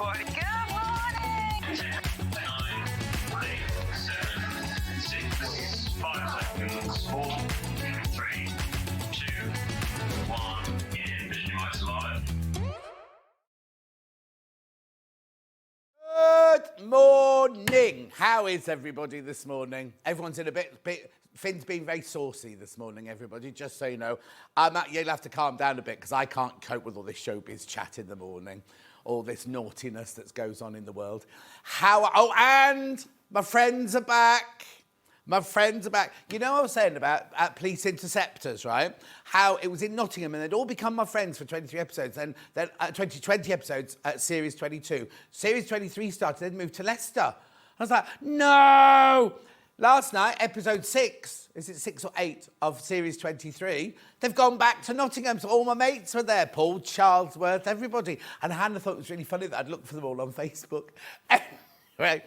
morning. Good morning. 10, 9, 8, 7, 6, 5 seconds. 4, 3, 2, 1. In Visualize Live. Good morning. How is everybody this morning? Everyone's in a bit. Finn's been very saucy this morning, everybody, just so you know. You'll have to calm down a bit because I can't cope with all this showbiz chat in the morning, all this naughtiness that goes on in the world. And my friends are back. My friends are back. You know what I was saying about police interceptors, right? How it was in Nottingham and they'd all become my friends for 23 episodes. Then 20 episodes at Series 22. Series 23 started, then moved to Leicester. I was like, no! Last night, episode 6, is it 6 or 8 of Series 23, they've gone back to Nottingham, so all my mates were there, Paul, Charlesworth, everybody. And Hannah thought it was really funny that I'd look for them all on Facebook. Anyway,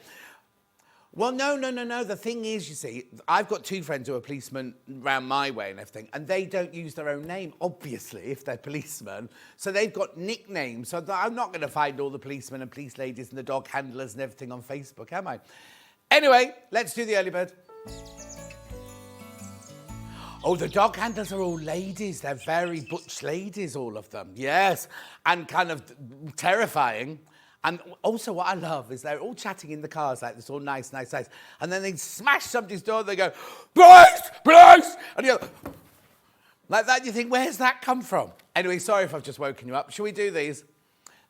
well, no. The thing is, you see, I've got 2 friends who are policemen round my way and everything, and they don't use their own name, obviously, if they're policemen. So they've got nicknames. So I'm not going to find all the policemen and police ladies and the dog handlers and everything on Facebook, am I? Anyway, let's do the early bird. Oh, the dog handlers are all ladies. They're very butch ladies, all of them. Yes, and kind of terrifying. And also what I love is they're all chatting in the cars like this, all nice. And then they smash somebody's door and they go, Blouse! And you go, like that, you think, where's that come from? Anyway, sorry if I've just woken you up. Shall we do these?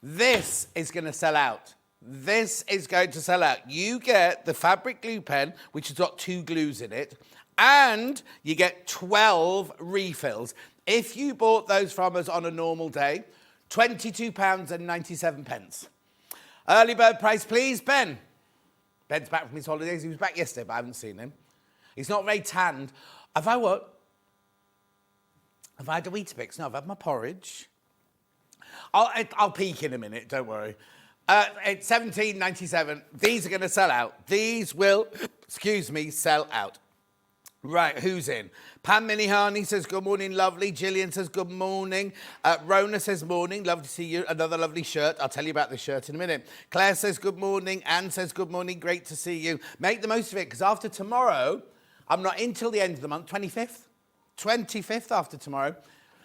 This is going to sell out. This is going to sell out. You get the fabric glue pen, which has got 2 glues in it, and you get 12 refills. If you bought those from us on a normal day, £22.97. Early bird price, please, Ben. Ben's back from his holidays. He was back yesterday, but I haven't seen him. He's not very tanned. Have I what? Have I had a Weetabix? No, I've had my porridge. I'll peek in a minute, don't worry. It's £17.97. These are going to sell out. These will, sell out. Right, who's in? Pam Minihani says, good morning, lovely. Gillian says, good morning. Rona says, morning. Love to see you. Another lovely shirt. I'll tell you about the shirt in a minute. Claire says, good morning. Anne says, good morning. Great to see you. Make the most of it, because after tomorrow, I'm not in till the end of the month, 25th. 25th after tomorrow.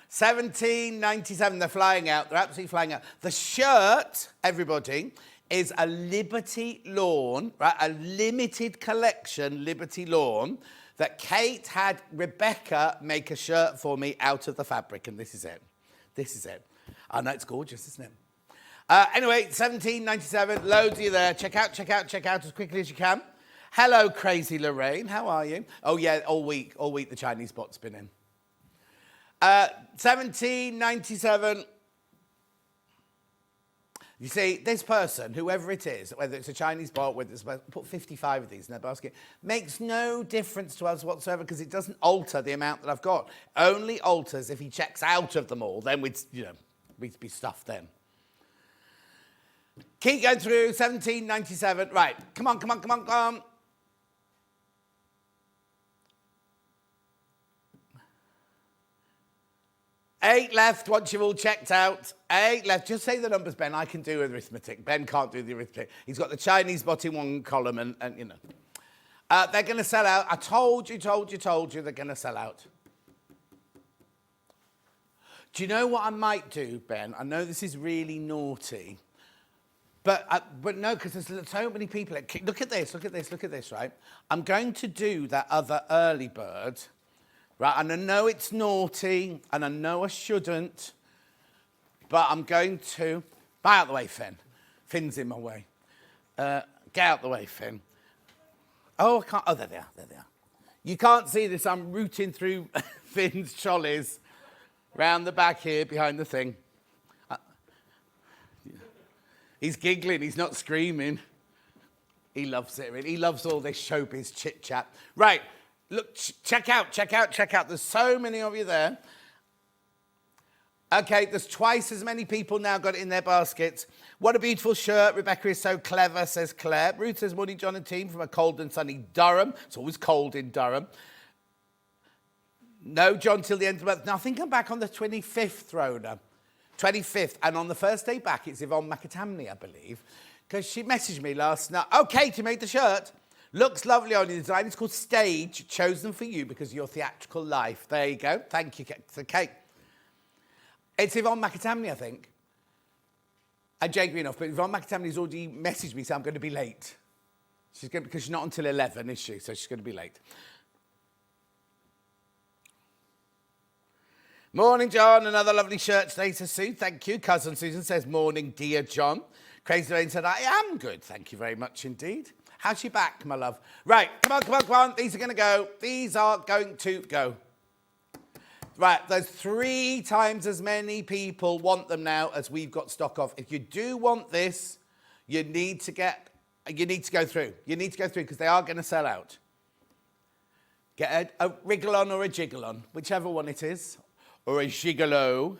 £17.97. They're flying out. They're absolutely flying out. The shirt, everybody, is a Liberty lawn, right? A limited collection Liberty lawn that Kate had Rebecca make a shirt for me out of the fabric, and this is it. This is it. I know it's gorgeous, isn't it? Anyway, £17.97. Loads of you there. Check out as quickly as you can. Hello, Crazy Lorraine. How are you? Oh yeah, all week the Chinese bot's been in. £17.97. You see, this person, whoever it is, whether it's a Chinese bot, whether it's put 55 of these in their basket, makes no difference to us whatsoever because it doesn't alter the amount that I've got. Only alters if he checks out of them all. Then we'd be stuffed then. Keep going through. £17.97. Right, come on. 8 left once you've all checked out. 8 left. Just say the numbers, Ben. I can do arithmetic. Ben can't do the arithmetic. He's got the Chinese bot in one column and you know. They're going to sell out. I told you they're going to sell out. Do you know what I might do, Ben? I know this is really naughty. But no, because there's so many people. Look at this, right? I'm going to do that other early bird. Right, and I know it's naughty, and I know I shouldn't, but I'm going to... Get out the way, Finn. Finn's in my way. Get out the way, Finn. Oh, I can't... Oh, there they are. You can't see this. I'm rooting through Finn's trolleys round the back here behind the thing. He's giggling. He's not screaming. He loves it. He loves all this showbiz chit-chat. Right. Look, check out. There's so many of you there. Okay, there's twice as many people now got it in their baskets. What a beautiful shirt. Rebecca is so clever, says Claire. Ruth says, morning, John and team, from a cold and sunny Durham. It's always cold in Durham. No, John, till the end of the month. Now, I think I'm back on the 25th, Rona. 25th. And on the first day back, it's Yvonne McAtamney, I believe, because she messaged me last night. Oh, Kate, you made the shirt. Looks lovely on your design. It's called Stage, chosen for you because of your theatrical life. There you go. Thank you, Kate. It's Yvonne McAtamney, I think. And Jane Greenoff, but Yvonne McAtamney's already messaged me, so I'm going to be late. Because she's not until 11, is she? So she's going to be late. Morning, John. Another lovely shirt today to Sue. Thank you. Cousin Susan says, morning, dear John. Crazy Lane said, I am good. Thank you very much indeed. How's your back, my love? Right, come on. These are going to go. These are going to go. Right, there's 3 times as many people want them now as we've got stock of. If you do want this, you need to go through. You need to go through because they are going to sell out. Get a wriggle on or a jiggle on, whichever one it is, or a gigolo.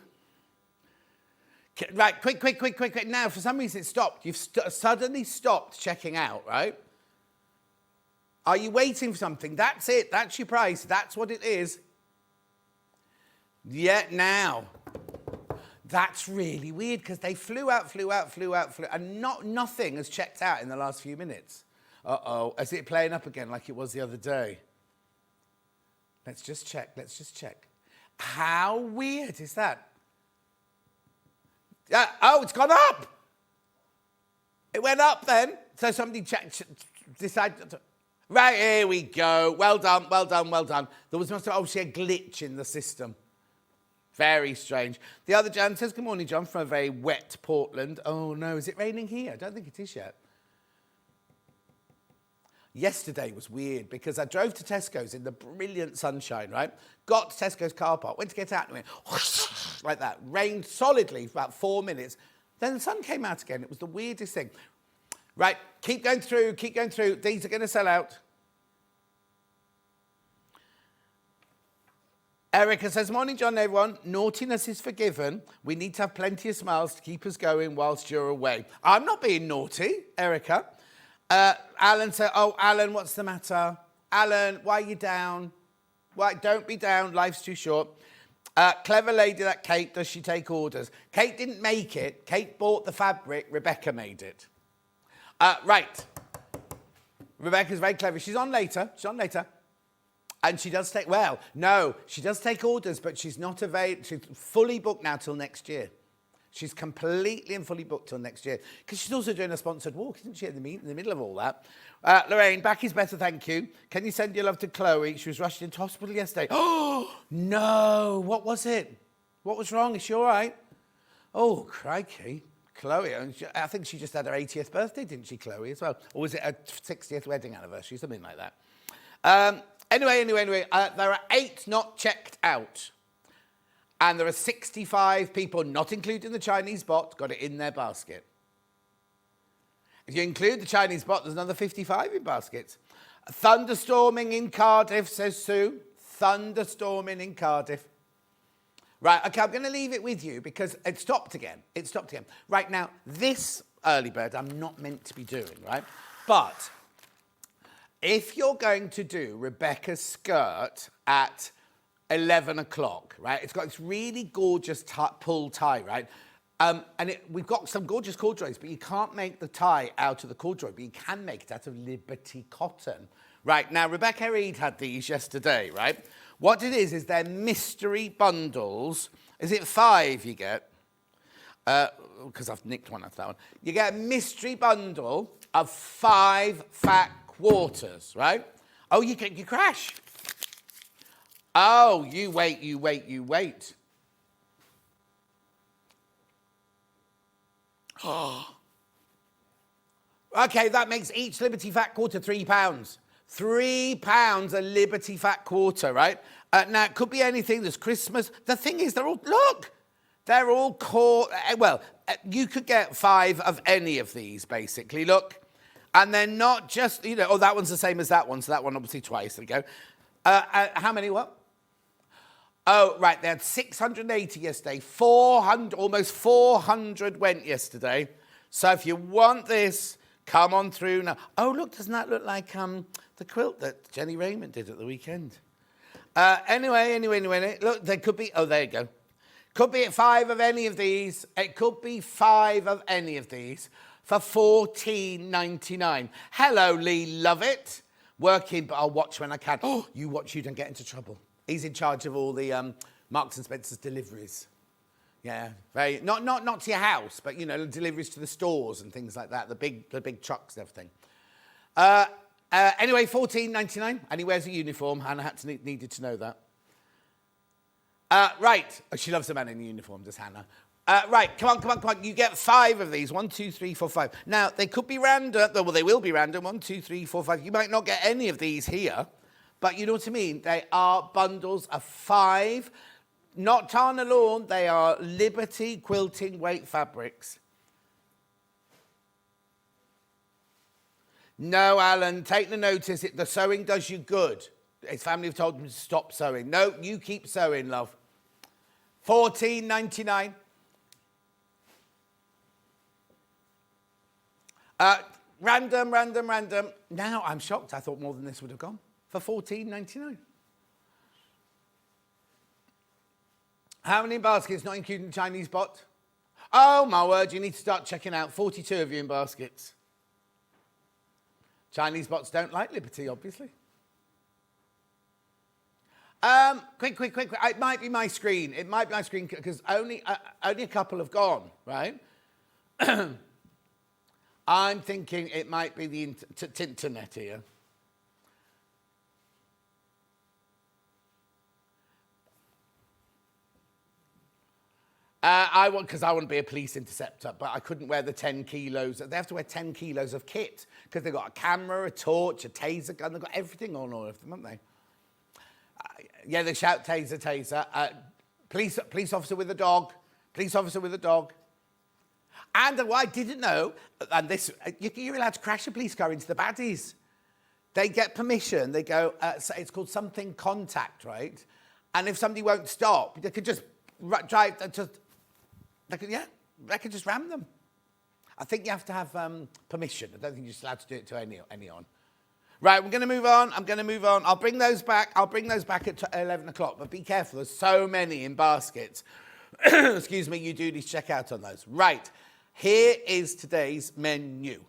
Right, quick. Now, for some reason it stopped. You've suddenly stopped checking out, right? Are you waiting for something? That's it. That's your price. That's what it is. Yeah, now. That's really weird because they flew out, and nothing has checked out in the last few minutes. Uh-oh. Is it playing up again like it was the other day? Let's just check. How weird is that? Oh, it's gone up. It went up then. So somebody decided to... Right, here we go. Well done. There was obviously a glitch in the system. Very strange. The other Jan says, good morning, John, from a very wet Portland. Oh, no, is it raining here? I don't think it is yet. Yesterday was weird because I drove to Tesco's in the brilliant sunshine, right? Got to Tesco's car park, went to get out and went whoosh, like that. Rained solidly for about 4 minutes. Then the sun came out again. It was the weirdest thing. Right, keep going through. These are going to sell out. Erica says, morning, John, everyone. Naughtiness is forgiven. We need to have plenty of smiles to keep us going whilst you're away. I'm not being naughty, Erica. Alan said, oh, Alan, what's the matter? Alan, why are you down? Why? Don't be down. Life's too short. Clever lady, that Kate. Does she take orders? Kate didn't make it. Kate bought the fabric. Rebecca made it. Right. Rebecca's very clever. She's on later. And she does take, she does take orders, but she's not available. She's fully booked now till next year. She's completely and fully booked till next year. Because she's also doing a sponsored walk, isn't she, in the middle of all that? Lorraine, back is better, thank you. Can you send your love to Chloe? She was rushed into hospital yesterday. Oh, no. What was it? What was wrong? Is she all right? Oh, crikey. Chloe, I think she just had her 80th birthday, didn't she, Chloe, as well? Or was it her 60th wedding anniversary, something like that. Anyway, there are 8 not checked out. And there are 65 people, not including the Chinese bot, got it in their basket. If you include the Chinese bot, there's another 55 in baskets. Thunderstorming in Cardiff, says Sue. Thunderstorming in Cardiff. Right, okay, I'm going to leave it with you because it stopped again. Right, now, this early bird I'm not meant to be doing, right? But if you're going to do Rebecca's skirt at 11 o'clock, right? It's got this really gorgeous pull tie, right? We've got some gorgeous corduroys, but you can't make the tie out of the corduroy, but you can make it out of Liberty cotton. Right, now, Rebecca Reed had these yesterday, right? What it is they're mystery bundles. Is it 5 you get? Because I've nicked one after that one. You get a mystery bundle of 5 fat quarters, right? Oh, you crash. Oh, you wait. Oh. Okay, that makes each Liberty fat quarter £3. £3 a Liberty fat quarter, right? Now, it could be anything. There's Christmas. The thing is, they're all caught. You could get 5 of any of these, basically. Look. And they're not just, that one's the same as that one. So that one, obviously, twice. There we go. How many, what? Oh, right. They had 680 yesterday. 400, almost 400 went yesterday. So if you want this, come on through now. Oh, look, doesn't that look like the quilt that Jenny Raymond did at the weekend? Anyway. Look, there could be, oh, there you go. Could be 5 of any of these. It could be 5 of any of these for $14.99. Hello, Lee Lovett. Working, but I'll watch when I can. Oh, you watch, you don't get into trouble. He's in charge of all the Marks and Spencer's deliveries. Yeah, very not to your house, but you know, deliveries to the stores and things like that. The big trucks and everything. Anyway, $14.99, and he wears a uniform. Hannah needed to know that. Right. Oh, she loves a man in a uniform, does Hannah? Right, come on. You get 5 of these. 1, 2, 3, 4, 5. Now, they could be random. Well, they will be random. 1, 2, 3, 4, 5. You might not get any of these here, but you know what I mean? They are bundles of 5. Not Tana Lawn. They are Liberty quilting weight fabrics. No, Alan, take the notice. The sewing does you good. His family have told him to stop sewing. No, you keep sewing, love. $14.99. Random. Now I'm shocked. I thought more than this would have gone for $14.99. How many baskets, not including the Chinese bot? Oh, my word, you need to start checking out. 42 of you in baskets. Chinese bots don't like Liberty, obviously. Quick. It might be my screen. Because only a couple have gone, right? I'm thinking it might be the internet here. Because I want to be a police interceptor, but I couldn't wear the 10 kilos. They have to wear 10 kilos of kit because they've got a camera, a torch, a taser gun. They've got everything on all of them, haven't they? Yeah, they shout taser. Police officer with a dog. And what I didn't know, and this, you're allowed to crash a police car into the baddies. They get permission. They go, it's called something contact, right? And if somebody won't stop, they could just drive, they could just ram them. I think you have to have permission. I don't think you're just allowed to do it to anyone. Right, we're going to move on. I'm going to move on. I'll bring those back at 11 o'clock, but be careful. There's so many in baskets. Excuse me, you do need to check out on those. Right, here is today's menu.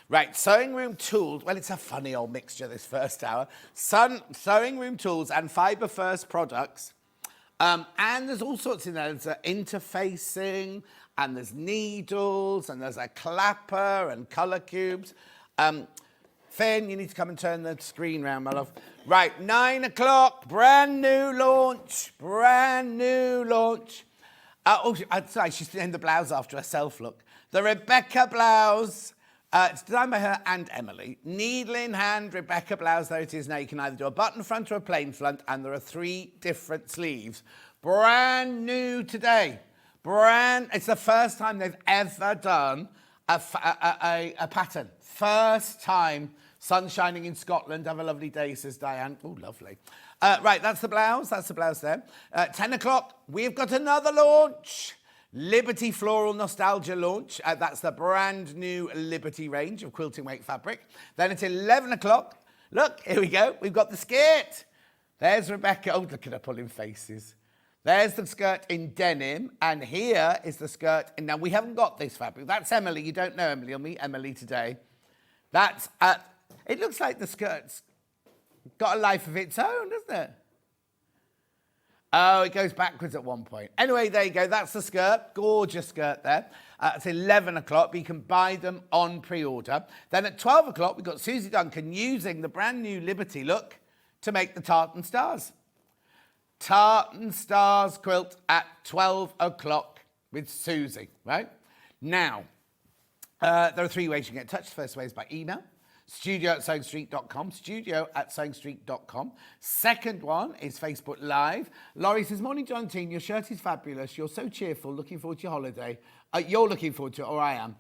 Right, sewing room tools. Well, it's a funny old mixture this first hour. Sewing room tools and Fibre First products. And there's all sorts in there. There's interfacing, and there's needles, and there's a clapper and colour cubes. Finn, you need to come and turn the screen round, my love. Right, 9 o'clock, brand new launch. Sorry, she's named the blouse after herself, look. The Rebecca Blouse. It's designed by her and Emily. Needle in hand, Rebecca Blouse. There it is. Now you can either do a button front or a plain front, and there are 3 different sleeves. Brand new today. It's the first time they've ever done a pattern. First time. Sun shining in Scotland. Have a lovely day, says Diane. Oh, lovely. Right, that's the blouse. There. 10 o'clock, we've got another launch. Liberty Floral Nostalgia launch. That's the brand new Liberty range of quilting weight fabric. Then at 11 o'clock, look, here we go. We've got the skirt. There's Rebecca. Oh, look at her pulling faces. There's the skirt in denim. And here is the skirt. And now we haven't got this fabric. That's Emily. You don't know Emily. You'll meet Emily today. That's, it looks like the skirt's got a life of its own, doesn't it? Oh, it goes backwards at one point. Anyway, there you go. That's the skirt. Gorgeous skirt there. It's 11 o'clock, but you can buy them on pre-order. Then at 12 o'clock, we've got Suzie Duncan using the brand new Liberty look to make the Tartan Stars. Tartan Stars quilt at 12 o'clock with Suzie, right? Now, there are 3 ways you can get in touch. The first way is by email. studio@sewingstreet.com. Second one is Facebook Live. Laurie says, morning, John Team. Your shirt is fabulous. You're so cheerful. Looking forward to your holiday. You're looking forward to it, or I am.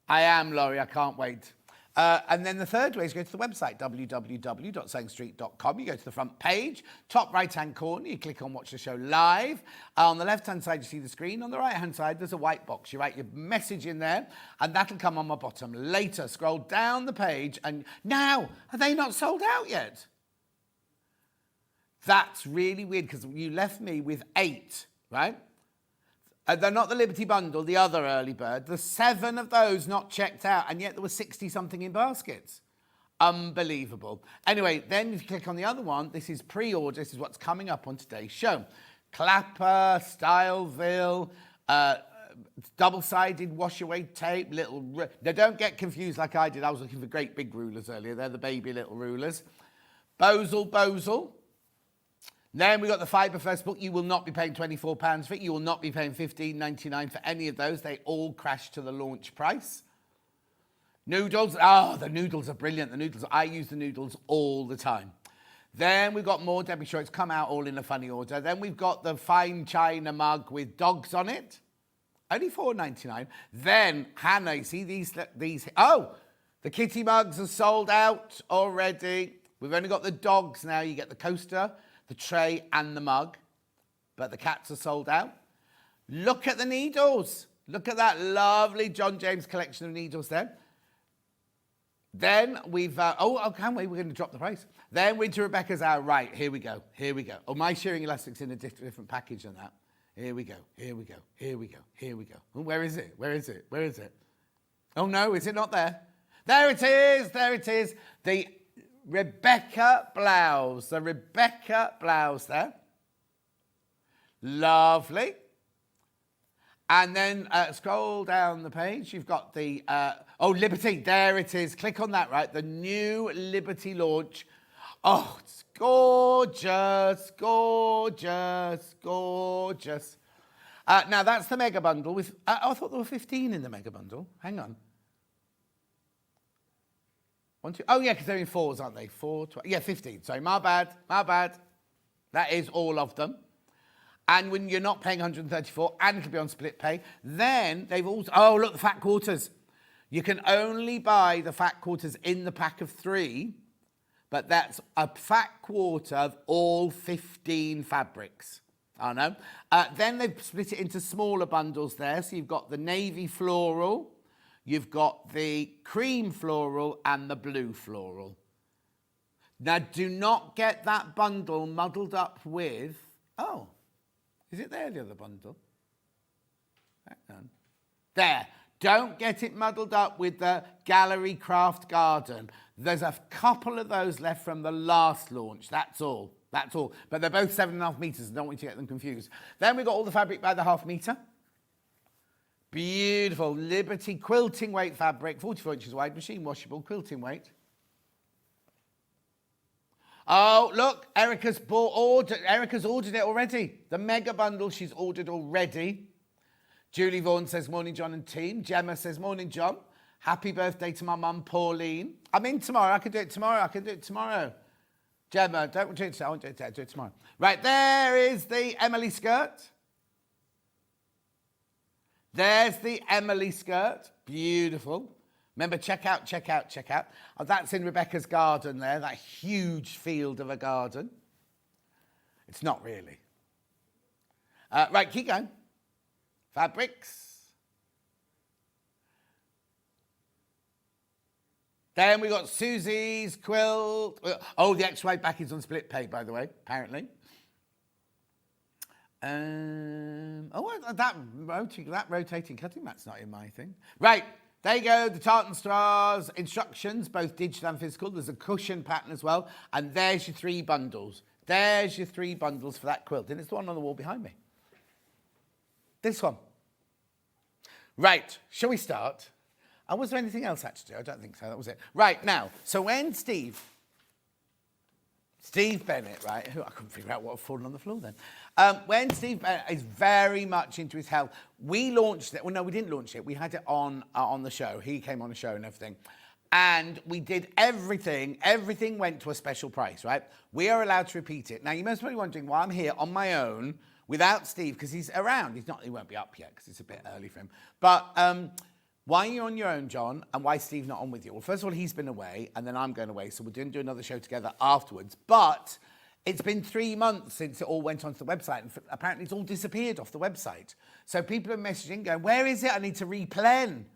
I am, Laurie. I can't wait. And then the third way is go to the website, www.sewingstreet.com. You go to the front page, top right-hand corner, you click on Watch the Show Live. On the left-hand side, you see the screen. On the right-hand side, there's a white box. You write your message in there, and that'll come on my bottom later. Scroll down the page, and now, are they not sold out yet? That's really weird, because you left me with 8 right? They're not the Liberty Bundle, the other early bird. There's 7 of those not checked out, and yet there were 60-something in baskets. Unbelievable. Anyway, then if you click on the other one, this is pre-order. This is what's coming up on today's show. Clapper, Styleville, double-sided wash-away tape, now don't get confused like I did. I was looking for great big rulers earlier. They're the baby little rulers. Bosel. Then we got the Fibre First book. You will not be paying £24 for it. You will not be paying $15.99 for any of those. They all crash to the launch price. Noodles. Oh, the noodles are brilliant. I use the noodles all the time. Then we've got more Debbie Shorts come out all in a funny order. Then we've got the fine china mug with dogs on it. Only $4.99. Then, Hannah, you see these? Oh, the kitty mugs are sold out already. We've only got the dogs now. You get the coaster, the tray, and the mug. But the cats are sold out. Look at the needles. Look at that lovely John James collection of needles there. Then we've... oh, can't wait. We're going to drop the price. Then we're to Rebecca's hour. Right, here we go. Oh, my shearing elastic's in a different package than that. Here we go. Oh, where is it? Oh, no, is it not there? There it is. The Rebecca Blouse. There. Lovely. And then scroll down the page. You've got the... Liberty. There it is. Click on that, right? The new Liberty launch. Oh, it's gorgeous. Now, that's the mega bundle with... I thought there were 15 in the mega bundle. Hang on. 1, 2... Oh, yeah, because they're in 4s, aren't they? 4, 12... Yeah, 15. Sorry, my bad. That is all of them. And when you're not paying 134 and can be on split pay, then they've also... Oh, look, the fat quarters. You can only buy the fat quarters in the pack of 3, but that's a fat quarter of all 15 fabrics. I know. Then they've split it into smaller bundles there. So you've got the navy floral, you've got the cream floral, and the blue floral. Now, do not get that bundle muddled up with... Oh, is it there, the other bundle? Hang on. There. Don't get it muddled up with the Gallery Craft Garden. There's a couple of those left from the last launch. That's all. But they're both 7.5 metres. I don't want you to get them confused. Then we've got all the fabric by the ½ metre. Beautiful Liberty quilting weight fabric, 44 inches wide, machine washable quilting weight. Oh, look, Erica's ordered it already. The mega bundle she's ordered already. Julie Vaughan says, morning, John and team. Gemma says, morning, John. Happy birthday to my mum, Pauline. I'm in tomorrow. I can do it tomorrow. Gemma, don't do it today. I won't do it today. I'll do it tomorrow. Right, there is the Emily skirt. There's the Emily skirt. Beautiful. Remember, check out. Oh, that's in Rebecca's garden there, that huge field of a garden. It's not really. Right, keep going. Fabrics. Then we got Susie's quilt. Oh, the extra wide back is on split pay, by the way, apparently. That rotating cutting mat's not in my thing. Right, there you go, the Tartan Stars instructions, both digital and physical. There's a cushion pattern as well. And there's your 3 bundles. There's your 3 bundles for that quilt. And it's the one on the wall behind me. This one. Right, shall we start? Was there anything else actually? I don't think so, that was it. Right, now, so when Steve Bennett, right, who I couldn't figure out what had fallen on the floor then. When Steve Bennett is very much into his health, we launched it. Well, no, we didn't launch it. We had it on the show. He came on the show and everything. And we did everything. Everything went to a special price, right? We are allowed to repeat it. Now, you must be wondering why I'm here on my own without Steve, because he's around. He won't be up yet because it's a bit early for him. But why are you on your own, John, and why is Steve not on with you? Well, first of all, he's been away, and then I'm going away, so we're going to do another show together afterwards. But it's been 3 months since it all went onto the website, and apparently it's all disappeared off the website. So people are messaging, going, where is it? I need to replen.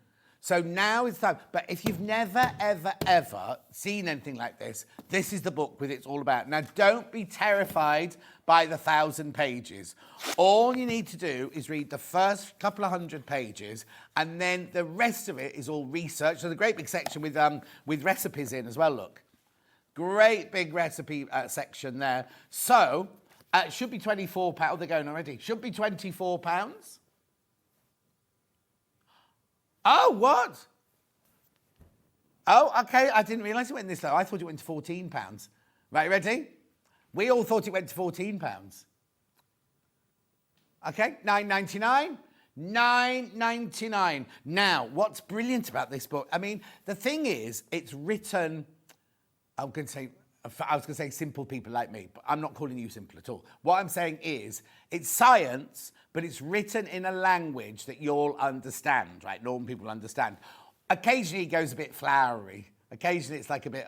So now is time. But if you've never, ever, ever seen anything like this, this is the book with it's all about. Now, don't be terrified by the 1,000 pages. All you need to do is read the first couple of 100 pages, and then the rest of it is all research. There's a great big section with recipes in as well, look. Great big recipe section there. So, it should be £24. Oh, they're going already. Should be £24. Oh, what? Oh, okay. I didn't realise it went this low. I thought it went to £14. Right, ready? We all thought it went to £14. Okay, £9.99. £9.99. Now, what's brilliant about this book? I mean, the thing is, it's written. I was going to say simple people like me, but I'm not calling you simple at all. What I'm saying is, it's science, but it's written in a language that you'll understand, right? Normal people understand. Occasionally it goes a bit flowery. Occasionally it's like a bit,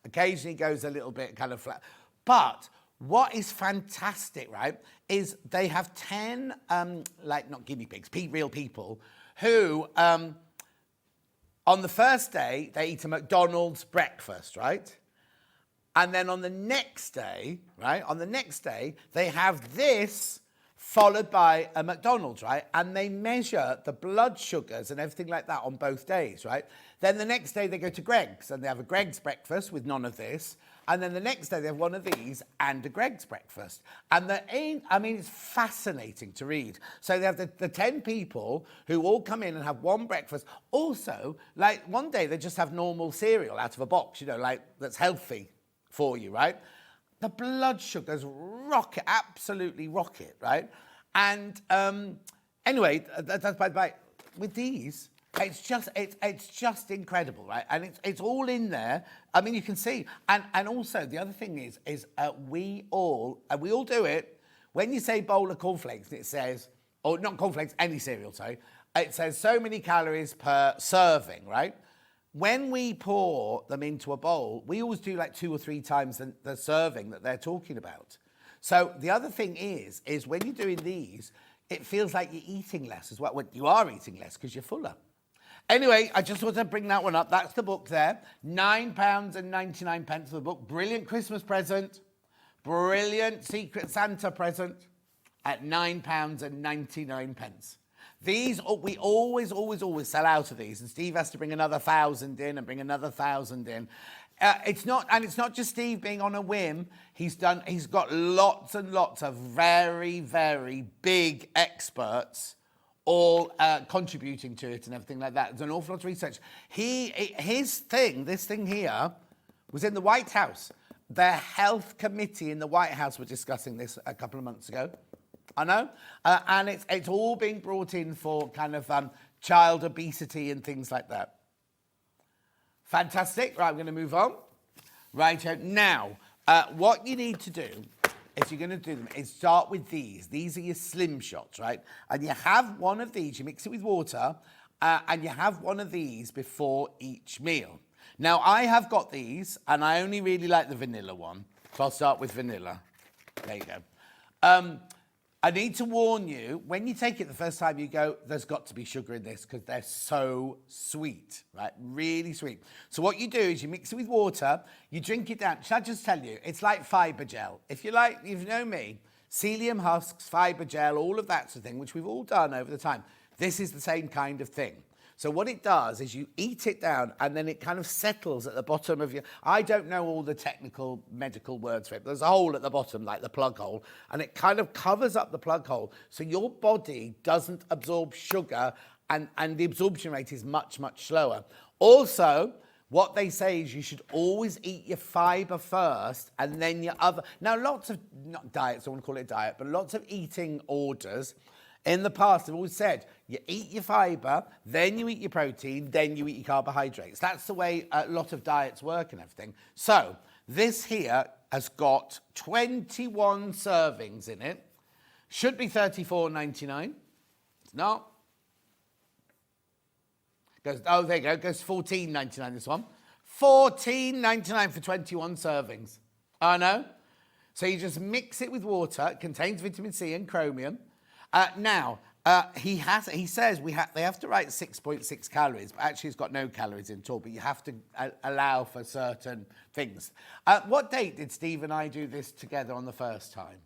Occasionally it goes a little bit kind of flat. But what is fantastic, right, is they have 10, not guinea pigs, real people, who, on the first day, they eat a McDonald's breakfast, right? And then on the next day, they have this followed by a McDonald's, right? And they measure the blood sugars and everything like that on both days, right? Then the next day they go to Greg's and they have a Greg's breakfast with none of this. And then the next day they have one of these and a Greg's breakfast. And it's fascinating to read. So they have the 10 people who all come in and have one breakfast. Also, like one day they just have normal cereal out of a box, that's healthy for you, right? The blood sugars absolutely rocket, right? And anyway, that's by the way. With these, it's just incredible, right? And it's all in there. I mean, you can see. And also the other thing is we all do it. When you say bowl of cornflakes, it says, or not cornflakes, any cereal, sorry. It says so many calories per serving, right? When we pour them into a bowl, we always do like 2 or 3 times the serving that they're talking about. So the other thing is when you're doing these, it feels like you're eating less as well. Well, you are eating less because you're fuller. Anyway, I just wanted to bring that one up. That's the book there. £9.99 for the book. Brilliant Christmas present. Brilliant Secret Santa present at £9.99. These, we always sell out of these, and Steve has to bring another 1,000 in and bring another 1,000 in. It's not just Steve being on a whim. He's got lots and lots of very, very big experts all contributing to it and everything like that. There's an awful lot of research. This thing here, was in the White House. The health committee in the White House were discussing this a couple of months ago. I know. And it's all being brought in for kind of child obesity and things like that. Fantastic. Right, I'm going to move on. Right, now, what you need to do, if you're going to do them, is start with these. These are your slim shots, right? And you have one of these, you mix it with water, and you have one of these before each meal. Now, I have got these, and I only really like the vanilla one, so I'll start with vanilla. There you go. I need to warn you, when you take it the first time, you go, there's got to be sugar in this because they're so sweet, right? Really sweet. So what you do is you mix it with water, you drink it down. Shall I just tell you? It's like fibre gel. If you know me, psyllium husks, fibre gel, all of that sort of thing, which we've all done over the time. This is the same kind of thing. So what it does is you eat it down and then it kind of settles at the bottom of your... I don't know all the technical medical words for it, but there's a hole at the bottom, like the plug hole, and it kind of covers up the plug hole so your body doesn't absorb sugar and the absorption rate is much, much slower. Also, what they say is you should always eat your fibre first and then your other... Now, lots of... Not diets, I don't want to call it a diet, but lots of eating orders... In the past, I've always said, you eat your fibre, then you eat your protein, then you eat your carbohydrates. That's the way a lot of diets work and everything. So, this here has got 21 servings in it. Should be $34.99. It's not. There you go. Goes $14.99 this one. $14.99 for 21 servings. I know. So you just mix it with water. It contains vitamin C and chromium. Now, He says they have to write 6.6 calories, but actually it's got no calories in at all, but you have to allow for certain things. What date did Steve and I do this together on the first time?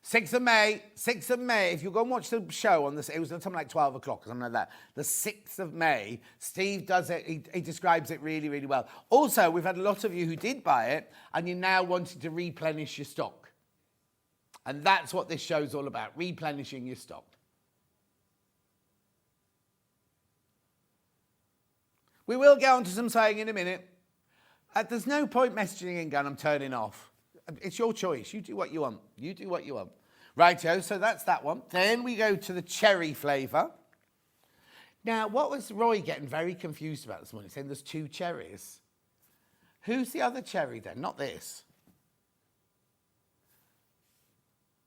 6th of May, 6th of May, if you go and watch the show on this, it was something like 12 o'clock or something like that. The 6th of May, Steve does it, he describes it really, really well. Also, we've had a lot of you who did buy it and you now wanted to replenish your stock. And that's what this show's all about, replenishing your stock. We will get on to some sewing in a minute. There's no point messaging in going, I'm turning off. It's your choice. You do what you want. You do what you want. Righto, so that's that one. Then we go to the cherry flavour. Now, what was Roy getting very confused about this morning? Saying there's 2 cherries. Who's the other cherry then? Not this.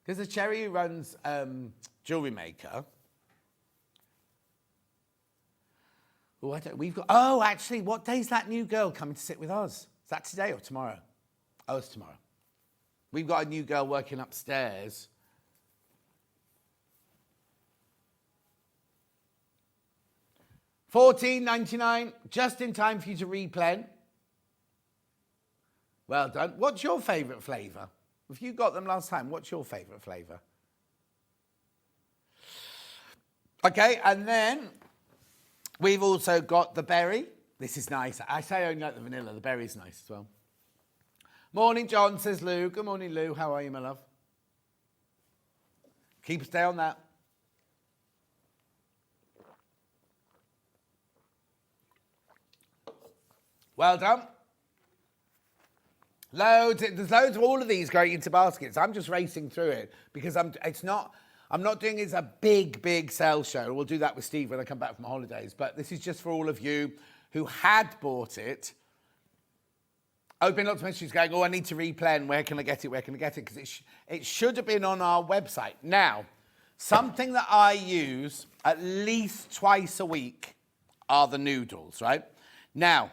Because the cherry who runs Jewellery Maker. Oh, actually, what day's that new girl coming to sit with us? Is that today or tomorrow? Oh, it's tomorrow. We've got a new girl working upstairs. $14.99, just in time for you to replen. Well done. What's your favourite flavour? If you got them last time, what's your favourite flavour? Okay, and then we've also got the berry. This is nice. I say I only like the vanilla. The berry's nice as well. Morning, John, says Lou. Good morning, Lou. How are you, my love? Keep a stay on that. Well done. There's loads of all of these going into baskets. I'm just racing through it because I'm not doing it as a big sales show. We'll do that with Steve when I come back from holidays. But this is just for all of you who had bought it. I've been lots of messages going, I need to replen. Where can I get it? Where can I get it? Because it should have been on our website. Now, something that I use at least twice a week are the noodles, right? Now,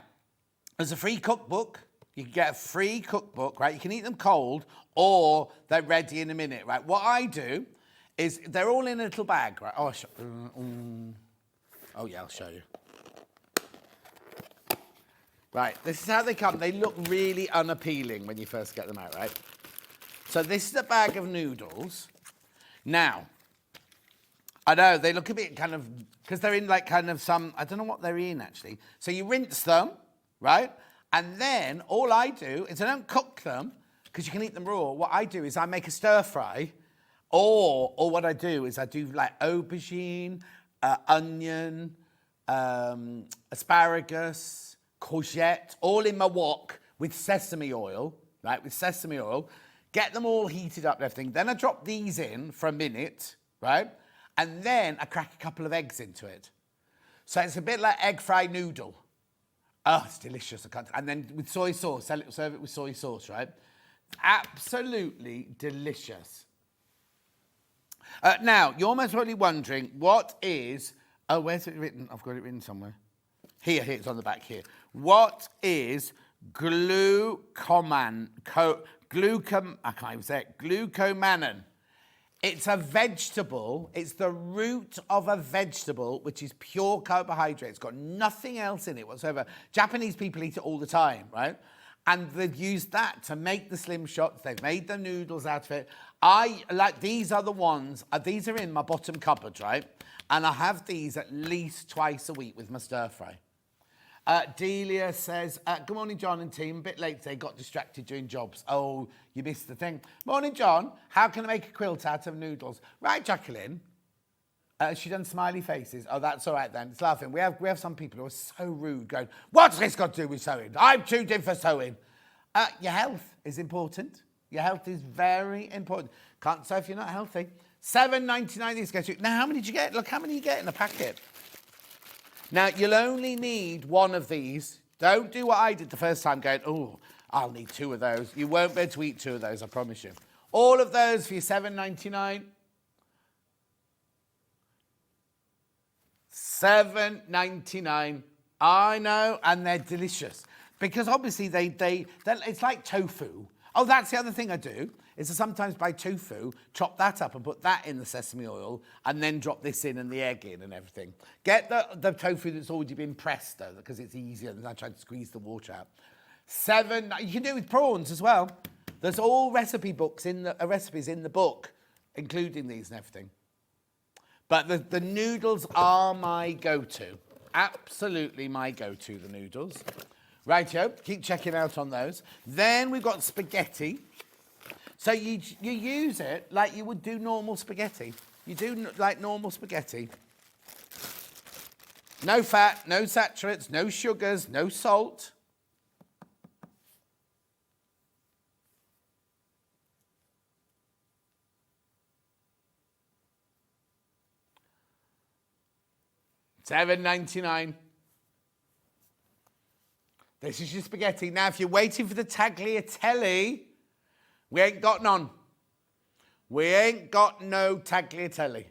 there's a free cookbook. You can get a free cookbook, right? You can eat them cold or they're ready in a minute, right? What I do is they're all in a little bag, right? Oh, yeah, I'll show you. Right, this is how they come. They look really unappealing when you first get them out, right? So this is a bag of noodles. Now, I know, they look a bit kind of, because they're in like kind of some, I don't know what they're in actually. So you rinse them, right? And then all I do is I don't cook them, because you can eat them raw. What I do is I make a stir fry, or what I do is I do like aubergine, onion, asparagus, courgette, all in my wok with sesame oil, right? With sesame oil. Get them all heated up and everything. Then I drop these in for a minute, right? And then I crack a couple of eggs into it. So it's a bit like egg fried noodle. Oh, it's delicious. And then with soy sauce, serve it with soy sauce, right? Absolutely delicious. Now, you're most probably wondering, what is... Oh, where's it written? I've got it written somewhere. Here, it's on the back here. What is glucomannan? It's a vegetable. It's the root of a vegetable, which is pure carbohydrate. It's got nothing else in it whatsoever. Japanese people eat it all the time, right? And they've used that to make the slim shots. They've made the noodles out of it. These are the ones, these are in my bottom cupboard, right? And I have these at least twice a week with my stir fry. Delia says, good morning, John and team. A bit late today, got distracted doing jobs. Oh, you missed the thing. Morning, John. How can I make a quilt out of noodles? Right, Jacqueline. She done smiley faces. Oh, that's all right then. It's laughing. We have some people who are so rude going, what's this got to do with sewing? I'm tuned in for sewing. Your health is important. Your health is very important. Can't sew if you're not healthy. $7.99 these go to. Now, how many did you get? Look how many you get in a packet. Now, you'll only need one of these. Don't do what I did the first time going, oh, I'll need 2 of those. You won't be able to eat 2 of those, I promise you. All of those for your $7.99. $7.99. I know, and they're delicious. Because obviously, it's like tofu. Oh, that's the other thing I do, is I sometimes buy tofu, chop that up and put that in the sesame oil, and then drop this in and the egg in and everything. Get the tofu that's already been pressed, though, because it's easier than I try to squeeze the water out. You can do it with prawns as well. There's all recipe books recipes in the book, including these and everything. But the noodles are my go-to. Absolutely my go-to, the noodles. Rightio, keep checking out on those. Then we've got spaghetti. So you use it like you would do normal spaghetti. You do like normal spaghetti. No fat, no saturates, no sugars, no salt. $7.99. This is your spaghetti. Now, if you're waiting for the tagliatelle, we ain't got none. We ain't got no tagliatelle.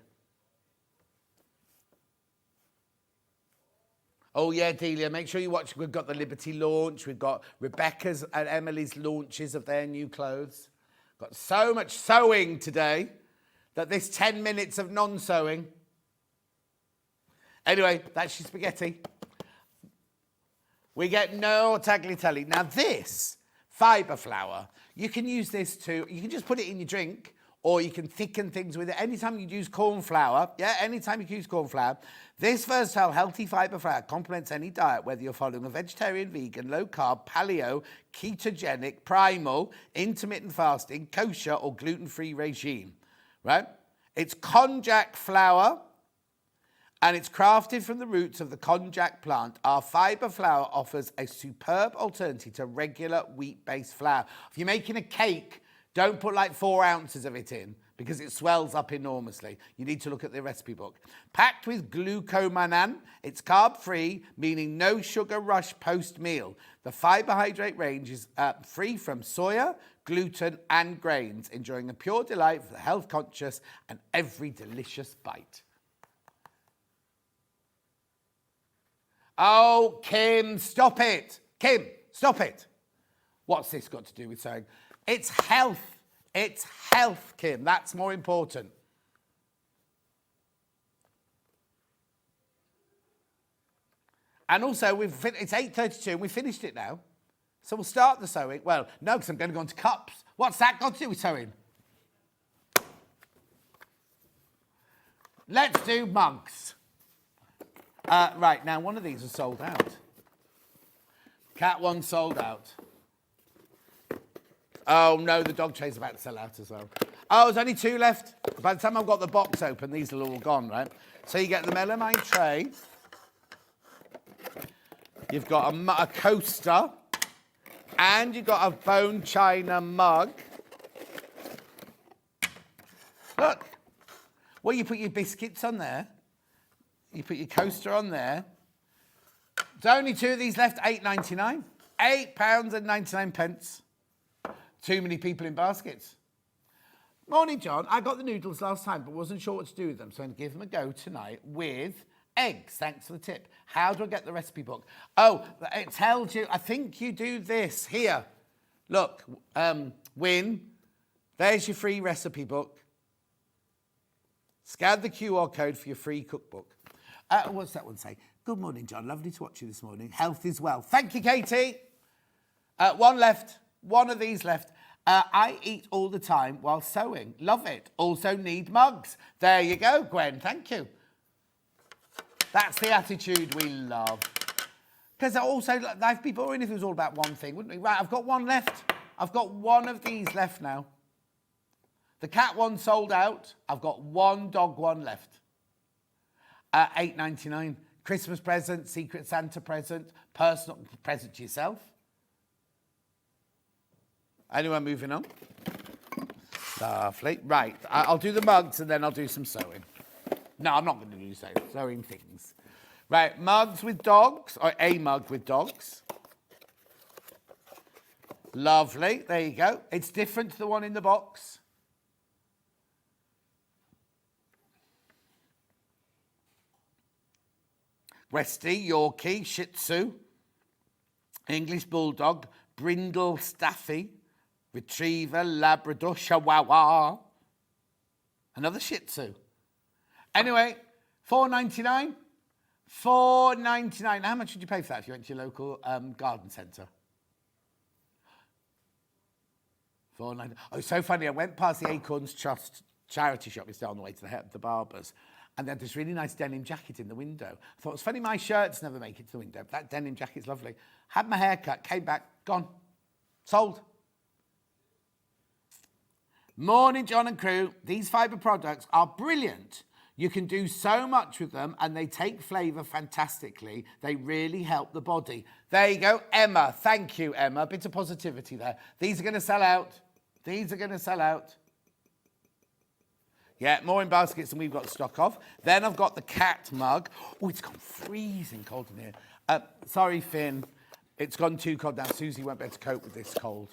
Oh, yeah, Delia, make sure you watch. We've got the Liberty launch. We've got Rebecca's and Emily's launches of their new clothes. Got so much sewing today that this 10 minutes of non-sewing. Anyway, that's your spaghetti. We get no tagliatelle. Now this, fibre flour, you can use this you can just put it in your drink, or you can thicken things with it. Anytime you use corn flour, anytime you use corn flour, this versatile, healthy fibre flour complements any diet, whether you're following a vegetarian, vegan, low-carb, paleo, ketogenic, primal, intermittent fasting, kosher, or gluten-free regime, right? It's konjac flour, and it's crafted from the roots of the konjac plant. Our fibre flour offers a superb alternative to regular wheat-based flour. If you're making a cake, don't put like 4 ounces of it in because it swells up enormously. You need to look at the recipe book. Packed with glucomannan, it's carb-free, meaning no sugar rush post-meal. The fiberhydrate range is free from soya, gluten, and grains, enjoying a pure delight for the health-conscious and every delicious bite. Oh, Kim, stop it. Kim, stop it. What's this got to do with sewing? It's health. It's health, Kim. That's more important. And also, it's 8:32 and we finished it now. So we'll start the sewing. Well, no, because I'm going to go on to cups. What's that got to do with sewing? Let's do mugs. Right, now one of these is sold out. Cat one sold out. Oh no, the dog tray's about to sell out as well. Oh, there's only 2 left. By the time I've got the box open, these are all gone, right? So you get the melamine tray. You've got a coaster. And you've got a bone china mug. Look. Well, you put your biscuits on there. You put your coaster on there. There's only 2 of these left, £8.99. £8.99. Too many people in baskets. Morning, John. I got the noodles last time, but wasn't sure what to do with them, so I'm going to give them a go tonight with eggs. Thanks for the tip. How do I get the recipe book? Oh, it tells you, I think you do this. Here. Look, Win. There's your free recipe book. Scan the QR code for your free cookbook. What's that one say? Good morning, John. Lovely to watch you this morning. Health is well. Thank you, Katie. 1 left. 1 of these left. I eat all the time while sewing. Love it. Also need mugs. There you go, Gwen. Thank you. That's the attitude we love. Because also, life be boring if it was all about one thing, wouldn't it? Right, I've got 1 left. I've got 1 of these left now. The cat one sold out. I've got 1 dog one left. $8.99. Christmas present, Secret Santa present, personal present to yourself. Anyone moving on? Lovely. Right, I'll do the mugs and then I'll do some sewing. No, I'm not going to do sewing things. Right, mugs with dogs, or a mug with dogs. Lovely, there you go. It's different to the one in the box. Westie, Yorkie, Shih Tzu, English Bulldog, Brindle Staffy, Retriever, Labrador, Chihuahua. Another Shih Tzu. Anyway, $4.99. $4.99. How much would you pay for that if you went to your local garden centre? $4.99. Oh, it's so funny. I went past the Acorns Trust charity shop yesterday on the way to the barber's, and they had this really nice denim jacket in the window. I thought, it's funny, my shirts never make it to the window, but that denim jacket's lovely. Had my hair cut, came back, gone. Sold. Morning, John and crew. These fibre products are brilliant. You can do so much with them, and they take flavour fantastically. They really help the body. There you go, Emma. Thank you, Emma. A bit of positivity there. These are going to sell out. These are going to sell out. Yeah, more in baskets than we've got stock of. Then I've got the cat mug. Oh, it's gone freezing cold in here. Sorry, Finn. It's gone too cold now. Susie won't be able to cope with this cold.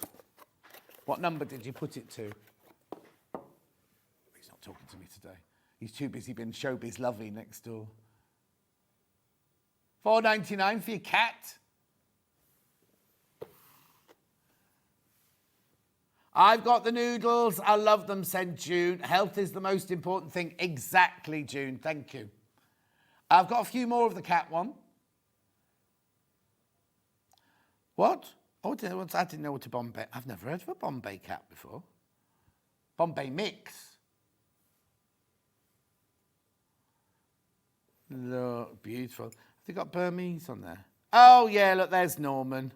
What number did you put it to? He's not talking to me today. He's too busy being showbiz lovey next door. $4.99 for your cat. I've got the noodles. I love them, said June. Health is the most important thing. Exactly, June. Thank you. I've got a few more of the cat one. What? Oh, I didn't know what a Bombay... I've never heard of a Bombay cat before. Bombay mix. Look, beautiful. Have they got Burmese on there? Oh, yeah, look, there's Norman.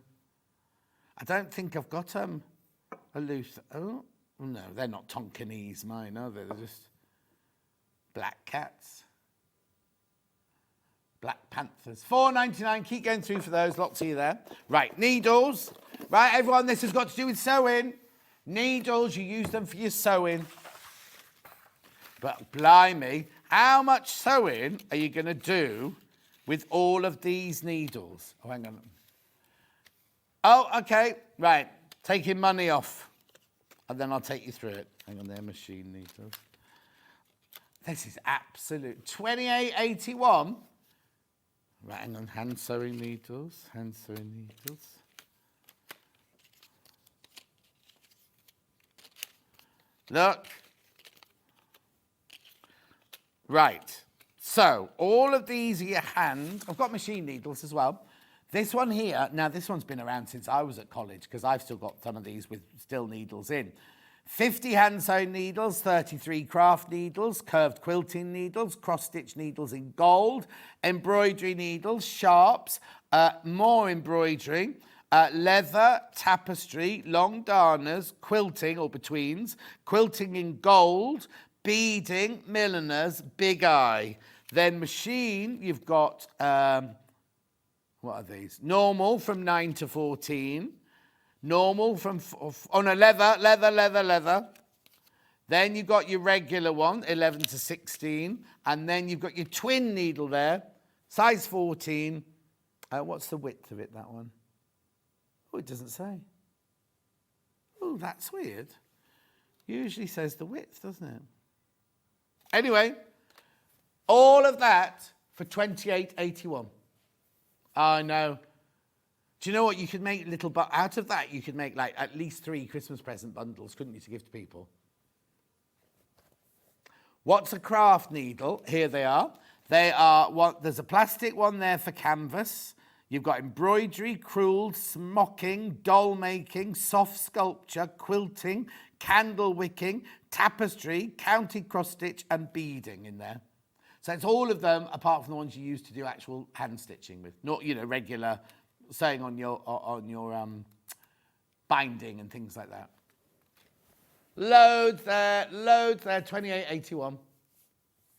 I don't think I've got a loose... Oh, no, they're not Tonkinese, mine, are they? They're just black cats. Black Panthers. $4.99. Keep going through for those. Lots of you there. Right, needles. Right, everyone, this has got to do with sewing. Needles, you use them for your sewing. But blimey, how much sewing are you going to do with all of these needles? Oh, hang on. Oh, okay. Right, taking money off. And then I'll take you through it. Hang on there, machine needles. This is absolute. $28.81. Right, hang on, hand sewing needles, hand sewing needles. Look. Right, so all of these are your hand. I've got machine needles as well. This one here, now this one's been around since I was at college because I've still got some of these with still needles in. 50 hand sewn needles, 33 craft needles, curved quilting needles, cross-stitch needles in gold, embroidery needles, sharps, more embroidery, leather, tapestry, long darners, quilting or betweens, quilting in gold, beading, milliners, big eye. Then machine, you've got, what are these? Normal from 9 to 14. Normal from, leather. Then you've got your regular one, 11 to 16. And then you've got your twin needle there, size 14. What's the width of it, that one? Oh, it doesn't say. Oh, that's weird. Usually says the width, doesn't it? Anyway, all of that for $28.81. I know. Do you know what? You could make out of that, you could make like at least 3 Christmas present bundles, couldn't you, to give to people? What's a craft needle? Here they are. There's a plastic one there for canvas. You've got embroidery, crewel, smocking, doll making, soft sculpture, quilting, candle wicking, tapestry, counted cross stitch and beading in there. So it's all of them apart from the ones you use to do actual hand stitching with, not, regular sewing on your binding and things like that. Loads there, $28.81.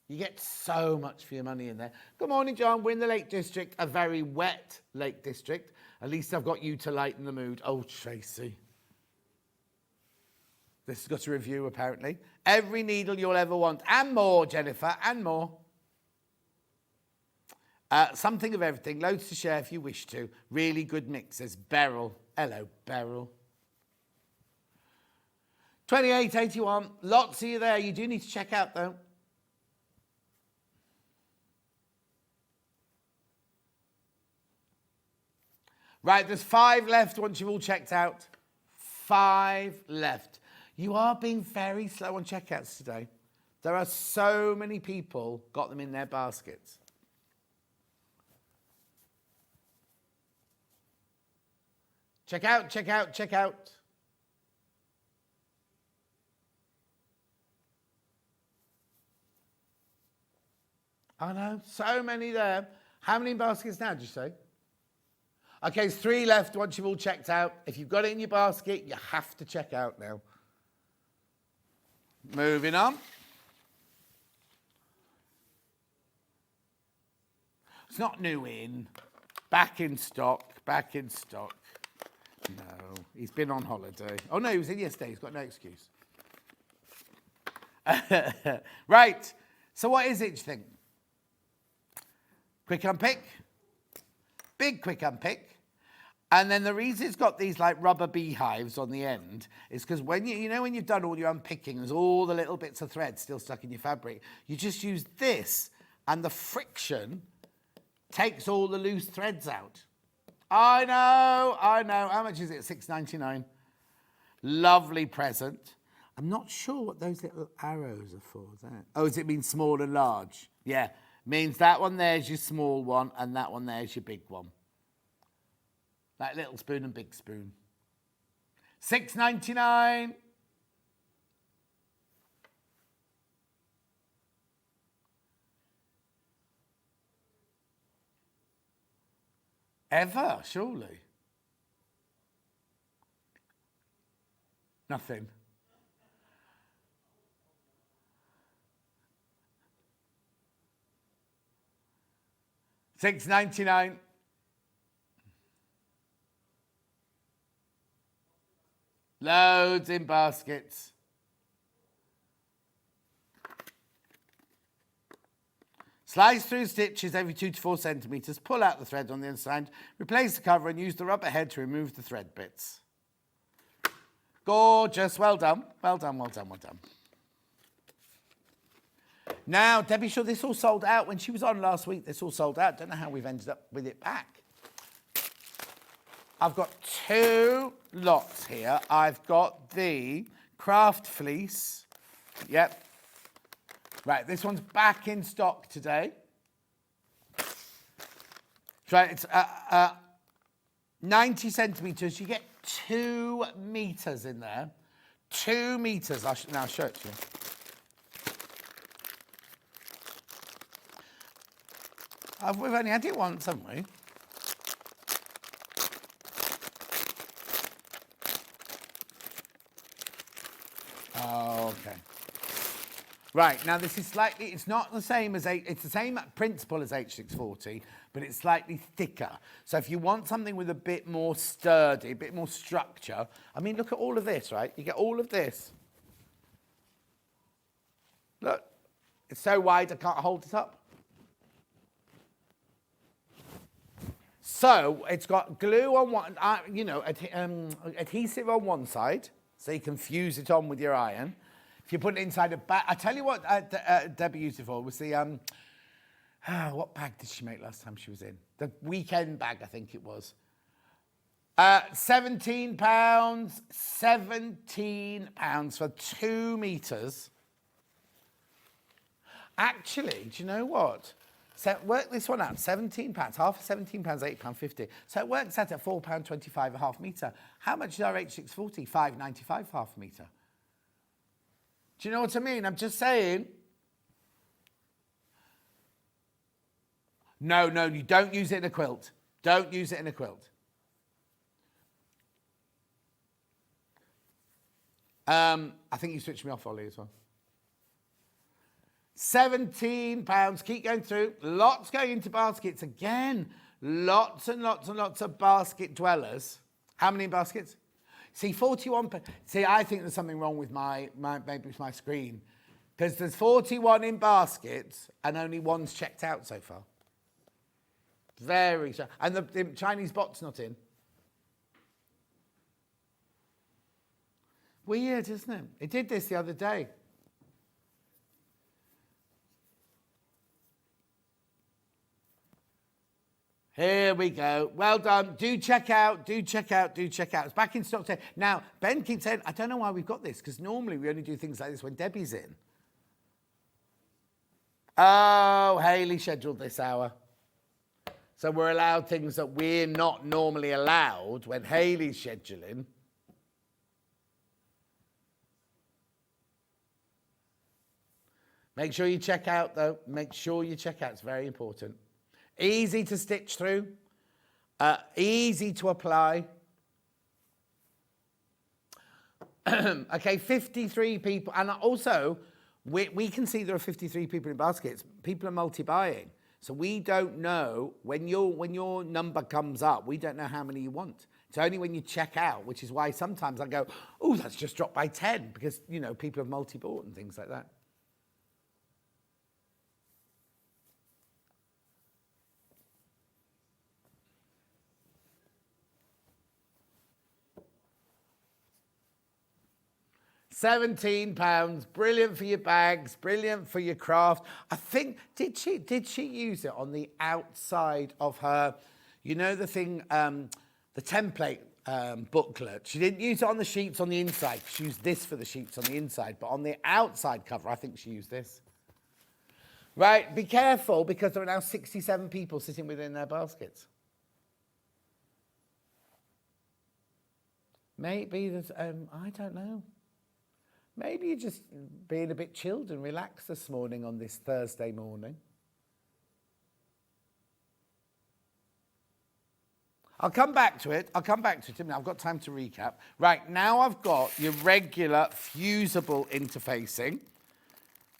You get so much for your money in there. Good morning, John. We're in the Lake District, a very wet Lake District. At least I've got you to lighten the mood. Oh, Tracy. This has got a review, apparently. Every needle you'll ever want. And more, Jennifer, and more. Something of everything. Loads to share if you wish to. Really good mixes. Beryl. Hello, Beryl. $28.81. Lots of you there. You do need to check out, though. Right, there's 5 left once you've all checked out. 5 left. You are being very slow on checkouts today. There are so many people got them in their baskets. Check out, check out, check out. I know, so many there. How many baskets now, did you say? Okay, it's 3 left once you've all checked out. If you've got it in your basket, you have to check out now. Moving on. It's not new in. Back in stock, back in stock. No, he's been on holiday. Oh no, he was in yesterday. He's got no excuse. Right, so what is it, you think? Quick unpick. Big quick unpick. And then the reason it's got these like rubber beehives on the end is because when you know when you've done all your unpicking, there's all the little bits of thread still stuck in your fabric. You just use this and the friction takes all the loose threads out. I know. How much is it? $6.99. Lovely present. I'm not sure what those little arrows are for. That. Oh, does it mean small and large? Yeah. Means that one there's your small one and that one there's your big one. Like little spoon and big spoon. $6.99. Ever, surely. Nothing. $6.99. Loads in baskets. Slice through stitches every 2 to 4 centimetres, pull out the thread on the inside, replace the cover and use the rubber head to remove the thread bits. Gorgeous, well done, well done, well done, well done. Now, Debbie, sure this all sold out. When she was on last week, this all sold out. Don't know how we've ended up with it back. I've got 2 lots here. I've got the craft fleece. Yep. Right, this one's back in stock today. Right, it's 90 centimetres. You get 2 metres in there. 2 metres. I'll now show it to you. We've only had it once, haven't we? Oh, okay. Right, now this is slightly, it's not the same as, it's the same principle as H640, but it's slightly thicker. So if you want something with a bit more sturdy, a bit more structure, I mean, look at all of this, right? You get all of this. Look, it's so wide I can't hold it up. So it's got glue on one, adhesive on one side, so you can fuse it on with your iron. If you put it inside a bag, I tell you what Debbie used it for was the, what bag did she make last time she was in? The weekend bag, I think it was. £17, £17 for 2 metres. Actually, do you know what? So work this one out, £17, half of £17, £8.50. So it works out at £4.25 a half metre. How much is our H640? £5.95 half a metre. Do you know what I mean? I'm just saying. No, you don't use it in a quilt. Don't use it in a quilt. I think you switched me off, Ollie, as well. £17. Keep going through. Lots going into baskets again. Lots and lots and lots of basket dwellers. How many baskets? See, 41. See, I think there's something wrong with maybe it's my screen, because there's 41 in baskets and only 1's checked out so far. Very strange. And the Chinese bot's not in. Weird, isn't it? It did this the other day. Here we go. Well done. Do check out. It's back in stock today. Now, Ben keeps saying, I don't know why we've got this, because normally we only do things like this when Debbie's in. Oh, Hayley scheduled this hour. So we're allowed things that we're not normally allowed when Hayley's scheduling. Make sure you check out, though. Make sure you check out. It's very important. Easy to stitch through. Easy to apply. Okay, 53 people. And also, we can see there are 53 people in baskets. People are multi-buying. So we don't know, when your number comes up, we don't know how many you want. It's only when you check out, which is why sometimes I go, oh, that's just dropped by 10, because, you know, people have multi-bought and things like that. £17, brilliant for your bags, brilliant for your craft. I think, did she use it on the outside of her, you know, the thing, the template booklet? She didn't use it on the sheets on the inside. She used this for the sheets on the inside, but on the outside cover, I think she used this. Right, be careful, because there are now 67 people sitting within their baskets. Maybe there's, I don't know. Maybe you're just being a bit chilled and relaxed this morning on this Thursday morning. I'll come back to it. I've got time to recap. Right, now I've got your regular fusible interfacing.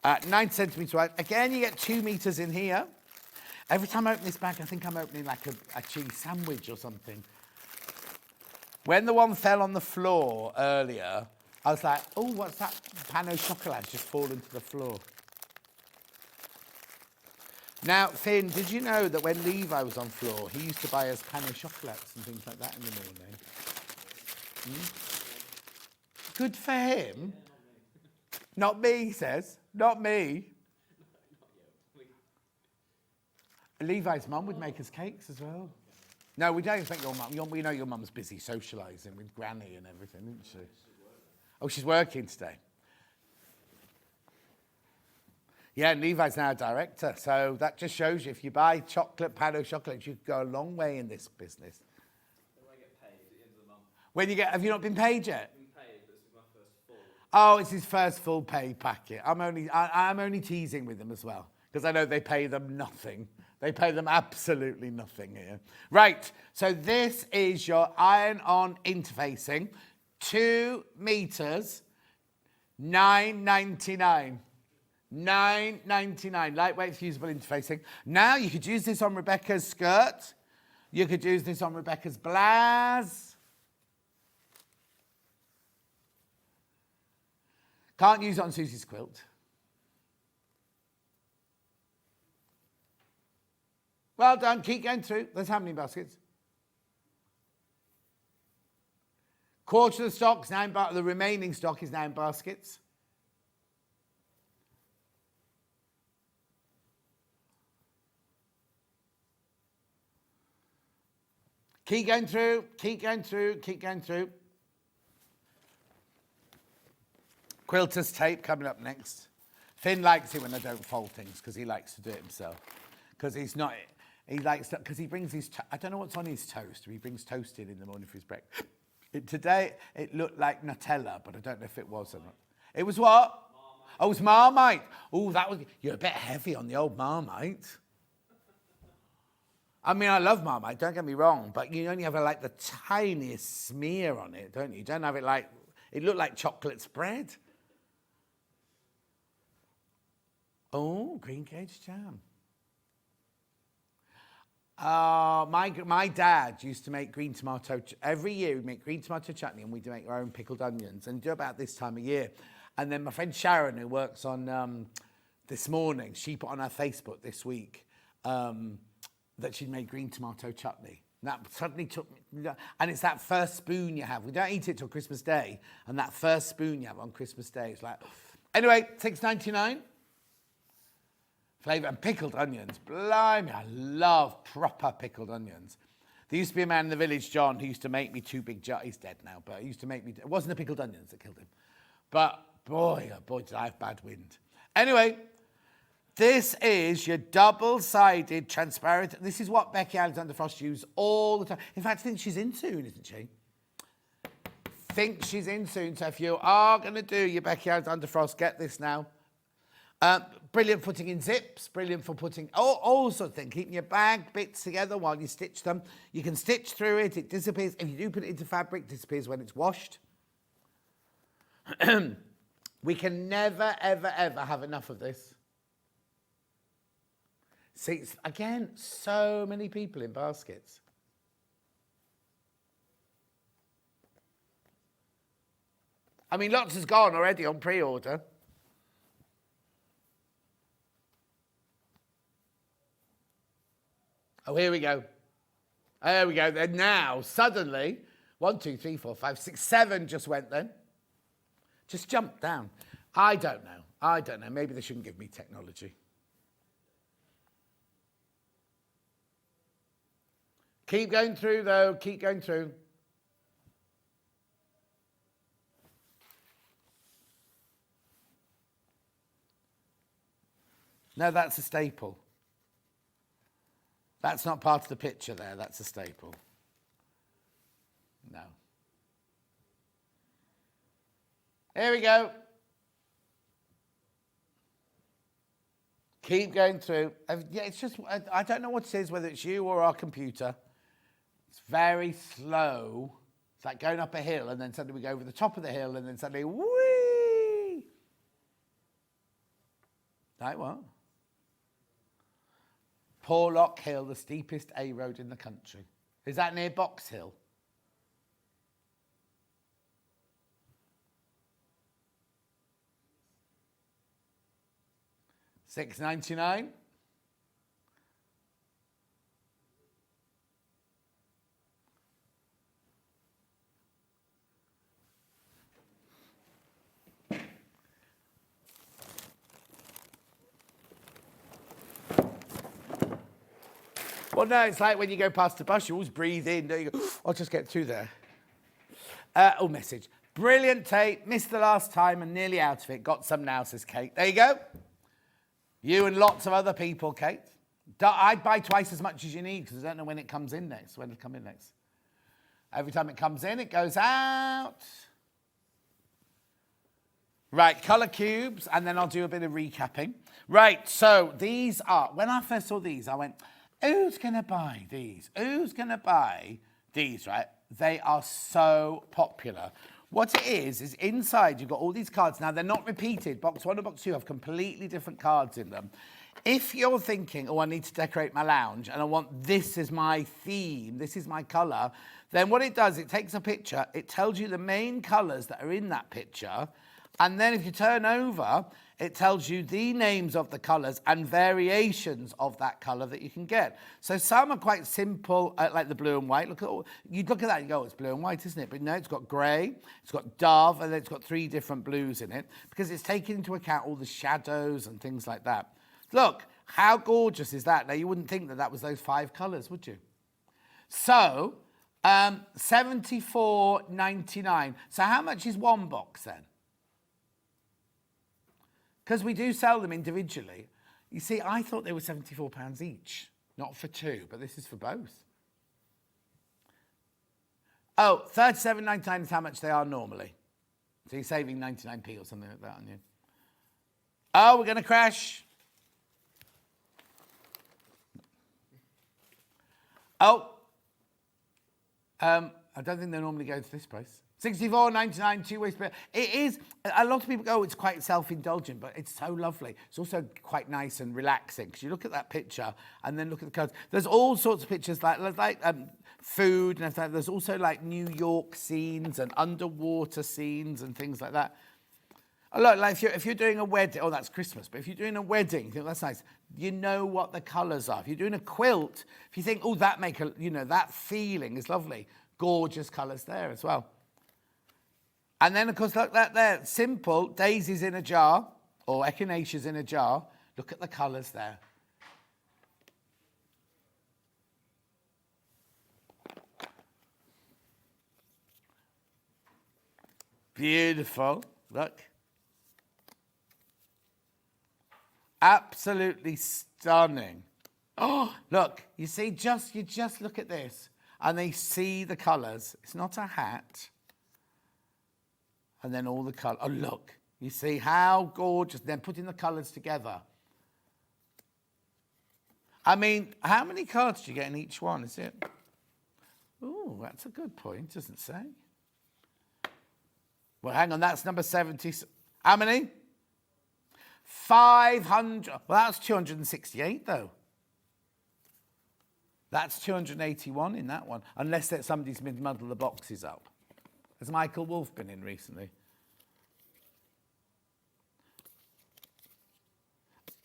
9 centimetres wide. Again, you get 2 metres in here. Every time I open this bag, I think I'm opening like a cheese sandwich or something. When the one fell on the floor earlier, I was like, oh, what's that? Pan au chocolat just fallen to the floor. Now, Finn, did you know that when Levi was on floor, he used to buy us pan au chocolats and things like that in the morning? Good for him. Not me, he says. Not me. Levi's mum would make us cakes as well. No, we don't expect your mum. We know your mum's busy socialising with Granny and everything, isn't she? Oh, she's working today. Yeah, and Levi's now a director, so that just shows you, if you buy chocolate, pan au chocolate, you go a long way in this business. When I get paid at the end of the month. When you get, have you not been paid yet? I've been paid, but this is my first full. Oh, it's his first full pay packet. I'm only teasing with them as well, because I know they pay them nothing. They pay them absolutely nothing here. Right, so this is your iron-on interfacing. 2 metres, £9.99. £9.99, lightweight fusible interfacing. Now you could use this on Rebecca's skirt. You could use this on Rebecca's blouse. Can't use it on Susie's quilt. Well done, keep going through. There's how many baskets? Quarter of the stock is now in the remaining stock is now in baskets. Keep going through, keep going through, keep going through. Quilter's tape coming up next. Finn likes it when I don't fold things, because he likes to do it himself. Because he's not, he likes to, because he brings his, I don't know what's on his toast, he brings toast in the morning for his breakfast. Today, it looked like Nutella, but I don't know if it was or not. It was what? Marmite. Oh, it was Marmite. Oh, that was, you're a bit heavy on the old Marmite. I mean, I love Marmite, don't get me wrong, but you only have like the tiniest smear on it, don't you? You don't have it like, it looked like chocolate spread. Oh, green cage jam. My dad used to make green tomato, every year we'd make green tomato chutney, and we'd make our own pickled onions, and do about this time of year. And then my friend Sharon, who works on This Morning, she put on her Facebook this week that she'd made green tomato chutney. And that suddenly took me, and it's that first spoon you have. We don't eat it till Christmas Day, and that first spoon you have on Christmas Day is like, anyway, $6.99. Flavour and pickled onions. Blimey, I love proper pickled onions. There used to be a man in the village, John, who used to make me 2 big jars. He's dead now, but he used to make me... It wasn't the pickled onions that killed him. But boy, oh boy, did I have bad wind. Anyway, this is your double-sided transparent... This is what Becky Alexander Frost used all the time. In fact, I think she's in soon, isn't she? Think she's in soon. So if you are going to do your Becky Alexander Frost, get this now. Brilliant for putting in zips, brilliant for putting all sorts of things, keeping your bag bits together while you stitch them. You can stitch through it, it disappears. If you do put it into fabric, it disappears when it's washed. We can never, ever, ever have enough of this. See, again, so many people in baskets. I mean, lots has gone already on pre-order. Oh, here we go. There we go. Then now, suddenly, 1, 2, 3, 4, 5, 6, 7 just went then. Just jumped down. I don't know. I don't know. Maybe they shouldn't give me technology. Keep going through, though. Keep going through. No, that's a staple. That's not part of the picture there. That's a staple. No. Here we go. Keep going through. Yeah, it's just, I don't know what it is, whether it's you or our computer. It's very slow. It's like going up a hill and then suddenly we go over the top of the hill and then suddenly, whee! Like what? Porlock Hill, the steepest A road in the country. Is that near Box Hill? $6.99. Well, no, it's like when you go past the bus, you always breathe in, don't you? Go, I'll just get through there. Message. Brilliant tape. Missed the last time and nearly out of it. Got some now, says Kate. There you go. You and lots of other people, Kate. I'd buy twice as much as you need because I don't know when it comes in next. When it'll come in next. Every time it comes in, it goes out. Right, colour cubes, and then I'll do a bit of recapping. Right, so these are... When I first saw these, I went... Who's going to buy these? Who's going to buy these, right? They are so popular. What it is inside you've got all these cards. Now, they're not repeated. Box 1 and Box 2 have completely different cards in them. If you're thinking, oh, I need to decorate my lounge and I want this as my theme, this is my colour, then what it does, it takes a picture, it tells you the main colours that are in that picture, and then if you turn over, it tells you the names of the colours and variations of that colour that you can get. So some are quite simple, like the blue and white. You look at that and you go, oh, it's blue and white, isn't it? But no, it's got grey, it's got dove, and then it's got 3 different blues in it because it's taken into account all the shadows and things like that. Look, how gorgeous is that? Now, you wouldn't think that that was those 5 colours, would you? So, $74.99. So how much is one box then? Because we do sell them individually. You see, I thought they were £74 each, not for 2, but this is for both. Oh, $37.99 is how much they are normally. So you're saving 99p or something like that on you. Oh, we're going to crash. Oh. I don't think they normally go to this price. $64.99, 2-way split. It is, a lot of people go, it's quite self-indulgent, but it's so lovely. It's also quite nice and relaxing, because you look at that picture and then look at the cards. There's all sorts of pictures, like food and everything. There's also like New York scenes and underwater scenes and things like that. Oh, look, like if you're doing a wedding, oh, that's Christmas, but if you're doing a wedding, you think that's nice. You know what the colours are. If you're doing a quilt, if you think, oh, that that feeling is lovely. Gorgeous colours there as well. And then, of course, look that there. Simple daisies in a jar, or echinaceas in a jar, Look at the colours there. Beautiful. Look. Absolutely stunning. Oh, look, you see, you just look at this and they see the colours. It's not a hat. And then all the colour. Oh, look, you see how gorgeous. Then putting the colours together. I mean, how many cards do you get in each one, is it? Oh, that's a good point, doesn't say. Well, hang on, that's number 70. How many? 500. Well, that's 268, though. That's 281 in that one, unless that somebody's been muddled the boxes up. Has Michael Wolf been in recently?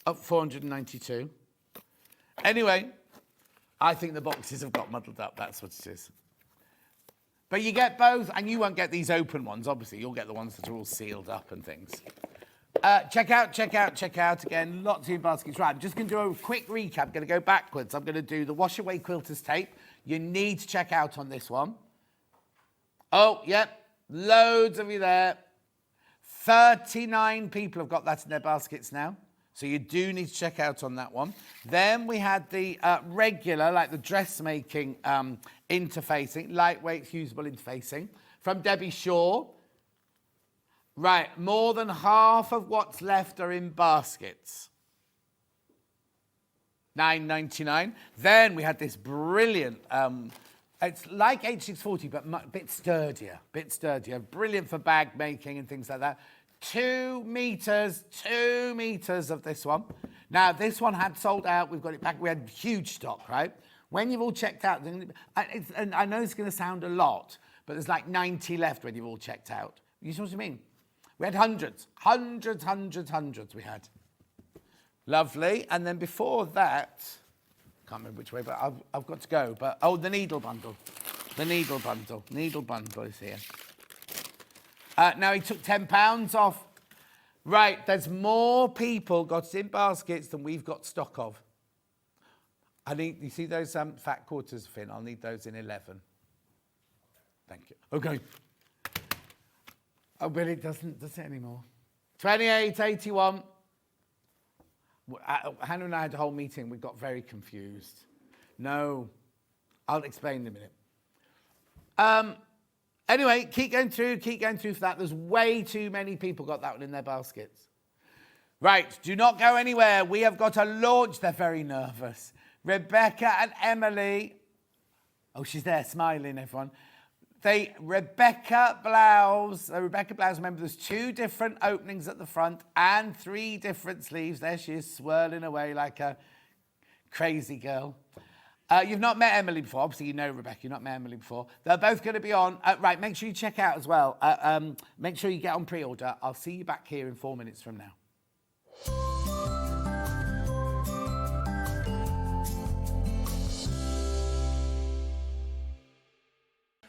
Up 492. Anyway, I think the boxes have got muddled up. That's what it is. But you get both, and you won't get these open ones, obviously. You'll get the ones that are all sealed up and things. Check out again. Lots of baskets. Right, I'm just going to do a quick recap. I'm going to go backwards. I'm going to do the Wash Away Quilters tape. You need to check out on this one. Oh, yep. Loads of you there. 39 people have got that in their baskets now. So you do need to check out on that one. Then we had the regular, like the dressmaking interfacing, lightweight fusible interfacing from Debbie Shaw. Right, more than half of what's left are in baskets. $9.99. Then we had this brilliant, it's like H640, but a bit sturdier. Brilliant for bag making and things like that. 2 meters of this one. Now, this one had sold out. We've got it back. We had huge stock, right? When you've all checked out, and I know it's going to sound a lot, but there's like 90 left when you've all checked out. You see what I mean? We had hundreds we had. Lovely. And then before that, can't remember which way, but I've got to go. But, oh, the needle bundle. Needle bundle is here. Now he took £10 off. Right, there's more people got it in baskets than we've got stock of. I need, you see those fat quarters, Finn? I'll need those in 11. Thank you. Okay. Oh, but it doesn't, does it anymore? 28.81. Hannah and I had a whole meeting. We got very confused. No, I'll explain in a minute. Anyway, keep going through for that. There's way too many people got that one in their baskets. Right, do not go anywhere. We have got a launch. They're very nervous. Rebecca and Emily. Oh, she's there, smiling, everyone. Rebecca Blouse, remember there's 2 different openings at the front and 3 different sleeves. There she is, swirling away like a crazy girl. You've not met Emily before. Obviously, you know Rebecca. You've not met Emily before. They're both going to be on. Right, make sure you check out as well. Make sure you get on pre-order. I'll see you back here in 4 minutes from now.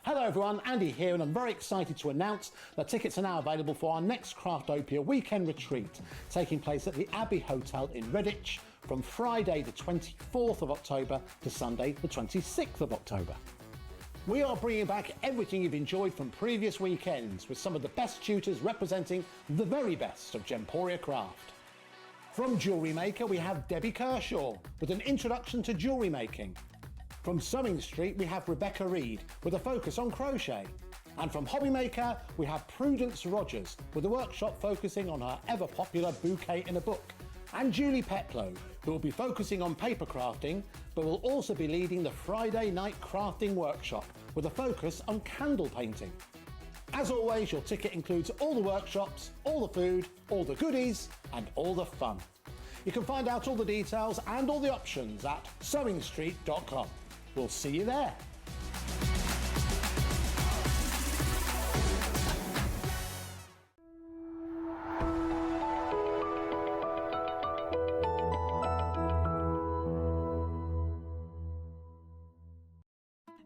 Hello everyone, Andy here, and I'm very excited to announce that tickets are now available for our next Craftopia weekend retreat, taking place at the Abbey Hotel in Redditch from Friday the 24th of October to Sunday the 26th of October. We are bringing back everything you've enjoyed from previous weekends with some of the best tutors representing the very best of Gemporia craft. From Jewellery Maker we have Debbie Kershaw with an introduction to jewellery making. From Sewing Street, we have Rebecca Reed with a focus on crochet. And from Hobby Maker, we have Prudence Rogers with a workshop focusing on her ever-popular bouquet in a book. And Julie Peplow, who will be focusing on paper crafting, but will also be leading the Friday night crafting workshop with a focus on candle painting. As always, your ticket includes all the workshops, all the food, all the goodies, and all the fun. You can find out all the details and all the options at sewingstreet.com. We'll see you there.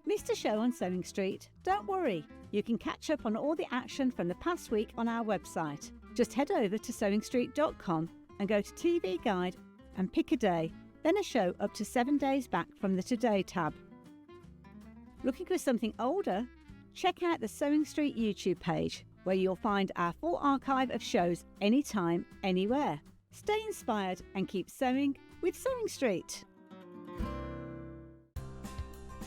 Missed a show on Sewing Street? Don't worry, you can catch up on all the action from the past week on our website. Just head over to sewingstreet.com and go to TV Guide and pick a day, then a show up to 7 days back from the Today tab. Looking for something older? Check out the Sewing Street YouTube page, where you'll find our full archive of shows anytime, anywhere. Stay inspired and keep sewing with Sewing Street.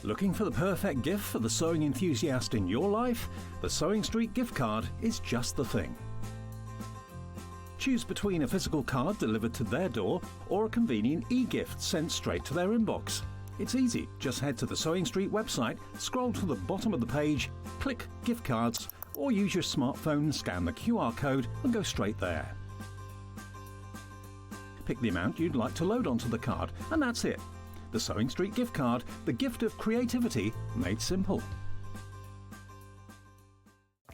Looking for the perfect gift for the sewing enthusiast in your life? The Sewing Street gift card is just the thing. Choose between a physical card delivered to their door or a convenient e-gift sent straight to their inbox. It's easy. Just head to the Sewing Street website, scroll to the bottom of the page, click Gift Cards, or use your smartphone, scan the QR code and go straight there. Pick the amount you'd like to load onto the card, and that's it. The Sewing Street gift card, the gift of creativity made simple.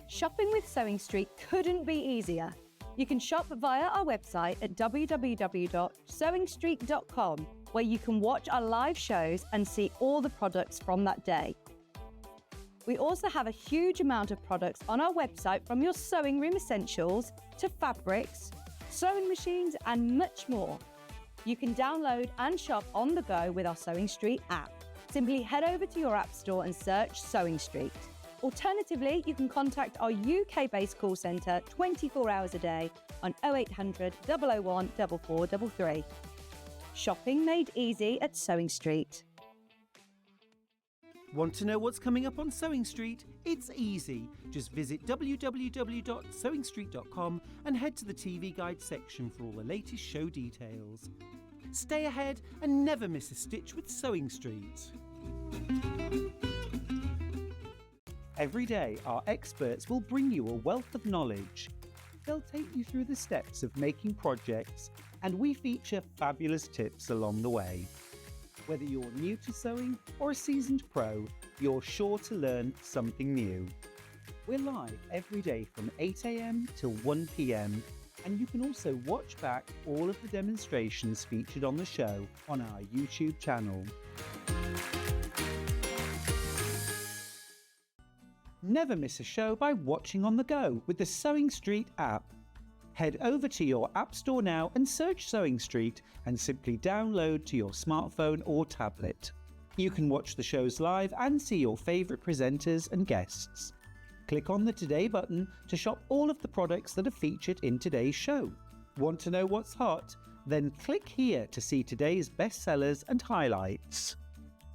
Shopping with Sewing Street couldn't be easier. You can shop via our website at www.sewingstreet.com, where you can watch our live shows and see all the products from that day. We also have a huge amount of products on our website, from your sewing room essentials to fabrics, sewing machines and much more. You can download and shop on the go with our Sewing Street app. Simply head over to your app store and search Sewing Street. Alternatively, you can contact our UK-based call centre 24 hours a day on 0800 001 4433. Shopping made easy at Sewing Street. Want to know what's coming up on Sewing Street? It's easy. Just visit www.sewingstreet.com and head to the TV Guide section for all the latest show details. Stay ahead and never miss a stitch with Sewing Street. Every day, our experts will bring you a wealth of knowledge. They'll take you through the steps of making projects, and we feature fabulous tips along the way. Whether you're new to sewing or a seasoned pro, you're sure to learn something new. We're live every day from 8 a.m. till 1 p.m, and you can also watch back all of the demonstrations featured on the show on our YouTube channel. Never miss a show by watching on the go with the Sewing Street app. Head over to your app store now and search Sewing Street and simply download to your smartphone or tablet. You can watch the shows live and see your favourite presenters and guests. Click on the Today button to shop all of the products that are featured in today's show. Want to know what's hot? Then click here to see today's bestsellers and highlights.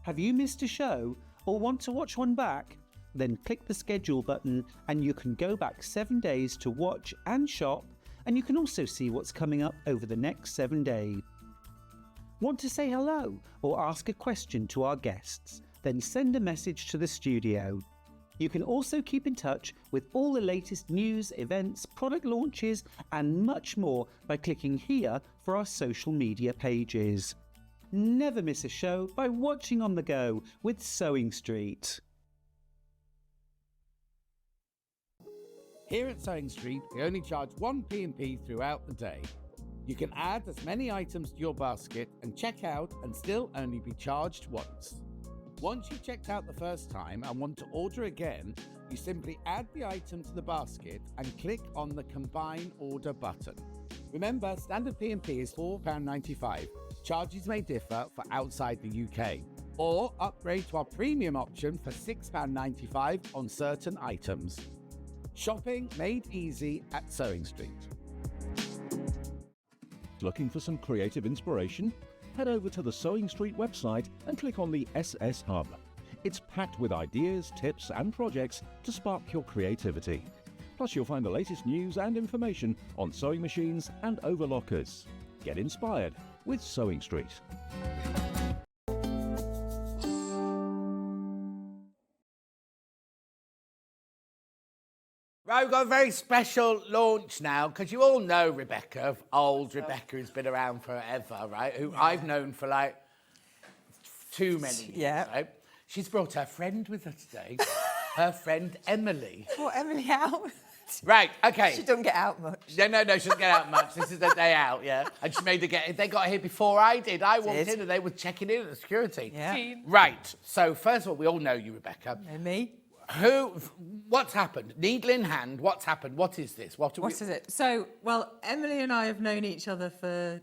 Have you missed a show or want to watch one back? Then click the schedule button and you can go back 7 days to watch and shop, and you can also see what's coming up over the next 7 days. Want to say hello or ask a question to our guests? Then send a message to the studio. You can also keep in touch with all the latest news, events, product launches and much more by clicking here for our social media pages. Never miss a show by watching on the go with Sewing Street. Here at Sewing Street, we only charge one P&P throughout the day. You can add as many items to your basket and check out and still only be charged once. Once you've checked out the first time and want to order again, you simply add the item to the basket and click on the Combine Order button. Remember, standard P&P is £4.95. Charges may differ for outside the UK. Or upgrade to our premium option for £6.95 on certain items. Shopping made easy at Sewing Street. Looking for some creative inspiration? Head over to the Sewing Street website and click on the SS Hub. It's packed with ideas, tips and projects to spark your creativity. Plus you'll find the latest news and information on sewing machines and overlockers. Get inspired with Sewing Street. Right, we've got a very special launch now, because you all know Rebecca, old Rebecca, who's been around forever, right? Who I've known for like too many years, Yeah. right? She's brought her friend with her today, her friend Emily. What, Emily out? Right, okay. She doesn't get out much. No, she doesn't get out much. This is the day out, yeah. And she made they got here before I did. I walked in and they were checking in at the security. Yeah. Right, so first of all, we all know you, Rebecca. And me? What's happened? Needle in hand, what's happened? What is this? What is it? So, well, Emily and I have known each other for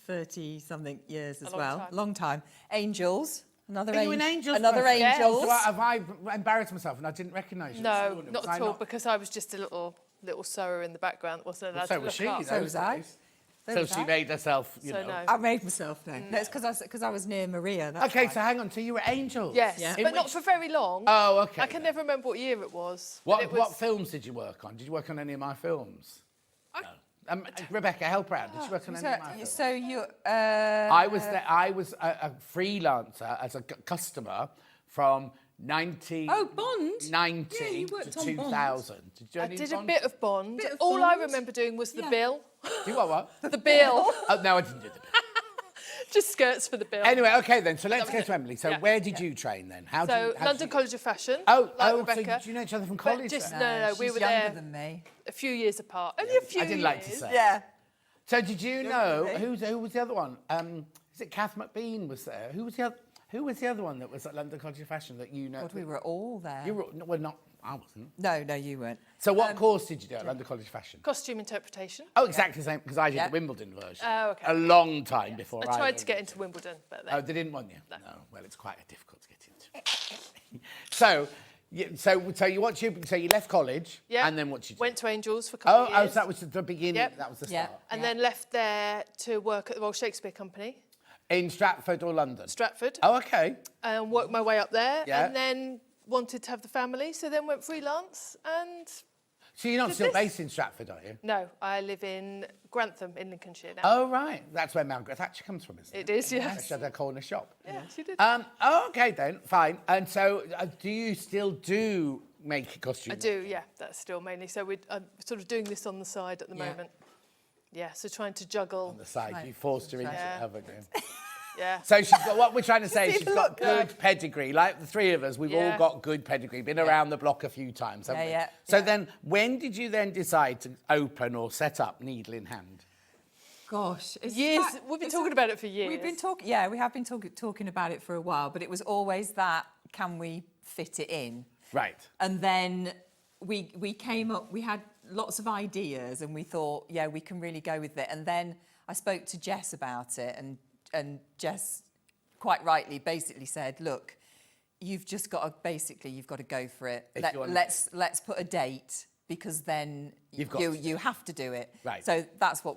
30-something years as long well. time. Long time. Angels. Another Are you an Angels Another person? Angels. So have I embarrassed myself and I didn't recognise you? this No, morning? not Was I at all, because I was just a little sewer in the background that wasn't allowed So to was look she. up. So was I. days. So So was she I. made herself, you So know. no. I made myself know. No, it's because I was near Maria. That's Okay, why. so hang on. So you were Angels? Yes, Yeah. In but not which- for very long. Oh, okay. I can never remember what year it was. but What it was, what films did you work on? Did you work on any of my films? Rebecca, help her out. Did you work on any of my films? So you. I was there. I was a freelancer as a customer from 1990 Bond. Yeah, you to worked on Bond. 2000. Did you do I any did a Bond? bit of Bond. Bit of All I Bond. remember doing was the Yeah. bill. You what? The bill. Oh no, I didn't do the bit. Just skirts for the bill. Anyway, okay then. So let's was go it. to Emily. So Yeah. where did you train then? How So did you, London College of Fashion. Oh, like so Rebecca. do you know each other from But college? just then? no, we she's were younger there than me. a few years apart. Only a few I didn't like to years. say. Yeah. So did you know than me. who was the other one? Is it Kath McBean was there? Who was the other one that was at London College of Fashion that you know? God, we were all there. You were no, well, not. I wasn't. No, you weren't. So what course did you do at London College of Fashion? Costume interpretation. Oh, exactly the same because I did Yeah. the Wimbledon version. Oh, okay. A long time before I tried went to get into Wimbledon, but Oh, they didn't want you. No. Well, it's quite difficult to get into. so you left college. yeah. And then what did you do? Went to Angels for a couple of Oh, years. so that was the beginning. Yep. That was the Yeah. start. And then left there to work at the Royal Shakespeare Company, In Stratford or London? Stratford, Oh, okay. and worked my way up there. Yeah. And then wanted to have the family, so then went freelance. And So you're not Did still this- based in Stratford, are you? no, I live in Grantham in Lincolnshire now. Oh, right. That's where Margaret Thatcher comes from, isn't it? It is, yes. She had her corner shop. Yeah, she did. Oh, okay then. Fine. And so do you still do make costumes? I do, yeah. That's still mainly. So I'm sort of doing this on the side at the Yeah. moment. Yeah, so trying to juggle. On the side. Right. You forced her into Yeah. it, haven't you? Yeah. So she's got, what we're trying to say is See she's the got look, good pedigree. Like the three of us, we've all Yeah. got good pedigree, been around the block a few times, haven't we? Yeah. So then, when did you then decide to open or set up needle in hand? Gosh, it's Years. that- We've been it's talking about it for years. We've been talking. Yeah, we have been talking about it for a while, but it was always that: can we fit it in? Right. And then we came up. We had lots of ideas, and we thought, yeah, we can really go with it. And then I spoke to Jess about it, and Jess, quite rightly, basically said, look, you've just got to you've got to go for it. If you want- Let's put a date, because then You've got to do you have to do it. Right. So that's what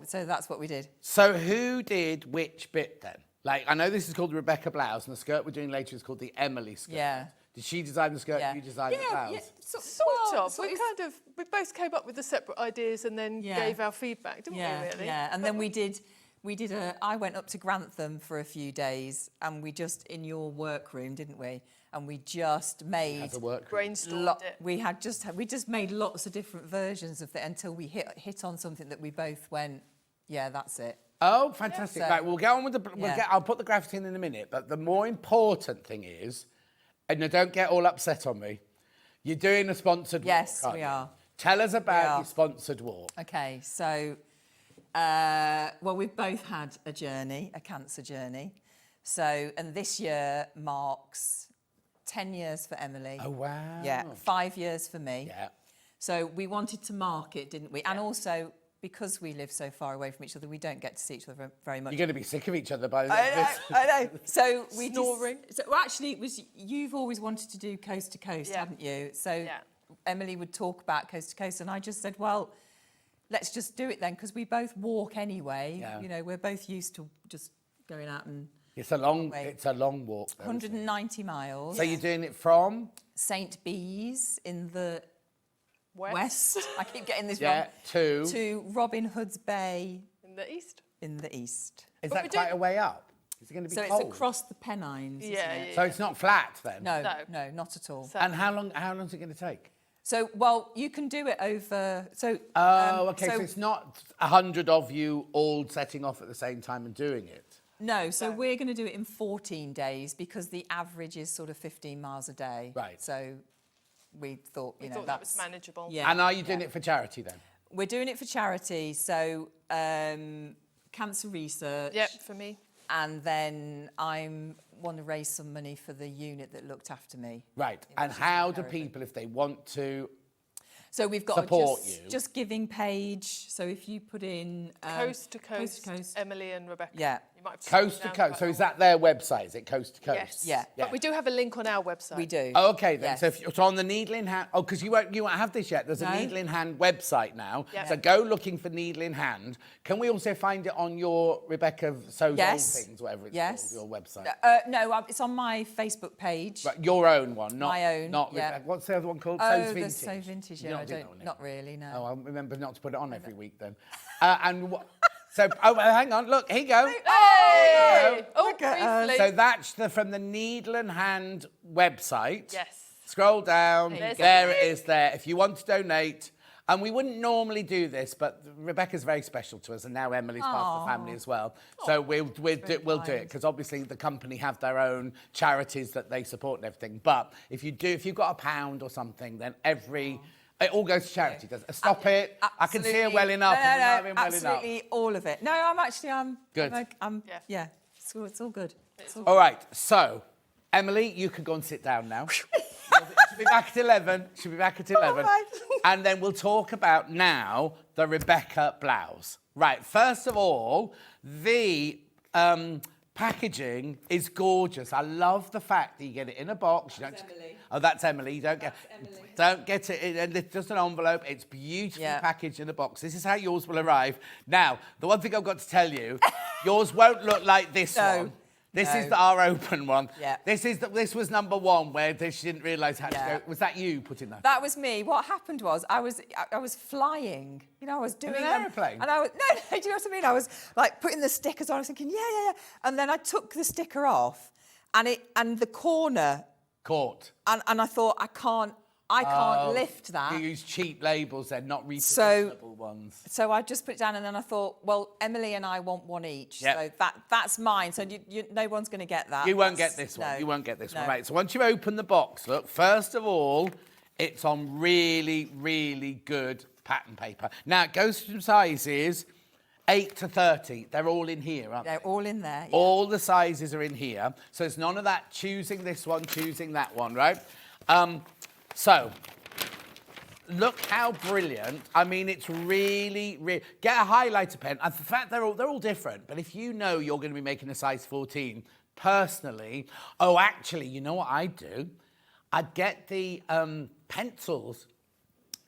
we did. So who did which bit then? Like, I know this is called the Rebecca Blouse, and the skirt we're doing later is called the Emily skirt. Yeah. Did she design the skirt? Yeah. You designed the blouse? Sort of. We both came up with the separate ideas and then Yeah. gave our feedback, didn't we? Really? Yeah, and then we did I went up to Grantham for a few days, and we just, in your workroom, didn't we? And we just made As a work. Brainstormed it. we just made lots of different versions of it until we hit on something that we both went, yeah, that's it. Oh, fantastic. So- Right, we'll get on with Yeah. I'll put the graphics in a minute, but the more important thing is, and now don't get all upset on me, you're doing a sponsored walk. Yes, aren't we you? are. Tell us We about are. your sponsored walk. Okay, so, well, we've both had a journey, a cancer journey. So, and this year marks 10 years for Emily. Oh, wow. Yeah, 5 years for me. Yeah. So we wanted to mark it, didn't we? And also, because we live so far away from each other, we don't get to see each other very much. You're going to be sick of each other by the end of this. I know. So we Snoring. well, actually, it was you've always wanted to do coast to coast, Yeah. haven't you? So Yeah. Emily would talk about coast to coast, and I just said, well, let's just do it then, because we both walk anyway. Yeah. You know, we're both used to just going out and It's a long Wait. walk. Though, isn't it? 190 miles. So you're doing it from? St. Bees in the West. west. I keep getting this Yeah, wrong. to? To Robin Hood's Bay In the east. in the east. Is But that we quite do- a way up? Is it going to be So cold? it's across the Pennines, isn't Yeah, it? yeah. So it's not flat then? No, No. no, not at all. So- And how long is it going to take? So, well, you can do it over. So. Oh, okay. So it's not 100 of you all setting off at the same time and doing it. No, so we're going to do it in 14 days because the average is sort of 15 miles a day. Right. So we thought, We you know, thought that that's was manageable. Yeah. And are you doing it for charity then? We're doing it for charity. So cancer research. Yep, for me. And then I want to raise some money for the unit that looked after me. Right. Yeah, And which is how do terrific. people, if they want to... So we've got support a you. just giving page. So if you put in Coast to coast, Emily and Rebecca. Yeah. You might have to Coast to scroll down coast. quite So a is long that their website? Is it Coast to Coast? Yes. Yeah. But we do have a link on our website. we do. Oh, okay then. Yes. So if you're on the Needle in Hand, because you won't have this yet. There's a No. Needle in Hand website now. Yeah. So go looking for Needle in Hand. Can we also find it on your Rebecca Sews Yes. Old Things, whatever it's Yes. called, your website? No, it's on my Facebook page. Right, your own one, not My own, Not yeah. Rebecca. What's the other one called? Oh, Sews the Vintage. So Vintage, You yeah, I not doing don't, that one, not really, no. Oh, I'll remember not to put it on every week then. Hang on, look, here you go. Hey! Oh, Look at briefly. So that's from the Needle and Hand website. Yes. Scroll down. There you go. There it is there. If you want to donate, and we wouldn't normally do this, but Rebecca's very special to us, and now Emily's part of the family as well. So we'll do it, because obviously the company have their own charities that they support and everything. But if you've got £1 or something, then it all goes to charity, does it? Stop it. I can see her well enough. No, and we're not having well enough. absolutely all of it. No, I'm Good. Yeah, it's all good. All right, so, Emily, you can go and sit down now. She'll be back at 11. She'll be back at 11. right. And then we'll talk about now the Rebecca Blouse. Right, first of all, the packaging is gorgeous. I love the fact that you get it in a box. That's Emily. Oh, that's Emily. You don't get it in just an envelope. It's beautifully packaged in a box. This is how yours will arrive. Now, the one thing I've got to tell you, yours won't look like this one. This is our open one. Yeah. This was number one where she didn't realise how to go. Was that you putting that? That was me. What happened was I was flying. You know, I was doing an aeroplane? And I was no, do you know what I mean? I was like putting the stickers on. I was thinking, yeah. And then I took the sticker off, and the corner caught. And I thought I can't lift that. You use cheap labels then, not reproducible ones. So I just put it down, and then I thought, well, Emily and I want one each. Yep. So that's mine. So no one's going to get that. You won't get this one. No. You won't get this one. No. Right, so once you open the box, look, first of all, it's on really, really good pattern paper. Now, it goes from sizes 8 to 30. They're all in here, aren't they? They're all in there. Yeah. All the sizes are in here. So it's none of that choosing this one, choosing that one, right? So, look how brilliant. I mean, it's really, get a highlighter pen. And the fact they're all different, but if you know you're going to be making a size 14, personally, actually, you know what I'd do? I'd get the pencils.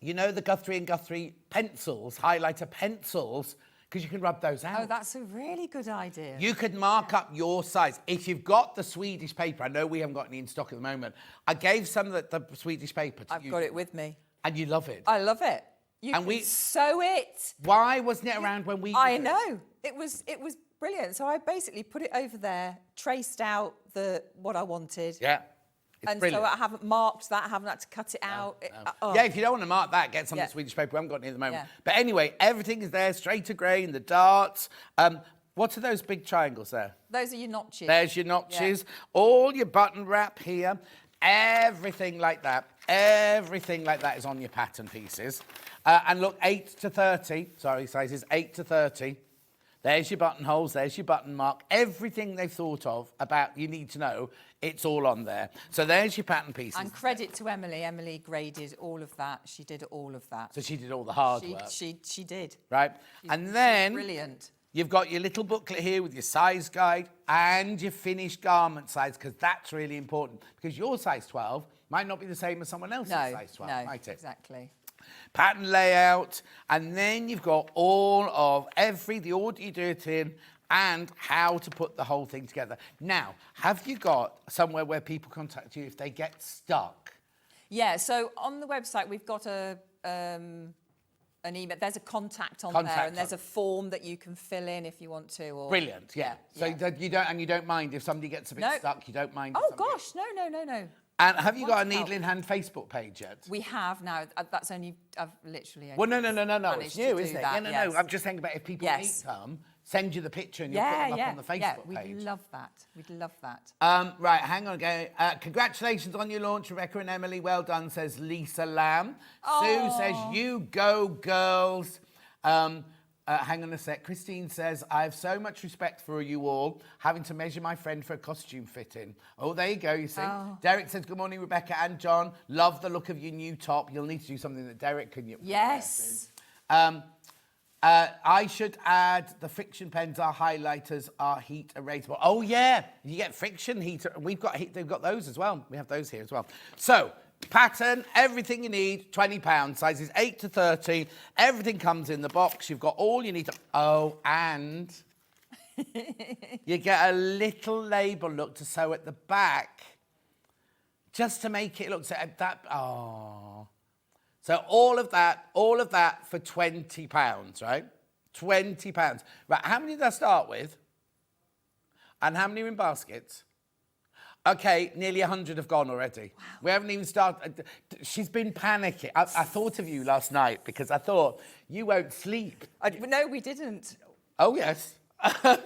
You know the Guthrie & Guthrie pencils, highlighter pencils, because you can rub those out. Oh, that's a really good idea. You could mark up your size. If you've got the Swedish paper, I know we haven't got any in stock at the moment. I gave some of the Swedish paper to you. I've got it with me. And you love it. I love it. You And can sew it. Why wasn't it around when we I did it? know. It was brilliant. So I basically put it over there, traced out what I wanted. Yeah. It's And brilliant. so I haven't marked that, I haven't had to cut it out. Yeah, if you don't want to mark that, get some of the Swedish paper. We haven't got any at the moment. But anyway, everything is there, straight to grain, the darts. What are those big triangles there? Those are your notches. There's your notches. All your button wrap here. Everything like that. Everything like that is on your pattern pieces. And look, 8 to 30. Sorry, sizes 8 to 30. There's your buttonholes, there's your button mark. Everything they've thought of about you need to know, it's all on there. So there's your pattern pieces. And credit to Emily. Emily graded all of that. She did all of that. So she did all the hard work. She did. Right? And then Brilliant. you've got your little booklet here with your size guide and your finished garment size, because that's really important. Because your size 12 might not be the same as someone else's size 12, might it? Exactly. Pattern layout, and then you've got all of the order you do it in, and how to put the whole thing together. Now, have you got somewhere where people contact you if they get stuck? Yeah, so on the website we've got an email. There's a contact on there, and there's a form that you can fill in if you want to. Or, Brilliant, yeah. So that you don't mind if somebody gets a bit stuck. You don't mind. Oh gosh, no. And have you got a Needle in Hand Facebook page yet? We have now. That's only I've literally. Well, no. managed It's to new, do isn't it? that, No. yes. I'm just saying about if people need some, send you the picture and you'll put them up on the Facebook page. We'd love that. We'd love that. Right, hang on again. Congratulations on your launch, Rebecca and Emily. Well done, says Lisa Lamb. Sue says, you go, girls. Hang on a sec. Christine says, I have so much respect for you all, having to measure my friend for a costume fitting. Oh, there you go, you see. Oh. Derek says, good morning, Rebecca and John. Love the look of your new top. You'll need to do something that Derek can... Yes. I should add the friction pens, our highlighters, are heat erasable. Oh, yeah. You get friction heater. We've got they've got those as well. We have those here as well. So... pattern, everything you need, £20, sizes 8 to 30. Everything comes in the box. You've got all you need to... Oh, and you get a little label, look, to sew at the back, just to make it look so that... Oh. So all of that for £20, right? £20. Right, how many did I start with? And how many are in baskets? Okay, nearly 100 have gone already. Wow. We haven't even started. She's been panicking. I thought of you last night because I thought you won't sleep. No, we didn't. Oh, yes. No.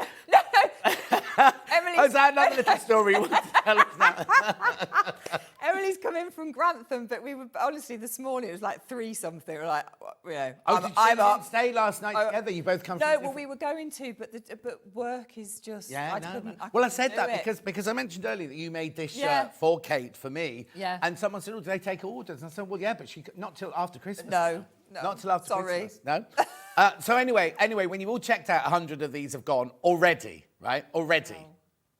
Emily's... Oh, is that another little story you want to tell us now? Emily's come in from Grantham, but we were, honestly, this morning, it was like 3 something. We're like, you know, oh, you didn't stay last night together? You both come from... No, well, we were going to, but work is just... Yeah, I couldn't well, I said that do because I mentioned earlier that you made this shirt for Kate, for me. Yeah. And someone said, oh, do they take orders? And I said, well, yeah, but not till after Christmas. No. Not till after Sorry. Christmas. No? So anyway, when you've all checked out, 100 of these have gone already, right? Already. Oh.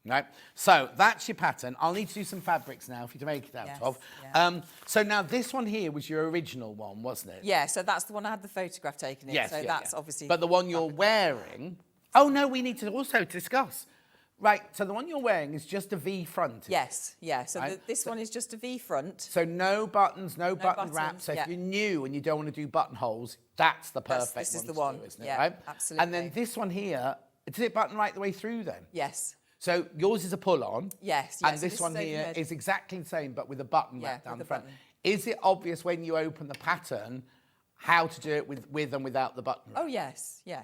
Right? So that's your pattern. I'll need to do some fabrics now for you to make it out of. Yeah. So now this one here was your original one, wasn't it? Yeah, so that's the one I had the photograph taken in. Yes, so that's obviously... But the one you're wearing... Oh, no, we need to also discuss. Right, so the one you're wearing is just a V front. Yes, yeah. So right? This one is just a V front. So no buttons, no button wrap. So if you're new and you don't want to do buttonholes, that's the perfect one. This is the one, do, isn't it? Yeah, right? absolutely. And then this one here, does it button right the way through then? Yes. So yours is a pull-on. Yes. And this one here is exactly the same, but with a button wrap down the front. Is it obvious when you open the pattern how to do it with and without the button wrap? Oh, yes, yeah.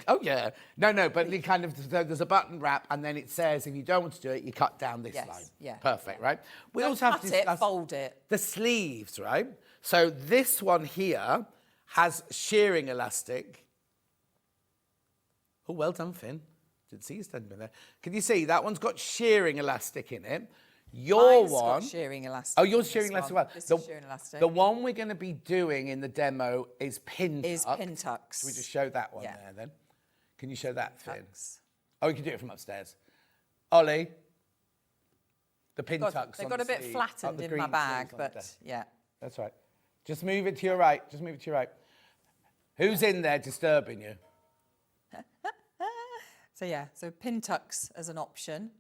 Oh, yeah. No, but you kind of, so there's a button wrap, and then it says if you don't want to do it, you cut down this line. Yeah. Perfect, right? We Don't also have to discuss fold it. the sleeves, right? So this one here has shearing elastic. Oh, well done, Finn. Didn't see you standing there. Can you see that one's got shearing elastic in it? Your one. Got shearing elastic. Oh, yours shearing elastic as well. This is shearing elastic. The one we're going to be doing in the demo is pin tuck. Is pin tucks. Should we just show that one there then? Can you show that, Finn? Oh, you can do it from upstairs. Ollie, the pin tucks. They got a bit flattened in my bag, but yeah. That's right. Just move it to your right. Just move it to your right. Who's in there disturbing you? So yeah, so pin tucks as an option.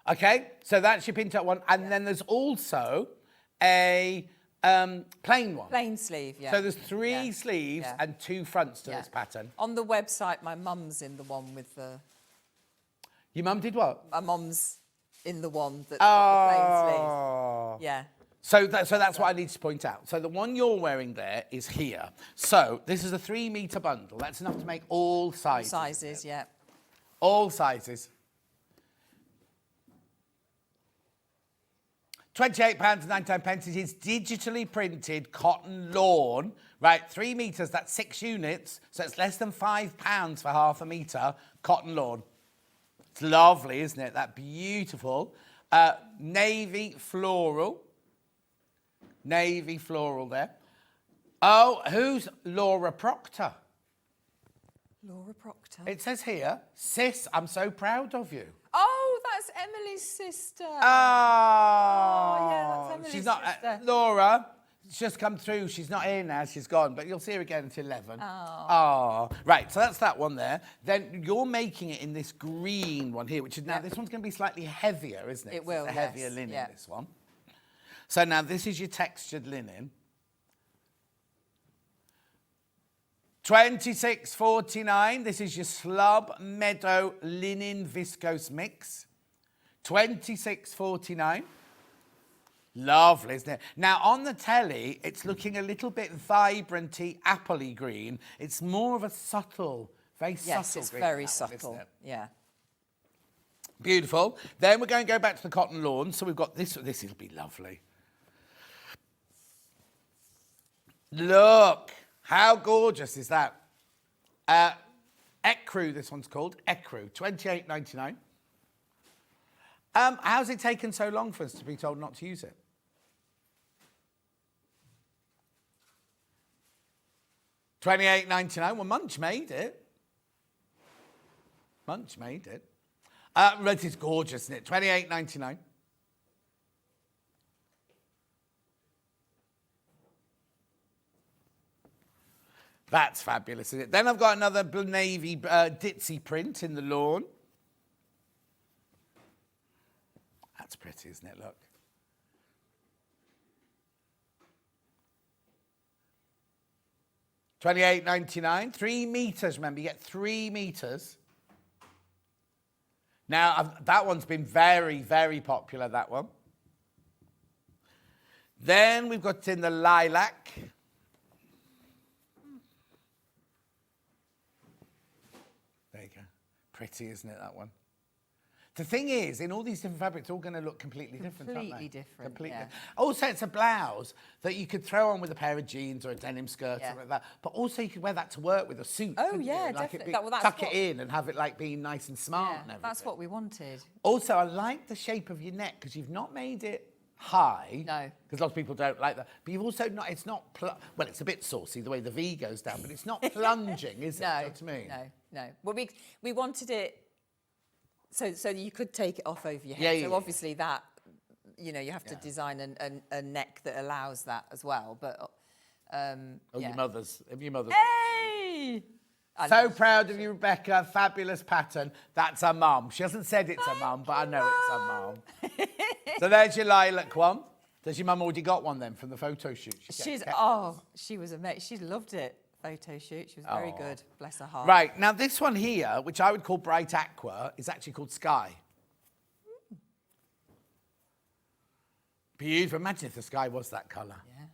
Okay, so that's your pin tuck one. And then there's also a plain one. Plain sleeve, yeah. So there's 3 sleeves and 2 fronts to this pattern. On the website, my mum's in the one with the... Your mum did what? My mum's in the one that's got the plain sleeves. Yeah. So that's what I need to point out. So the one you're wearing there is here. So this is a 3-metre bundle. That's enough to make all sizes. All sizes, yeah. All sizes. £28.99. It is digitally printed cotton lawn, right? 3 metres, that's 6 units. So it's less than £5 for half a metre cotton lawn. It's lovely, isn't it? That beautiful. Navy floral. Navy floral there. Oh, who's Laura Proctor? Laura Proctor. It says here, sis, I'm so proud of you. Oh, that's Emily's sister. Oh, yeah, that's Emily's sister. Laura, it's just come through. She's not here now. She's gone, but you'll see her again until 11. Oh. Right, so that's that one there. Then you're making it in this green one here, which is now, this one's going to be slightly heavier, isn't it? It will, It's a heavier linen, this one. So now this is your textured linen. £26.49. This is your Slub Meadow Linen Viscose Mix. £26.49. Lovely, isn't it? Now, on the telly, it's looking a little bit vibranty, appley green. It's more of a subtle, very subtle green. Yes, it's very subtle, yeah. Beautiful. Then we're going to go back to the cotton lawn. So we've got this. This will be lovely. Look How gorgeous is that? Ecru, this one's called. Ecru, $28.99. How's it taken so long for us to be told not to use it? $28.99. Well, Munch made it. Munch made it. Red is gorgeous, isn't it? $28.99. That's fabulous, isn't it? Then I've got another navy ditzy print in the lawn. That's pretty, isn't it? Look. $28.99. 3 meters, remember, you get 3 meters. Now, that one's been very, very popular, that one. Then we've got in the lilac. There you go. Pretty, isn't it, that one? The thing is, in all these different fabrics, it's all going to look completely different, aren't they? Completely different, Completely. yeah. Also, it's a blouse that you could throw on with a pair of jeans or a denim skirt or something like that. But also, you could wear that to work with a suit. Oh, couldn't yeah, you? Like definitely. It tuck it in and have it like being nice and smart Yeah, and everything. that's what we wanted. Also, I like the shape of your neck because you've not made it high. No. Because lots of people don't like that. But you've also not, it's not, well, it's a bit saucy the way the V goes down, but it's not plunging, is it? No, You know what I mean? no. Well, we wanted it so you could take it off over your head. Yeah, yeah, so yeah. obviously that, you know, you have to design a neck that allows that as well. But Your mother's. Hey! So proud of you, Rebecca. Fabulous pattern. That's her mum. She hasn't said it's her mum, but I know it's her mum. So there's your lilac one. Does your mum already got one then from the photo shoot? She was amazing. She loved it. Photo shoot. She was very good. Bless her heart. Right, now this one here, which I would call bright aqua, is actually called Sky. Beautiful. Imagine if the sky was that colour. Yeah.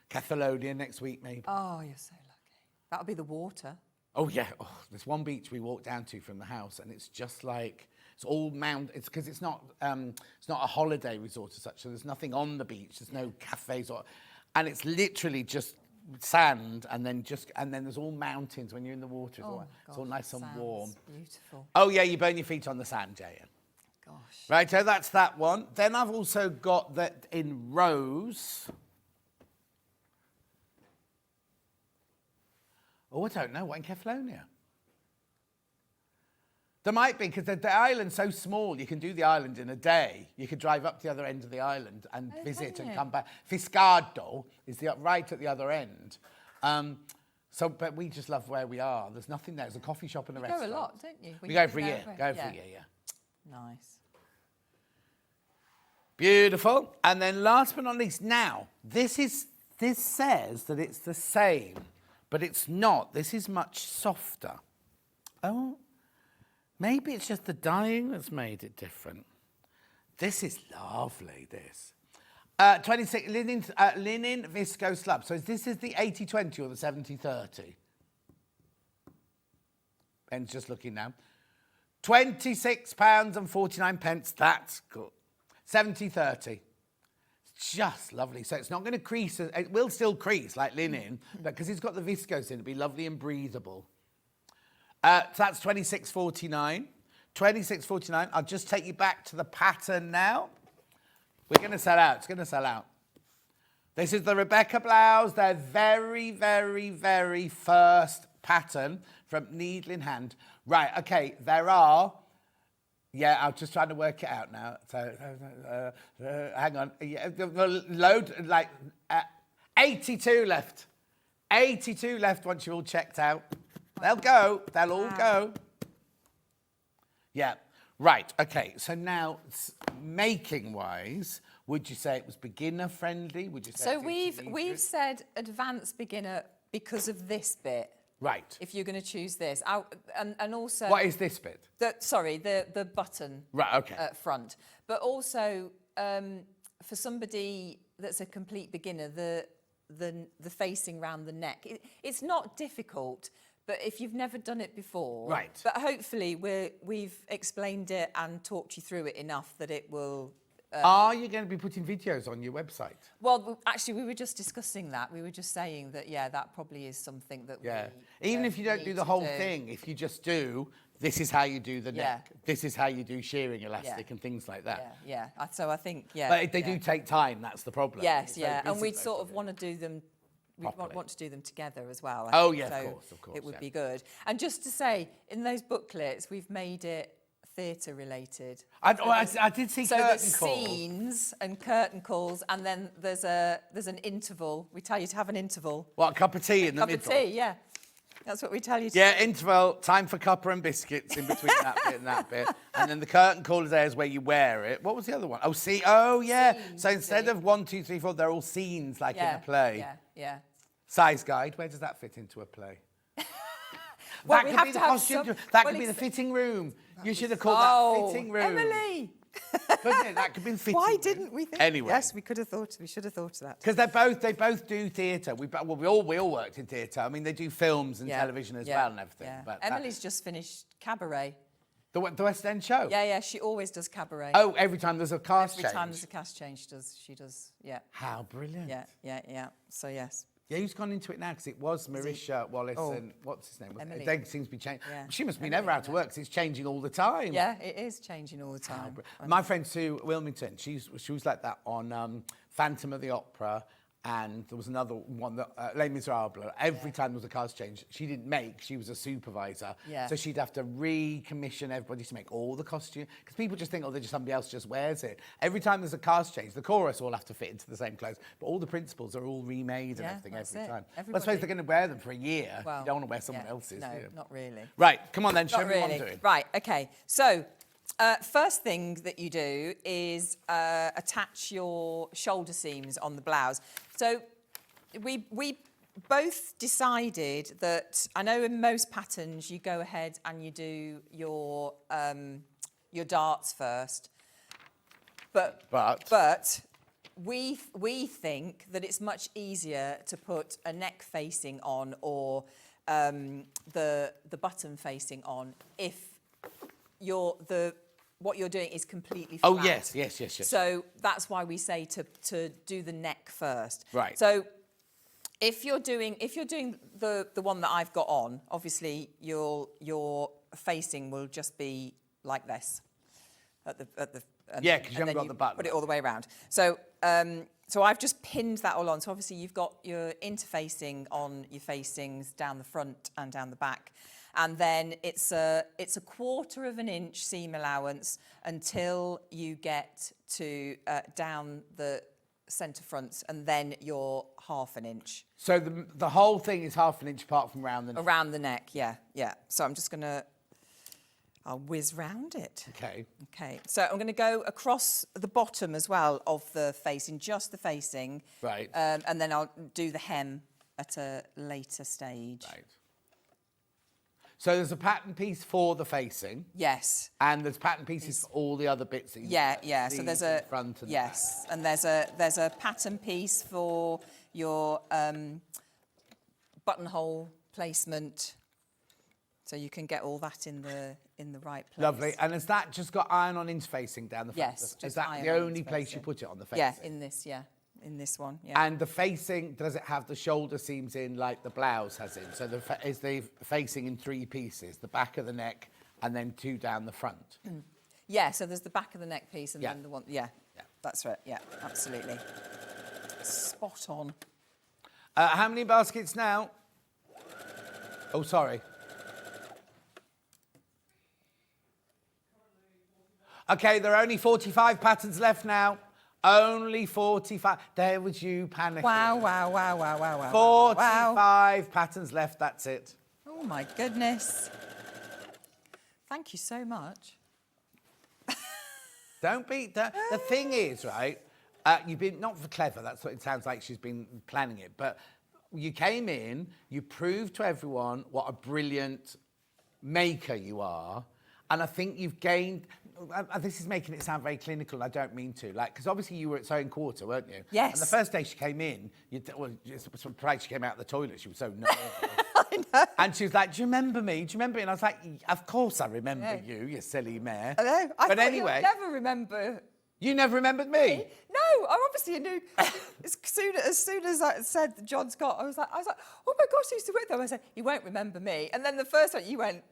Catalonia next week, maybe. Oh, you're so lucky. That'll be the water. Oh, yeah. Oh, there's one beach we walked down to from the house, and it's just like, it's all It's because it's not a holiday resort as such, so there's nothing on the beach. There's no cafes and it's literally just sand, and then there's all mountains when you're in the water. It's all nice and warm. Beautiful. Oh, yeah, you burn your feet on the sand, Jaya. Gosh. Right, so that's that one. Then I've also got that in rose. Oh, I don't know. What in Kefalonia? There might be, because the island's so small, you can do the island in a day. You could drive up to the other end of the island and visit and come back. Fiscardo is right at the other end. But we just love where we are. There's nothing there. There's a coffee shop and a restaurant. You go a lot, don't you? We go every year. Yeah. Nice. Beautiful. And then last but not least, now, this says that it's the same, but it's not. This is much softer. Oh, maybe it's just the dyeing that's made it different. This is lovely, this. 26, linen viscose slab. So this is the 80-20 or the 70-30? Ben's just looking now. £26.49. That's good. 70-30. It's just lovely. So it's not going to crease. It will still crease like linen, but because it's got the viscose in, it'll be lovely and breathable. So that's £26.49. £26.49. I'll just take you back to the pattern now. We're going to sell out. It's going to sell out. This is the Rebecca Blouse, their very, very, very first pattern from Needle in Hand. Right, okay, there are... Yeah, I'm just trying to work it out now. So, hang on. Yeah, load, 82 left. 82 left once you're all checked out. They'll go. They'll all go. Yeah. Right. Okay. So now, making-wise, would you say it was beginner-friendly? Would you say? So we've said advanced beginner because of this bit. Right. If you're going to choose this, and also. What is this bit? The button. Right. Okay. Front, but also for somebody that's a complete beginner, the facing round the neck. It's not difficult. But if you've never done it before, right. But hopefully we've explained it and talked you through it enough that it will Are you going to be putting videos on your website? Well, actually, we were just discussing that. We were just saying that, yeah, that probably is something that Yeah. we Even if you don't need do the to whole thing, if you just do, this is how you do the Yeah. neck, this is how you do shearing elastic Yeah. and things like that. Yeah. So I think, yeah. But they yeah. do take time, that's the problem. Yes, It's very yeah. And busy, we'd both sort of of you. want to do them. We Properly. want to do them together as well. I Oh, think. yeah, So of course, it would yeah. be good. And just to say, in those booklets, we've made it theatre related. I did see So curtain there's calls. scenes and curtain calls, and then there's an interval. We tell you to have an interval. What, a cup of tea in the Cup middle? of tea, yeah. That's what we tell you to Yeah, do. interval, time for cuppa and biscuits in between that bit and that bit. And then the curtain call is there is where you wear it. What was the other one? Oh, yeah. Scenes, So instead see. of 1, 2, 3, 4, they're all scenes like in a play. Yeah. Size guide, where does that fit into a play? Well, that we could have be to the have costume. some- That well, could be the it's- fitting room. You should have called Oh, that fitting room. Emily. Couldn't it? That could be the fitting Why room. didn't we think? Anyway. Yes, we should have thought of that. Because they both do theatre. We all worked in theatre. I mean, they do films and television as well and everything. Yeah. But Emily's just finished Cabaret. the West End show. Yeah. She always does Cabaret. Oh, every time there's a cast Every change. time there's a cast change, she does. Yeah. How brilliant. Yeah. So yes. Yeah, who's gone into it now? Because it was Marisha Wallace Oh. and what's his name? Emily. It seems to be changing. Yeah. She must be Emily, never out of work because it's changing all the time. Yeah, it is changing all the time. My friend Sue Wilmington, she was like that on Phantom of the Opera, and there was another one that Les Miserables. Every time there was a cast change, she didn't make. She was a supervisor, Yeah. so she'd have to recommission everybody to make all the costumes because people just think, oh, they're just somebody else just wears it. Every time there's a cast change, the chorus all have to fit into the same clothes, but all the principals are all remade and Yeah, everything that's every it. time. I Everybody. suppose they're going to wear them for a year. Well, you don't want to wear someone yeah, else's. No, do you? not really. Right, come on then, show Not me what really. I'm doing. Right, okay. So, first thing that you do is attach your shoulder seams on the blouse. So, we both decided that, I know in most patterns you go ahead and you do your darts first, but we think that it's much easier to put a neck facing on or the button facing on if what you're doing is completely flat. Oh, yes. So that's why we say to do the neck first. Right. So if you're doing the one that I've got on, obviously your facing will just be like this at the Yeah, 'cause you haven't then got the button. Put it all the way around. So so I've just pinned that all on. So obviously you've got your interfacing on your facings down the front and down the back. And then it's a 1/4 of an inch seam allowance until you get to down the centre fronts, and then you're 1/2 an inch. So the whole thing is 1/2 an inch apart from around the neck. Around the neck, yeah. So I'm just I'll whiz round it. Okay. Okay, so I'm going to go across the bottom as well of the facing, just the facing. Right. And then I'll do the hem at a later stage. Right. So there's a pattern piece for the facing. Yes. And there's pattern pieces for all the other bits that you Yeah. So there's a front and yes, and there's a pattern piece for your buttonhole placement, so you can get all that in the right place. Lovely. And has that just got iron-on interfacing down the front? Yes, Is just that the iron-on only place you interfacing. put it on the facing? Yeah, in this one. Yeah. And the facing, does it have the shoulder seams in like the blouse has in? So is the facing in 3 pieces, the back of the neck and then 2 down the front? Yeah, so there's the back of the neck piece and Yeah. then the one, yeah, that's right, yeah, absolutely. Spot on. How many baskets now? Oh, sorry. Okay, there are only 45 patterns left now. Only 45. There was you panicking. Wow. 45 patterns left, that's it. Oh my goodness. Thank you so much. Don't be... The thing is, right, you've been... Not for clever, that's what it sounds like she's been planning it, but you came in, you proved to everyone what a brilliant maker you are, and I think you've gained... This is making it sound very clinical. I don't mean to. Because obviously you were at Sewing Quarter, weren't you? Yes. And the first day she came in, surprised she came out of the toilet. She was so nervous. I know. And she was like, "Do you remember me? Do you remember me?" And I was like, "Of course I remember you silly mare." I know. But anyway, you'll never remember You never remembered me? No, I obviously knew. As soon as I said John Scott, I was like, oh my gosh, I used to work there. I said, you won't remember me. And then the first time you went,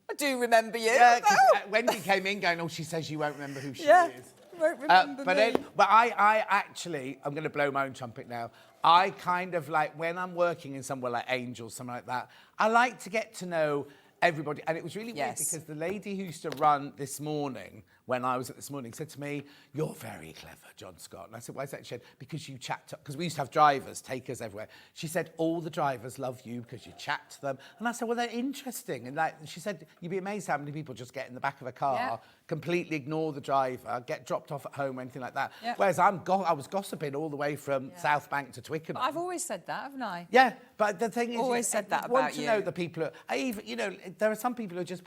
I do remember you. Yeah, because Wendy came in going, oh, she says you won't remember who she is. Won't remember me. But I actually, I'm going to blow my own trumpet now. I kind of like, when I'm working in somewhere like Angels, something like that, I like to get to know everybody. And it was really weird because the lady who used to run This Morning, when I was at This Morning, said to me, you're very clever, John Scott. And I said, why is that? She said, because you chat to, because we used to have drivers take us everywhere. She said, all the drivers love you because you chat to them. And I said, well, they're interesting. And like, she said, you'd be amazed how many people just get in the back of a car, completely ignore the driver, get dropped off at home or anything like that. Whereas I was gossiping all the way from South Bank to Twickenham. But I've always said that, haven't I? Yeah, but the thing is, always said that want about to you. know the people. There are some people who just,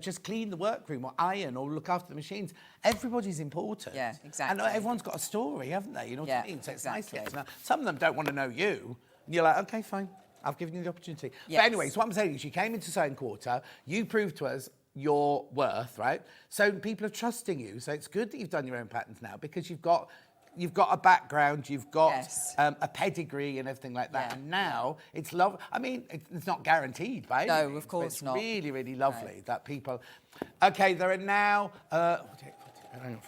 just clean the workroom or iron or look after the machines. Everybody's important. Yeah, exactly. And everyone's got a story, haven't they? You know what I mean? So it's nice to exactly. get to know. Some of them don't want to know you. And you're like, okay, fine. I've given you the opportunity. Yes. But anyway, so what I'm saying is you came into Sewing Quarter, you proved to us your worth, right? So people are trusting you. So it's good that you've done your own patterns now because you've got a background, you've got a pedigree and everything like that. And now it's love. I mean, it's not guaranteed by any means, of course it's not. really, really lovely that people. Okay, there are now. Hang on,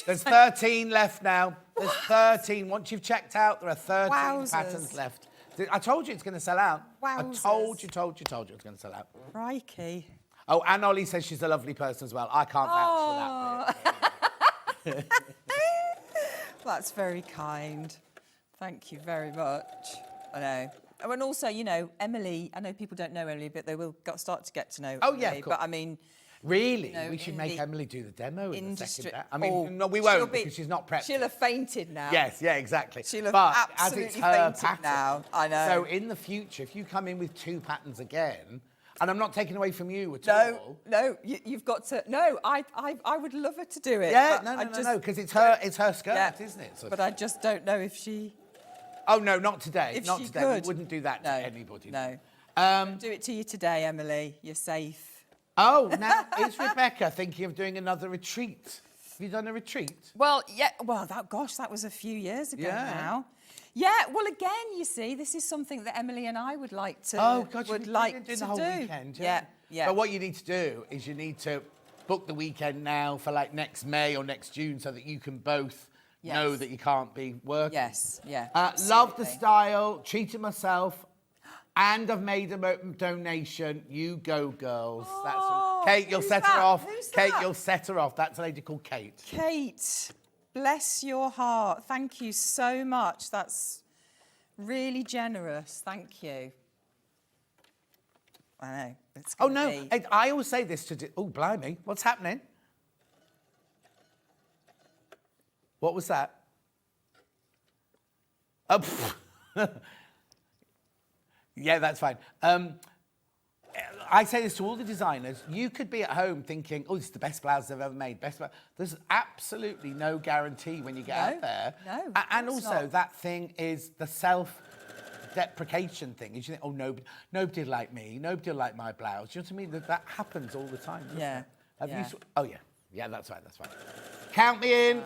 there's 13 left now. There's 13. Once you've checked out, there are 13 patterns left. I told you it's going to sell out. Wowzers. I told you it's going to sell out. Crikey. Oh, and Ollie says she's a lovely person as well. I can't vouch for that bit. That's very kind. Thank you very much. I know. Oh, and also, Emily, I know people don't know Emily, but they will start to get to know Oh, Emily. yeah, of course. But I mean... Really? We should make Emily do the demo in the second batch. I mean, no, we she'll won't because she's not prepped. She'll have fainted now. Yes, yeah, exactly. She'll have but absolutely as it's her fainted pattern, now. I know. So in the future, if you come in with 2 patterns again, and I'm not taking away from you at all. No, you've got to... No, I would love her to do it. Yeah, no, because it's her skirt, isn't it? But I just don't know if she... Oh, no, not today. If not she today. could. We wouldn't do that to anybody. No. Do it to you today, Emily. You're safe. Oh, now is Rebecca thinking of doing another retreat? Have you done a retreat? Well, yeah. Well, that was a few years ago now. Yeah. Well, again, you see, this is something that Emily and I would like to. Oh God, would you like do to the whole do. weekend. Yeah. But what you need to do is you need to book the weekend now for like next May or next June, so that you can both know that you can't be working. Yes. Yeah. Love the style. Treated myself. And I've made a donation. You go, girls. Oh, Kate, you'll who's set her that? off. Who's Kate, that? you'll set her off. That's a lady called Kate. Kate, bless your heart. Thank you so much. That's really generous. Thank you. I know. It's gonna be... I always say this to... Oh, blimey. What's happening? What was that? Oh, yeah, that's fine. I say this to all the designers. You could be at home thinking, oh, this is the best blouse I've ever made. There's absolutely no guarantee when you get out there. No, and also, that thing is the self-deprecation thing. You think, oh, nobody like me. Nobody like my blouse. You know what I mean? That happens all the time, doesn't it? Have you... Oh, yeah. Yeah, that's right. Count me in.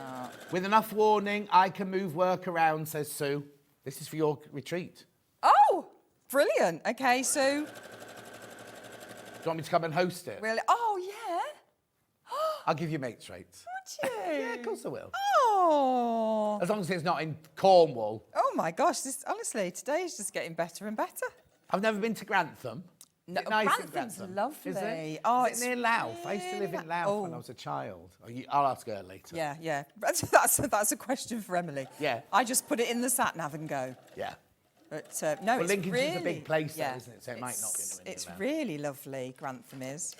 With enough warning, I can move work around, says Sue. This is for your retreat. Oh! Brilliant. Okay, so... Do you want me to come and host it? Really? Oh, yeah. I'll give you mates rates. Would you? Yeah, of course I will. Oh. As long as it's not in Cornwall. Oh, my gosh. Honestly, today is just getting better and better. I've never been to Grantham. No, Is it nice in Grantham? Grantham? Lovely. Is it? Oh, Is it near Louth? I used to live in Louth when I was a child. I'll ask her later. Yeah. That's a question for Emily. Yeah. I just put it in the sat-nav and go. Yeah. But no, well, it's Lincoln's really... is a big place, though, isn't it? So it might not be anywhere near It's that. really lovely, Grantham is.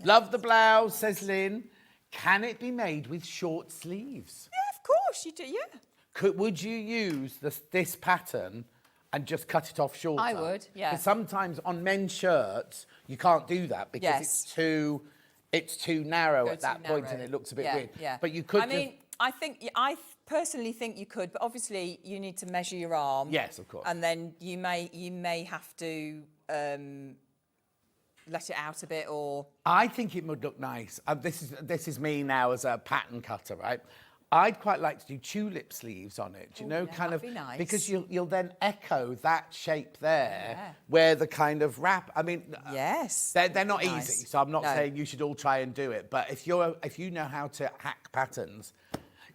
Love the blouse, says Lynn. Can it be made with short sleeves? Yeah, of course you do, yeah. Would you use this pattern and just cut it off shorter? I would, yeah. Because sometimes on men's shirts, you can't do that because it's too narrow at that point and it looks a bit weird. Yeah. But you could... I mean, I personally think you could, but obviously you need to measure your arm. Yes, of course. And then you may have to let it out a bit, or? I think it would look nice. This is me now as a pattern cutter, right? I'd quite like to do tulip sleeves on it. Do you know, yeah, kind of that'd be nice. because you'll then echo that shape there, Yeah. where the kind of wrap. I mean, Yes. they're not Nice. easy. So I'm not No. saying you should all try and do it. But if you know how to hack patterns,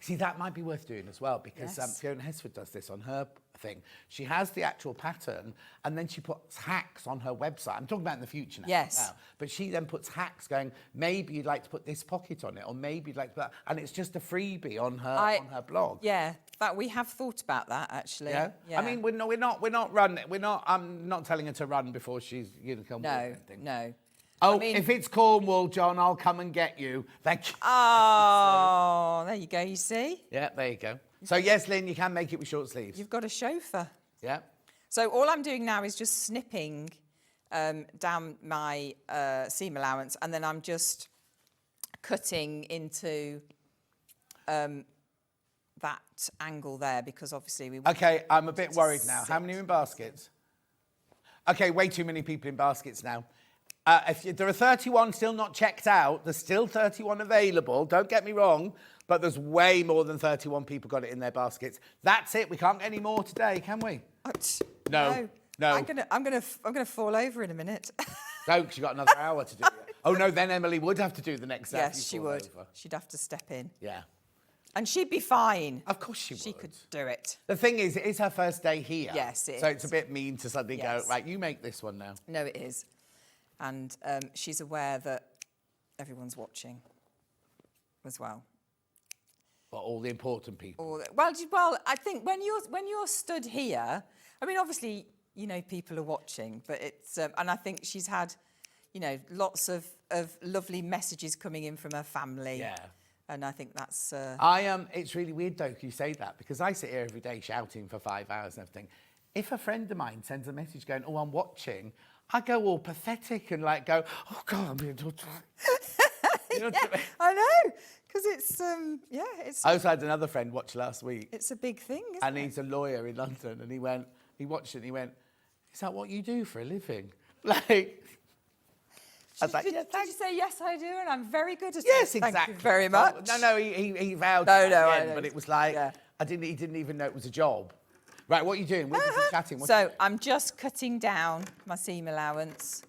see, that might be worth doing as well, because Yes. Fiona Hesford does this on her thing. She has the actual pattern, and then she puts hacks on her website. I'm talking about in the future now. Yes. Now, but she then puts hacks going, maybe you'd like to put this pocket on it, or maybe you'd like to put, and it's just a freebie on her blog. Yeah, we have thought about that actually. Yeah? I mean, we're not running. I'm not telling her to run before she's come. no. Oh, I mean- if it's Cornwall, John, I'll come and get you. Thank you. Oh, there you go. You see, Yeah, there you go. So yes, Lynn, you can make it with short sleeves. you've got a chauffeur. Yeah. So all I'm doing now is just snipping down my seam allowance, and then I'm just cutting into that angle there, because obviously we want Okay, I'm a bit it to worried now. How sit. many are in baskets? Okay, way too many people in baskets now. There are 31 still not checked out. There's still 31 available. Don't get me wrong, but there's way more than 31 people got it in their baskets. That's it. We can't get any more today, can we? No. I'm gonna fall over in a minute. No, because you've got another hour to do it. Oh, no, then Emily would have to do the next hour. Yes, she would. She'd have to step in. Yeah. And she'd be fine. Of course she would. She could do it. The thing is, it is her first day here. Yes, it So is. it's a bit mean to suddenly Yes. go, right, you make this one now. No, it is. And she's aware that everyone's watching as well. But all the important people. Well, I think when you're stood here, I mean, obviously, people are watching, but it's and I think she's had, lots of lovely messages coming in from her family. Yeah. And I think that's. It's really weird though, you say that, because I sit here every day shouting for 5 hours and everything. If a friend of mine sends a message going, "Oh, I'm watching," I go all pathetic and go, "Oh God, I'm being tortured." You know what I mean? I know, because it's it's. I also had another friend watch last week. It's a big thing, isn't and it? he's a lawyer in London, and he watched it and he went, "Is that what you do for a living?" I was like, Did yeah, you thanks. say yes, I do, and I'm very good at Yes, it. exactly. Thank you very much. No, he vowed No, at the I end, know. but it was like, Yeah. he didn't even know it was a job. Right, what are you doing? We're just chatting. What So I'm just cutting down my seam allowance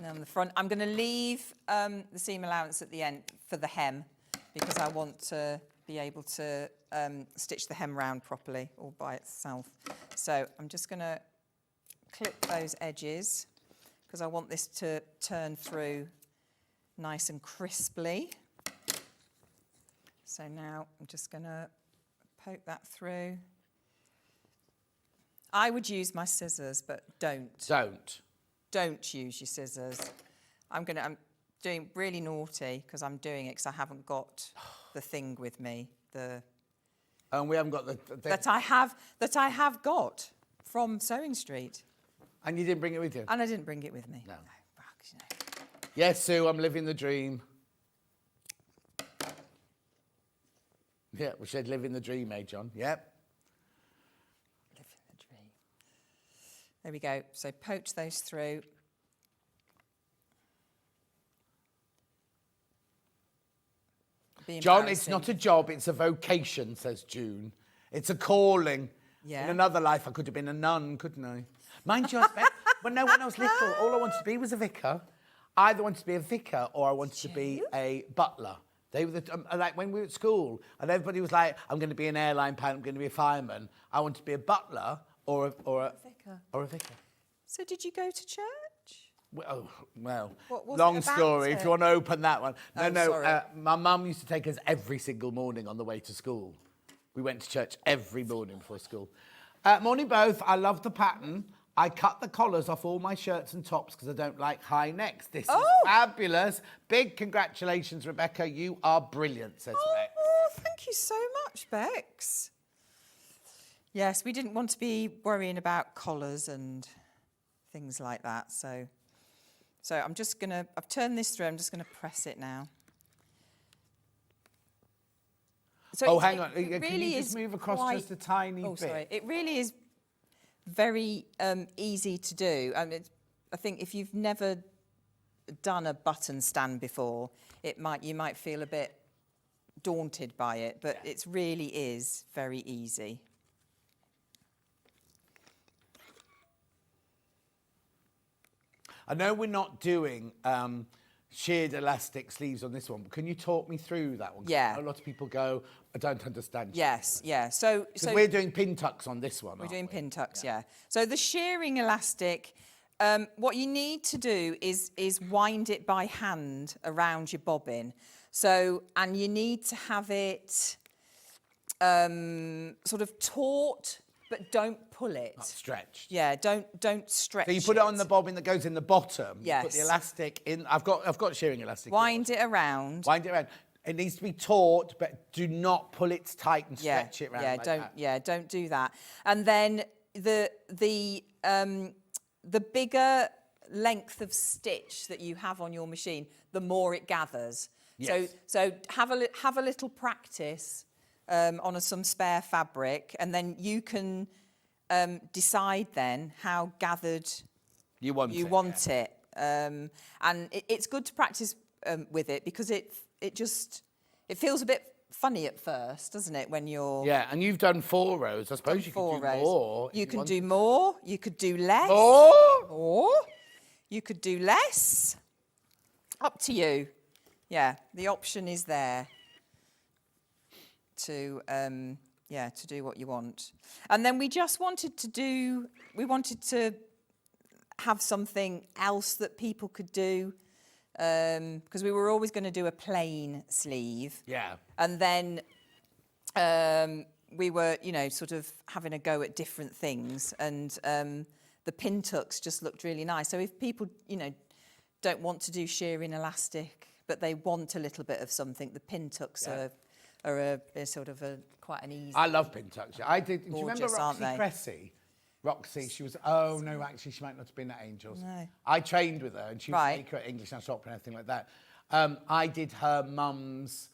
on the front. I'm going to leave the seam allowance at the end for the hem, because I want to be able to stitch the hem round properly all by itself. So I'm just going to clip those edges, because I want this to turn through nice and crisply. So now I'm just going to poke that through. I would use my scissors, but don't. Don't use your scissors. I'm doing really naughty, because I'm doing it because I haven't got the thing with me. And we haven't got the That I have got from Sewing Street. And you didn't bring it with you? And I didn't bring it with me. No. Well, 'cause, you know. Yes, Sue, I'm living the dream. Yeah, we said living the dream, eh, John? Yep. Living the dream. There we go. So poach those through. Be John, it's embarrassing. not a job, it's a vocation, says June. It's a calling. Yeah. In another life, I could have been a nun, couldn't I? Mind you, when I was little, all I wanted to be was a vicar. I either wanted to be a vicar or I wanted to be a butler. They were like when we were at school, and everybody was like, "I'm going to be an airline pilot. I'm going to be a fireman." I wanted to be a butler or a vicar. So did you go to church? Well, What was long it about story. it? If you want to open that one, Oh, sorry. my mum used to take us every single morning on the way to school. We went to church every morning before school. Morning both. I love the pattern. I cut the collars off all my shirts and tops because I don't like high necks. This is fabulous. Big congratulations, Rebecca. You are brilliant, says Bex. Oh, thank you so much, Bex. Yes, we didn't want to be worrying about collars and things like that. So I'm just going to, I've turned this through, I'm just going to press it now. So Hang on. it Can really you just is move across quite- just a tiny bit? Sorry. It really is very easy to do. I mean, I think if you've never done a button stand before, you might feel a bit daunted by it, but it really is very easy. I know we're not doing sheared elastic sleeves on this one, but can you talk me through that one? 'Cause Yeah. I know a lot of people go, I don't understand. Yes, yeah. So we're doing pin tucks on this one. We're doing pin tucks, yeah. So the shearing elastic, what you need to do is wind it by hand around your bobbin. So, and you need to have it sort of taut, but don't pull it. Not stretched. Yeah, don't stretch. So you put it on the bobbin that goes in the bottom. Yes. You put the elastic in. I've got shearing elastic. Wind it around. Wind it around. It needs to be taut, but do not pull it tight and stretch it around. Yeah, don't do that. And then the bigger length of stitch that you have on your machine, the more it gathers. Yes. So have a little practice on some spare fabric, and then you can decide then how gathered you want it. And it's good to practice with it, because it feels a bit funny at first, doesn't it, when you're... Yeah, and you've done 4 rows. I suppose you could do more. You can do more. You could do less. Or you could do less. Up to you. Yeah, the option is there to do what you want. And then we just wanted to have something else that people could do, because we were always going to do a plain sleeve. Yeah. And then we were, sort of having a go at different things, and the pin tucks just looked really nice. So if people, don't want to do shearing elastic, but they want a little bit of something, the pin tucks are a sort of quite an easy. I love pin tucks. I did. Do you remember Gorgeous, aren't Roxy they? Cressy? Roxy, she was. Oh no, actually, she might not have been at Angels. No. I trained with her, and she was Right. a speaker at English National Opera and everything like that. I did her mum's.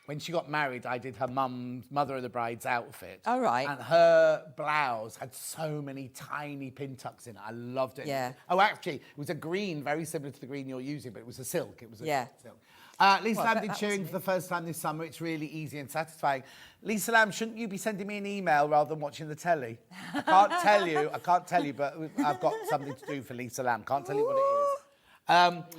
When she got married, I did her mum's mother of the bride's outfit. Oh, right. And her blouse had so many tiny pin tucks in it. I loved it. Yeah. Oh, actually, it was a green, very similar to the green you're using, but it was a silk. It was a silk. Lisa Well, Lamb that did was shearing me. for the first time this summer. It's really easy and satisfying. Lisa Lamb, shouldn't you be sending me an email rather than watching the telly? I can't tell you, but I've got something to do for Lisa Lamb. Can't tell you what it is.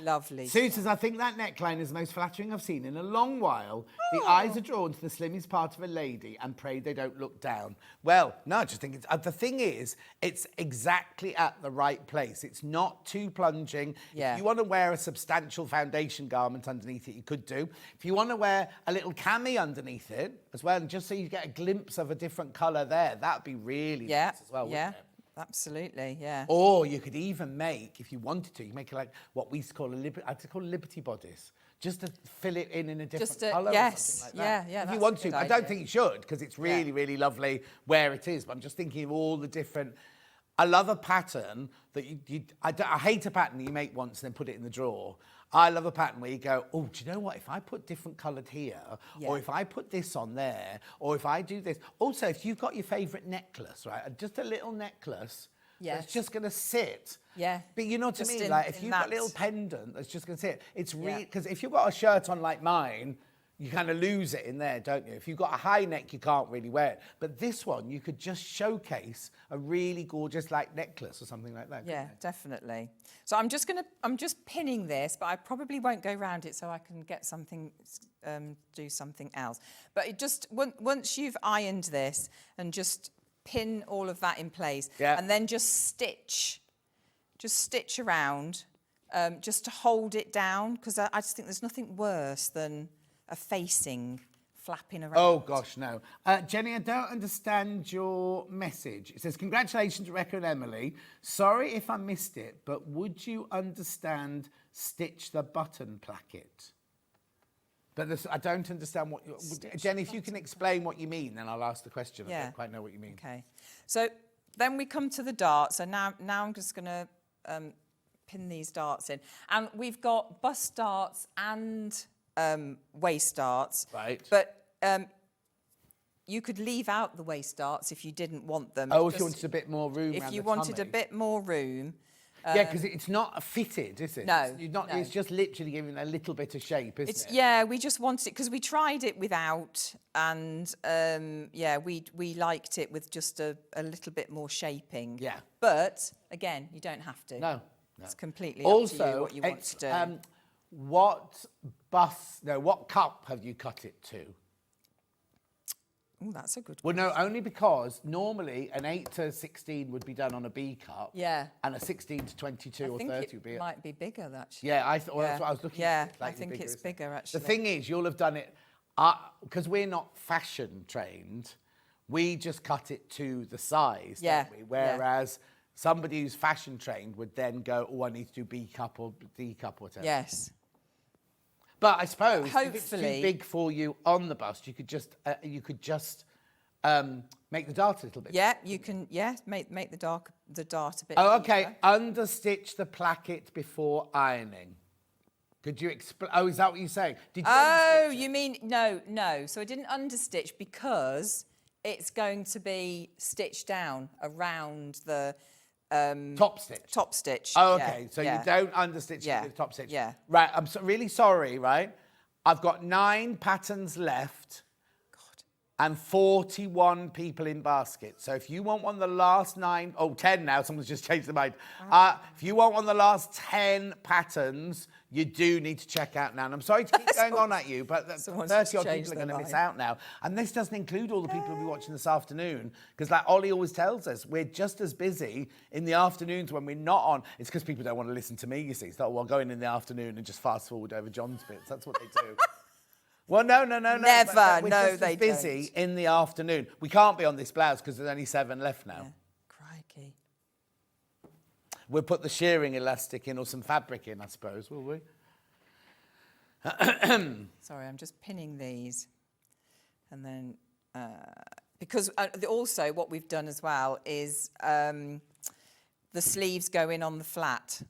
Lovely. Sue says, I think that neckline is the most flattering I've seen in a long while. The eyes are drawn to the slimmest part of a lady and pray they don't look down. Well, no, I just think it's... the thing is, it's exactly at the right place. It's not too plunging. Yeah. If you want to wear a substantial foundation garment underneath it, you could do. If you want to wear a little cami underneath it as well, and just so you get a glimpse of a different colour there, that'd be really nice as well, wouldn't it? Absolutely, yeah. Or you could even make, if you wanted to, you make it like what we call I'd call Liberty bodice, just to fill it in a different colour or something like that. Yeah, if that's you want a to. good I don't idea. think you should, because it's really, really lovely where it is. But I'm just thinking of all the different... I love a pattern that I hate a pattern that you make once and then put it in the drawer. I love a pattern where you go, oh, do you know what? If I put different coloured here, or if I put this on there, or if I do this... Also, if you've got your favourite necklace, right, just a little necklace... Yes. It's just going to sit. Yeah. But you know what I Just mean? in- Like, if in you've got a that- little pendant that's just going to sit, it's really... Yeah. Because if you've got a shirt on like mine, you kind of lose it in there, don't you? If you've got a high neck, you can't really wear it. But this one, you could just showcase a really gorgeous, like, necklace or something like that. Yeah, definitely. So I'm just pinning this, but I probably won't go round it so I can get something, do something else. But it just, once you've ironed this and just pin all of that in place, and then just stitch around, just to hold it down, because I just think there's nothing worse than a facing flapping around. Oh, gosh, no. Jenny, I don't understand your message. It says, congratulations, Rebecca and Emily. Sorry if I missed it, but would you understand stitch the button placket? But I don't understand what... Jenny, if you can explain what you mean, then I'll ask the question. I don't quite know what you mean. Okay. So then we come to the dart. So now I'm just going to pin these darts in. And we've got bust darts and waist darts. Right. But you could leave out the waist darts if you didn't want them. Oh, if you wanted a bit more room If around you the wanted a tummy. bit more room, Yeah, because it's not fitted, is it? No, You're not, no. It's just literally giving a little bit of shape, isn't it? Yeah, we just wanted it because we tried it without, and yeah, we liked it with just a little bit more shaping. Yeah. But again, you don't have to. No. It's completely up to you Also, what you want to do. what cup have you cut it to? Oh, that's a good Well, one. no, only because normally an 8 to 16 would be done on a B cup. Yeah. And a 16 to 22 I or think 30 would be... it might be bigger, actually. Yeah, I thought that's what I was looking Yeah, at. Slightly I think bigger, it's isn't it? bigger, actually. The thing is, you'll have done it... Because we're not fashion trained, we just cut it to the size, Yeah, don't we? Whereas somebody who's fashion trained would then go, oh, I need to do B cup or D cup or whatever. Yes. But I suppose if it's too Hopefully- big for you on the bust, you could just make the dart a little bit. Yeah, you can. Yeah, make the dart a bit. Oh, okay. deeper. Understitch the placket before ironing. Could you explain? Oh, is that what you're saying? Did you Oh, understitch it? you mean no. So I didn't understitch because it's going to be stitched down around the Top stitch. top stitch. Oh, yeah, okay. So yeah. you don't understitch Yeah, it with top stitch. yeah. Right. I'm really sorry. Right. I've got 9 patterns left. And 41 people in basket. So if you want one of the last 10 now, someone's just changed their mind. If you want one of the last 10 patterns, you do need to check out now. And I'm sorry to keep going on at you, but 30 Someone's odd just people changed are going to their miss mind. out now. And this doesn't include all the people who'll be watching this afternoon, because like Ollie always tells us, we're just as busy in the afternoons when we're not on. It's because people don't want to listen to me, you see. It's like, well, go in the afternoon and just fast forward over John's bits. That's what they do. Well, no. Never. But we're No, just they as busy in the afternoon. We can't be on this blouse because there's only 7 left now. Yeah. Crikey. We'll put the shearing elastic in or some fabric in, I suppose, will we? Sorry, I'm just pinning these, and then because also what we've done as well is the sleeves go in on the flat.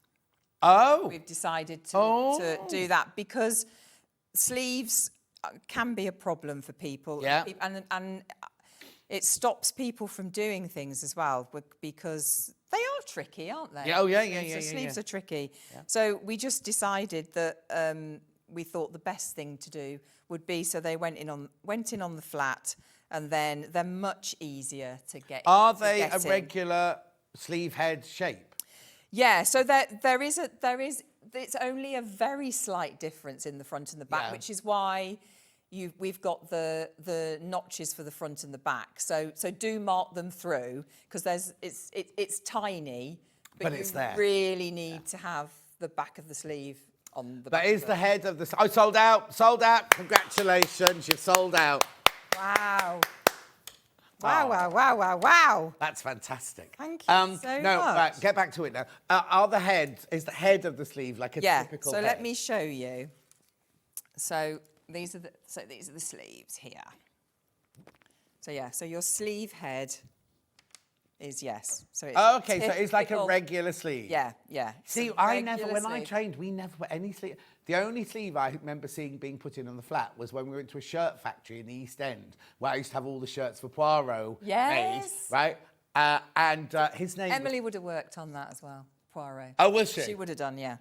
Oh. We've decided to do that because sleeves can be a problem for people. Yeah. And it stops people from doing things as well because they are tricky, aren't they? Yeah, oh, yeah. So sleeves are tricky. Yeah. So we just decided that we thought the best thing to do would be so they went in on the flat, and then they're much easier to get. Are they a in. regular sleeve head shape? Yeah, so there is it's only a very slight difference in the front and the back, which is why we've got the notches for the front and the back. So do mark them through because it's tiny, but it's you there. really need to have the back of the sleeve on the back. That is the head of the... Oh, sold out. Congratulations, you've sold out. Wow. Oh. Wow. That's fantastic. Thank you so no, much. Right, get back to it now. Is the head of the sleeve like a typical so head? let me show you. So these are the sleeves here. So your sleeve head is So it's Okay, so it's like a typical- regular sleeve. Yeah. See, It's a when regular I sleeve. trained, we never put any sleeve. The only sleeve I remember seeing being put in on the flat was when we went to a shirt factory in the East End, where I used to have all the shirts for Poirot made, Yes. right? And his name Emily would have worked on that as well, Poirot. Oh, was she? She would have done, yeah.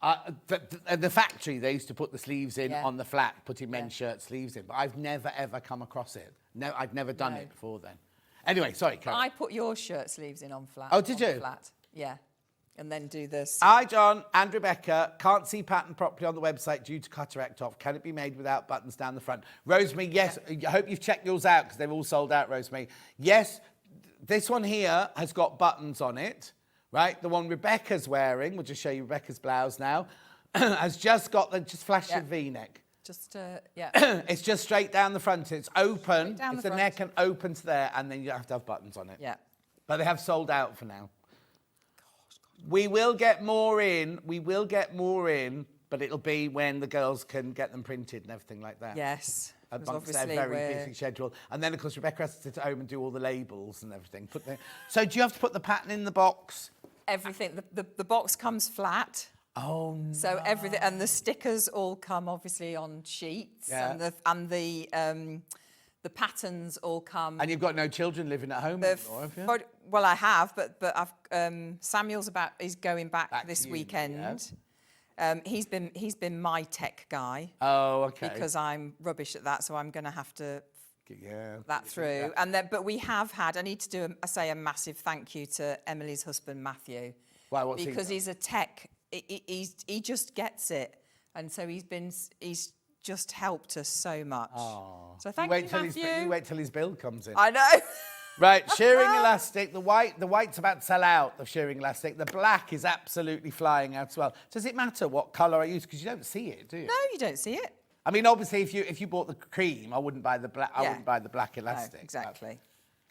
the factory, they used to put the sleeves in Yeah. on the flat, putting men's shirt sleeves in, but I've never, ever come across it. No, I'd never done it before then. Anyway, sorry, Karen. I put your shirt sleeves in on flat. Oh, did on the you? Flat, yeah. And then do this. Hi, John and Rebecca. Can't see pattern properly on the website due to cataract off. Can it be made without buttons down the front? Rosemary, yes. I hope you've checked yours out because they're all sold out, Rosemary. Yes, this one here has got buttons on it, right? The one Rebecca's wearing, we'll just show you Rebecca's blouse now, has just got the flash of V-neck. Just, yeah. It's just straight down the front. It's open. down It's the the front. neck and open to there, and then you have to have buttons on it. Yeah. But they have sold out for now. We will get more in. But it'll be when the girls can get them printed and everything like that. Yes. 'cause Amongst their obviously very busy schedule. And then, of course, Rebecca has to sit at home and do all the labels and everything. So do you have to put the pattern in the box? Everything. The box comes flat. Oh, no. So everything, and the stickers all come obviously on sheets, Yeah. and the patterns all come. And you've got no children living at home anymore, have you? Well, I have, but I've Samuel's is going back this to uni, weekend. He's been my tech guy. Oh, okay. Because I'm rubbish at that, so I'm going to have to that through. Yeah. And then, but we have had. I need to do a massive thank you to Emily's husband Matthew. Why? What's because he he's a tech. He just gets it, and so he's just helped us so much. Oh. So thank you, Matthew. You wait till his bill comes in. I know. Right, shearing elastic. The white's about to sell out of shearing elastic. The black is absolutely flying out as well. Does it matter what colour I use? Because you don't see it, do you? No, you don't see it. I mean, obviously, if you bought the cream, I wouldn't buy the black. I wouldn't buy the black elastic. No, exactly.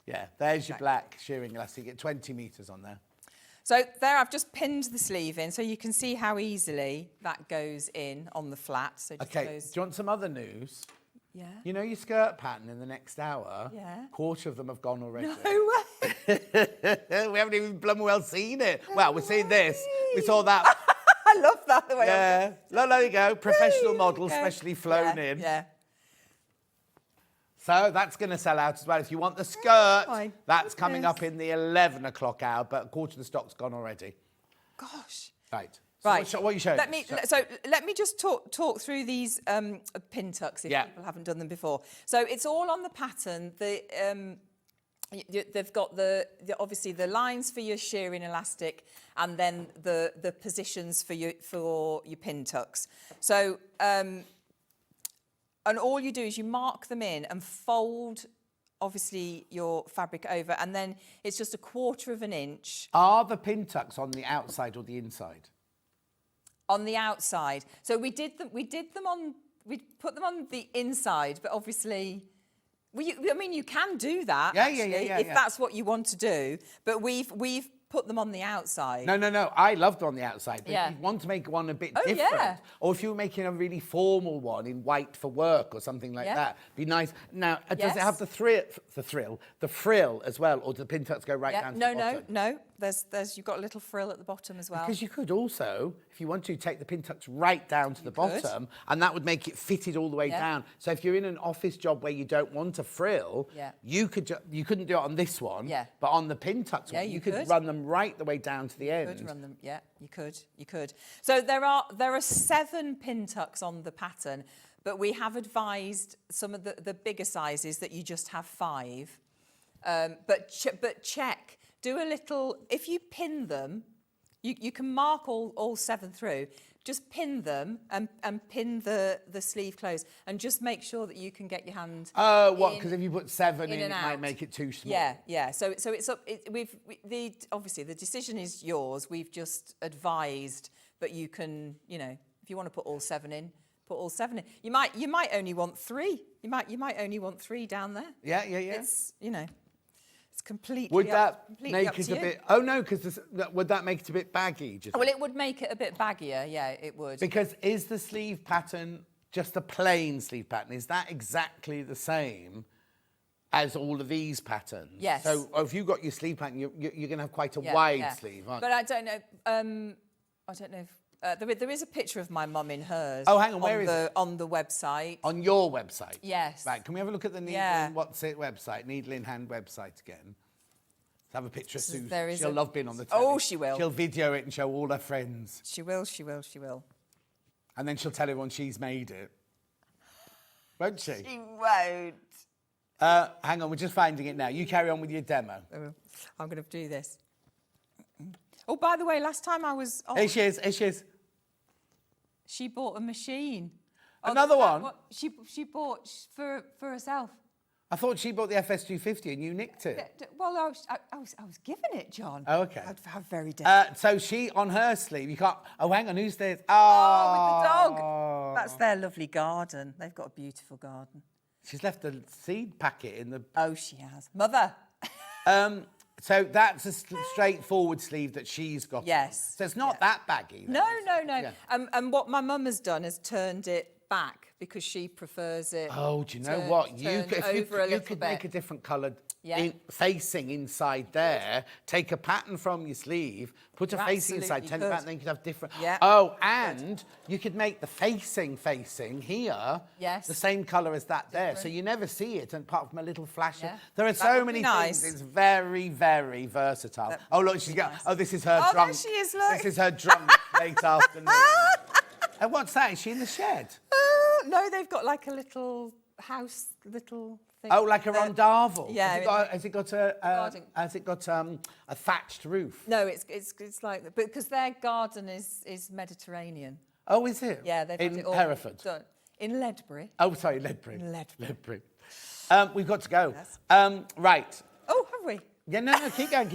Yeah, there's your black shearing elastic. You get 20 metres on there. So there, I've just pinned the sleeve in, so you can see how easily that goes in on the flat. So just Okay, goes... do you want some other news? Yeah. You know your skirt pattern in the next hour? Yeah. Quarter of them have gone already. No way. We haven't even blooming well seen it. Well, we're seeing this. We saw that. I love that, the way Yeah. There you go. Professional model, specially flown in. Yeah. So that's going to sell out as well. If you want the skirt, my that's coming up in the 11 o'clock hour, but a quarter of the stock's gone already. Gosh. Right. So Right. What are you showing? Let me just talk through these pin tucks if people haven't done them before. So it's all on the pattern. They've got obviously the lines for your shearing elastic, and then the positions for your pin tucks. So and all you do is you mark them in and fold obviously your fabric over, and then it's just 1/4 of an inch. Are the pin tucks on the outside or the inside? On the outside. So we put them on the inside, but obviously, you can do that. If that's what you want to do. But we've put them on the outside. No. I loved on the outside. But if you want to make one a bit different, or if you were making a really formal one in white for work or something like that, be nice. Now, does it have the frill as well, or do the pin tucks go right down to the bottom? No. There's you've got a little frill at the bottom as well. Because you could also, if you want to, take the pin tucks right down to the bottom, and that would make it fitted all the way down. So if you're in an office job where you don't want a frill, you couldn't do it on this one, but on the pin tucks one, you could run them right the way down to the end. You could run them, you could. So there are 7 pin tucks on the pattern, but we have advised some of the bigger sizes that you just have 5. But check. Do a little, if you pin them, you can mark all 7 through, just pin them and pin the sleeve close, and just make sure that you can get your hand because if you put 7 in, it might make it too small. Yeah. So it's up, obviously the decision is yours. We've just advised, but you can, if you want to put all 7 in, put all 7 in. You might only want 3. You might only want 3 down there. Yeah. It's, it's completely Would that completely make up it to a you. bit... Oh, no, because would that make it a bit baggy? Well, it would make it a bit baggier, yeah, it would. Because is the sleeve pattern just a plain sleeve pattern? Is that exactly the same as all of these patterns? Yes. So if you've got your sleeve pattern, you're going to have quite a wide sleeve, aren't you? But I don't know if... there is a picture of my mum in hers. Oh, hang on, where is it? On the website. On your website? Yes. Right, can we have a look at the Needle in What's It website, Needle in Hand website again? Let's have a picture of Susie. She'll love being on the telly. Oh, she will. She'll video it and show all her friends. She will. And then she'll tell everyone she's made it. Won't she? She won't. Hang on, we're just finding it now. You carry on with your demo. I'm going to do this. Oh, by the way, last time I was on... Here she is. She bought a machine. Another one? What she bought for herself. I thought she bought the FS250 and you nicked it. Well, I was given it, John. Oh, okay. How very daring. So she, on her sleeve, you can't... Oh, hang on, who's this? Oh, with the dog. That's their lovely garden. They've got a beautiful garden. She's left a seed packet in the... Oh, she has. Mother. So that's a straightforward sleeve that she's got. Yes. So it's not that baggy. No. Yeah. And what my mum has done is turned it back because she prefers it. Oh, do you know what? You could make a different coloured facing inside there, take a pattern from your sleeve, put a facing inside, turn it back, and then you could have different... Yeah. Oh, and you could make the facing here Yes. the same colour as that there, so you never see it, and apart from a little flash. Yeah. There are That so would many be nice. things. It's very, very versatile. Oh, look, she's got... nice. Oh, this is her Oh, drunk. there she is, look. This is her drunk late afternoon. And what's that? Is she in the shed? No, they've got like a little house, little thing. Oh, like a rondavel. Yeah. Has it got a thatched roof? No, it's like, but because their garden is Mediterranean. Oh, is it? Yeah, they've had in it all Hereford. done. In Ledbury. Oh, sorry, Ledbury. In Ledbury. We've got to go. Yes. Right. Oh, have we? Yeah, no, keep going.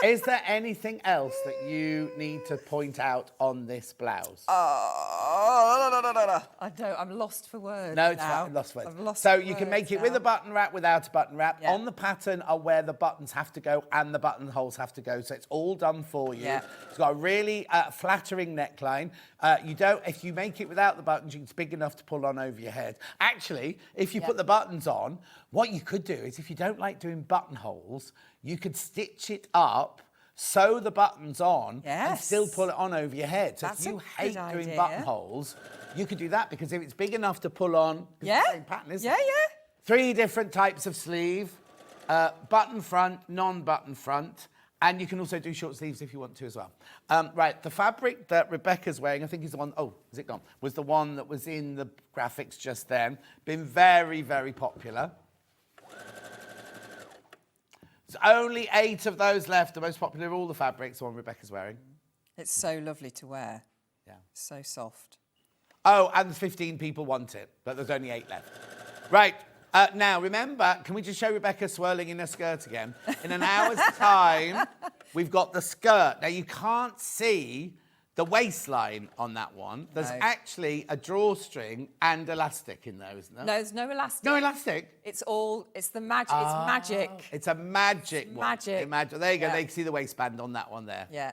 Is there anything else that you need to point out on this blouse? I don't. I'm lost for words. No, it's now. fine. Lost words. I've lost So for you can words make it now. with a button wrap, without a button wrap. Yeah. On the pattern are where the buttons have to go and the buttonholes have to go. So it's all done for you. Yeah. It's got a really flattering neckline. If you make it without the buttons, it's big enough to pull on over your head. Actually, if you put the buttons on, what you could do is, if you don't like doing buttonholes, you could stitch it up, sew the buttons on, and still pull it on over your head. So That's if you a hate good doing idea. buttonholes, you could do that, because if it's big enough to pull on, it's the same pattern, isn't it? Yeah. 3 different types of sleeve, button front, non-button front, and you can also do short sleeves if you want to as well. Right, the fabric that Rebecca's wearing, I think is the one, oh, is it gone? Was the one that was in the graphics just then. Been very, very popular. There's only 8 of those left. The most popular of all the fabrics, the one Rebecca's wearing. It's so lovely to wear. Yeah. So soft. Oh, and 15 people want it, but there's only 8 left. Right, now remember, can we just show Rebecca swirling in her skirt again? In an hour's time, we've got the skirt. Now, you can't see the waistline on that one. There's actually a drawstring and elastic in there, isn't there? No, there's no elastic. No elastic? It's the magic. It's magic. It's a magic one. Magic. There you go. Yeah. They can see the waistband on that one there. Yeah.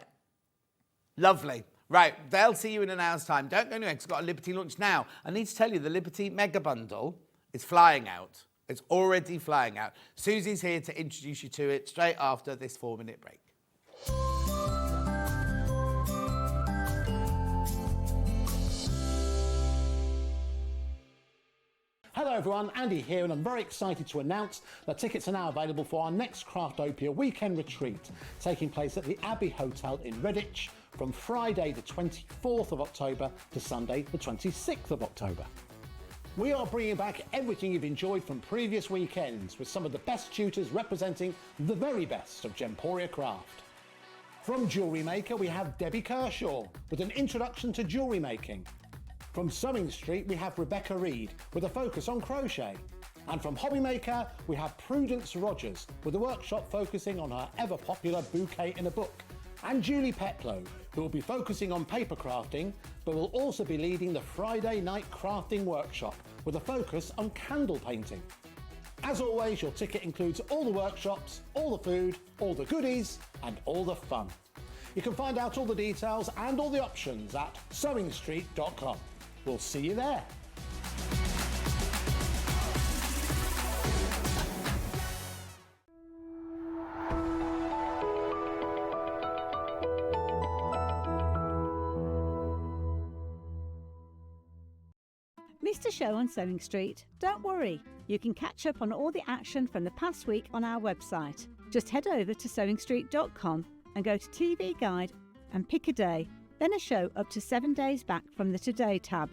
Lovely. Right, they'll see you in an hour's time. Don't go anywhere, because we've got a Liberty launch now. I need to tell you, the Liberty Mega Bundle is flying out. It's already flying out. Susie's here to introduce you to it straight after this 4-minute break. Hello everyone, Andy here, and I'm very excited to announce that tickets are now available for our next Craftopia weekend retreat, taking place at the Abbey Hotel in Redditch from Friday the 24th of October to Sunday the 26th of October. We are bringing back everything you've enjoyed from previous weekends, with some of the best tutors representing the very best of Gemporia craft. From Jewellery Maker, we have Debbie Kershaw with an introduction to jewellery making. From Sewing Street, we have Rebecca Reed with a focus on crochet. And from Hobby Maker, we have Prudence Rogers with a workshop focusing on her ever-popular bouquet in a book. And Julie Petlow, who will be focusing on paper crafting, but will also be leading the Friday night crafting workshop with a focus on candle painting. As always, your ticket includes all the workshops, all the food, all the goodies, and all the fun. You can find out all the details and all the options at sewingstreet.com. We'll see you there. Missed a show on Sewing Street? Don't worry, you can catch up on all the action from the past week on our website. Just head over to sewingstreet.com and go to TV Guide and pick a day, then a show up to 7 days back from the Today tab.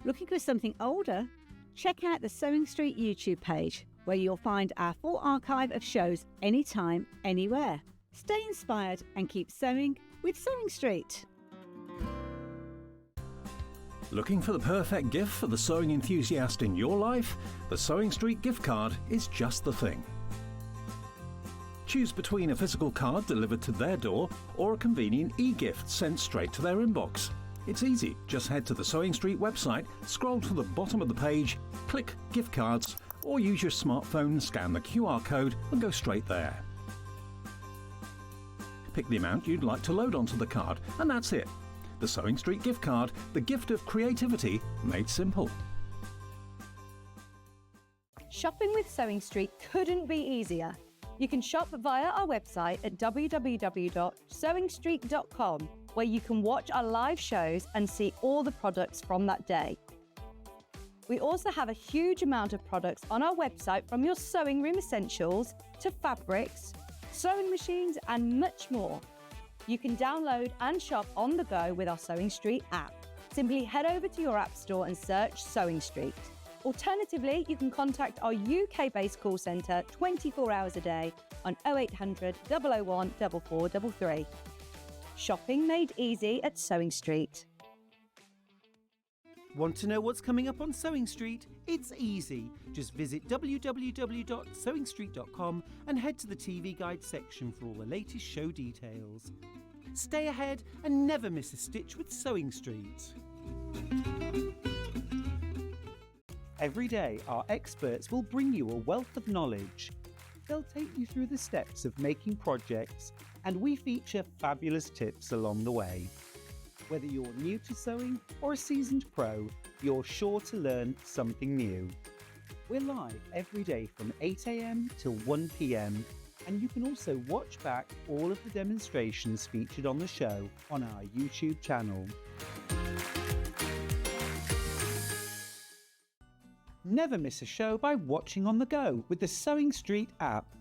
Looking for something older? Check out the Sewing Street YouTube page, where you'll find our full archive of shows anytime, anywhere. Stay inspired and keep sewing with Sewing Street. Looking for the perfect gift for the sewing enthusiast in your life? The Sewing Street gift card is just the thing. Choose between a physical card delivered to their door or a convenient e-gift sent straight to their inbox. It's easy. Just head to the Sewing Street website, scroll to the bottom of the page, click Gift Cards, or use your smartphone, scan the QR code and go straight there. Pick the amount you'd like to load onto the card, and that's it. The Sewing Street gift card, the gift of creativity made simple. Shopping with Sewing Street couldn't be easier. You can shop via our website at www.sewingstreet.com, where you can watch our live shows and see all the products from that day. We also have a huge amount of products on our website, from your sewing room essentials to fabrics, sewing machines and much more. You can download and shop on the go with our Sewing Street app. Simply head over to your app store and search Sewing Street. Alternatively, you can contact our UK-based call centre 24 hours a day on 0800 001 4433. Shopping made easy at Sewing Street. Want to know what's coming up on Sewing Street? It's easy. Just visit www.sewingstreet.com and head to the TV Guide section for all the latest show details. Stay ahead and never miss a stitch with Sewing Street. Every day, our experts will bring you a wealth of knowledge. They'll take you through the steps of making projects, and we feature fabulous tips along the way. Whether you're new to sewing or a seasoned pro, you're sure to learn something new. We're live every day from 8 AM till 1 PM, and you can also watch back all of the demonstrations featured on the show on our YouTube channel. Never miss a show by watching on the go with the Sewing Street app.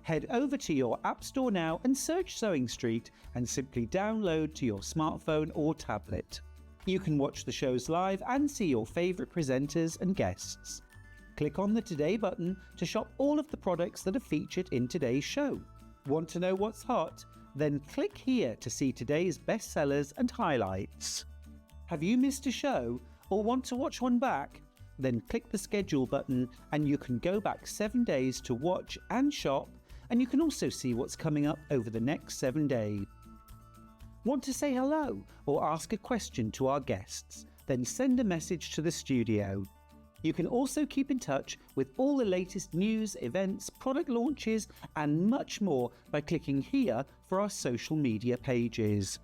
Head over to your app store now and search Sewing Street and simply download to your smartphone or tablet. You can watch the shows live and see your favourite presenters and guests. Click on the Today button to shop all of the products that are featured in today's show. Want to know what's hot? Then click here to see today's bestsellers and highlights. Have you missed a show or want to watch one back? Then click the schedule button and you can go back 7 days to watch and shop, and you can also see what's coming up over the next 7 days. Want to say hello or ask a question to our guests? Then send a message to the studio. You can also keep in touch with all the latest news, events, product launches and much more by clicking here for our social media pages.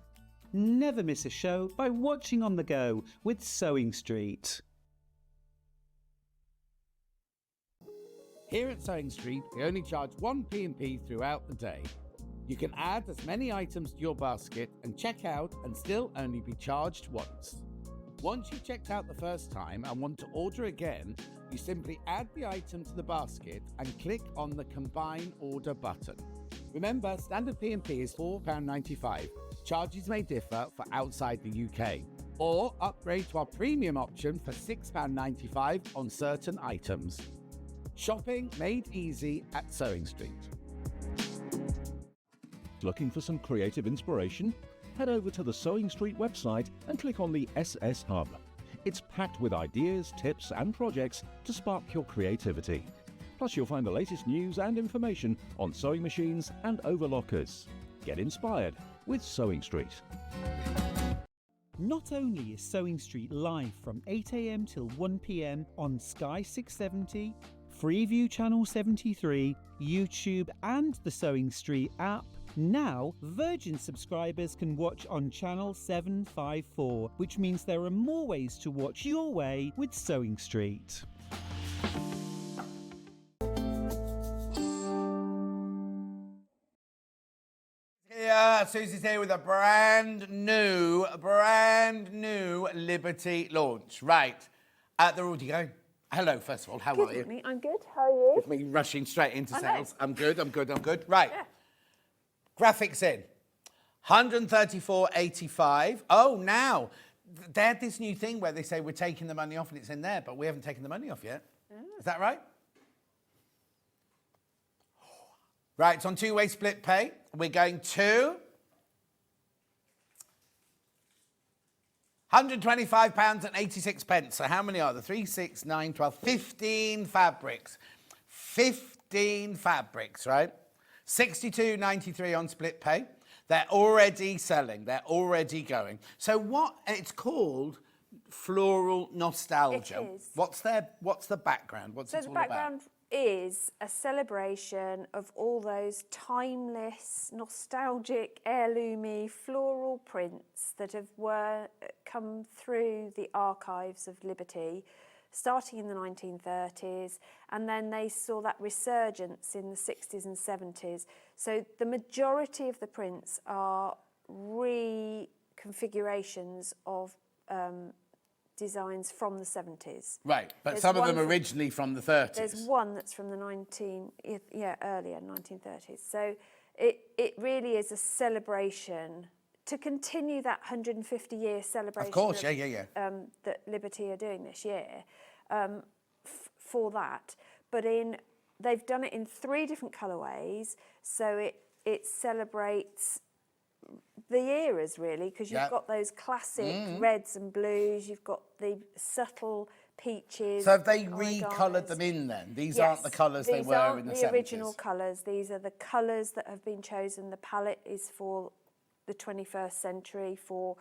Never miss a show by watching on the go with Sewing Street. Here at Sewing Street, we only charge one P&P throughout the day. You can add as many items to your basket and check out and still only be charged once. Once you've checked out the first time and want to order again, you simply add the item to the basket and click on the Combine Order button. Remember, standard P&P is £4.95. Charges may differ for outside the UK. Or upgrade to our premium option for £6.95 on certain items. Shopping made easy at Sewing Street. Looking for some creative inspiration? Head over to the Sewing Street website and click on the SS Hub. It's packed with ideas, tips and projects to spark your creativity. Plus you'll find the latest news and information on sewing machines and overlockers. Get inspired with Sewing Street. Not only is Sewing Street live from 8 AM till 1 PM on Sky 670, Freeview Channel 73, YouTube and the Sewing Street app, now Virgin subscribers can watch on Channel 754, which means there are more ways to watch your way with Sewing Street. Yeah, Susie's here with a brand new Liberty launch. Right, they're already going. Hello, first of all, how are you? Good, I'm good. How are you? With me rushing straight into sales. I'm good. Right. Yeah. Graphics in. 134.85. Oh, now they had this new thing where they say we're taking the money off and it's in there, but we haven't taken the money off yet. Is that right? Right, it's on two-way split pay. We're going to £125.86. So how many are there? 3, 6, 9, 12, 15 fabrics. 15 fabrics, right? £62.93 on split pay. They're already selling. They're already going. So what? It's called Floral Nostalgia. It is. What's the background? What's it all about? So the background is a celebration of all those timeless, nostalgic, heirloomy floral prints that have come through the archives of Liberty. starting in the 1930s, and then they saw that resurgence in the 60s and 70s. So the majority of the prints are reconfigurations of designs from the 70s. Right, but There's some of one them from- originally from the 30s. There's one that's from the earlier 1930s. So it really is a celebration to continue that 150-year celebration. Of course, yeah. That Liberty are doing this year for that. But they've done it in 3 different colourways, so it celebrates the eras really, because you've got those classic reds and blues, you've got the subtle peaches. So have they origamis. recoloured them in then? These Yes, aren't the colours they these were aren't in the the 70s? original colours. These are the colours that have been chosen. The palette is for the 21st century, for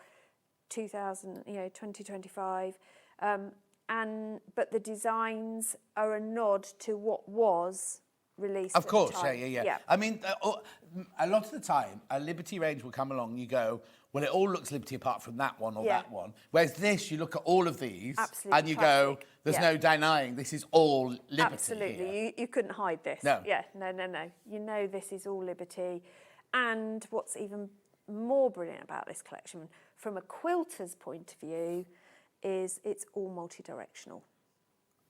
2025. But the designs are a nod to what was released. Of course, at the time. yeah. I mean, a lot of the time, a Liberty range will come along, you go, well, it all looks Liberty apart from that one or that one. Whereas this, you look at all of these and you go, there's no denying this is all Liberty. Absolutely, you couldn't hide this. No. Yeah, no. You know this is all Liberty. And what's even more brilliant about this collection, from a quilter's point of view, is it's all multi-directional.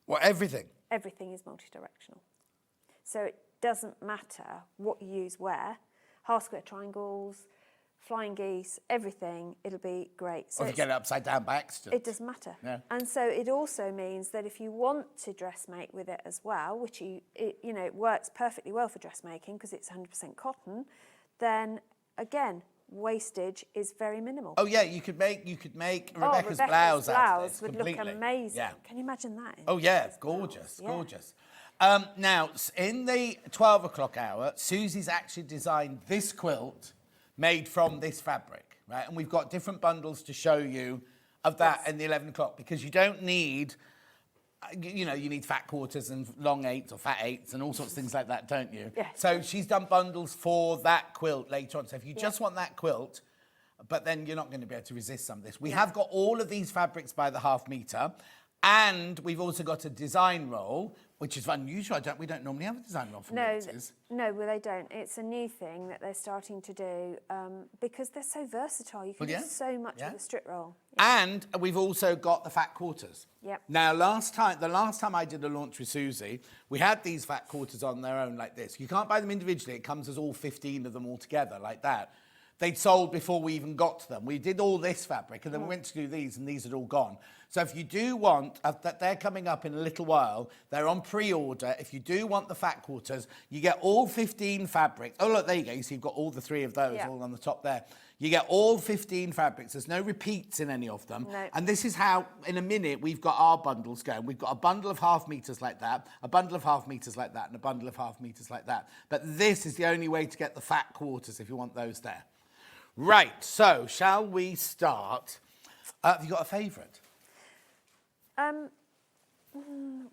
Well, everything? Everything is multi-directional. So it doesn't matter what you use where, half square triangles, flying geese, everything, it'll be great. So Or if you get it upside down by accident. it doesn't matter. Yeah. And so it also means that if you want to dressmake with it as well, which it works perfectly well for dressmaking because it's 100% cotton, then again, wastage is very minimal. Oh yeah, you could make Rebecca's blouse out of this would completely. look amazing. Yeah. Can you imagine that? Oh yeah, gorgeous, Yeah. gorgeous. Now, in the 12 o'clock hour, Susie's actually designed this quilt made from this fabric, right? And we've got different bundles to show you of that in the 11 o'clock, because you don't need, you need fat quarters and long 8s or fat 8s and all sorts of things like that, don't you? Yes. So she's done bundles for that quilt later on. So if you just want that quilt, but then you're not going to be able to resist some of this. We have got all of these fabrics by the half metre, and we've also got a design roll, which is unusual. We don't normally have a design roll for quilters. No, well, they don't. It's a new thing that they're starting to do because they're so versatile. You can do so much with a strip roll. And we've also got the fat quarters. Yep. Now, the last time I did a launch with Susie, we had these fat quarters on their own like this. You can't buy them individually. It comes as all 15 of them all together like that. They'd sold before we even got to them. We did all this fabric, and then we went to do these, and these had all gone. So if you do want, that they're coming up in a little while, they're on pre-order. If you do want the fat quarters, you get all 15 fabrics. Oh, look, there you go. You see, you've got all the 3 of those all on the top there. You get all 15 fabrics. There's no repeats in any of them. No. And this is how, in a minute, we've got our bundles going. We've got a bundle of half meters like that, a bundle of half meters like that, and a bundle of half meters like that. But this is the only way to get the fat quarters if you want those there. Right, so shall we start? Have you got a favourite?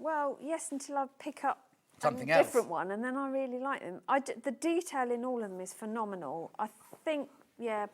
Well, yes, until I pick up Something a else. different one, and then I really like them. The detail in all of them is phenomenal. I think,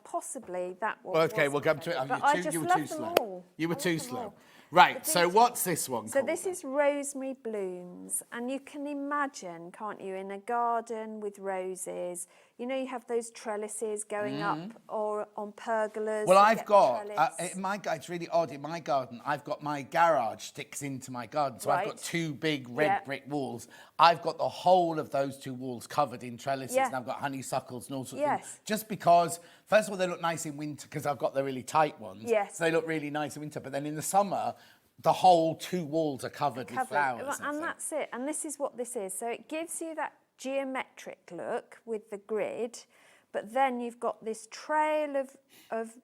possibly that one. Well, okay, was we'll my come to it. favourite, but You I were just too love them slow. all. You were I love too them slow. all. Right, The so detail- what's this one So called? this is rosemary blooms, and you can imagine, can't you, in a garden with roses, you have those trellises going up or on pergolas. Well, you I've get the got, trellis. it's really odd, in my garden, I've got my garage sticks into my garden, so I've got Right. 2 big red brick walls. I've got the whole of those 2 walls covered in trellises, and I've got honeysuckles and all sorts of things. Just because, first of all, they look nice in winter, because I've got the really tight ones. Yes. So they look really nice in winter, but then in the summer, the whole 2 walls are covered with flowers. And that's it. And this is what this is. So it gives you that geometric look with the grid, but then you've got this trail of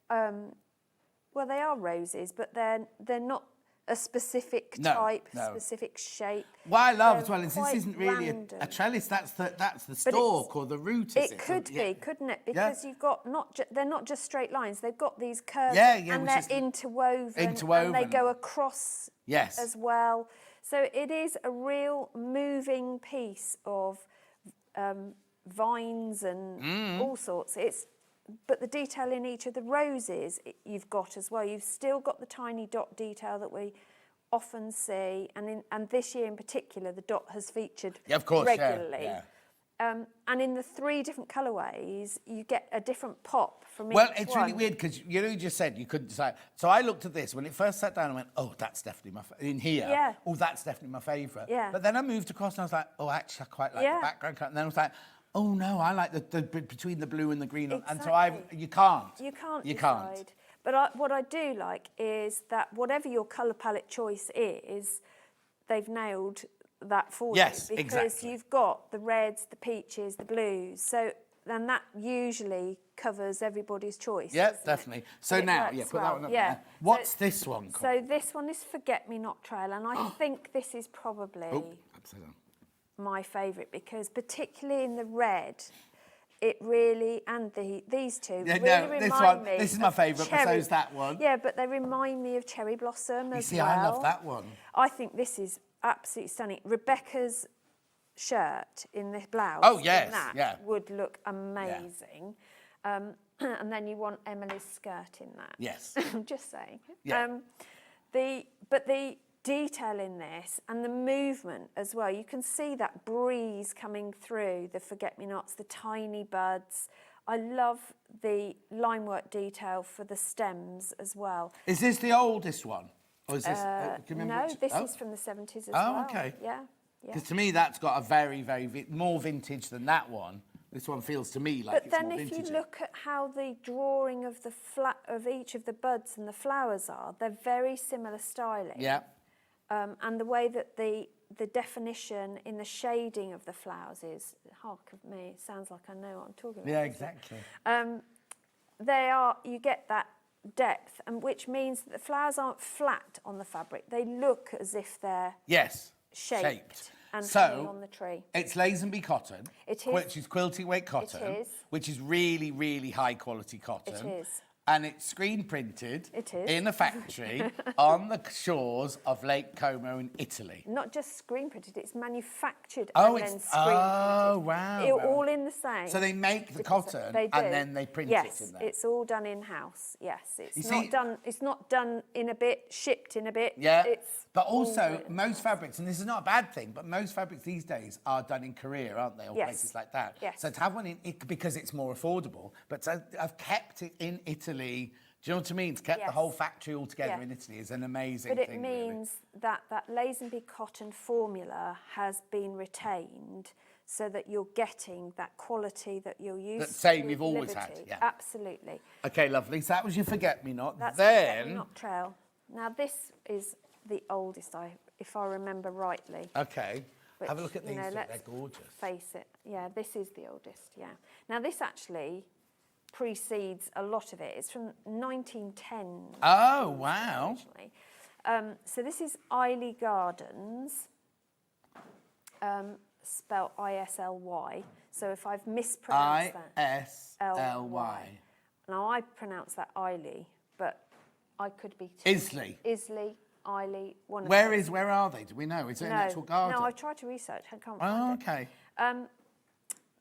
well, they are roses, but they're not a specific type, specific shape. What I love They're as well is this quite isn't really random. a trellis, that's the stalk or the root, is it? It could be, couldn't it? Because you've got they're not just straight lines. They've got these curves, and they're interwoven, and they go across as well. So it is a real moving piece of vines and all sorts. But the detail in each of the roses you've got as well. You've still got the tiny dot detail that we often see, and this year in particular, the dot has featured Yeah, of course, regularly. yeah. And in the 3 different colourways, you get a different pop from Well, each it's one. really weird because you just said you couldn't decide. So I looked at this when it first sat down and went, oh, that's definitely my in here. Yeah. Oh, that's definitely my favourite. Yeah. But then I moved across and I was like, oh, actually, I quite like the background colour. And then I was like, oh no, I like the between the blue and the green. And so you can't. You can't You decide. can't. But what I do like is that whatever your colour palette choice is, they've nailed that for Yes, you. Because exactly. you've got the reds, the peaches, the blues. So then that usually covers everybody's choice. Yeah, doesn't it? definitely. So But it now, works yeah, put well. that one up Yeah. there. What's this one called? So this one is Forget Me Not Trail, and I think this is probably Upside down. my favourite because particularly in the red, it really, and these two, Yeah, really no, remind this one- me this is my of favourite, but cherry- so's that one. Yeah, but they remind me of Cherry Blossom You as see, well. I love that one. I think this is absolutely stunning. Rebecca's shirt in this blouse Oh, yes, in that yeah. would look amazing. And then you want Emily's skirt in that. Yes. I'm just saying. Yeah. But the detail in this and the movement as well, you can see that breeze coming through the forget-me-nots, the tiny buds. I love the line work detail for the stems as well. Is this the oldest one? Or is this, can you remember No, which- this oh. is from the 70s as well. Oh, okay. Yeah, yeah. Because to me, that's got a very, more vintage than that one. This one feels to me like But it's then more if vintage. you look at how the drawing of the of each of the buds and the flowers are, they're very similar styling. Yeah. And the way that the definition in the shading of the flowers is, hark of me, it sounds like I know what I'm talking about. Yeah, exactly. You get that depth, and which means that the flowers aren't flat on the fabric. They look as if they're Yes. shaped and So, hanging on the tree. It's Lazenby cotton. It is. Which is quilting weight cotton. It is. Which is really, really high quality cotton. It is. And it's screen printed It is. in a factory on the shores of Lake Como in Italy. Not just screen printed, it's manufactured Oh, and it's then screen printed. oh wow! It, wow. all in the same. So they make the because cotton they do. and then they print yes, it in there. It's all done in house. Yes, it's You not see- done. It's not done in a bit, shipped in a bit. Yeah, It's but all also done in most house. fabrics, and this is not a bad thing, but most fabrics these days are done in Korea, aren't they, or Yes. places like that. Yes. So to have one in it because it's more affordable, but to have kept it in Italy. Do you know what I mean? To kept the Yes. whole factory all together Yeah. in Italy is an amazing But it thing. really. means that Lazenby cotton formula has been retained, so that you're getting that quality that you're used That to. same with you've always had, Liberty. yeah. Absolutely. Okay, lovely. So that was your forget-me-not. That's Then, not trail. Now this is the oldest, if I remember rightly. okay, Which, have a look at you these. know, two. let's They're gorgeous. Face it. Yeah, this is the oldest. Yeah. Now this actually precedes a lot of it. It's from 1910. Oh, wow. Originally. So this is Isly Gardens, spelled I-S-L-Y. So if I've mispronounced that, I-S-L-Y. now I pronounce that Isly, but I could be Isley. Isley, Isly, one of Where those. where are they? Do we know? Is it an actual garden? No, I've tried to research. I can't Oh, find okay. it.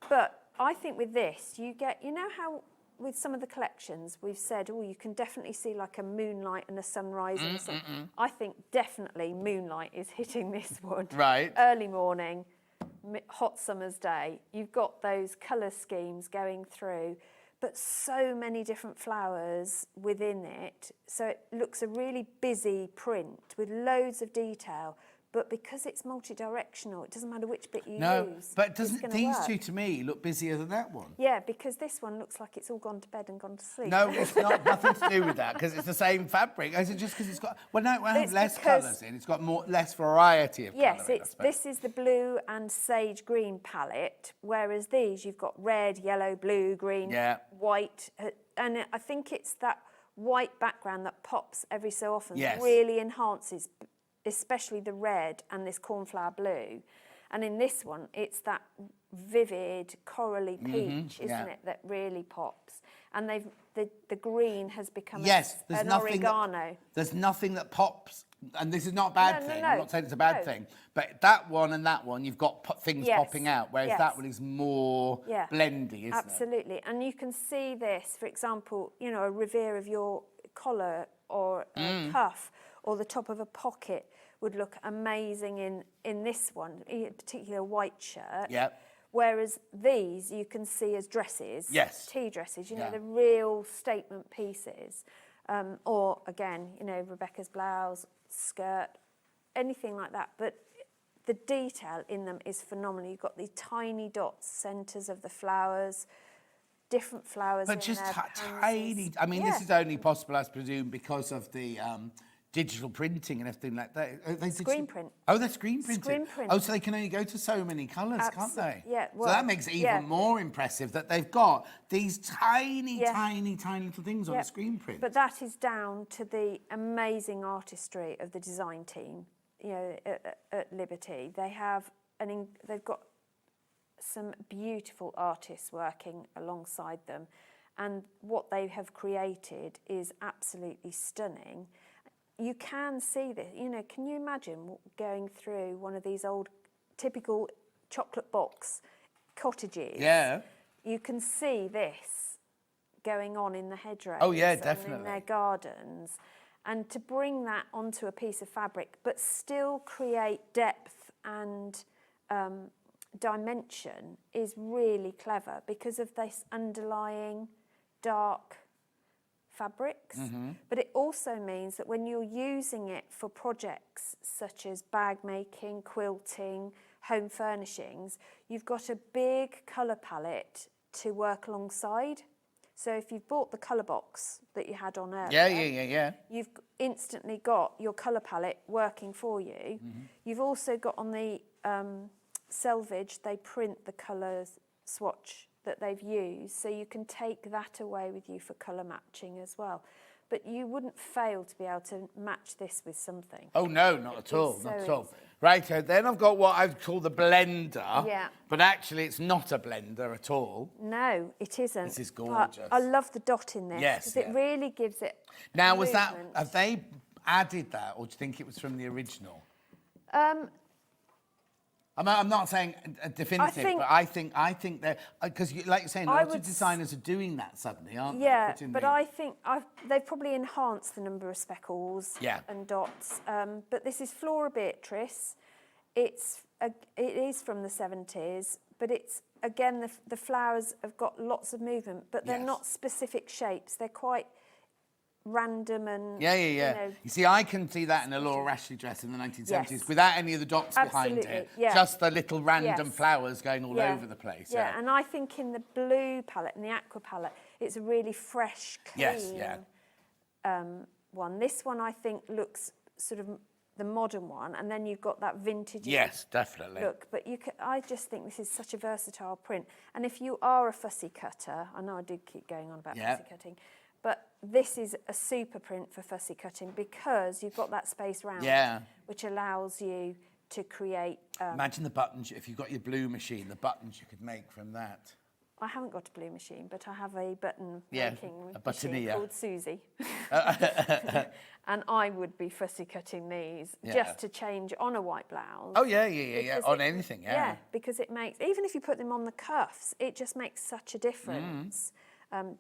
But I think with this, you get, you know how with some of the collections we've said, oh, you can definitely see like a moonlight and a sunrise. And I think definitely moonlight is hitting this one. Right. Early morning, hot summer's day. You've got those colour schemes going through, but so many different flowers within it. So it looks a really busy print with loads of detail. But because it's multi-directional, it doesn't matter which bit you No, use. but it's doesn't gonna these work. two to me look busier than that one? Yeah, because this one looks like it's all gone to bed and gone to sleep. No, it's not. Nothing to do with that because it's the same fabric. Is it just because it's got? Well, no, it has It's less because- colours in. It's got less variety of Yes, colouring, I suppose. this is the blue and sage green palette, whereas these you've got red, yellow, blue, green, Yeah. white, and I think it's that white background that pops every so often, Yes. really enhances, especially the red and this cornflower blue. And in this one, it's that vivid corally peach, isn't yeah. it, that really pops. And the green has become Yes, there's an nothing oregano. There's nothing that pops, and this is not a bad No, no, thing. no, I'm not saying it's a bad no. thing, but that one and that one, you've got things Yes, popping out, whereas yes. that one is more Yeah, blendy, isn't it? absolutely. And you can see this, for example, you know, a revere of your collar or a cuff, or the top of a pocket would look amazing in this one, in particular white shirt. Yep. Whereas these you can see as dresses, Yes. tea dresses, you know, Yeah. the real statement pieces. Or again, you know, Rebecca's blouse, skirt, anything like that. But the detail in them is phenomenal. You've got the tiny dots, centres of the flowers, different flowers But in just there, tiny. I mean, this Yeah. is only possible, I presume, because of the digital printing and everything like that. Are they Screen print. Oh, they're screen printed. Screen print. Oh, so they can only go to so many colours, can't they? Yeah, so well, that makes it even yeah. more impressive that they've got these tiny, Yeah. tiny little things on Yeah. the screen print. But that is down to the amazing artistry of the design team, you know, at Liberty. They have they've got some beautiful artists working alongside them, and what they have created is absolutely stunning. You can see this, you know, can you imagine going through one of these old typical chocolate box cottages? Yeah. You can see this going on in the hedgerows. Oh, yeah, and in definitely. their gardens. And to bring that onto a piece of fabric, but still create depth and dimension is really clever because of this underlying dark fabrics. But it also means that when you're using it for projects such as bag making, quilting, home furnishings, you've got a big colour palette to work alongside. So if you've bought the colour box that you had on earlier, Yeah. you've instantly got your colour palette working for you. You've also got on the selvage, they print the colours swatch that they've used, so you can take that away with you for colour matching as well. But you wouldn't fail to be able to match this with something. Oh, no, not at It all, is not so at all. easy. Right, so then I've got what I'd call the blender. Yeah. But actually, it's not a blender at all. No, it isn't. This is But gorgeous. I love the dot in this Yes, because it yeah. really gives it Now, was that, movement. have they added that, or do you think it was from the original? I'm not saying a definitive, think- but I think that, because like you're saying, I lots would of designers are doing that suddenly, aren't Yeah, they? Putting but the- I think they've probably enhanced the number of speckles Yeah. and dots. But this is Flora Beatrice. It is from the 70s, but it's, again, the flowers have got lots of movement, but they're Yes. not specific shapes. They're quite random and, Yeah. you know, You see, I can see that in a Laura Ashley dress in the 1970s Yes. without any of the dots behind Absolutely, it. yeah. Just the little random Yes. flowers going all Yeah. over the place. Yeah, and I think in the blue palette and the aqua palette, it's a really fresh, clean Yes, yeah. one. This one I think looks sort of the modern one, and then you've got that vintage Yes, definitely. look. But I just think this is such a versatile print. And if you are a fussy cutter, I know I did keep going on about Yeah. fussy cutting, but this is a super print for fussy cutting because you've got that space round, Yeah. which allows you to create. Imagine the buttons, if you've got your blue machine, the buttons you could make from that. I haven't got a blue machine, but I have a button Yeah, making a machine buttoneer. called Suzie. And I would be fussy cutting these Yeah. just to change on a white blouse. Oh, yeah, because on anything, yeah. Yeah, because it makes, even if you put them on the cuffs, it just makes such a difference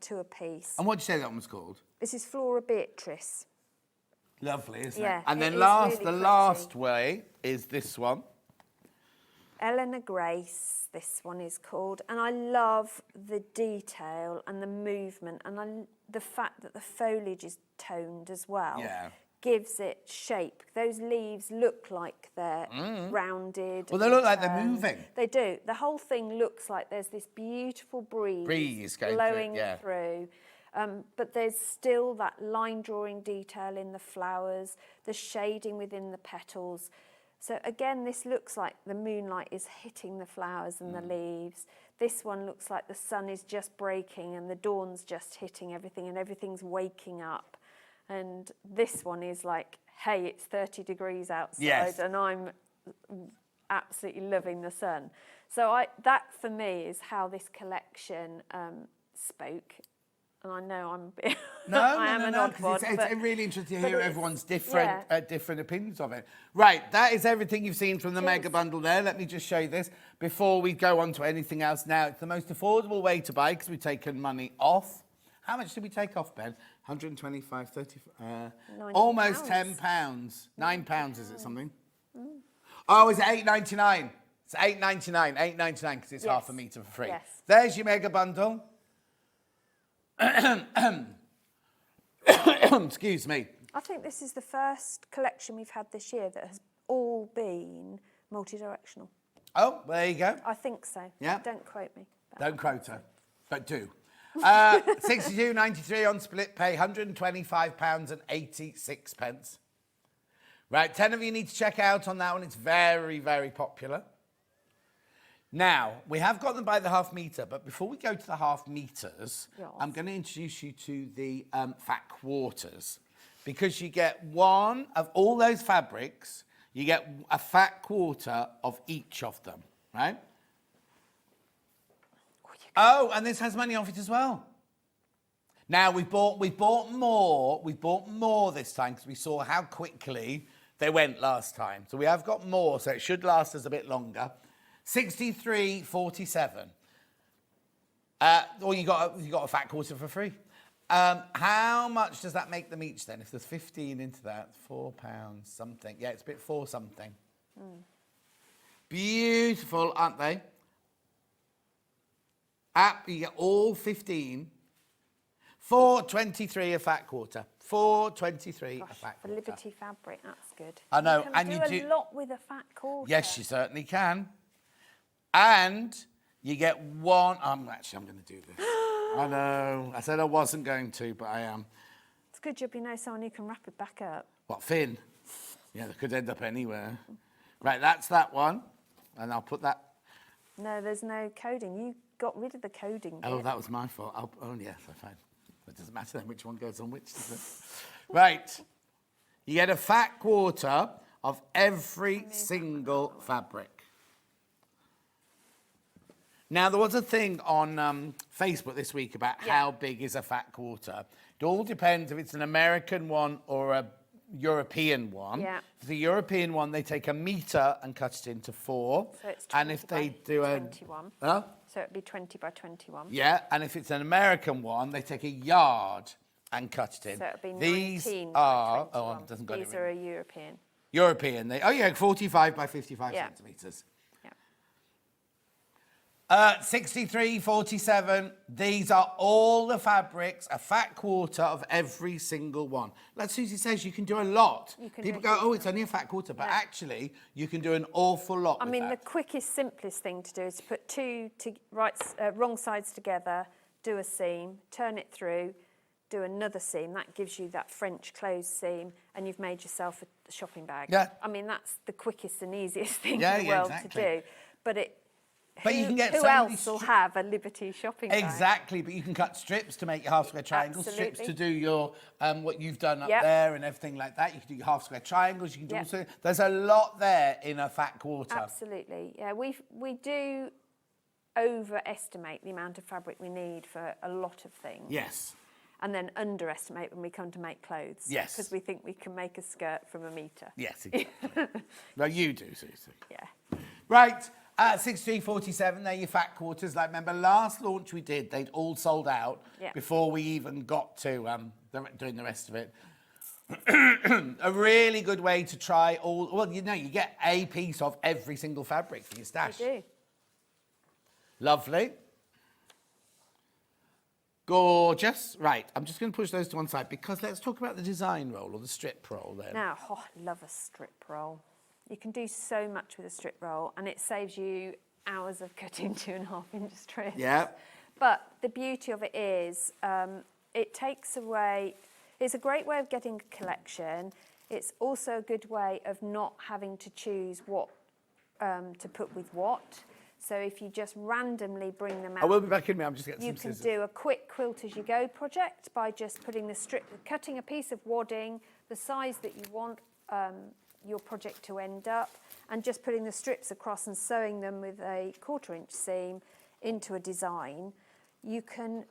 to a piece. And what did you say that one was called? This is Flora Beatrice. Lovely, isn't Yeah, it? And it then is the really last pretty. way is this one. Eleanor Grace, this one is called. And I love the detail and the movement and the fact that the foliage is toned as well. Yeah. Gives it shape. Those leaves look like they're rounded. Well, they look like they're turned. moving. They do. The whole thing looks like there's this beautiful breeze going through it, blowing yeah. through. But there's still that line drawing detail in the flowers, the shading within the petals. So again, this looks like the moonlight is hitting the flowers and the leaves. This one looks like the sun is just breaking and the dawn's just hitting everything and everything's waking up. And this one is like, hey, it's 30 degrees outside Yes. and I'm absolutely loving the sun. So that for me is how this collection spoke. And I know I'm a bit, I am an odd 'cause one. it's but- really interesting to but hear it's- everyone's different, yeah. different opinions of it. Right, that is everything you've seen from the mega bundle there. Let me just show you this before we go on to anything else. Now, it's the most affordable way to buy because we've taken money off. How much did we take off, Ben? 125, 30, 90 almost pounds. £10. £9 is it something? Oh, is it £8.99? It's £8.99, £8.99 because it's half a metre for free. Yes. There's your mega bundle. Excuse me. I think this is the first collection we've had this year that has all been multi-directional. Oh, there you go. I think so. Yeah. Don't quote me. Don't quote her, but do. 62.93 on split pay, £125.86. Right, 10 of you need to check out on that one. It's very, very popular. Now, we have got them by the half metre, but before we go to the half metres, Yes. I'm going to introduce you to the fat quarters, because you get one of all those fabrics, you get a fat quarter of each of them, right? Oh, and this has money off it as well. Now, we bought more this time because we saw how quickly they went last time. So we have got more, so it should last us a bit longer. 63.47. Or you got a fat quarter for free. How much does that make them each then? If there's 15 into that, £4 something. Yeah, it's a bit 4 something. Beautiful, aren't they? You get all 15. £4.23 a fat quarter. £4.23 a fat For quarter. Liberty fabric, that's good. I know, You can and do you a do- lot with a fat quarter. Yes, you certainly can. And you get one. I'm going to do this. I know. I said I wasn't going to, but I am. It's good you'll be know someone who can wrap it back up. What, Finn? Yeah, they could end up anywhere. Right, that's that one. And I'll put that. No, there's no coding. You got rid of the coding bit. Oh, that was my fault. Oh, yes, I found. It doesn't matter then which one goes on which, does it? Right. You get a fat quarter of every single fabric. Now, there was a thing on Facebook this week about how big is a fat quarter. It all depends if it's an American one or a European one. Yeah. For the European one, they take a metre and cut it into 4. So it's 20 and if they do a 21. Huh? So it'd be 20 by 21. Yeah, and if it's an American one, they take a yard and cut it in. So it'd be 19 These by are 21. it doesn't got These it are written. a European. European. 45 by 55 Yeah. centimetres. Yeah. 63.47. These are all the fabrics, a fat quarter of every single one. Like Susie says, you can do a lot. You can People do- go, oh, it's only a fat quarter, but actually, you can do an awful lot. I with mean, that. the quickest, simplest thing to do is to put wrong sides together, do a seam, turn it through, do another seam. That gives you that French closed seam, and you've made yourself a shopping bag. Yeah. I mean, that's the quickest and easiest thing Yeah, in the yeah, world exactly. to do. But you can get who so many else will have a Liberty shopping bag? Exactly, but you can cut strips to make your half square triangles, strips to Absolutely. do your what you've done up Yep. there and everything like that. You can do your half square triangles. You can do Yep. also. There's a lot there in a fat quarter. Absolutely. Yeah, we do overestimate the amount of fabric we need for a lot of things. Yes. And then underestimate when we come to make clothes. Yes. Because we think we can make a skirt from a metre. Yes, exactly. Well, you do, Susie. Yeah. Right. 63.47. They're your fat quarters. Like, remember last launch we did, they'd all sold out Yeah. before we even got to doing the rest of it. A really good way to try all. Well, you get a piece of every single fabric for your stash. We do. Lovely. Gorgeous. Right, I'm just going to push those to one side because let's talk about the design roll or the strip roll then. Now, I love a strip roll. You can do so much with a strip roll, and it saves you hours of cutting 2.5-inch strips. Yeah. But the beauty of it is it takes away, it's a great way of getting a collection. It's also a good way of not having to choose what to put with what. So if you just randomly bring them out, I will be back in a minute. I'm just getting you some can scissors. do a quick quilt as you go project by just putting the strip, cutting a piece of wadding, the size that you want your project to end up, and just putting the strips across and sewing them with a 1/4-inch seam into a design. You can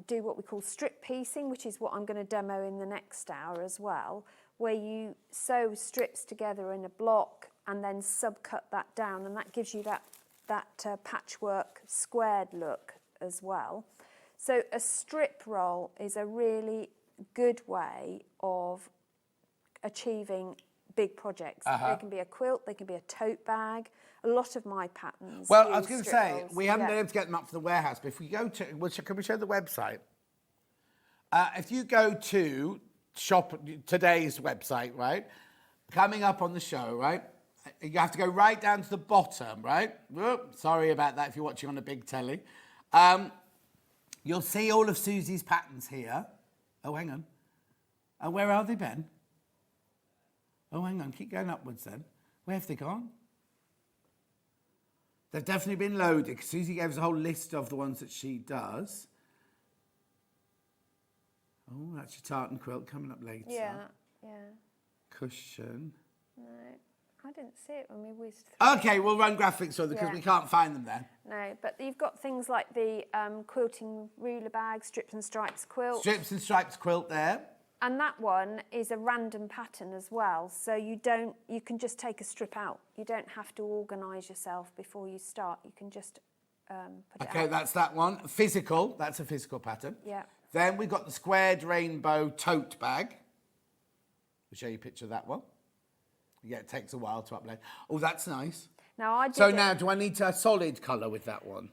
do what we call strip piecing, which is what I'm going to demo in the next hour as well, where you sew strips together in a block and then subcut that down, and that gives you that patchwork squared look as well. So a strip roll is a really good way of achieving big projects. They can be a quilt, they can be a tote bag. A lot of my patterns. Well, I was use going to strip say, rolls. we haven't been able to get them up for the warehouse, but if we go to, can we show the website? If you go to shop today's website, right, coming up on the show, right, you have to go right down to the bottom, right? Whoop, sorry about that if you're watching on a big telly. You'll see all of Susie's patterns here. Oh, hang on. Oh, where are they, Ben? Oh, hang on, keep going upwards then. Where have they gone? They've definitely been loaded. Suzie gave us a whole list of the ones that she does. Oh, that's your tartan quilt coming up later. Yeah, yeah. Cushion. No, I didn't see it when we whizzed through. Okay, we'll run graphics on because we can't find them there. No, but you've got things like the quilting ruler bag, strips and stripes quilt. Strips and stripes quilt there. And that one is a random pattern as well, so you can just take a strip out. You don't have to organise yourself before you start. You can just put it out. Okay, that's that one. Physical, that's a physical pattern. Yeah. Then we've got the squared rainbow tote bag. I'll show you a picture of that one. Yeah, it takes a while to upload. Oh, that's nice. Now I did So now, do I need a solid colour with that one?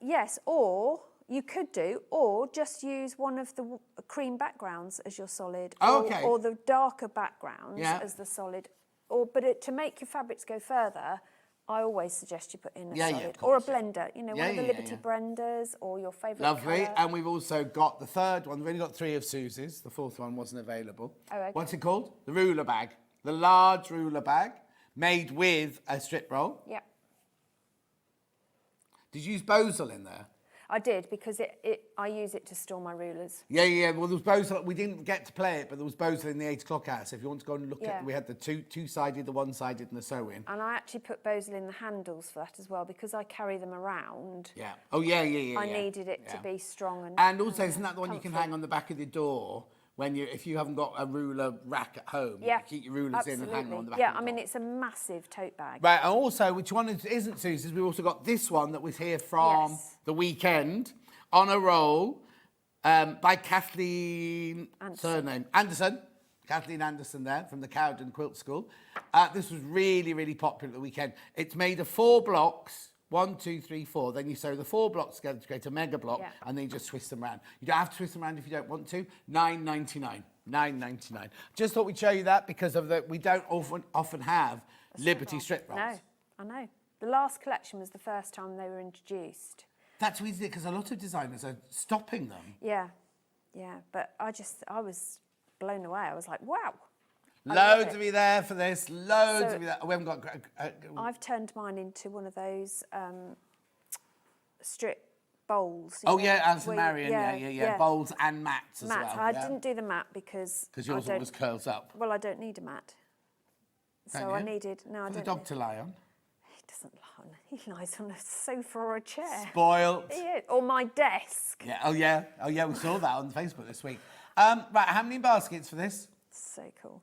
yes, or you could do, or just use one of the cream backgrounds as your solid. Oh, okay. Or the darker backgrounds Yeah. as the solid. To make your fabrics go further, I always suggest you put in a solid. Or a blender, you know, one of the Liberty blenders or your favourite Lovely. colour. And we've also got the third one. We've only got 3 of Susie's. The fourth one wasn't available. Oh, okay. What's it called? The ruler bag. The large ruler bag made with a strip roll. Yep. Did you use Bosel in there? I did, because I use it to store my rulers. Yeah. Well, there was Bosel. We didn't get to play it, but there was Bosel in the 8 o'clock hour. So if you want to go and look at, we had the two-sided, the one-sided, and the sew-in. And I actually put Bosel in the handles for that as well, because I carry them around. Yeah. Oh, yeah. I needed it to be strong And also, isn't that the one you can comfy. hang on the back of the door when if you haven't got a ruler rack at home? Yeah, You can keep your rulers in and hang them on the back. Yeah, of the I mean, door. it's a massive tote bag. Right, and also, which one isn't Susie's? We've also got this one that was here from the weekend on a roll by Kathleen Anderson. Kathleen Anderson there from the Cowden Quilt School. This was really, really popular at the weekend. It's made of 4 blocks. 1, 2, 3, 4. Then you sew the 4 blocks together to create a mega block, and then you just twist them around. You don't have to twist them around if you don't want to. $9.99. $9.99. Just thought we'd show you that because of we don't often have Liberty strip rolls. No, I know. The last collection was the first time they were introduced. That's easy because a lot of designers are stopping them. Yeah, but I was blown away. I was like, wow. Loads of you there for this. Loads of you there. We haven't got. I've turned mine into one of those strip bowls. Oh yeah, Alison Marion. Yeah. Bowls and mats as well. I didn't do the mat because yours always curls up. Well, I don't need a mat. So I needed I for the don't. dog to lie on. He doesn't lie on. He lies on a sofa or a chair. Spoiled. Yeah, or my desk. Yeah. Oh yeah. We saw that on Facebook this week. Right. How many baskets for this? So cool.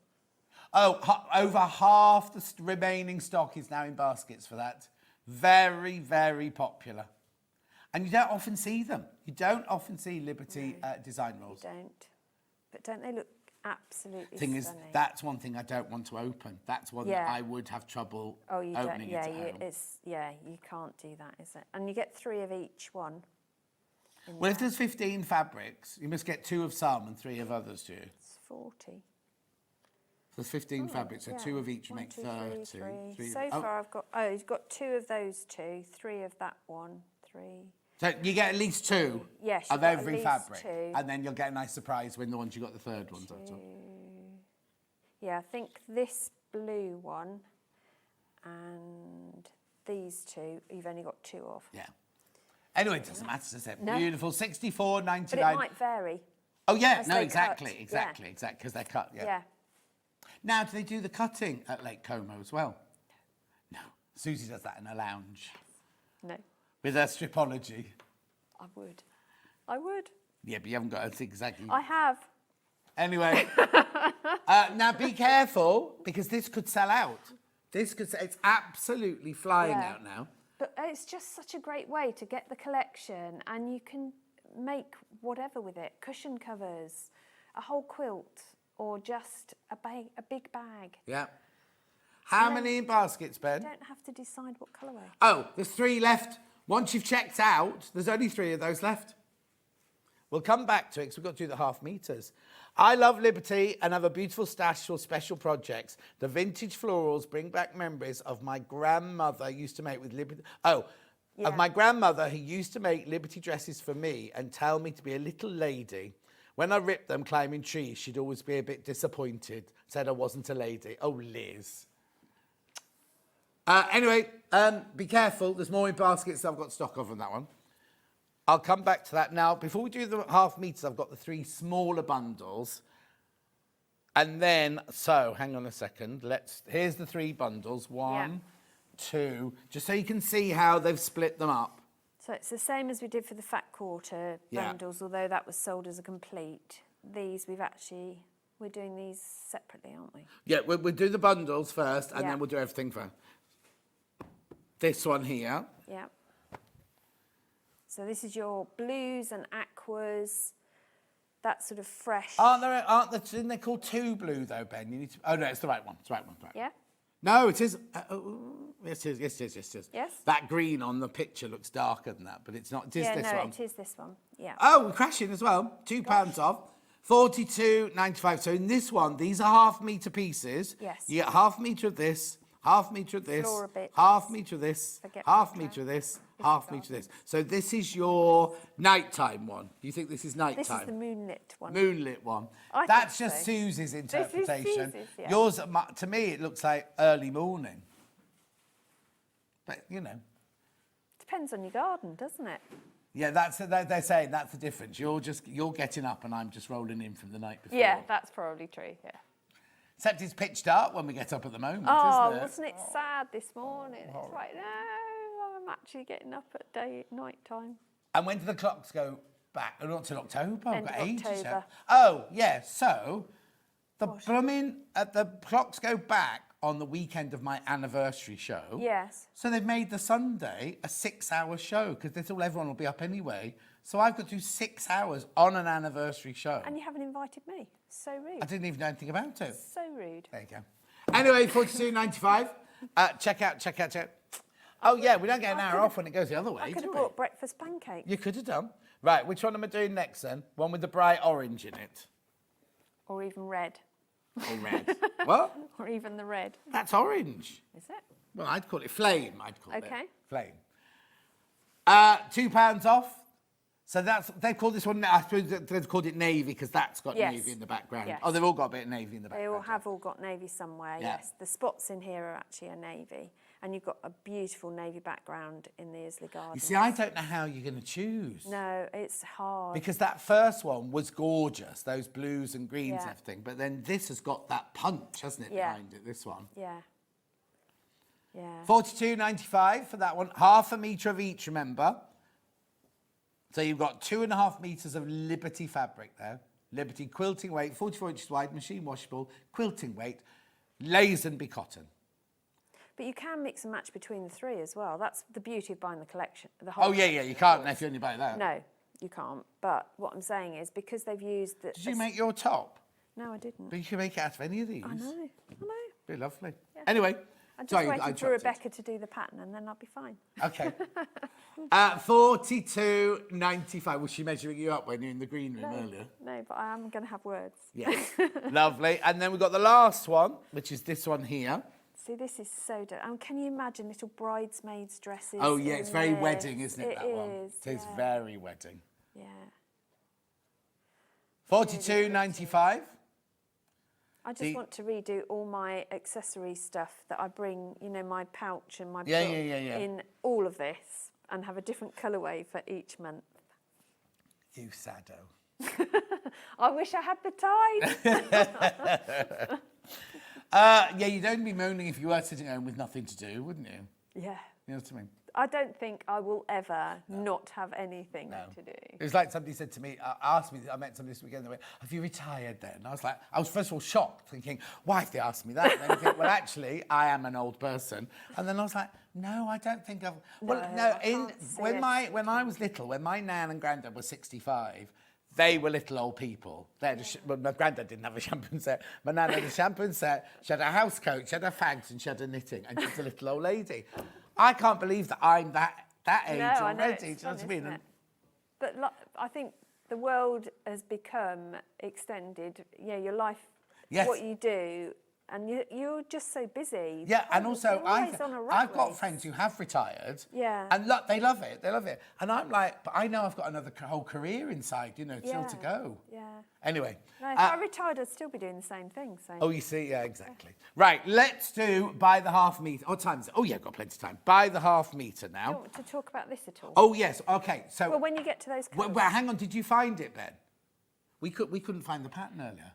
Oh, over half the remaining stock is now in baskets for that. Very, very popular. And you don't often see them. You don't often see Liberty design rolls. You don't. But don't they look absolutely stunning? stunning? That's one thing I don't want to open. That's one that I would have trouble opening it at home. You can't do that, is it? And you get 3 of each one. Well, if there's 15 fabrics, you must get 2 of some and 3 of others, do you? It's 40. There's 15 fabrics, so 2 of each make 30. So far I've got, you've got 2 of those 2, 3 of that one, 3. So you get at least 2 of every fabric, 2. and then you'll get a nice surprise when the ones you got the third ones. Yeah, I think this blue one and these 2, you've only got 2 of. Yeah. Anyway, it doesn't matter, does it? No. Beautiful, $64.99. But it might vary. Oh yeah, no, exactly, because they're cut. Yeah. Now, do they do the cutting at Lake Como as well? No. Susie does that in a lounge. No. With her stripology. I would. Yeah, but you haven't got to think exactly. I have. Anyway. Now, be careful, because this could sell out. It's absolutely flying out now. But it's just such a great way to get the collection, and you can make whatever with it, cushion covers, a whole quilt, or just a big bag. Yeah. How many baskets, Ben? You don't have to decide what colourway. Oh, there's 3 left. Once you've checked out, there's only 3 of those left. We'll come back to it because we've got to do the half meters. I love Liberty and have a beautiful stash for special projects. The vintage florals bring back memories of my grandmother used to make with Liberty. Of my grandmother who used to make Liberty dresses for me and tell me to be a little lady. When I ripped them climbing trees, she'd always be a bit disappointed, said I wasn't a lady. Oh, Liz. Anyway, be careful. There's more in baskets I've got stock of on that one. I'll come back to that now. Before we do the half meters, I've got the 3 smaller bundles. And then, so hang on a second. Here's the 3 bundles. 1, 2, just so you can see how they've split them up. So it's the same as we did for the fat quarter bundles, although that was sold as a complete. These we're doing these separately, aren't we? Yeah, we'll do the bundles first, and then we'll do everything first. This one here. Yeah. So this is your blues and aquas, that sort of fresh. Isn't they called 2 blue though, Ben? You need to. Oh no, it's the right one. It's the right one. Right. Yeah. No, it is. Yes, it is. Yes. That green on the picture looks darker than that, but it's not. It is this one. It is this one. Yeah. Oh, we're crashing as well. £2 off. 42.95. So in this one, these are half metre pieces. Yes. You get half metre of this, half metre of this, Flora bits. half metre of this, half metre of this, half metre of this. So this is your nighttime one. You think this is nighttime? This is the moonlit one. Moonlit one. I That's think just so. Susie's interpretation. Susie's, yeah. Yours, to me, it looks like early morning. But, you know. Depends on your garden, doesn't it? Yeah, they're saying that's the difference. You're getting up and I'm just rolling in from the night before. Yeah, that's probably true, yeah. Except it's pitch dark when we get up at the moment, Oh, isn't it? wasn't it sad this morning? It's like, no, I'm actually getting up at night time. And when do the clocks go back? Oh, not till October. I've End got of ages October. yet. Oh, yeah. So the clocks go back on the weekend of my anniversary show. Yes. So they've made the Sunday a 6-hour show because they thought everyone will be up anyway. So I've got to do 6 hours on an anniversary show. And you haven't invited me. So rude. I didn't even know anything about it. So rude. There you go. Anyway, 42.95. Check out. Oh yeah, we don't get an hour off when it goes the other way, I could do have we? bought breakfast pancakes. You could have done. Right, which one am I doing next then? One with the bright orange in it. Or even red. Or red. What? Or even the red. That's orange. Is it? Well, I'd call it flame. Okay. Flame. £2 off. So they've called this one, I suppose they've called it navy because that's got navy in the background. Yes. Oh, they've all got a bit of navy in the background. They all got navy somewhere, yes. The spots in here are actually a navy. And you've got a beautiful navy background in the Isley Garden. You see, I don't know how you're going to choose. No, it's hard. Because that first one was gorgeous, those blues and greens and everything. But then this has got that punch, hasn't it, behind it, this one? Yeah. Yeah. £42.95 for that one. Half a metre of each, remember. So you've got 2.5 metres of Liberty fabric there. Liberty quilting weight, 44 inches wide, machine washable, quilting weight, Lazenby cotton. But you can mix and match between the 3 as well. That's the beauty of buying the collection. The whole Yeah, you can't if you only buy that. No, you can't. But what I'm saying is because they've used the... Did you make your top? No, I didn't. But you can make it out of any of these. I know. Be lovely. Yeah. Anyway. I'm just waiting for Rebecca to do the pattern and then I'll be fine. Okay. 42.95. Was she measuring you up when you were in the green room earlier? No, but I am going to have words. Yes. Lovely. And then we've got the last one, which is this one here. See, this is so... can you imagine little bridesmaids' dresses? Oh, yeah, it's very wedding, isn't it, that one? It It is very wedding. Yeah. 42.95. I just want to redo all my accessory stuff that I bring, my pouch and my book in all of this and have a different colourway for each month. You sado. I wish I had the time. You'd only be moaning if you were sitting home with nothing to do, wouldn't you? Yeah. You know what I mean? I don't think I will ever not have anything to do. It was like somebody said to me, asked me, I met somebody this weekend, they went, have you retired then? And I was like, I was first of all shocked, thinking, why have they asked me that? And then I think, well, actually, I am an old person. And then I was like, no, I don't think I've... Well, no, when I was little, when my nan and granddad were 65, they were little old people. They had well, my granddad didn't have a shampoo set. My nan had a shampoo set. She had a house coat. She had her fags and she had her knitting. And she's a little old lady. I can't believe that I'm that age already. Do you know what I mean? But I think the world has become extended. Yeah, your life, what you do, and you're just so busy. Yeah, and also I've got race. friends who have retired. Yeah. And look, they love it. They love it. And I'm like, but I know I've got another whole career inside, you know, still to go. Yeah. Anyway. No, if I retired, I'd still be doing the same thing. So. Oh, you see? Yeah, exactly. Right, let's do by the half metre. What time is it? Oh, yeah, got plenty of time. By the half metre now. Do you want to talk about this at all? Oh, yes. Okay, so... Well, when you get to those colours. Well, hang on. Did you find it, Ben? We couldn't find the pattern earlier.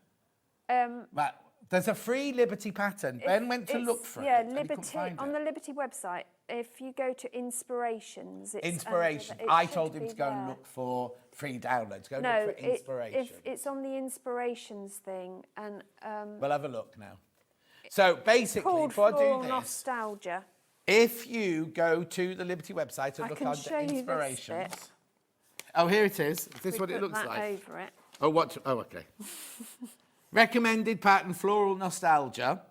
Right. There's a free Liberty pattern. Ben went to look for it. Yeah, Liberty on the Liberty website. If you go to inspirations, it's inspiration. I told him to go and look for free downloads. Go look for inspiration. It's on the inspirations thing, and we'll have a look now. So basically, before I do this, Nostalgia. If you go to the Liberty website and look under inspirations. Oh, here it is. Is this what it looks like? Over it. Oh, what? Oh, okay. Recommended pattern, Floral Nostalgia.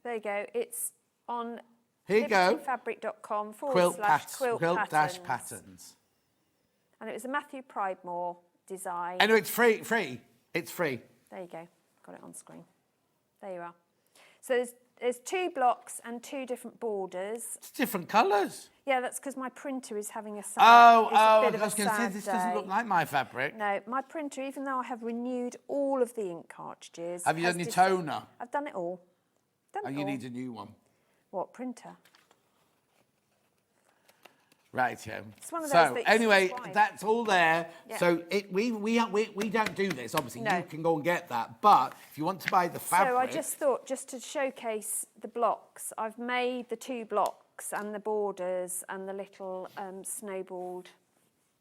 There you go. It's on Quilt libertyfabric.com /quilt patterns. And it was a Matthew Pridemore design. And it's free. It's free. There you go. Got it on screen. There you are. So there's 2 blocks and 2 different borders. It's different colours. Yeah, that's because my printer is having a sad I was going to say, this doesn't look like my fabric. No, my printer, even though I have renewed all of the ink cartridges... Have you done your toner? I've done it all. You need a new one. What, printer? Right, yeah. It's one of those so that anyway, that's all there. Yeah. So we don't do this. Obviously, you can go and get that. But if you want to buy the fabric... So I just thought, just to showcase the blocks, I've made the 2 blocks and the borders and the little snowballed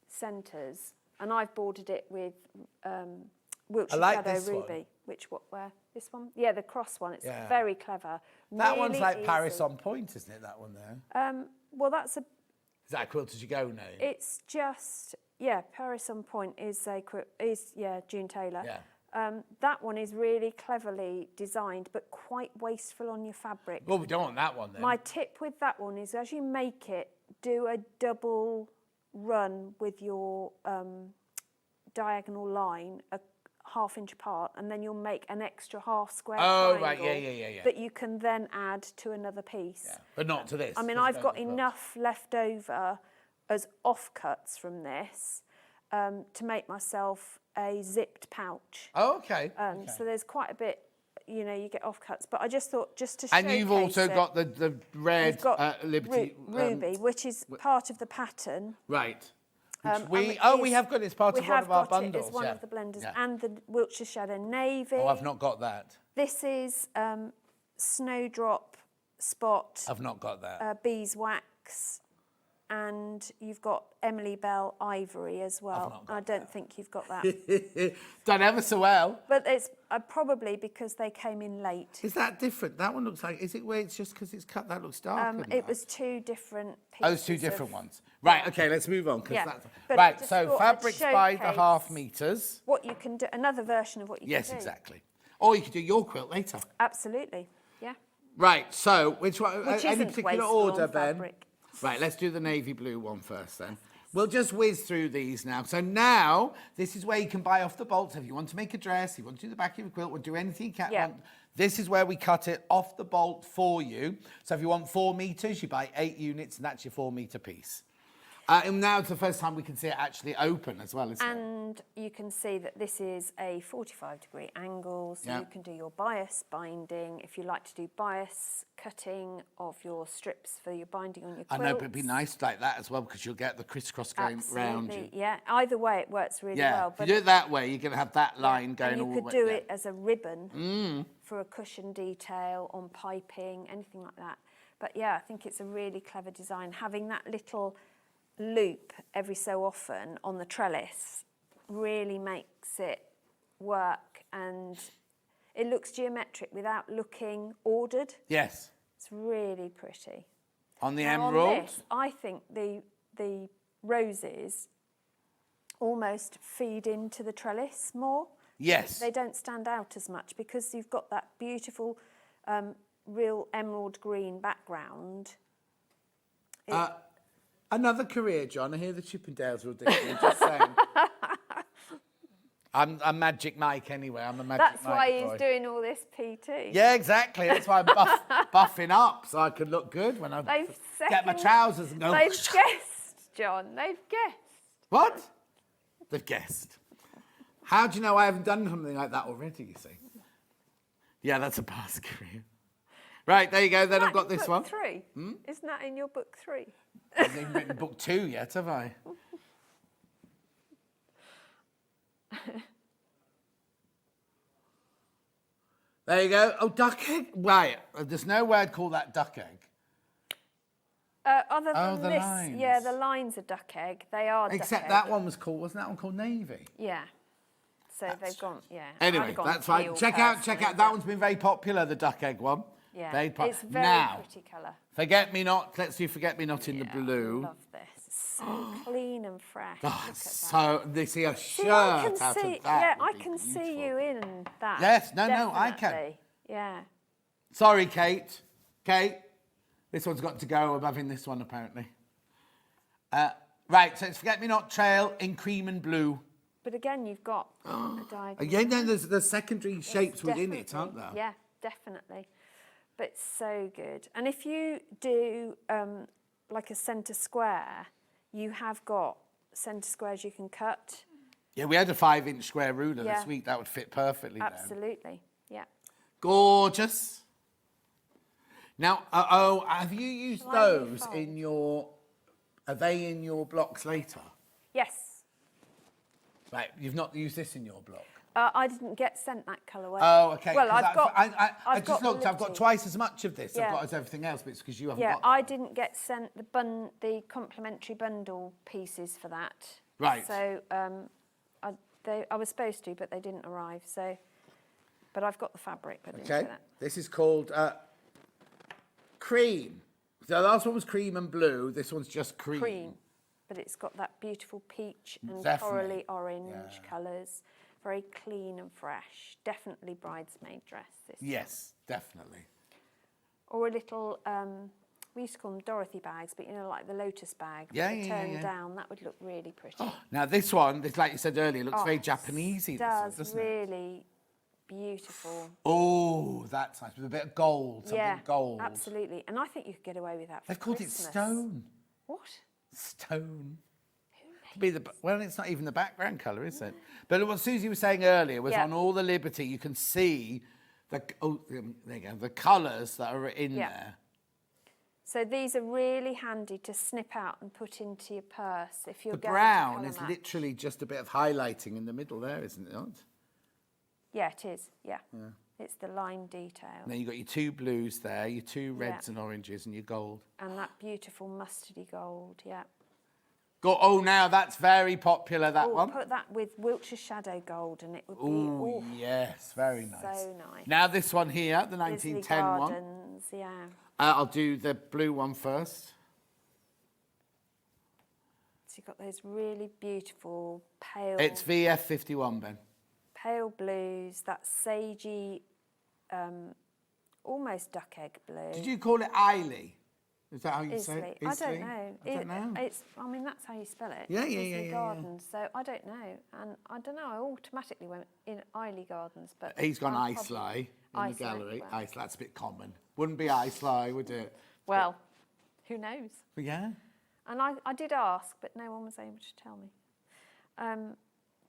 centres, and I've bordered it with Wiltshire Shadow Ruby. Where? This one? Yeah, the cross one. It's very clever. That really one's like easy. Paris on point, isn't it, that one there? Well, that's a... Is that a Quilt As You Go name? It's just, Paris on Point is June Taylor. Yeah. That one is really cleverly designed, but quite wasteful on your fabric. Well, we don't want that one then. My tip with that one is, as you make it, do a double run with your diagonal line, a ½ inch apart, and then you'll make an extra half square triangle right, yeah. that you can then add to another piece. Yeah, but not to this. I mean, I've got enough left over as offcuts from this to make myself a zipped pouch. Oh, okay. So there's quite a bit, you get offcuts. But I just thought, just to showcase And you've also got the red Liberty... Ruby, which is part of the pattern. Right. We have got it as part of one of our bundles. It's one of the blenders. And the Wiltshire Shadow Navy. Oh, I've not got that. This is Snowdrop Spot. I've not got that. Beeswax. And you've got Emily Bell Ivory as well. I don't think you've got that. Done ever so well. But it's probably because they came in late. Is that different? That one looks like... Is it where it's just because it's cut? That looks darker. It was 2 different pieces. Oh, it's 2 different ones. Right, OK, let's move on. But right, so fabrics by the ½ meters. What you can do, another version of what you can do. Yes, exactly. Or you could do your quilt later. Absolutely, yeah. Right, so which one? Any particular order, Ben? Fabric. Right, let's do the navy blue one first then. We'll just whiz through these now. So now, this is where you can buy off the bolt. So if you want to make a dress, if you want to do the back of your quilt, or do anything you can want, this is where we cut it off the bolt for you. So if you want 4 meters, you buy 8 units, and that's your 4 meter piece. And now it's the first time we can see it actually open as well, isn't it? And you can see that this is a 45-degree angle, so you can do your bias binding. If you like to do bias cutting of your strips for your binding on your quilts. I know, but it'd be nice like that as well, because you'll get the crisscross going round you. Yeah, either way it works really well. But if you do it that way, you're going to have that line going all the way. And you could do it as a ribbon for a cushion detail on piping, anything like that. But yeah, I think it's a really clever design. Having that little loop every so often on the trellis really makes it work, and it looks geometric without looking ordered. Yes. It's really pretty. On the Now, emerald. on this, I think the roses almost feed into the trellis more. Yes. They don't stand out as much because you've got that beautiful real emerald green background. Another career, John. I hear the Chippendales are auditioning. Just saying. I'm Magic Mike anyway. I'm a Magic That's Mike why boy. he's doing all this PT. Yeah, exactly. That's why I'm buffing up so I can look good when I get my trousers and go. They've guessed, John. They've guessed. What? They've guessed. How do you know I haven't done something like that already, you see? Yeah, that's a past career. Right, there you go. Then I've got this one. Book 3? Isn't that in your book 3? I haven't even written book 2 yet, have I? There you go. Oh, duck egg. Right. There's no word called that duck egg. Other than the this, lines. yeah, the lines are duck egg. They are duck Except egg. that one was called, wasn't that one called navy? Yeah. So they've gone, yeah. Anyway, I've gone that's fine. teal Check out. personally, That but- one's been very popular, the duck egg one. Yeah, Very it's very now, pretty colour. Forget Me Not. Let's do Forget Me Not in the blue. I love this. It's so clean and fresh. Oh, Look at so they see a See, shirt I can out see, of that. yeah, would I be can see beautiful. you in that. Yes, no, I can. definitely. Yeah. Sorry, Kate. Kate, this one's got to go. I'm having this one apparently. Right, so it's Forget Me Not Trail in cream and blue. But again, you've got a diagonal. Yeah, no, there's secondary shapes within it, Definitely, aren't there? Yeah, definitely. But it's so good. And if you do like a centre square, you have got centre squares you can cut. Yeah, we had a 5-inch square ruler Yeah. this week. That would fit perfectly. Then. Absolutely, yeah. Gorgeous. Now, have you used Shall I those refold? in your? Are they in your blocks later? Yes. Right, you've not used this in your block. I didn't get sent that colourway. Oh, okay. Well, 'cause I've got. I I've just got looked. I've got Liberty. twice as much of this. Yeah. I've got as everything else, but it's because you haven't Yeah, got. I didn't get sent the complimentary bundle pieces for that. Right. So I was supposed to, but they didn't arrive. So, but I've got the fabric. But I didn't Okay. get that. This is called cream. The last one was cream and blue. This one's just cream. Cream, but it's got that beautiful peach and Definitely. corally orange Yeah. colours. Very clean and fresh. Definitely bridesmaid dress. This. Yes, definitely. Or a little. We used to call them Dorothy bags, but you know, like the lotus bag. Yeah, with the yeah, turn yeah. down. That would look really pretty. Now this one, like you said earlier, looks very it Japanesey. does, doesn't it? really beautiful. Oh, that's nice with a bit of gold. Something Yeah, gold. absolutely. And I think you could get away with that. For They've called Christmas. it stone. What? Stone. Well, it's not even the background colour, is it? But what Susie was saying earlier was Yeah. on all the Liberty, you can see there you go, the colours that are in Yeah. there. So these are really handy to snip out and put into your purse if you're The going brown to colour is match. literally just a bit of highlighting in the middle there, isn't it? Yeah, it is. Yeah. It's the line detail. And then you've got your 2 blues there, your 2 reds Yeah. and oranges and your gold. And that beautiful mustardy gold. Yeah. Now that's very popular, that Oh, one. put that with Wiltshire Shadow Gold and it would be Oh, yes, very nice. so nice. Now this one here, the Grizzly 1910 one. Gardens, yeah. I'll do the blue one first. So you've got those really beautiful pale, It's VF51, Ben. pale blues, that sagey, almost duck egg blue. Did you call it Eiley? Is that how you say Isley. it? I don't Isley? know. I don't know. I mean, that's how you spell it. Yeah, Isley yeah. Gardens. So I don't know, and I don't know. I automatically went in Eiley Gardens, but He's gone I'm Isley probably- in the Isley, gallery. well. Isley, that's a bit common. Wouldn't be Isley, would it? Well, who knows? But yeah. And I did ask, but no one was able to tell me.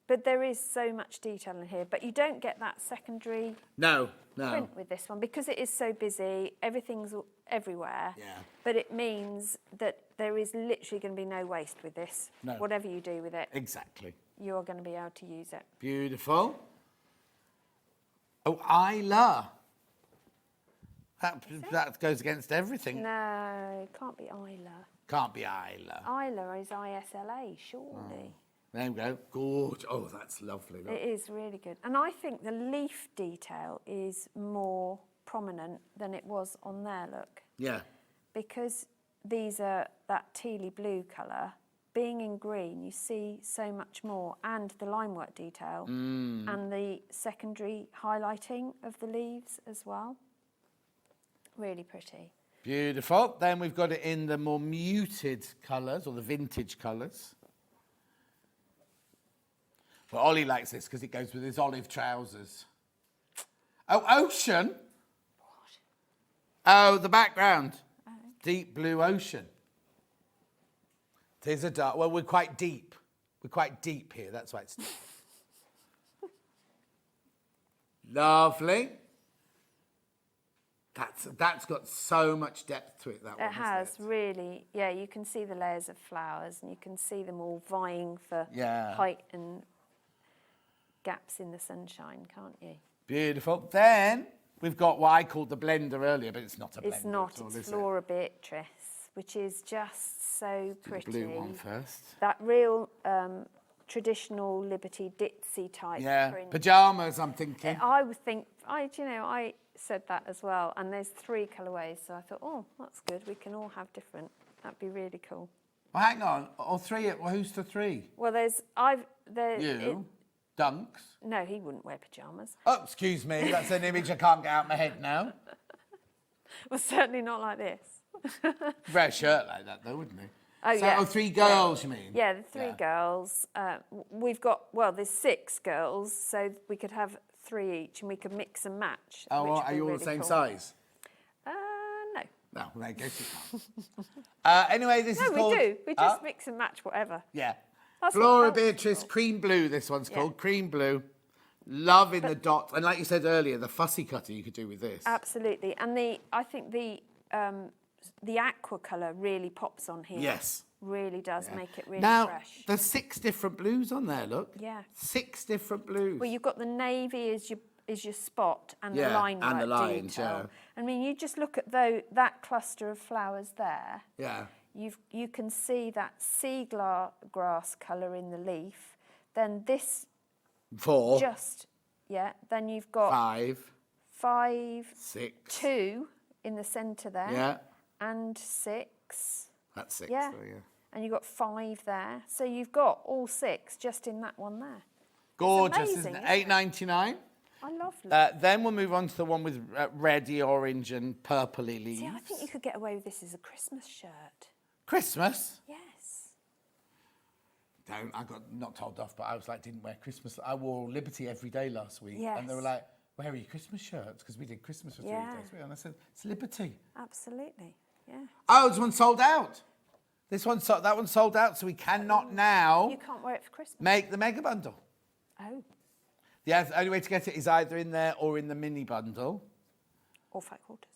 But there is so much detail in here. But you don't get that secondary No. print with this one because it is so busy. Everything's everywhere. Yeah. But it means that there is literally going to be no waste with this. No. Whatever you do with it, Exactly. you're going to be able to use it. Beautiful. Oh, Isla. That goes against everything. No, it can't be Isla. Can't be Isla. Isla is ISLA, surely. There we go. Gorgeous. Oh, that's lovely. Look. It is really good. And I think the leaf detail is more prominent than it was on there, look. Yeah. Because these are that tealy blue colour, being in green, you see so much more, and the limework detail, and the secondary highlighting of the leaves as well. Really pretty. Beautiful. Then we've got it in the more muted colours, or the vintage colours. Well, Ollie likes this because it goes with his olive trousers. Oh, ocean? What? Oh, the background. Oh. Deep blue ocean. There's a dark... Well, we're quite deep. We're quite deep here. That's why it's deep. Lovely. That's got so much depth to it, that one. It has, really. Yeah, you can see the layers of flowers and you can see them all vying for height and gaps in the sunshine, can't you? Beautiful. Then we've got what I called the blender earlier, but it's not a blender. It's not. At all, It's Flora Beatrice, which is just so pretty. The blue one first. That real traditional Liberty ditzy type print. Pyjamas, I'm thinking. I would think, I said that as well. And there's 3 colourways, so I thought, oh, that's good. We can all have different. That'd be really cool. Well, hang on. Or 3. Well, who's the 3? Well, You. Dunks. No, he wouldn't wear pyjamas. Oh, excuse me. That's an image I can't get out of my head now. Well, certainly not like this. Wear a shirt like that, though, wouldn't he? Oh, so, yeah. Oh, 3 girls, you mean? Yeah, the 3 girls. We've got, well, there's 6 girls, so we could have 3 each, and we could mix and match. Oh, well, are you all the same size? No. No, well, I guess you can't. Anyway, this is called... No, we do. We just mix and match whatever. Yeah. That's Flora Beatrice Cream Blue, this one's called. Cream Blue. Loving the dots. And like you said earlier, the fussy cutter you could do with this. Absolutely. And I think the aqua colour really pops on here. Yes. Really does make it really now, fresh. There's 6 different blues on there, look. Yeah. 6 different blues. Well, you've got the navy as your spot and the line work and the lines, detail. I mean, you just look at that cluster of flowers there. Yeah. You can see that sea grass colour in the leaf. Then this 4. Then you've got 5, 6, 2 in the centre there. Yeah. And 6. That's 6. Yeah. So, yeah. And you've got 5 there. So you've got all 6 just in that one there. Gorgeous, amazing, isn't it? $8.99. I love it. Then we'll move on to the one with reddy, orange and purpley leaves. See, I think you could get away with this as a Christmas shirt. Christmas? Yes. I got not told off, but I was like, didn't wear Christmas. I wore Liberty every day last week. Yes. And they were like, where are your Christmas shirts? Because we did Christmas for 3 days. And I said, it's Liberty. Absolutely, yeah. Oh, this one sold out. That one sold out, so we cannot now... You can't wear it for Christmas. ...make the mega bundle. Oh. Yeah, the only way to get it is either in there or in the mini bundle. Or fat quarters.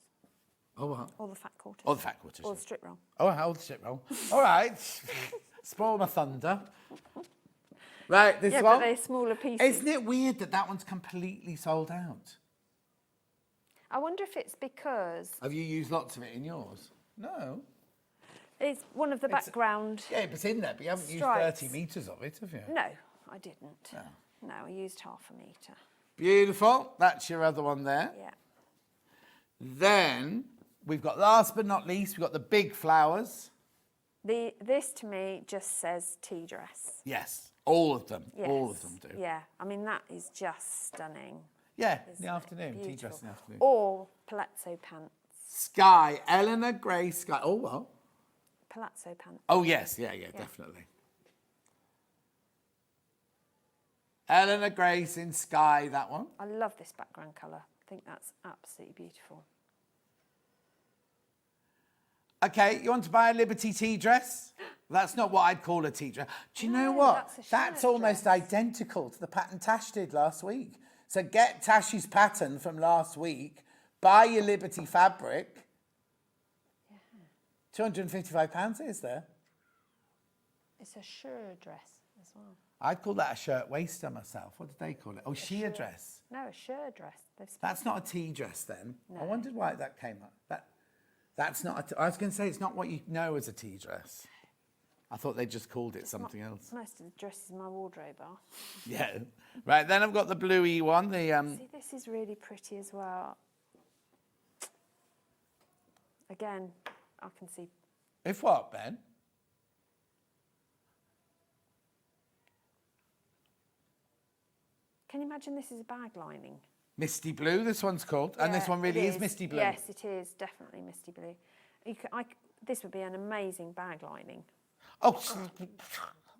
Oh, what? Or the fat quarters. Or the fat quarters. Or the strip roll. Oh, how the strip roll. All right. Spoil my thunder. Right, this one. Yeah, but they're smaller pieces. Isn't it weird that one's completely sold out? I wonder if it's because... Have you used lots of it in yours? No. It's one of the background... Yeah, it's in there, but you haven't stripes. used 30 metres of it, have you? No, I didn't. No. No, I used half a metre. Beautiful. That's your other one there. Yeah. Then we've got, last but not least, we've got the big flowers. This to me just says tea dress. Yes, all of them. Yes. All of them do. Yeah, I mean, that is just stunning. Yeah, in the afternoon, tea dress in the afternoon. Or palazzo pants. Sky, Eleanor Gray Sky. Oh, what? Palazzo pants. Oh, yes, yeah, definitely. Eleanor Grace in Sky, that one. I love this background colour. I think that's absolutely beautiful. Okay, you want to buy a Liberty tea dress? That's not what I'd call a tea dress. Do you know what? That's almost identical to the pattern Tash did last week. So get Tash's pattern from last week, buy your Liberty fabric. £255 it is there. It's a sure dress as well. I'd call that a shirt waister myself. What did they call it? Oh, sheer dress. No, a shirt dress. That's not a tea dress then. No. I wondered why that came up. That's not. I was going to say it's not what you know as a tea dress. I thought they just called it something else. Most of the dresses in my wardrobe are. Yeah. Right. Then I've got the bluey one. The See, this is really pretty as well. Again, I can see. If what, Ben? Can you imagine this is a bag lining? Misty blue. This one's called, and this one really is misty blue. Yes, it is definitely misty blue. This would be an amazing bag lining. Oh,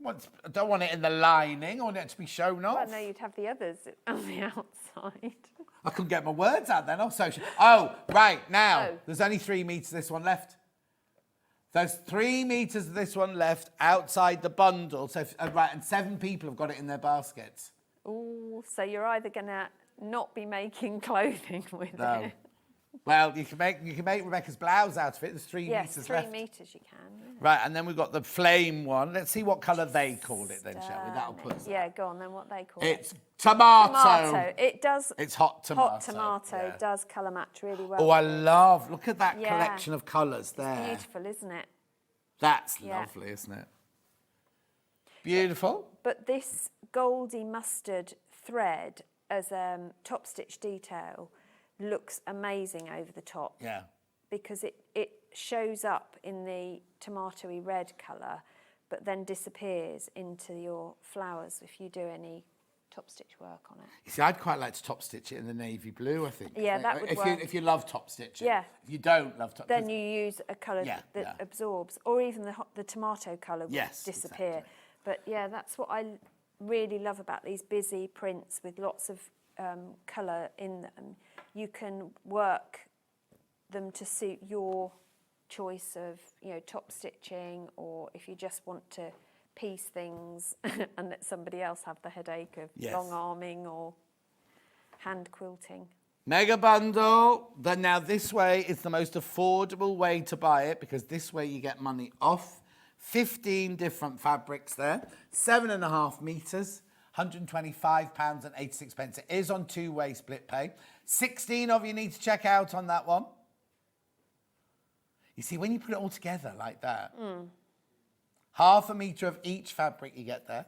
I don't want it in the lining. I want it to be shown off. Well, no, you'd have the others on the outside. I couldn't get my words out then. Oh, right, now, Oh. there's only 3 metres of this one left. There's 3 metres of this one left outside the bundle. So, right, and 7 people have got it in their baskets. Oh, so you're either going to not be making clothing with No. it. Well, you can make Rebecca's blouse out of it. There's 3 Yes, metres 3 left. metres you can. Yeah. Right, and then we've got the flame one. Let's see what colour they call it then, shall we? That'll put us. Yeah, go on then, what they call It's it. tomato. It does. It's hot tomato. Hot tomato yeah. does colour match really well. Oh, I love. Look at that Yeah. collection of colours there. It's beautiful, isn't it? That's Yeah. lovely, isn't it? Beautiful. But this goldy mustard thread as top stitch detail looks amazing over the top. Yeah. Because it shows up in the tomatoey red colour, but then disappears into your flowers if you do any top stitch work on it. You see, I'd quite like to top stitch it in the navy blue, I think. Yeah, that would work. If you love top stitching. Yeah. If you don't love top Then you use a colour Yeah, that yeah. absorbs, or even the tomato colour will Yes, disappear. exactly. But yeah, that's what I really love about these busy prints with lots of colour in them. You can work them to suit your choice of, top stitching, or if you just want to piece things and let somebody else have the headache of Yes. long arming or hand quilting. Mega bundle. Then now this way is the most affordable way to buy it, because this way you get money off. 15 different fabrics there, 7.5 metres, £125.86. It is on 2-way split pay. 16 of you need to check out on that one. You see, when you put it all together like that, half a metre of each fabric you get there.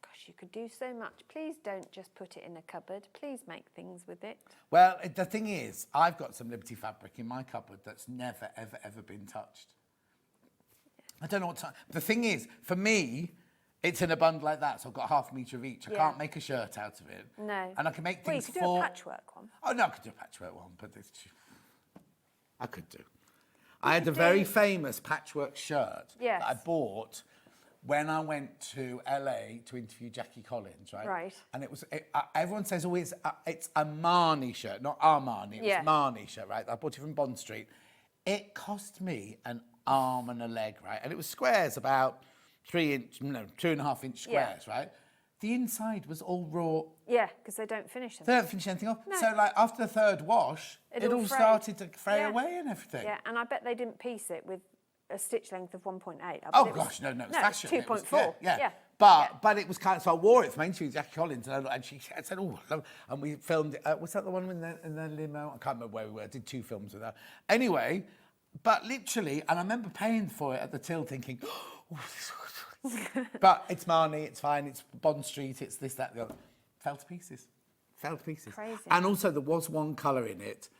Gosh, you could do so much. Please don't just put it in a cupboard. Please make things with it. Well, the thing is, I've got some Liberty fabric in my cupboard that's never, ever, ever been touched. I don't know what time. The thing is, for me, it's in a bundle like that, so I've got half a metre of each. I can't make a shirt out of it. No. And I can make things you could do a patchwork one. Oh, no, I could do a patchwork one, but I could do. I had a very famous patchwork shirt that I bought when I went to LA to interview Jackie Collins, right? Right. And it was, everyone says, oh, it's a Marnie shirt, not Armani, it was Marnie shirt, right? I bought it from Bond Street. It cost me an arm and a leg, right? And it was squares, about 2.5 inch squares, right? The inside was all raw. Yeah, because they don't finish them. They don't finish anything off. No. So, like, after the third wash, it all frayed. started to fray away and everything. Yeah, and I bet they didn't piece it with a stitch length of 1.8. Oh, gosh, no, it's fashion. It's 2.4. Yeah. But it was kind of, so I wore it for my interview with Jackie Collins, and she said, oh, and we filmed it. Was that the one in the limo? I can't remember where we were. I did 2 films with her. Anyway, but literally, and I remember paying for it at the till thinking, oh, but it's Marnie, it's fine, it's Bond Street, it's this, that, the other. Fell to pieces. Crazy. And also there was one colour in it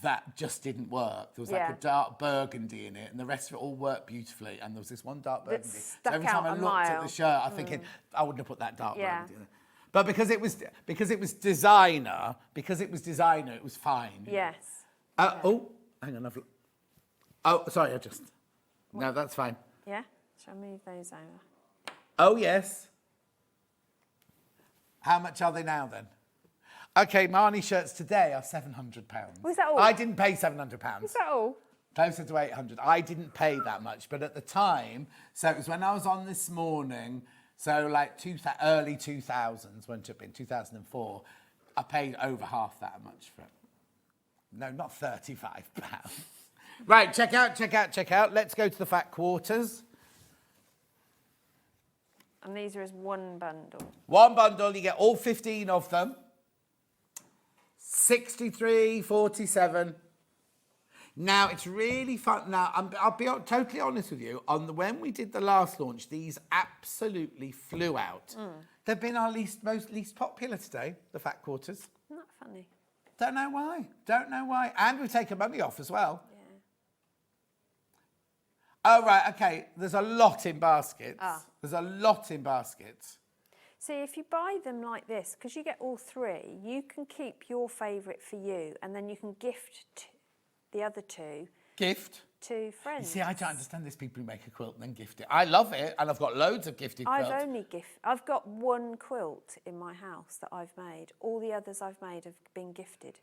that just didn't work. There was like a dark burgundy in it, and the rest of it all worked beautifully. And there was this one dark burgundy. stuck So every time out I a looked at mile. the shirt, I'm thinking, I wouldn't have put that dark burgundy in it. But because it was designer, it was fine. Yes. Oh, hang on. Oh, sorry, no, that's fine. Yeah? Shall I move those over? Oh, yes. How much are they now, then? OK, Marnie shirts today are £700. Was that all? I didn't pay £700. Is that all? Closer to 800. I didn't pay that much, but at the time, so it was when I was on this morning, so like early 2000s, when it took in 2004, I paid over half that much for it. No, not £35. Right, check out. Let's go to the fat quarters. And these are as one bundle. One bundle, you get all 15 of them. 63.47. Now, it's really fun. Now, I'll be totally honest with you. When we did the last launch, these absolutely flew out. They've been our least popular today, the fat quarters. Isn't that funny? Don't know why. Don't know why. And we've taken money off as well. Yeah. Oh, right, okay. There's a lot in baskets. Ah. There's a lot in baskets. See, if you buy them like this, because you get all three, you can keep your favourite for you, and then you can gift the other two. Gift? To friends. You see, I don't understand this people who make a quilt and then gift it. I love it, and I've got loads of gifted quilts. I've got one quilt in my house that I've made. All the others I've made have been gifted.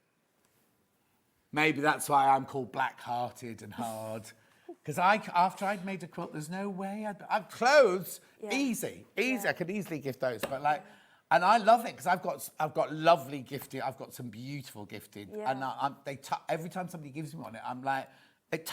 Maybe that's why I'm called black-hearted and hard. Because after I'd made a quilt, there's no way I've clothes, easy. Yeah. I could easily gift those, but like, and I love it because I've got lovely gifted. I've got some beautiful gifted, and every time somebody gives me one, I'm like, it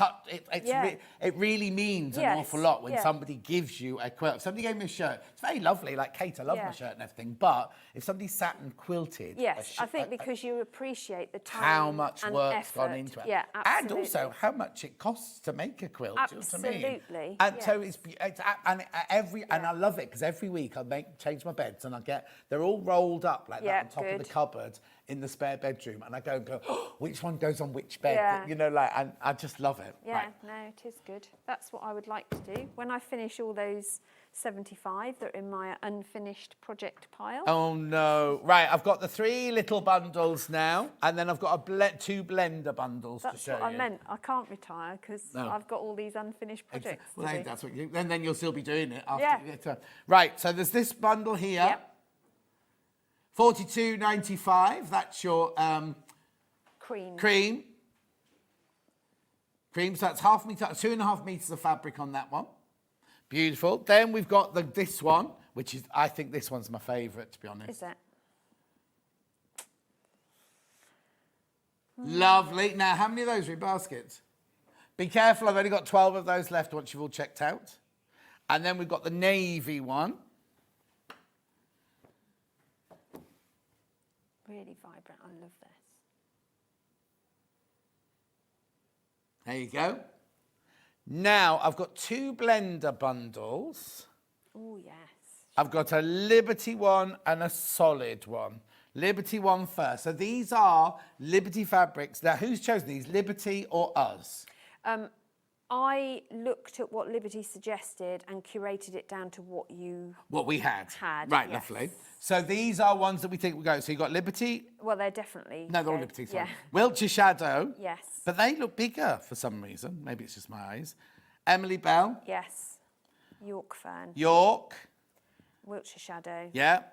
really means an awful lot when somebody gives you a quilt. If somebody gave me a shirt, it's very lovely. Like Kate, I love my shirt and everything. But if somebody sat and quilted, I think because you appreciate the time, how much and work's effort. gone into it, yeah, absolutely. and also how much it costs to make a quilt. Absolutely. Do you know what I mean? And so and I love it because every week I change my beds and they're all rolled up like that on top of the cupboard in the spare bedroom, and I go, oh, which one goes on which bed? Yeah. You know, like, and I just love it. Yeah, no, it is good. That's what I would like to do. When I finish all those 75 that are in my unfinished project pile. Oh, no. Right, I've got the 3 little bundles now, and then I've got 2 blender bundles to show you. That's what I meant. I can't retire because I've got all these unfinished projects to do. That's what you... And then you'll still be doing it after you get to... Right, so there's this bundle here. Yep. $42.95. That's your cream. So that's 2.5 meters of fabric on that one. Beautiful. Then we've got this one, which is, I think this one's my favourite, to be honest. Is it? Lovely. Now, how many of those are in baskets? Be careful, I've only got 12 of those left once you've all checked out. And then we've got the navy one. Really vibrant. I love this. There you go. Now, I've got 2 blender bundles. Oh, yes. I've got a Liberty one and a solid one. Liberty one first. So these are Liberty fabrics. Now, who's chosen these, Liberty or us? I looked at what Liberty suggested and curated it down to what we had. Right, yes. Lovely. So these are ones that we think will go. So you've got Liberty. Well, they're definitely... No, they're all Liberty, sorry. Yeah. Wiltshire Shadow. Yes. But they look bigger for some reason. Maybe it's just my eyes. Emily Bell. Yes. York Fern. York. Wiltshire Shadow. Yeah.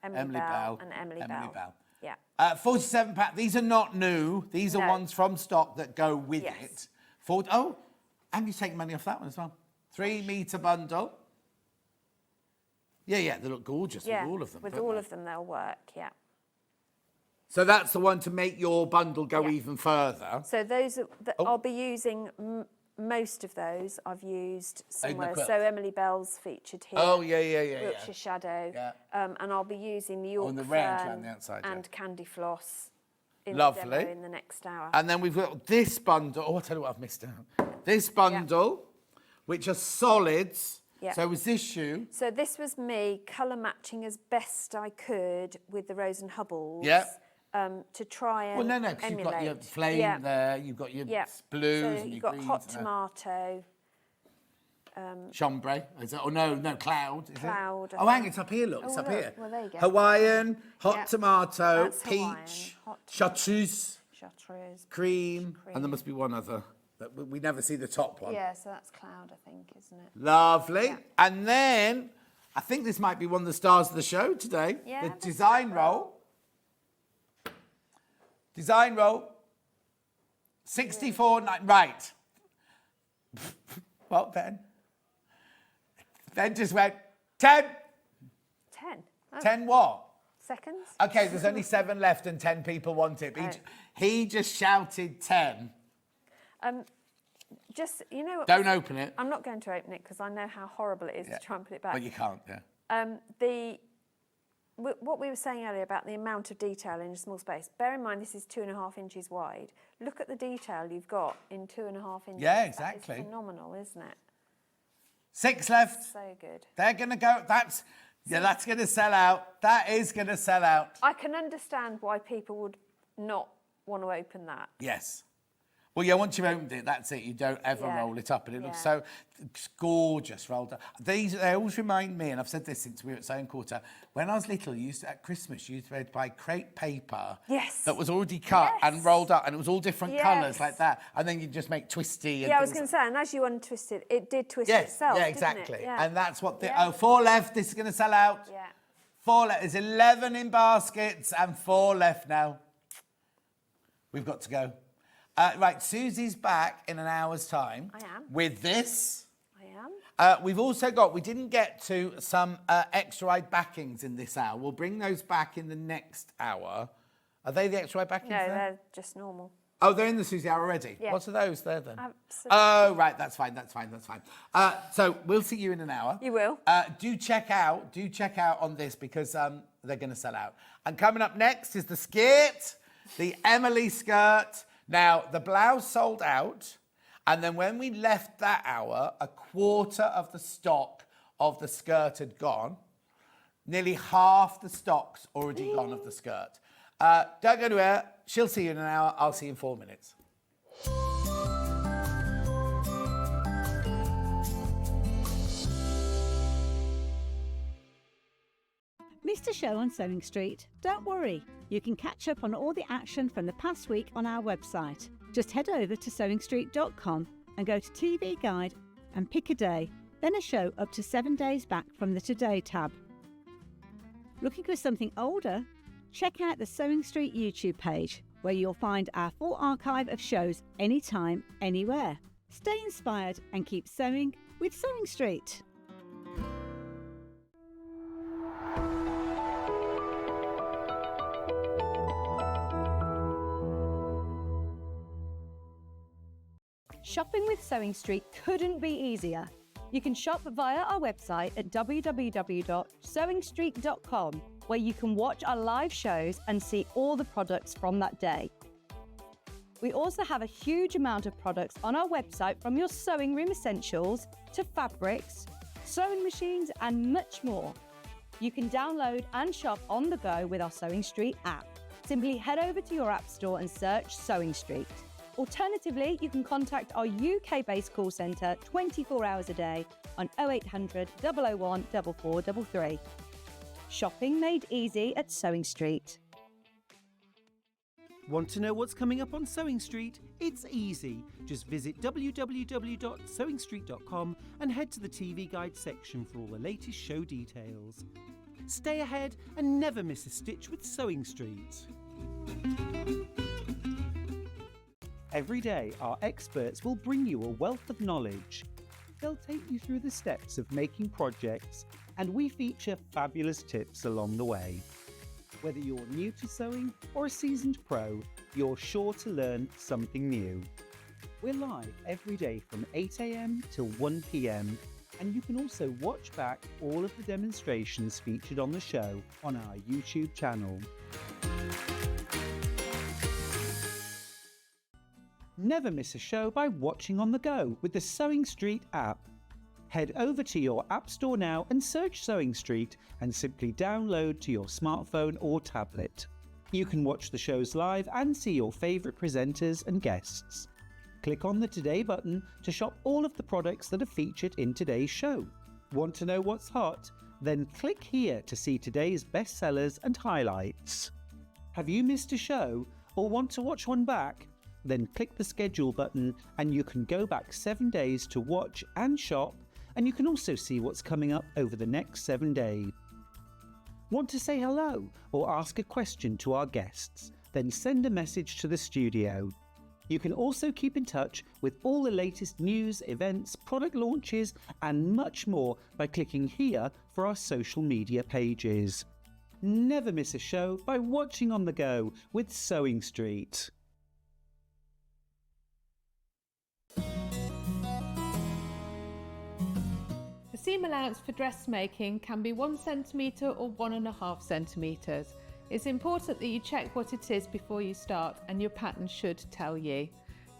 Emily Bell. And Emily Bell. Yeah. 47 pack. These are not new. These are ones from stock that go with it. And you take money off that one as well. 3 metre bundle. Yeah, they look gorgeous with all of them. With all of them, they'll work, yeah. So that's the one to make your bundle go even further. So those I'll be using, most of those I've used somewhere. So Emily Bell's featured here. Oh, yeah. Wiltshire Shadow. Yeah. And I'll be using the York the Fern red around the outside, and Candy Floss in Lovely. the demo in the next hour. And then we've got this bundle. Oh, I'll tell you what I've missed out. This bundle, which are solids. Yeah. So was this you? So this was me colour matching as best I could with the Rose and Hubbles. Yeah. To try and Well, no, because you've got your flame there, you've got your blues so and your you've got greens. hot tomato. Chambray, is it? Oh, no, cloud. Is Cloud. It? Oh, hang on, it's up here, look. It's up look. here. Well, there you go. Hawaiian, hot tomato, That's peach, Hawaiian, chartreuse, cream. and there must be one other. That we never see the top one. Yeah, so that's cloud, I think, isn't it? Lovely. Yeah. And then, I think this might be one of the stars of the show today. Yeah, the that's design roll. Design roll. 64.9. Right. What, Ben? Ben just went 10. 10. Oh. 10 what? Seconds? Okay, there's only 7 left and 10 people want it. He just shouted 10. Just, you know what? Don't open it. I'm not going to open it because I know how horrible it is to try and put it back. But you can't, yeah. What we were saying earlier about the amount of detail in a small space, bear in mind this is 2.5 inches wide. Look at the detail you've got in 2.5 inches. Yeah, exactly. That is phenomenal, isn't it? 6 left. So good. They're going to go. That's going to sell out. That is going to sell out. I can understand why people would not want to open that. Yes. Well, yeah, once you've opened it, that's it. You don't ever roll it up, and it looks so gorgeous rolled up. They always remind me, and I've said this since we were at Sewing Quarter, when I was little, at Christmas, you used to buy crepe paper that was already cut and rolled up, and it was all different colours like that, and then you just make twisty. And I was going to say, and as you untwisted, it did twist itself. Yeah, exactly. Didn't it? Yeah. And that's what the 4 left. This is going to sell out. Yeah. 4 left. There's 11 in baskets and 4 left now. We've got to go. Right, Susie's back in an hour's time. I am. With this. I am. We've also got, we didn't get to some extra wide backings in this hour. We'll bring those back in the next hour. Are they the extra wide backings? No, they're just normal. Oh, they're in the Suzie hour already? Yeah. What are those there then? Absolutely. Oh, right, that's fine. So we'll see you in an hour. You will. Do check out on this because they're going to sell out. And coming up next is the skirt, the Emily skirt. Now, the blouse sold out, and then when we left that hour, a quarter of the stock of the skirt had gone. Nearly half the stock's already gone of the skirt. Don't go anywhere. She'll see you in an hour. I'll see you in 4 minutes. Missed a show on Sewing Street? Don't worry, you can catch up on all the action from the past week on our website. Just head over to sewingstreet.com and go to TV Guide and pick a day, then a show up to 7 days back from the Today tab. Looking for something older? Check out the Sewing Street YouTube page, where you'll find our full archive of shows anytime, anywhere. Stay inspired and keep sewing with Sewing Street. Shopping with Sewing Street couldn't be easier. You can shop via our website at www.sewingstreet.com, where you can watch our live shows and see all the products from that day. We also have a huge amount of products on our website, from your sewing room essentials to fabrics, sewing machines and much more. You can download and shop on the go with our Sewing Street app. Simply head over to your app store and search Sewing Street. Alternatively, you can contact our UK-based call centre 24 hours a day on 0800 001 4433. Shopping made easy at Sewing Street. Want to know what's coming up on Sewing Street? It's easy. Just visit www.sewingstreet.com and head to the TV Guide section for all the latest show details. Stay ahead and never miss a stitch with Sewing Street. Every day, our experts will bring you a wealth of knowledge. They'll take you through the steps of making projects, and we feature fabulous tips along the way. Whether you're new to sewing or a seasoned pro, you're sure to learn something new. We're live every day from 8 a.m. till 1 p.m, and you can also watch back all of the demonstrations featured on the show on our YouTube channel. Never miss a show by watching on the go with the Sewing Street app. Head over to your App Store now and search Sewing Street and simply download to your smartphone or tablet. You can watch the shows live and see your favourite presenters and guests. Click on the Today button to shop all of the products that are featured in today's show. Want to know what's hot? Then click here to see today's bestsellers and highlights. Have you missed a show or want to watch one back? Then click the schedule button and you can go back 7 days to watch and shop, and you can also see what's coming up over the next 7 days. Want to say hello or ask a question to our guests? Then send a message to the studio. You can also keep in touch with all the latest news, events, product launches and much more by clicking here for our social media pages. Never miss a show by watching on the go with Sewing Street. The seam allowance for dressmaking can be 1 centimetre or 1.5 centimetres. It's important that you check what it is before you start, and your pattern should tell you.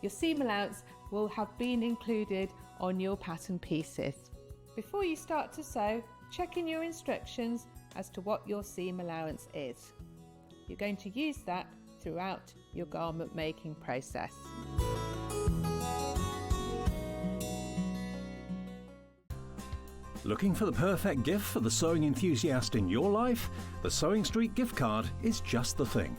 Your seam allowance will have been included on your pattern pieces. Before you start to sew, check in your instructions as to what your seam allowance is. You're going to use that throughout your garment making process. Looking for the perfect gift for the sewing enthusiast in your life? The Sewing Street gift card is just the thing.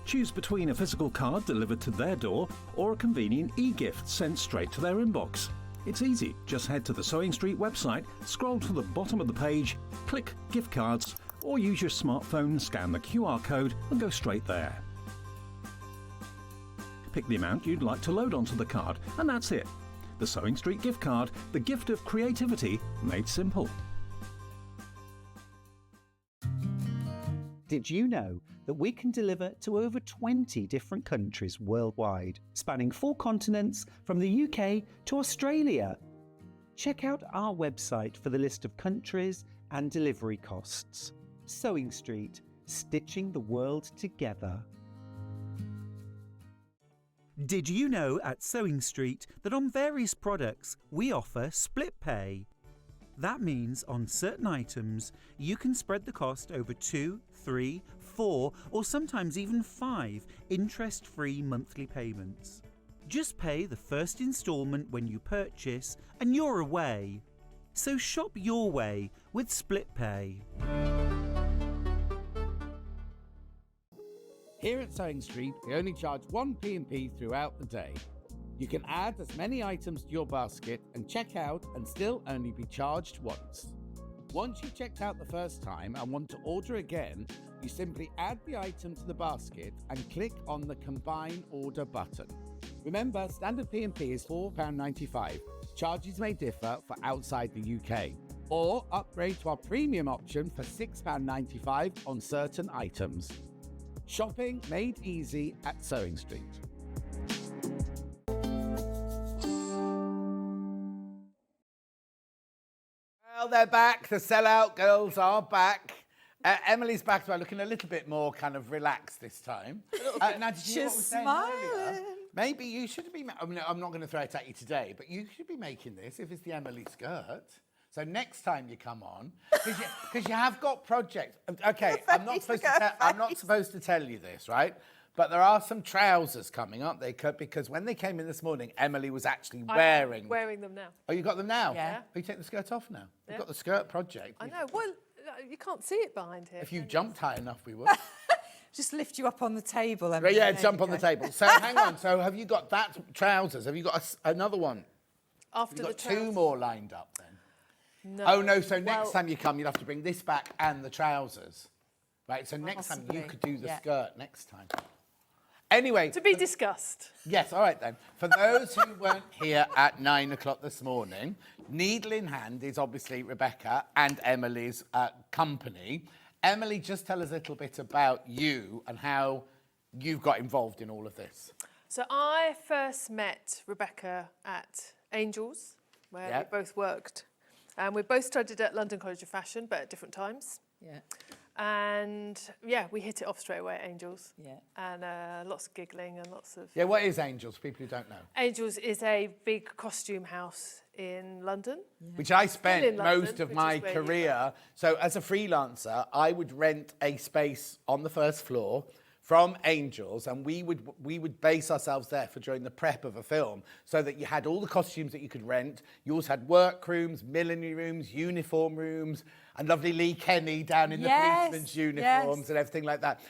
Choose between a physical card delivered to their door or a convenient e-gift sent straight to their inbox. It's easy. Just head to the Sewing Street website, scroll to the bottom of the page, click Gift Cards, or use your smartphone, scan the QR code and go straight there. Pick the amount you'd like to load onto the card, and that's it. The Sewing Street gift card, the gift of creativity made simple. Did you know that we can deliver to over 20 different countries worldwide, spanning 4 continents from the UK to Australia? Check out our website for the list of countries and delivery costs. Sewing Street, stitching the world together. Did you know at Sewing Street that on various products we offer split pay? That means on certain items you can spread the cost over 2, 3, 4 or sometimes even 5 interest-free monthly payments. Just pay the first instalment when you purchase and you're away. So shop your way with split pay. Here at Sewing Street, we only charge one P&P throughout the day. You can add as many items to your basket and check out and still only be charged once. Once you've checked out the first time and want to order again, you simply add the item to the basket and click on the Combine Order button. Remember, standard P&P is £4.95. Charges may differ for outside the UK. Or upgrade to our premium option for £6.95 on certain items. Shopping made easy at Sewing Street. Well, they're back. The sellout girls are back. Emily's back, but looking a little bit more kind of relaxed this time. Now, did you hear what we were saying earlier? Maybe you should be... I mean, I'm not going to throw it at you today, but you should be making this if it's the Emily skirt. So next time you come on, because you have got projects. Okay, I'm not supposed to tell you this, right? But there are some trousers coming up. They could, because when they came in this morning, Emily was actually wearing them now. Oh, you got them now? Yeah. Oh, you take the skirt off now? You've got the skirt project. I know. Well, you can't see it behind here. If you jumped high enough, we would. Just lift you up on the table. Right, yeah, jump on the table. So hang on. So have you got that trousers? Have you got another one? After You've got the trousers. 2 more lined up then? No. Oh, no, so next time you come, you'll have to bring this back and the trousers. Right, so next time Possibly, you could do the yeah. skirt next time. Anyway. To be discussed. Yes, all right then. For those who weren't here at 9 o'clock this morning, Needle in Hand is obviously Rebecca and Emily's company. Emily, just tell us a little bit about you and how you've got involved in all of this. So I first met Rebecca at Angels, where we both worked. And we both studied at London College of Fashion, but at different times. Yeah. And yeah, we hit it off straight away at Angels. Yeah. And lots of giggling and lots of... Yeah, what is Angels, people who don't know? Angels is a big costume house in London. Yeah. Which I spent London, most of my career. So as a freelancer, I would rent a space on the first floor from Angels, and we would base ourselves there for during the prep of a film, so that you had all the costumes that you could rent. You also had work rooms, millinery rooms, uniform rooms, and lovely Lee Kenny down in the policeman's uniforms and everything like that.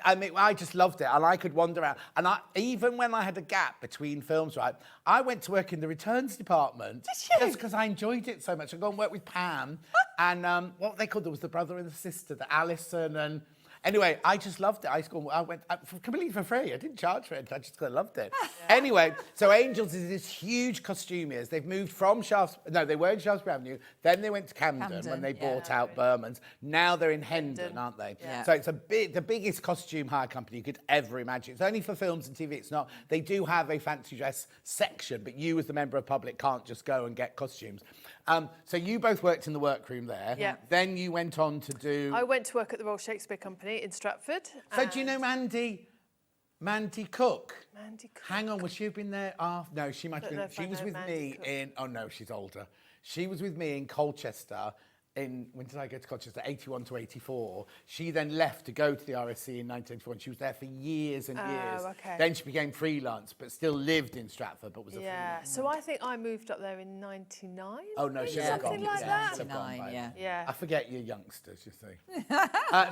I mean, I just loved it, and I could wander around. And even when I had a gap between films, right, I went to work in the returns department just because I enjoyed it so much. I'd go and work with Pam, and what they called there was the brother and the sister, the Alison and... Anyway, I just loved it. I went completely for free. I didn't charge for it. I just loved it. Anyway, so Angels is this huge costumiers. They've moved from they were in Shaftesbury Avenue. Then they went to Camden when they bought out Berman's. Now they're in Hendon, aren't they? Yeah. So it's the biggest costume hire company you could ever imagine. It's only for films and TV. It's not. They do have a fancy dress section, but you as the member of public can't just go and get costumes. So you both worked in the workroom there. Yeah. Then you went on to do... I went to work at the Royal Shakespeare Company in Stratford. So do you know Mandy Cook? Mandy Cook. Hang on, would she have been there after? No, she might have Don't know been. if She I was know with Mandy me Cook. in... Oh, no, she's older. She was with me in Colchester in... When did I go to Colchester? 81 to 84. She then left to go to the RSC in 1984, and she was there for years and years. Okay. Then she became freelance, but still lived in Stratford, but was a Yeah, freelance. so I think I moved up there in 99. Oh, no, she'll Yeah, have gone. something like yeah, that. she'll have gone by 99, then. Yeah. I forget you're youngsters, you see.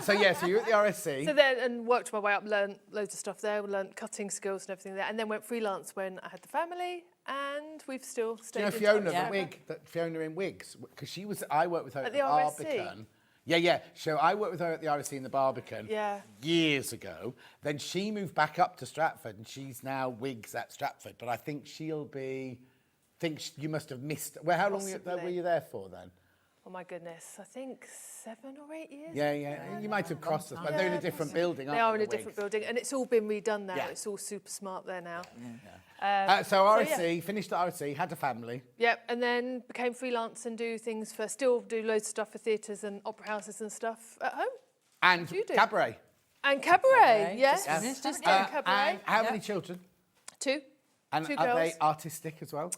So you're at the RSC. So then, and worked my way up, learned loads of stuff there, learned cutting skills and everything there, and then went freelance when I had the family, and we've still Do stayed you know in Fiona, touch. the wig, Fiona in wigs? Because I worked with her At at the the RSC? Barbican. Yeah. So I worked with her at the RSC in the Barbican years ago. Then she moved back up to Stratford, and she's now wigs at Stratford. But I think she'll be... you must have missed... Well, how long were Possibly. you there for then? Oh my goodness, I think 7 or 8 years. Yeah. You might have crossed us, but they're in a different building, aren't They are in the a different wigs? building, and it's all been redone now. Yeah. It's all super smart there now. So RSC, yeah. finished at RSC, had a family. Yep, and then became freelance and still do loads of stuff for theatres and opera houses and stuff at home. And You do. cabaret. And cabaret, yes. just finished, Just haven't doing cabaret. And how many children? 2. And 2 are girls. they artistic as well?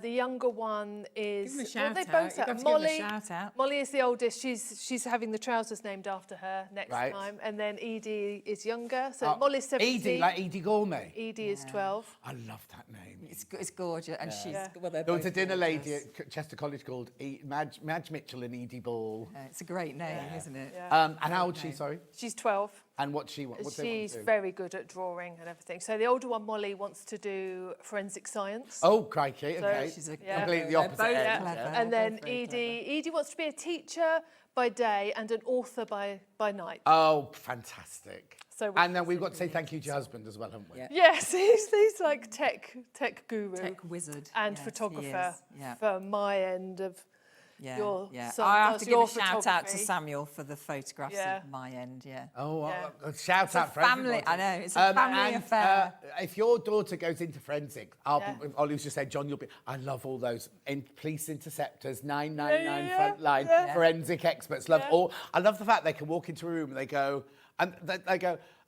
The younger one is... Give them a well, shout they out. both You've are. got to give them a Molly, shout out. Molly is the oldest. She's having the trousers named after her next Right. time. And then Edie is younger. So Oh, Molly's 17. Edie, like Edie Gourmet. Edie is 12. I love that name. It's gorgeous, and she's well. There They're was both a dinner gorgeous. lady at Chester College called Madge Mitchell and Edie Ball. It's a great name, isn't it? Yeah. And how old is she, sorry? She's 12. And what's they want She's to do? very good at drawing and everything. So the older one, Molly, wants to do forensic science. Oh, crikey, So okay. She's a Completely the they're opposite both end. clever. yeah. And then Edie wants to be a teacher by day and an author by night. Oh, fantastic. So And then we've got to say thank you to your husband as well, haven't we? Yeah. Yes, he's like tech guru Tech wizard and Yes, he photographer is. Yeah. for my end of your son I have does to give your a shout out to photography. Samuel for the photographs Yeah. of my end. Yeah. Oh, Yeah. shout out for family. everybody. I know it's a family and, affair. If your daughter goes into forensics, Yeah. Ollie's just said, John, you'll be... I love all those police interceptors, 999 Yeah. frontline, Yeah. forensic experts. Love Yeah. all. I love the fact they can walk into a room and they go,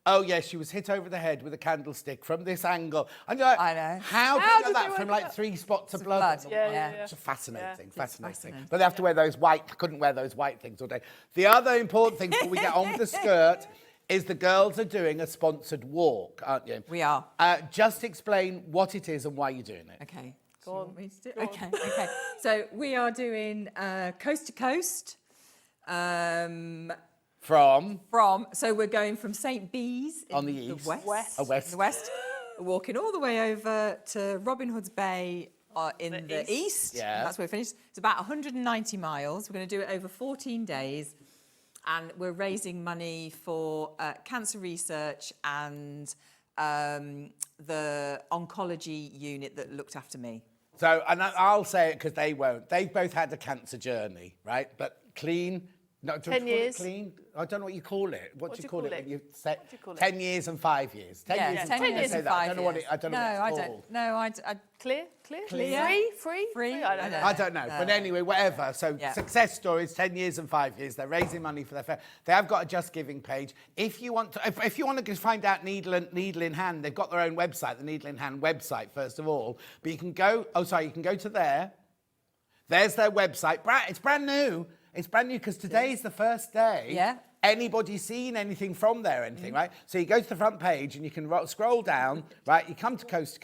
oh, yeah, she was hit over the head with a candlestick from this angle. And you're like, I know. How How do you did know that they from work like that? 3 spots of It's blood? blood. on the Yeah, wall? yeah, yeah. It's fascinating, fascinating. fascinating. But they have to wear those couldn't wear those white things all day. The other important thing before we get on with the skirt is the girls are doing a sponsored walk, aren't you? We are. Just explain what it is and why you're doing it. Okay. Go on. Okay. So we are doing coast to coast. So we're going from St Bees On in the east. west. West. The west. We're walking all the way over to Robin Hood's Bay in the east. Yeah. That's where we finished. It's about 190 miles. We're going to do it over 14 days. And we're raising money for cancer research and the oncology unit that looked after me. So, and I'll say it because they won't. They've both had a cancer journey, right? But clean. No, do you 10 call it years. Clean? I don't know what you call it. What do you call it when you say What do you call it? 10 years and 5 years? 10 years and 10 5 years Say and that. I 5 don't know what years. I don't know what it's called. No, I Clear? Clear? Free? I don't know. I don't know. But anyway, whatever. So success stories, 10 years and 5 years. They're raising money for their fair. They have got a Just Giving page. If you want to, if you want to find out Needle in Hand, they've got their own website, the Needle in Hand website, first of all. But you can go, you can go to there. There's their website. It's brand new. It's brand new because today is the first day. Yeah. Anybody seen anything from there, anything, right? So you go to the front page and you can scroll down, right? You come to Coast,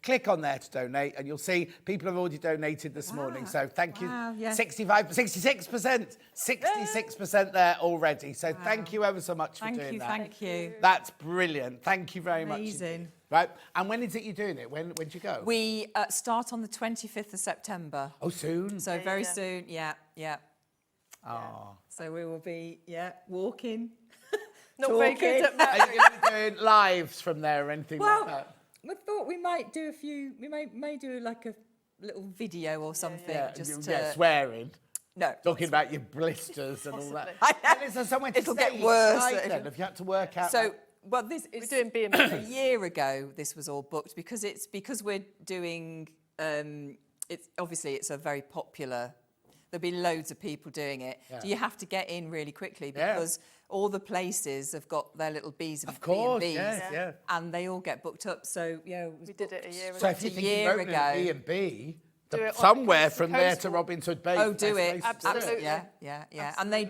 click on there to donate, and you'll see people have already donated this morning. So thank you. Wow, yeah. 66% there already. So thank you ever so much for doing that. Thank you. That's brilliant. Thank you very much. Amazing. Indeed. Right, and when is it you're doing it? When do you go? We start on the 25th of September. Oh, soon. So very soon, yeah. Oh. So we will be, walking. Not very good at Are that. you going to be doing lives from there or anything like that? We thought we might do we may do like a little video or something. Swearing. No. Talking about your blisters and all that. Is there somewhere to It'll stay get worse. inside then, if you had to work out? So, well, this is We're doing B&B. a year ago. This was all booked because we're doing it's obviously it's a very popular. There'll be loads of people doing it. Yeah. So you have to get in really quickly Yeah. because all the places have got their little bees Of course, B&Bs, yeah. and they all get booked up. So yeah, We did it a year ago. So if you think you're opening a B&B, Do it on somewhere the from there to coastal. Robin Hood Bay. Oh, is the do best it. place to do Absolutely. Yeah. And they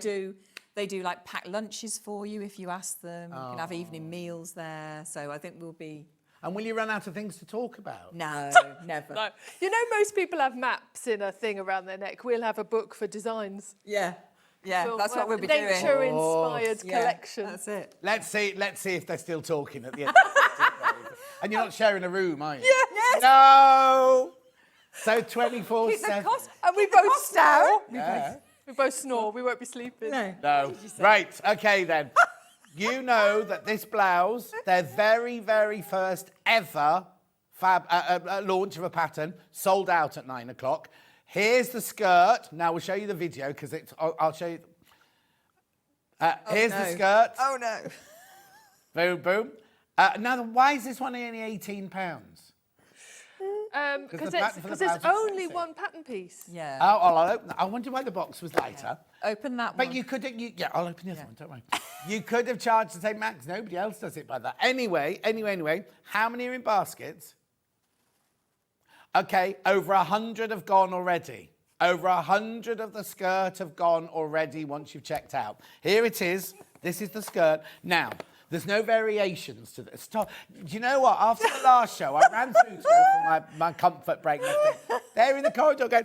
do like packed lunches for you if you ask them. You can have evening meals there. So I think we'll be. And will you run out of things to talk about? No, never. No. You know, most people have maps in a thing around their neck. We'll have a book for designs. Yeah, that's what we'll be doing. Nature-inspired Yeah, collection. that's it. Let's see if they're still talking at the end. And you're not sharing a room, are you? Yes. No. So 24/7. Keep the cost. And we both cost down. snore. Yeah. We both snore. We won't be sleeping. No. Right. Okay then. You know that this blouse, their very, very first ever launch of a pattern, sold out at 9 o'clock. Here's the skirt. Now we'll show you the video because I'll show you. Here's the skirt. Oh no. Boom, boom. Now, why is this one only £18? Because the pattern for the it's blouse is only expensive. one pattern piece. Yeah. Oh, I'll open. I wonder why the box was lighter. Open that But one. you could, yeah, I'll open the other one, don't worry. You could have charged the same max. Nobody else does it by that. Anyway, how many are in baskets? Okay, over 100 have gone already. Over 100 of the skirt have gone already once you've checked out. Here it is. This is the skirt. Now, there's no variations to this. Do you know what? After the last show, I ran through to go for my comfort break. They're in the corridor going,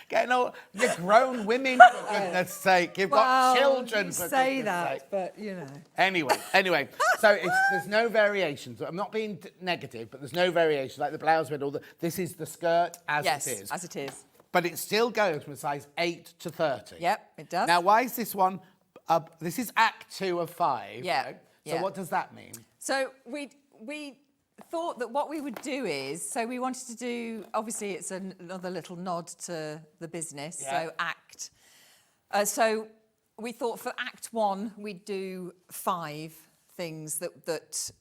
getting all, you're grown women, for goodness sake. You've got children, you for say goodness that, sake. but you know. Anyway, so there's no variations. I'm not being negative, but there's no variations. Like the blouse with all the, this is the skirt as Yes, it is. as it is. But it still goes from size 8 to 30. Yep, it does. Now, why is this one, this is Act 2 of 5. Yeah, Right? So yeah. what does that mean? So we thought that what we would do is, so we wanted to do, obviously it's another little nod to the business, Yeah. so Act. So we thought for Act 1 we'd do 5 things that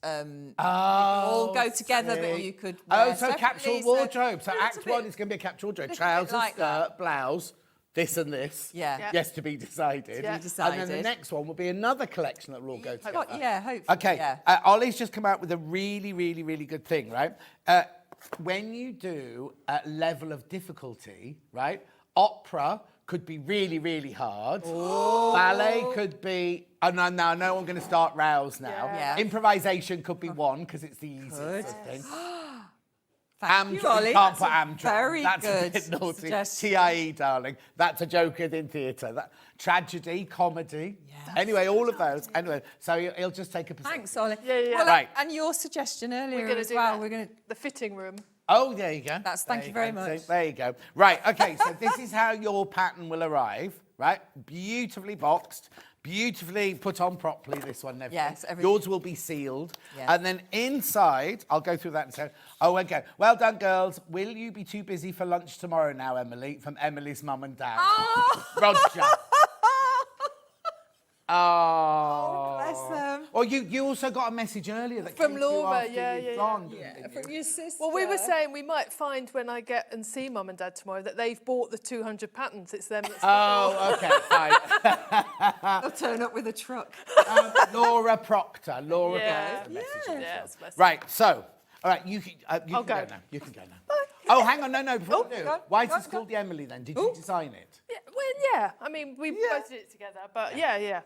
all go together, but you could wear so capsule separately, wardrobe. So it's a Act 1 is going to be a capsule wardrobe. little bit Trousers, like that. skirt, blouse, this and this. Yeah. Yes, to be decided. Yeah. To be decided. And then the next one will be another collection that will all go together. Yeah, hopefully. Okay, Yeah. Ollie's just come out with a really, really, really good thing, right? When you do a level of difficulty, right? Opera could be really, really hard. Oh. Ballet could be... Oh, no, I'm going to start rouse now. Yeah. Improvisation could be 1 because it's the easiest thing. Thank you, Ollie. You can't That's put a Amtrak. very That's good a bit naughty. suggestion. TIE, darling. That's a joke in theatre. Tragedy, comedy. Anyway, all of those. Anyway, so he'll just take a percentage. Thanks, Ollie. Yeah. Well, Right. And your suggestion earlier We're going as to do well. that. We're going to. The fitting room. Oh, there you go. Thank you very much. There you go. Right, okay, so this is how your pattern will arrive, right? Beautifully boxed, beautifully put on properly, this one and everything. Yes, everything. Yours will be sealed. Yeah. And then inside, I'll go through that and say, oh, okay. Well done, girls. Will you be too busy for lunch tomorrow now, Emily? From Emily's mum and dad. Oh! Roger. Oh. Bless them. Well, you also got a message earlier that From came through Laura, after yeah, you'd yeah, gone, Yeah, didn't from you? your sister. Well, we were saying we might find when I get and see Mum and Dad tomorrow that they've bought the 200 patterns. It's them that's Oh, okay, fine. They'll turn up with a truck. Laura Proctor. Laura Yeah. Proctor messaged me. Yeah, it's best. Right, so, all right, you can I'll go go. now. You can go now. Oh, hang on, no, before you do. go, Why is go, this go. called the Emily then? Did you design it? Yeah, well, yeah. I mean, we both did it together, but yeah.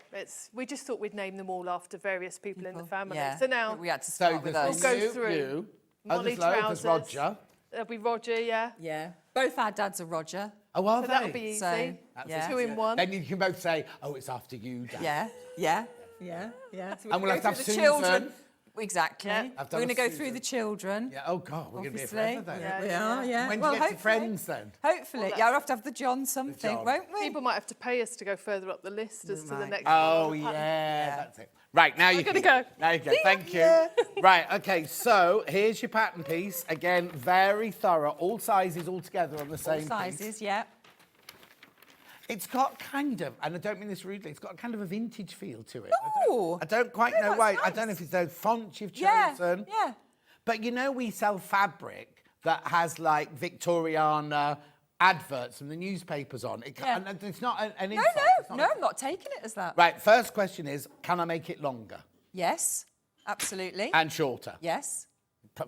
We just thought we'd name them all after various people in the family. Yeah. So now we had to So start with there's us. We'll go you, through. you. Molly there's loads, there's trousers. Roger. There'll be Roger, yeah. Yeah. Both our dads are Roger. Oh, are So they? that'll be easy. So, That's yeah. 2 in 1. Then you can both say, oh, it's after you, Dad. Yeah. So And we'll have to have the Susan. children. Exactly. Yeah. We're I've done going to a go Susan. through the children. Yeah, oh, God, we're going to be Obviously. here forever then. Yeah. We are, yeah. When do well, you get to hopefully. Friends then? Hopefully. Well, Yeah, we'll have to have the John something, John. won't we? People might have to pay us to go further up the list as to the Right. next Oh, one. yeah, that's it. Right, now you gonna can go. Now you go. Thank you. Right, okay, so here's your pattern piece. Again, very thorough. All sizes all together on the All same piece. sizes, yeah. It's got kind of, and I don't mean this rudely, it's got kind of a vintage feel to it. Ooh. I don't quite know that's why. I nice. don't know if it's the font you've Yeah, chosen. yeah. But you know, we sell fabric that has like Victoriana adverts from the newspapers on. And it's not an insult. No, I'm not taking it as that. Right, first question is, can I make it longer? Yes, absolutely. And shorter? Yes.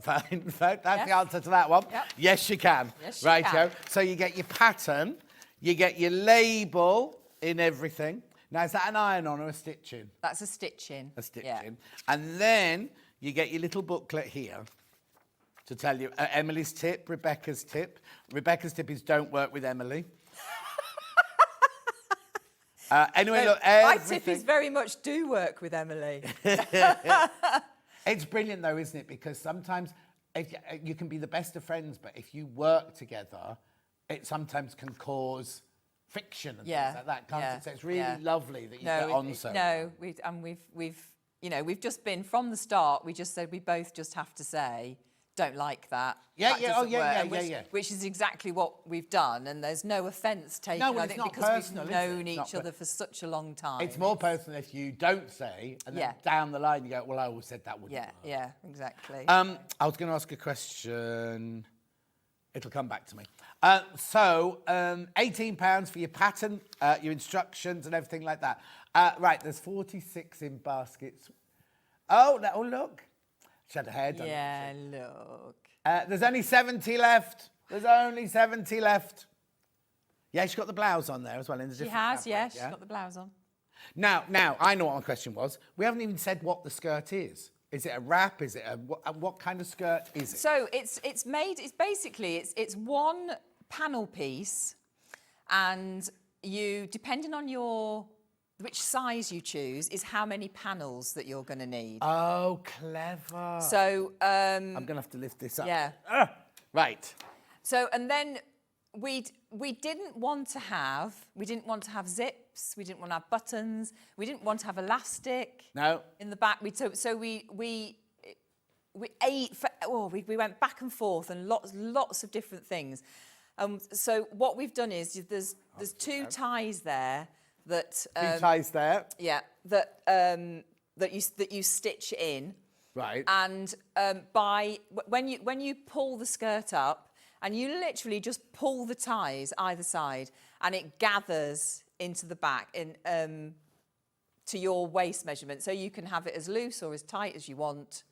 Fine, that's the answer to that one. Yep. Yes, you can. Yes, you Right, can. so you get your pattern, you get your label in everything. Now, is that an iron-on or a stitch-in? That's a stitch-in. A stitch-in. And then you get your little booklet here to tell you Emily's tip, Rebecca's tip. Rebecca's tip is don't work with Emily. Anyway, look, my tip is very much do work with Emily. It's brilliant, though, isn't it? Because sometimes you can be the best of friends, but if you work together, it sometimes can cause friction and things like that, can't it? So it's really lovely that you get on so. No, we've just been from the start. We just said we both just have to say don't like that. Yeah, that doesn't work, which is exactly what we've done, and there's no offence taken. No, well, I it's think not because personal, we've known each other for such a long time. It's more personal if you don't say, and then down the line you go, well, I always said that wouldn't work. Yeah, exactly. I was going to ask a question. It'll come back to me. So, £18 for your pattern, your instructions and everything like that. Right, there's 46 in baskets. Oh, look. She had her hair done. Yeah, look. There's only 70 left. There's only 70 left. Yeah, she's got the blouse on there as well. In the She different has, fabric, yeah. She's got the blouse on. Now, I know what my question was. We haven't even said what the skirt is. Is it a wrap? Is it what kind of skirt is it? So it's basically one panel piece, and you, depending on which size you choose, is how many panels that you're going to need. Oh, clever. So I'm going to have to lift this up. Yeah. Right. So, and then we didn't want to have zips. We didn't want to have buttons. We didn't want to have elastic. No. In the back. So we went back and forth and lots of different things. So what we've done is there's two ties there that two ties there. Yeah. That you stitch in. Right. And when you pull the skirt up, and you literally just pull the ties either side, and it gathers into the back to your waist measurement, so you can have it as loose or as tight as you want.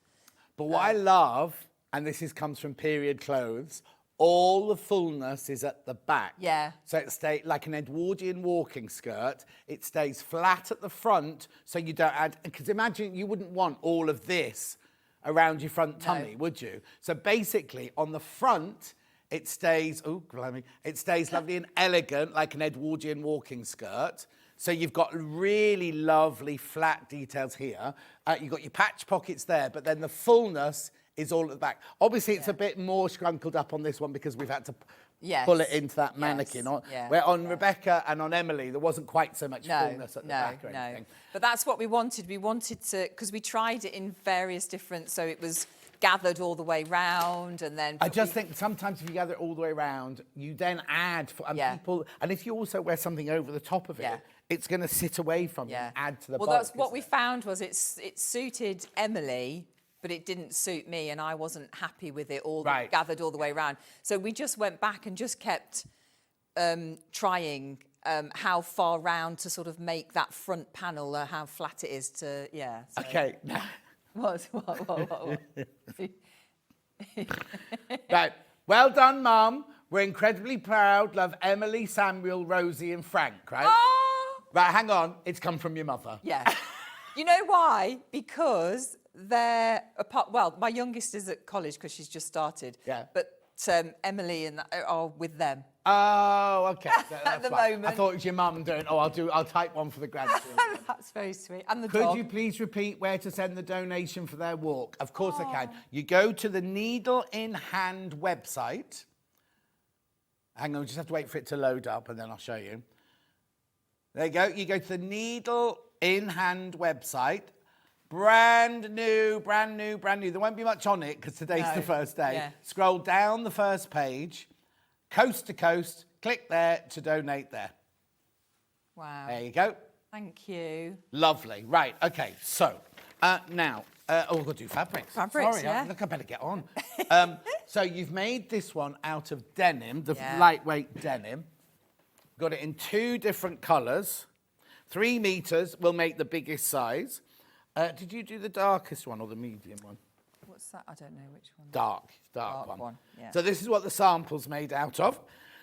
But what I love, and this comes from period clothes, all the fullness is at the back. Yeah. So it stays like an Edwardian walking skirt. It stays flat at the front, so you don't add. Because imagine you wouldn't want all of this around your front tummy, would you? So basically, on the front, it stays. Oh, blimey! It stays lovely and elegant, like an Edwardian walking skirt. So you've got really lovely flat details here. You've got your patch pockets there, but then the fullness is all at the back. Obviously, it's a bit more scrunkled up on this one because we've had to pull it into that mannequin. Where on Rebecca and on Emily, there wasn't quite so much fullness at the back or anything. But that's what we wanted. We wanted to, because we tried it in various different, so it was gathered all the way round, and then... I just think sometimes if you gather it all the way round, you then add, people, and if you also wear something over the top of it, it's going to sit away from you and add to the bulk. Well, that's what we found was it suited Emily, but it didn't suit me, and I wasn't happy with it all gathered all the way around. So we just went back and just kept trying how far round to sort of make that front panel, how flat it is to, So. Okay. What? Right. Well done, Mum. We're incredibly proud. Love, Emily, Samuel, Rosie and Frank, right? Oh! Right, hang on. It's come from your mother. Yeah. You know why? Because they're apart. Well, my youngest is at college because she's just started. Yeah. But Emily and are with them. Oh, okay. At the moment. I thought it was your mum doing, I'll type one for the grandchildren. That's very sweet. And the Could dog. you please repeat where to send the donation for their walk? Of course I can. You go to the Needle in Hand website. Hang on, we just have to wait for it to load up and then I'll show you. There you go. You go to the Needle in Hand website. Brand new. There won't be much on it because today's the first day. Yeah. Scroll down the first page, coast to coast, click there to donate there. Wow. There you go. Thank you. Lovely. Right, okay, so Now, we've got to do fabrics. Fabrics, Sorry, yeah. look, I better get on. So you've made this one out of denim, the lightweight denim. Got it in 2 different colours. 3 meters will make the biggest size. Did you do the darkest one or the medium one? What's that? I don't know which one. Dark one. Yeah. So this is what the sample's made out of.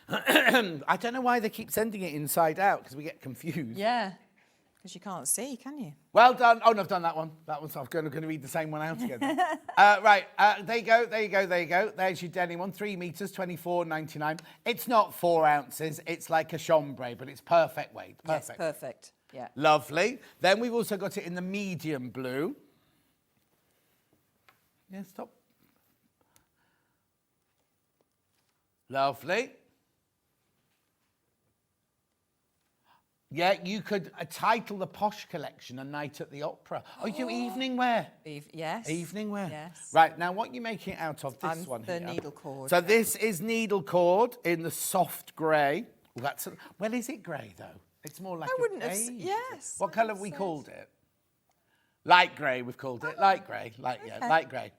I don't know why they keep sending it inside out, because we get confused. Yeah, because you can't see, can you? Well done. Oh, no, I've done that one. That one's, I'm going to read the same one out again. Right, there you go. There's your denim one, 3 meters, 24.99. It's not 4 ounces. It's like a chambray, but it's perfect weight. Perfect. Yes, perfect. Yeah. Lovely. Then we've also got it in the medium blue. Yeah, stop. Lovely. Yeah, you could title the Posh collection A Night at the Opera. Oh, you do evening wear? Yes. Evening wear. Yes. Right, now what you're making it out of, this one the here. needle cord. So this is needle cord in the soft grey. Well, well, is it grey, though? It's more like beige. Yes. What colour have we called it? Light grey, we've called it. Light grey. Light grey.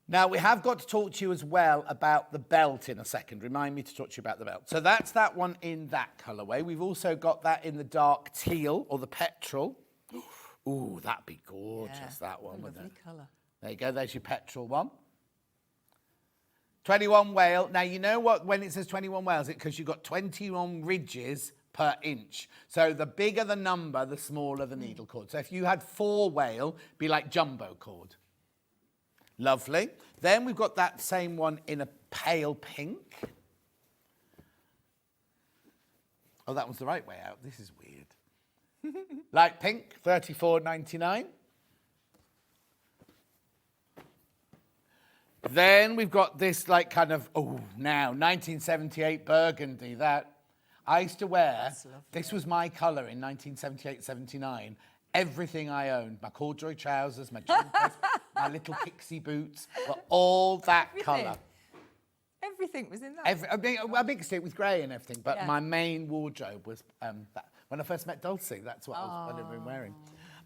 Now, we have got to talk to you as well about the belt in a second. Remind me to talk to you about the belt. So that's that one in that colourway. We've also got that in the dark teal or the petrol. Ooh, that'd be gorgeous, that one, wouldn't it? Lovely colour. There you go, there's your petrol one. 21 wale. Now, you know what, when it says 21 wales, it's because you've got 21 ridges per inch. So the bigger the number, the smaller the needle cord. So if you had 4 wale, be like jumbo cord. Lovely. Then we've got that same one in a pale pink. Oh, that one's the right way out. This is weird. Light pink, 34.99. Then we've got this like kind of, now 1978 burgundy that I used to wear. This was my colour in 1978-79. Everything I owned, my corduroy trousers, my jumpers, my little pixie boots, were all that colour. Everything was in that. I mixed it with grey and everything, but my main wardrobe was that. When I first met Dulcie, that's what I've been wearing.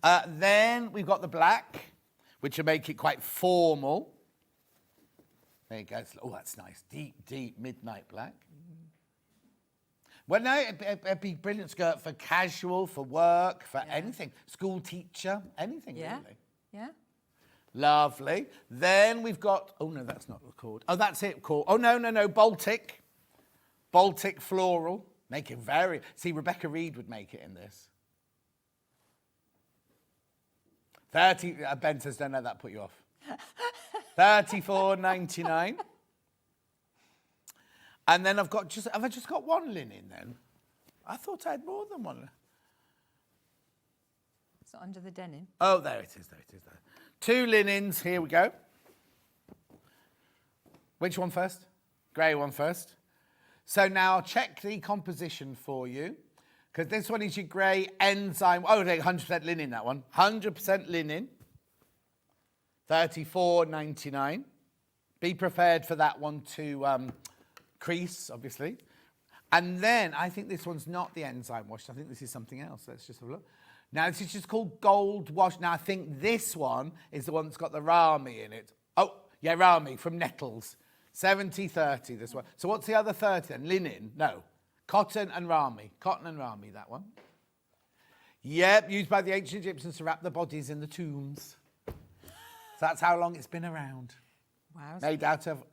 Then we've got the black, which will make it quite formal. There you go. Oh, that's nice. Deep, deep midnight black. Well, no, it'd be a brilliant skirt for casual, for work, for anything. School teacher, anything really. Yeah. Lovely. Then we've got, oh no, that's not the cord. Oh, that's it, cord. Oh, no, Baltic. Baltic floral. Make it very, see, Rebecca Reed would make it in this. 30, Ben says, don't let that put you off. 34.99. And then have I just got one linen then? I thought I had more than one. It's not under the denim. Oh, there it is, there. 2 linens, here we go. Which one first? Grey one first. So now I'll check the composition for you, because this one is your grey enzyme. Oh, 100% linen, that one. 100% linen. 34.99. Be prepared for that one to crease, obviously. And then I think this one's not the enzyme wash. I think this is something else. Let's just have a look. Now, this is just called Gold Wash. Now, I think this one is the one that's got the Rami in it. Oh, yeah, Rami from Nettles. 70-30, this one. So what's the other 30 then? Linen? No. Cotton and Rami. Cotton and Rami, that one. Yep, used by the ancient Egyptians to wrap the bodies in the tombs. So that's how long it's been around. Wow. Made out of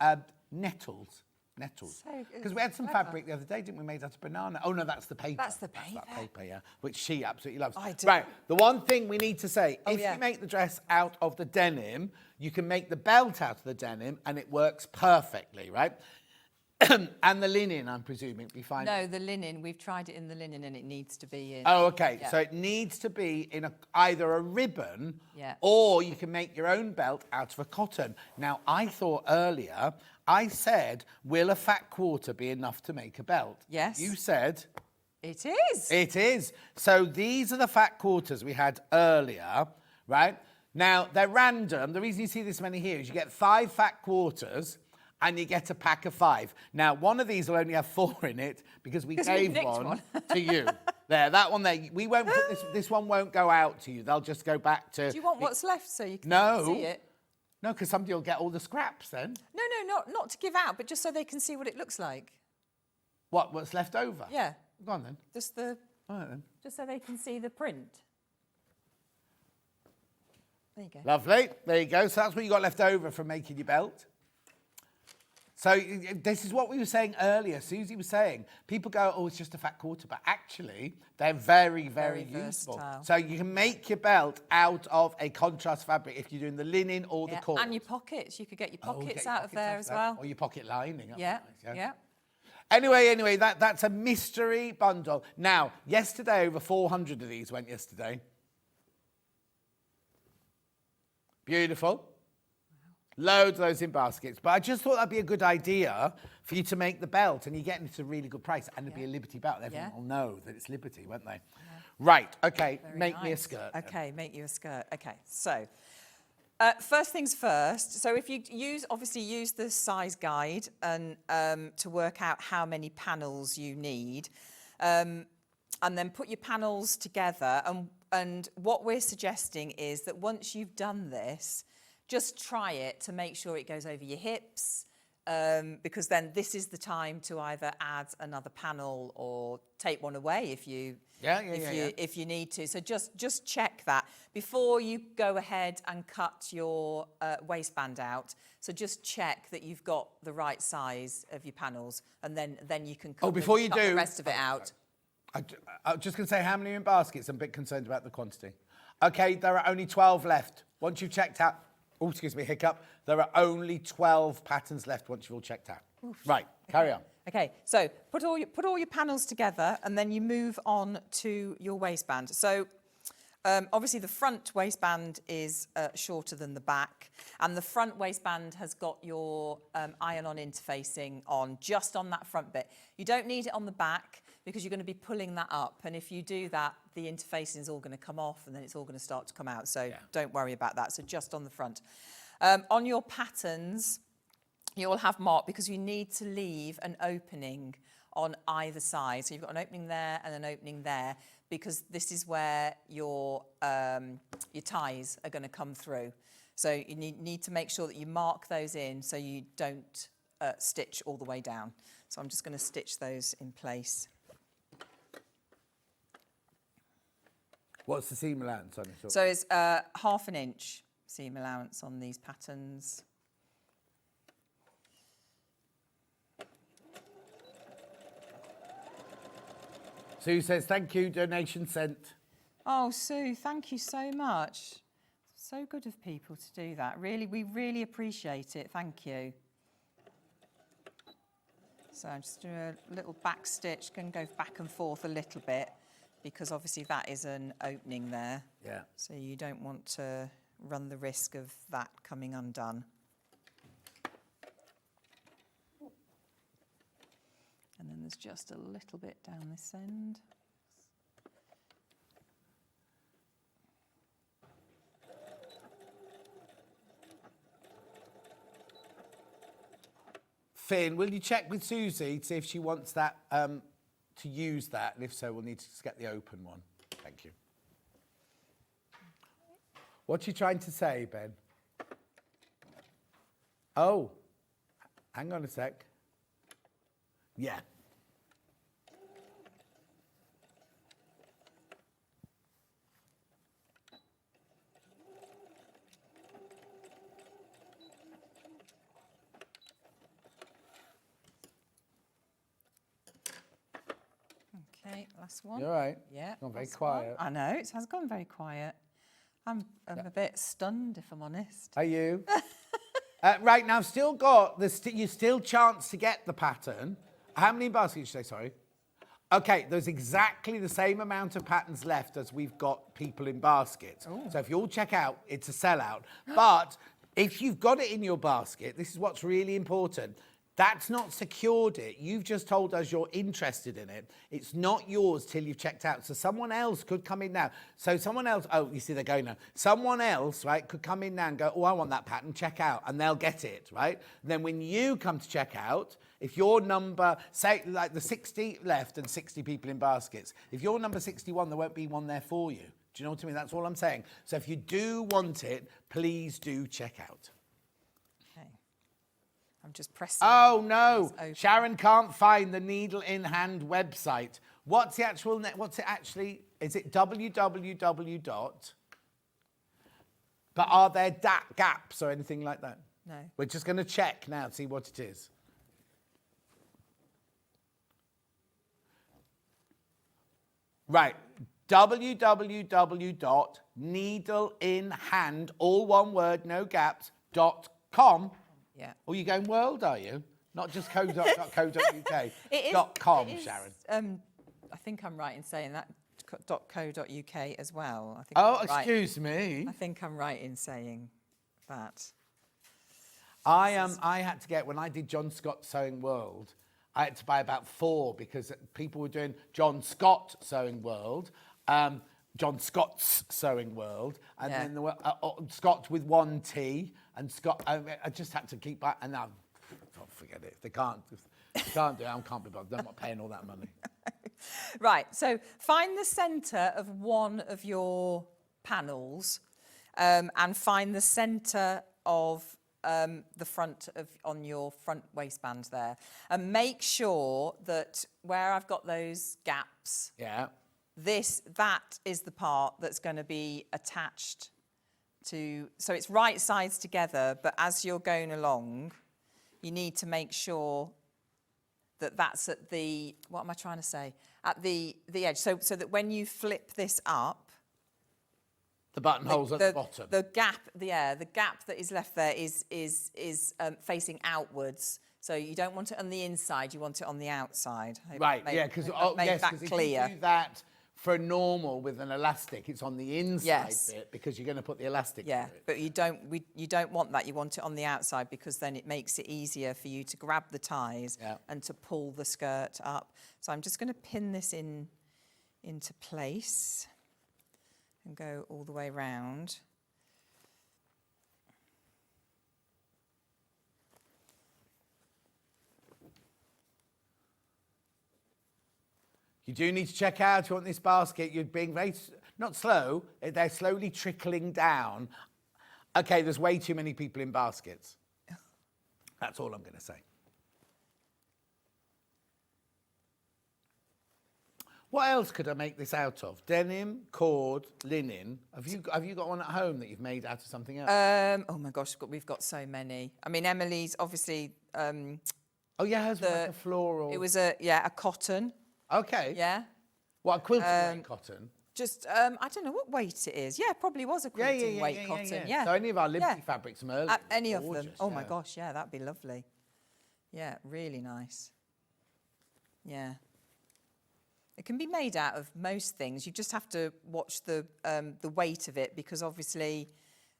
nettles. Because we had some fabric the other day, didn't we, made out of banana? Oh, no, that's the paper. That's the paper. That's that paper, yeah, which she absolutely loves. I do. Right, the one thing we need to say, if you make the dress out of the denim, you can make the belt out of the denim and it works perfectly, right? And the linen, I'm presuming, be fine. No, the linen, we've tried it in the linen and it needs to be in. Oh, okay. Yeah. So it needs to be in either a ribbon or you can make your own belt out of a cotton. Now, I thought earlier, I said, will a fat quarter be enough to make a belt? Yes. You said... It is. It is. So these are the fat quarters we had earlier, right? Now, they're random. The reason you see this many here is you get 5 fat quarters and you get a pack of 5. Now, one of these will only have 4 in it because we gave one to you. There, that one there. We won't put this. This one won't go out to you. They'll just go back to. Do you want what's left so you can see it? No, because somebody will get all the scraps then. No, not to give out, but just so they can see what it looks like. What's left over? Yeah. Go on then. Just the. All right then. Just so they can see the print. There you go. Lovely. There you go. So that's what you got left over from making your belt. So this is what we were saying earlier. Susie was saying, people go, oh, it's just a fat quarter. But actually, they're very, very useful. versatile. So you can make your belt out of a contrast fabric if you're doing the linen or the cord. And your pockets. You could get your pockets out of there as well. Or your pocket lining. Yeah, Nice, yeah. Anyway, that's a mystery bundle. Now, yesterday, over 400 of these went yesterday. Beautiful. Loads of those in baskets. But I just thought that'd be a good idea for you to make the belt, and you're getting it at a really good price, and it'll be a Liberty belt. Everyone will know that it's Liberty, won't they? Yeah. Right, okay, make me a skirt. Okay, make you a skirt. Okay, so first things first. So if you obviously use the size guide and to work out how many panels you need, and then put your panels together. And what we're suggesting is that once you've done this, just try it to make sure it goes over your hips, because then this is the time to either add another panel or take one away if you need to. So just check that before you go ahead and cut your waistband out. So just check that you've got the right size of your panels, and then you can cut, the rest of it out. I'm just going to say how many are in baskets. I'm a bit concerned about the quantity. Okay, there are only 12 left. Once you've checked out, oh, excuse me, hiccup. There are only 12 patterns left once you've all checked out. Oof. Right, carry on. Okay, so put all your panels together, and then you move on to your waistband. So obviously the front waistband is shorter than the back, and the front waistband has got your iron-on interfacing on, just on that front bit. You don't need it on the back because you're going to be pulling that up, and if you do that, the interfacing is all going to come off, and then it's all going to start to come out, so don't worry about that. So just on the front. On your patterns, you'll have marked, because you need to leave an opening on either side. So you've got an opening there and an opening there, because this is where your ties are going to come through. So you need to make sure that you mark those in so you don't stitch all the way down. So I'm just going to stitch those in place. What's the seam allowance on it? So it's 1/2 inch seam allowance on these patterns. Sue says, thank you, donation sent. Oh, Sue, thank you so much. So good of people to do that. Really, we really appreciate it. Thank you. So I'm just doing a little back stitch, can go back and forth a little bit, because obviously that is an opening there. Yeah. So you don't want to run the risk of that coming undone. And then there's just a little bit down this end. Finn, will you check with Susie to see if she wants that, to use that? And if so, we'll need to just get the open one. Thank you. What are you trying to say, Ben? Oh, hang on a sec. Yeah. Okay, last one. You're right. Yeah. It's gone very quiet. I know, it has gone very quiet. I'm a bit stunned, if I'm honest. Are you? Right, now, still got, you still chance to get the pattern. How many baskets did you say, sorry? Okay, there's exactly the same amount of patterns left as we've got people in baskets. Ooh. So if you all check out, it's a sellout. But if you've got it in your basket, this is what's really important. That's not secured it. You've just told us you're interested in it. It's not yours till you've checked out. So someone else could come in now. So someone else, oh, you see they're going now. Someone else, right, could come in now and go, oh, I want that pattern, check out. And they'll get it, right? And then when you come to check out, if your number, say like the 60 left and 60 people in baskets, if you're number 61, there won't be one there for you. Do you know what I mean? That's all I'm saying. So if you do want it, please do check out. I'm just pressing. Oh no, Sharon can't find the Needle in Hand website. What's the actual what's it actually? Is it www. But are there gaps or anything like that? No. We're just going to check now, see what it is. Right, www.needleinhand, all one word, no gaps, .com. Yeah. Oh, you're going world, are you? Not just co.uk. It is, .com, it is, Sharon. I think I'm right in saying that .co.uk as well. I think Oh, I'm right. excuse me. I think I'm right in saying that. I had to get, when I did John Scott Sewing World, I had to buy about 4 because people were doing John Scott Sewing World, John Scott's Sewing World, and then there were Scott with 1 T, and Scott. I just had to keep that, and now, forget it. They can't do it. I can't be bothered. I'm not paying all that money. Right. So find the centre of one of your panels, and find the centre of the front of on your front waistband there, and make sure that where I've got those gaps. Yeah. That is the part that's going to be attached to, so it's right sides together, but as you're going along, you need to make sure that that's at the, what am I trying to say? At the edge, so that when you flip this up, the buttonhole's at the bottom. The gap that is left there is facing outwards. So you don't want it on the inside, you want it on the outside. Right, yeah, because if you do that for normal with an elastic, it's on the inside bit because you're going to put the elastic through it. But you don't want that. You want it on the outside because then it makes it easier for you to grab the ties and to pull the skirt up. So I'm just going to pin this into place and go all the way round. You do need to check out, you want this basket, you're being very, not slow, they're slowly trickling down. Okay, there's way too many people in baskets. That's all I'm going to say. What else could I make this out of? Denim, cord, linen. Have you got one at home that you've made out of something else? Oh my gosh, we've got so many. I mean, Emily's obviously... oh yeah, hers was like a floral... It was a cotton. Okay. Yeah. What, a quilted cotton? Just, I don't know what weight it is. Yeah, it probably was a quilting weight cotton. Yeah. So any of our Liberty fabrics from earlier. Any of them. Oh my gosh, yeah, that'd be lovely. Yeah, really nice. Yeah. It can be made out of most things. You just have to watch the weight of it because obviously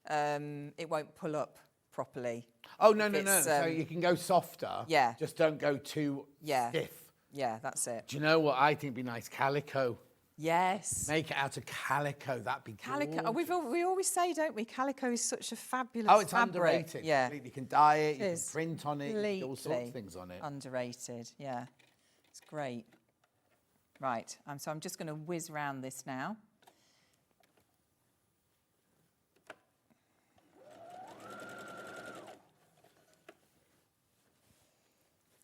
it won't pull up properly. Oh, no. So you can go softer. Yeah. Just don't go too stiff. Yeah, that's it. Do you know what I think would be nice? Calico. Yes. Make it out of calico. That'd be calico. gorgeous. We always say, don't we? Calico is such a fabulous fabric. fabric. Underrated. Yeah. You can dye it, you can print on it, you can do all sorts of things on it. Underrated, yeah. It's great. Right, so I'm just going to whiz round this now.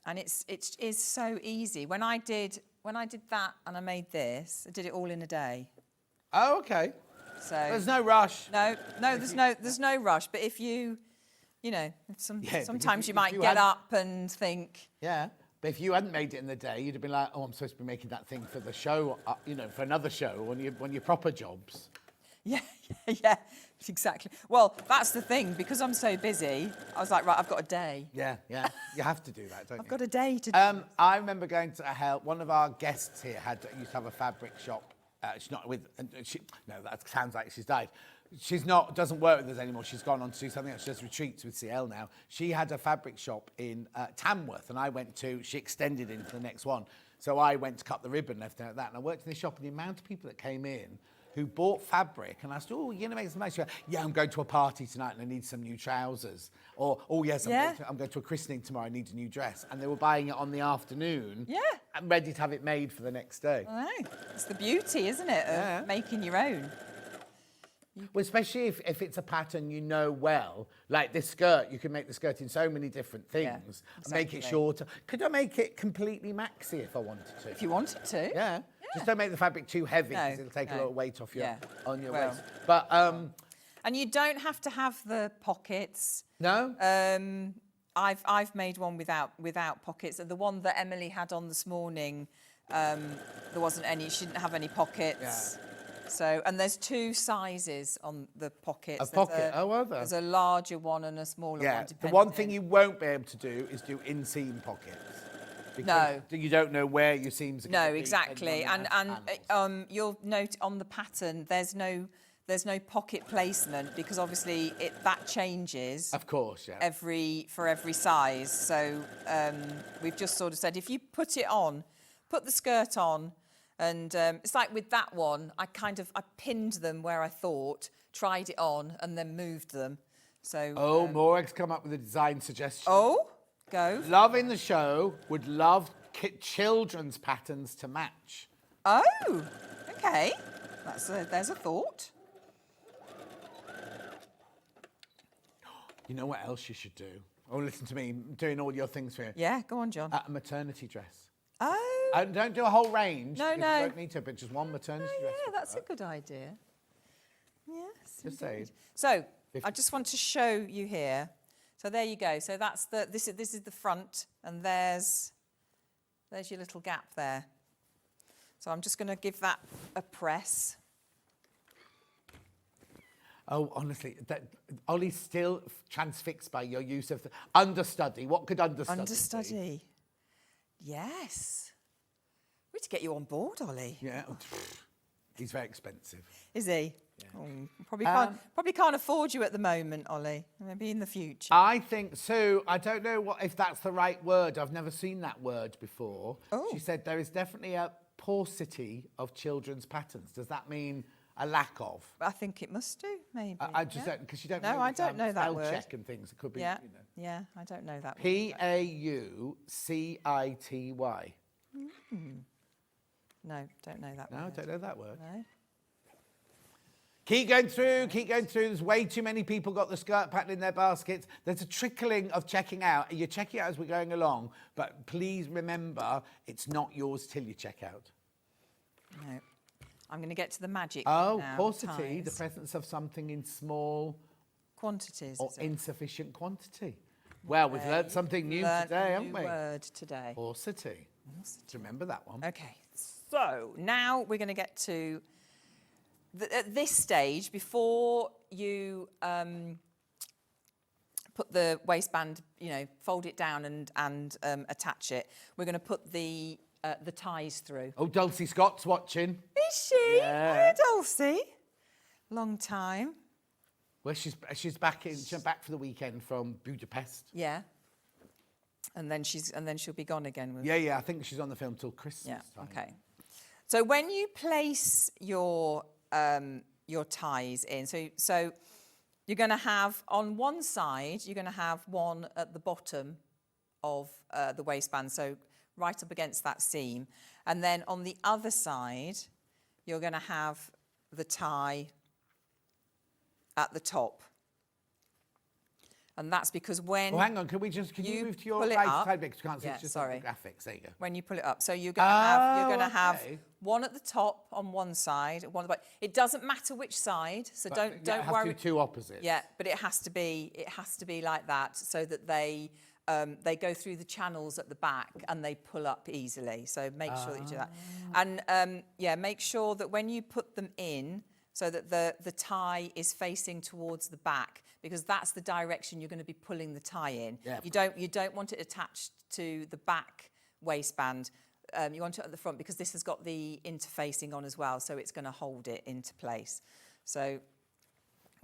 And it is so easy. When I did that and I made this, I did it all in a day. Oh, okay. So there's no rush. No, there's no rush. But if sometimes you might get up and think. Yeah. But if you hadn't made it in the day, you'd have been like, oh, I'm supposed to be making that thing for the show, for another show, on your proper jobs. Yeah, exactly. Well, that's the thing. Because I'm so busy, I was like, right, I've got a day. Yeah. You have to do that, don't you? I've got a day to do I remember going to one of our guests here used to have a fabric shop She's not with. No, that sounds like she's died. She's not. Doesn't work with us anymore. She's gone on to do something else. She does retreats with CL now. She had a fabric shop in Tamworth, and I went to. She extended into the next one, so I went to cut the ribbon, left out that, and I worked in the shop. And the amount of people that came in who bought fabric, and I said, "Oh, you're gonna make some nice." She went, "Yeah, I'm going to a party tonight, and I need some new trousers." Or, "Oh yes, I'm going to a christening tomorrow. I need a new dress." And they were buying it on the afternoon. Yeah. And ready to have it made for the next day. I know. It's the beauty, isn't it, of making your own. Well, especially if it's a pattern you know well, like this skirt, you can make the skirt in so many different things. And make it shorter. Could I make it completely maxi if I wanted to? If you wanted to. Yeah. Just don't make the fabric too heavy because it'll take a lot of weight off on your waist. But and you don't have to have the pockets. No. I've made one without pockets. The one that Emily had on this morning, there wasn't any. She didn't have any pockets. Yeah. So, and there's 2 sizes on the pockets. A pocket? Oh, are there? There's a larger one and a smaller one. Yeah. The Depending. one thing you won't be able to do is do inseam pockets. No. You don't know where your seams are going to be. No, exactly. And you'll note on the pattern there's no pocket placement because obviously that changes. Of course, yeah. For every size. So we've just sort of said if you put the skirt on, and it's like with that one, I pinned them where I thought, tried it on, and then moved them. So. Oh, Morag's come up with a design suggestion. Oh, go. Loving the show, would love children's patterns to match. Oh, okay. There's a thought. You know what else you should do? Oh, listen to me, I'm doing all your things for you. Yeah, go on, John. A maternity dress. Oh. And don't do a whole range. No. You don't need to, but just one maternity dress. Yeah, that's a good idea. Yes. Just saying. So, I just want to show you here. So there you go. So that's this is the front, and there's your little gap there. So I'm just going to give that a press. Oh, honestly, Ollie's still transfixed by your use of the understudy. What could understudy be? Yes. We need to get you on board, Ollie. Yeah. He's very expensive. Is he? Yeah. Oh, probably can't afford you at the moment, Ollie. Maybe in the future. I think so. I don't know if that's the right word. I've never seen that word before. Oh. She said there is definitely a paucity of children's patterns. Does that mean a lack of? I think it must do, maybe. I just don't, because you don't know. No, I don't know that spell word. check and things. It could be, Yeah, you know. yeah, I don't know that word. Paucity. No, don't know that word. No, I don't know that word. No. Keep going through. There's way too many people got the skirt pattern in their baskets. There's a trickling of checking out. You're checking out as we're going along, but please remember, it's not yours till you check out. No. I'm going to get to the magic Oh, now. paucity, the presence of something in small quantities or insufficient quantity. Well, we've learned something new today, haven't we? Word today. Paucity. Remember that one. Okay, so now we're going to get to at this stage, before you put the waistband, fold it down and attach it, we're going to put the ties through. Oh, Dulcie Scott's watching. Is she? Yeah. Hi, Dulcie. Long time. Well, she's back for the weekend from Budapest. Yeah. And then she'll be gone again. Yeah. I think she's on the film till Christmas time. Okay. So when you place your ties in, so you're going to have on one side, you're going to have one at the bottom of the waistband, so right up against that seam, and then on the other side, you're going to have the tie at the top. And that's because when... Oh, hang on, can you move to your right side because you can't see, it's just sorry. the graphics. There you go. When you pull it up. So you're going to have one at the top on one side, one at the bottom. It doesn't matter which side, so don't it has worry. To be two opposites. Yeah, but it has to be like that so that they go through the channels at the back and they pull up easily. So make sure that you do that. And make sure that when you put them in, so that the tie is facing towards the back, because that's the direction you're going to be pulling the tie in. Yeah. You don't want it attached to the back waistband. you want it at the front because this has got the interfacing on as well, so it's going to hold it into place. So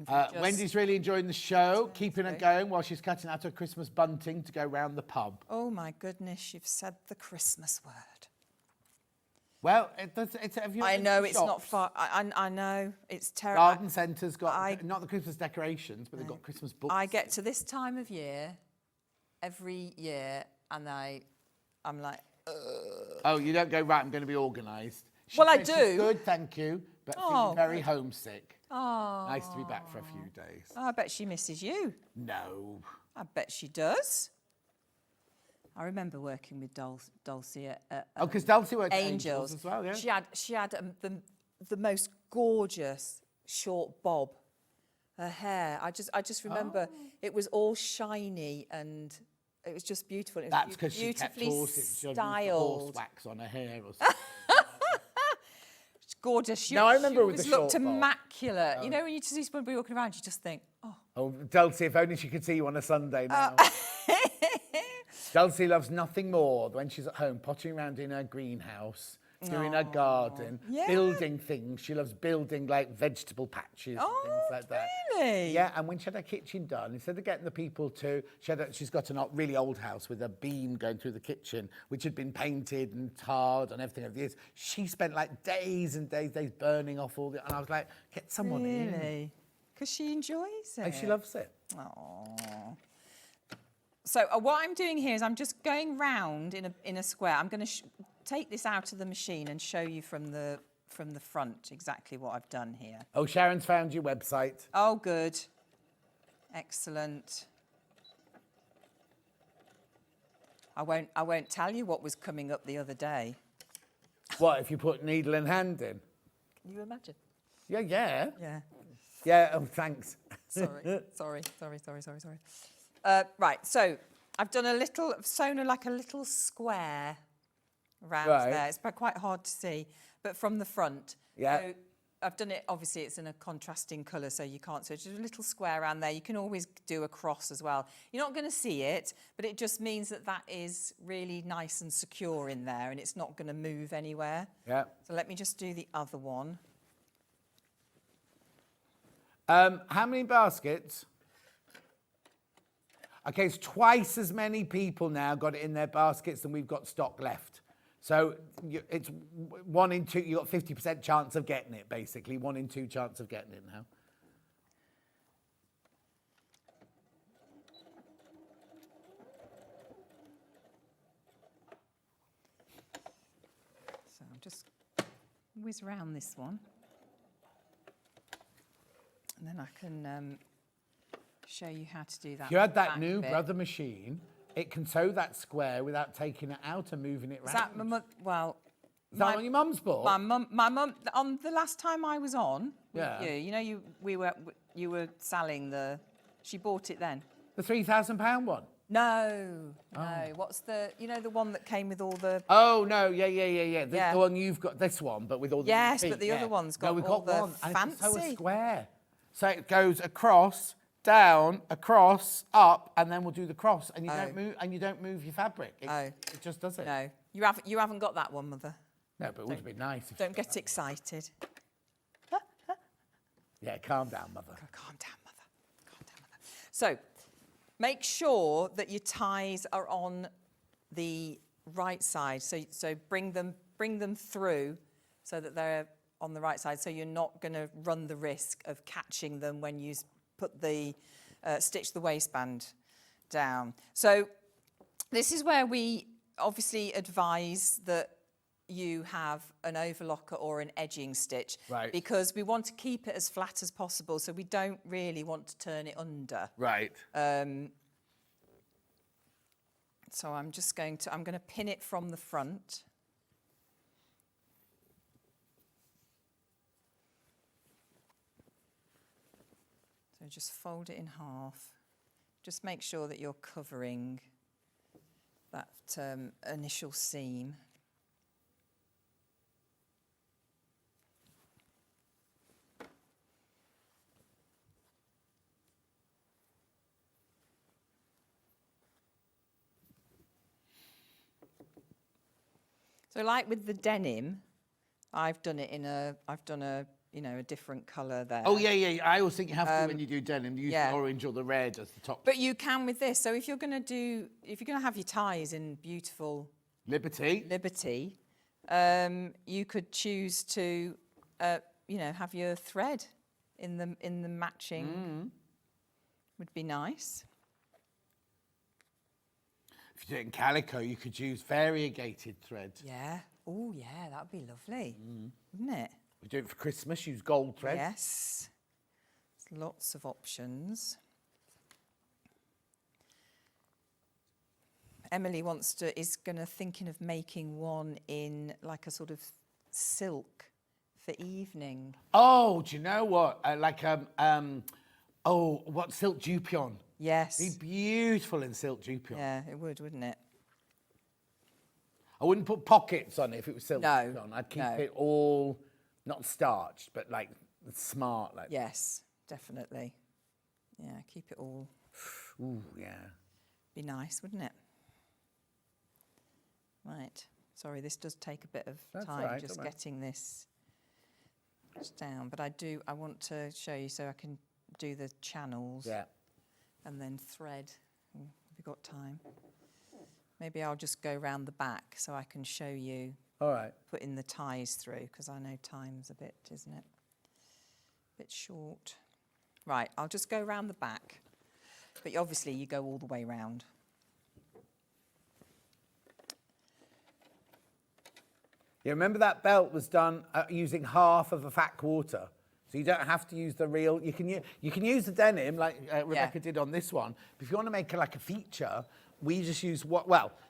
Wendy's really enjoying the show, keeping it going while she's cutting out her Christmas bunting to go round the pub. Oh my goodness, you've said the Christmas word. Well, have you I know the it's shops? not far. I know it's terrible. Garden Centre's got not the Christmas decorations, but they've got Christmas books. I get to this time of year every year, and I'm like, ugh. Oh, you don't go, right, I'm going to be organised. Well, I She's do. Good, thank you, but feeling very homesick. Oh. Nice to be back for a few days. I bet she misses you. No. I bet she does. I remember working with Dulcie at because Dulcie worked at Angels as well, yeah. She had the most gorgeous short bob. Her hair, I just remember it was all shiny and it was just beautiful. It was That's because she kept beautifully horse styled. wax on her hair or something. It's gorgeous. No, I remember she with the always looked short bob. immaculate. You know, when you see somebody walking around, you just think, oh. Oh, Dulcie, if only she could see you on a Sunday now. Dulcie loves nothing more than when she's at home potting around in her greenhouse, doing her garden, building things. She loves building like vegetable patches and things like that. Really? Yeah, and when she had her kitchen done, instead of getting the people to, she's got a really old house with a beam going through the kitchen, which had been painted and tarred and everything over the years. She spent like days and days burning off all the, and I was like, get someone in. Really? Because she enjoys it. And she loves it. Aww. So what I'm doing here is I'm just going round in a square. I'm going to take this out of the machine and show you from the front exactly what I've done here. Oh, Sharon's found your website. Oh, good. Excellent. I won't tell you what was coming up the other day. What, if you put needle and hand in? Can you imagine? Yeah. Yeah. Yeah, oh, thanks. Sorry. Right, so I've done sewn like a little square around there. It's quite hard to see, but from the front. Yeah. So I've done it, obviously it's in a contrasting colour, so you can't, so just a little square around there. You can always do a cross as well. You're not going to see it, but it just means that is really nice and secure in there, and it's not going to move anywhere. Yeah. So let me just do the other one. How many baskets? Okay, it's twice as many people now got it in their baskets than we've got stock left. So it's 1 in 2, you've got 50% chance of getting it, basically. 1 in 2 chance of getting it now. So I'm just whiz around this one. And then I can show you how to do that. If you had that back new bit. Brother machine, it can sew that square without taking it out and moving it Is around. that well? Is that what your mum's bought? My mum. On the last time I was on with Yeah. you were selling the. She bought it then. The £3,000 one? No. What's the the one that came with all the. Oh no, yeah. The one you've got, this one, but with all the. Yes, feet, but the other one's got no, we've all got the one, and it's so a fancy. square. So it goes across, down, across, up, and then we'll do the cross, and you don't move your fabric. It just does it. No, you haven't got that one, Mother. No, but it would be nice. If Don't get excited. Yeah, calm down, Mother. Calm down, Mother. So, make sure that your ties are on the right side. So bring them through so that they're on the right side. So you're not going to run the risk of catching them when you put the stitch the waistband down. So this is where we obviously advise that you have an overlocker or an edging stitch, right? Because we want to keep it as flat as possible, so we don't really want to turn it under, right? So I'm going to pin it from the front. So just fold it in half. Just make sure that you're covering that initial seam. So like with the denim, I've done a a different colour there. Oh, yeah. I always think you have to, when you do denim, use the orange or the red as the top. But you can with this. So if you're going to have your ties in beautiful Liberty, you could choose to, have your thread in the matching. Would be nice. If you do it in calico, you could use variegated thread. Yeah. Oh, yeah, that would be lovely, wouldn't it? We do it for Christmas, use gold thread. Yes. There's lots of options. Emily is thinking of making one in like a sort of silk for evening. Oh, do you know what? What silk dupion? Yes. It'd be beautiful in silk dupion. Yeah, it would, wouldn't it? I wouldn't put pockets on it if it was silk No, dupion. I'd keep it all, not starched, but like smart. Like. Yes, definitely. Yeah, keep it all. Ooh, yeah. Be nice, wouldn't it? Right. Sorry, this does take a bit of time just getting this down. But I want to show you so I can do the channels. Yeah. And then thread. Have you got time? Maybe I'll just go round the back so I can show you. All right. Putting the ties through, because I know time's a bit, isn't it? A bit short. Right, I'll just go round the back. But obviously you go all the way round. Yeah, remember that belt was done using half of a fat quarter. So you don't have to use the real. You can use the denim like Rebecca did on this one. But if you want to make it like a feature, we just use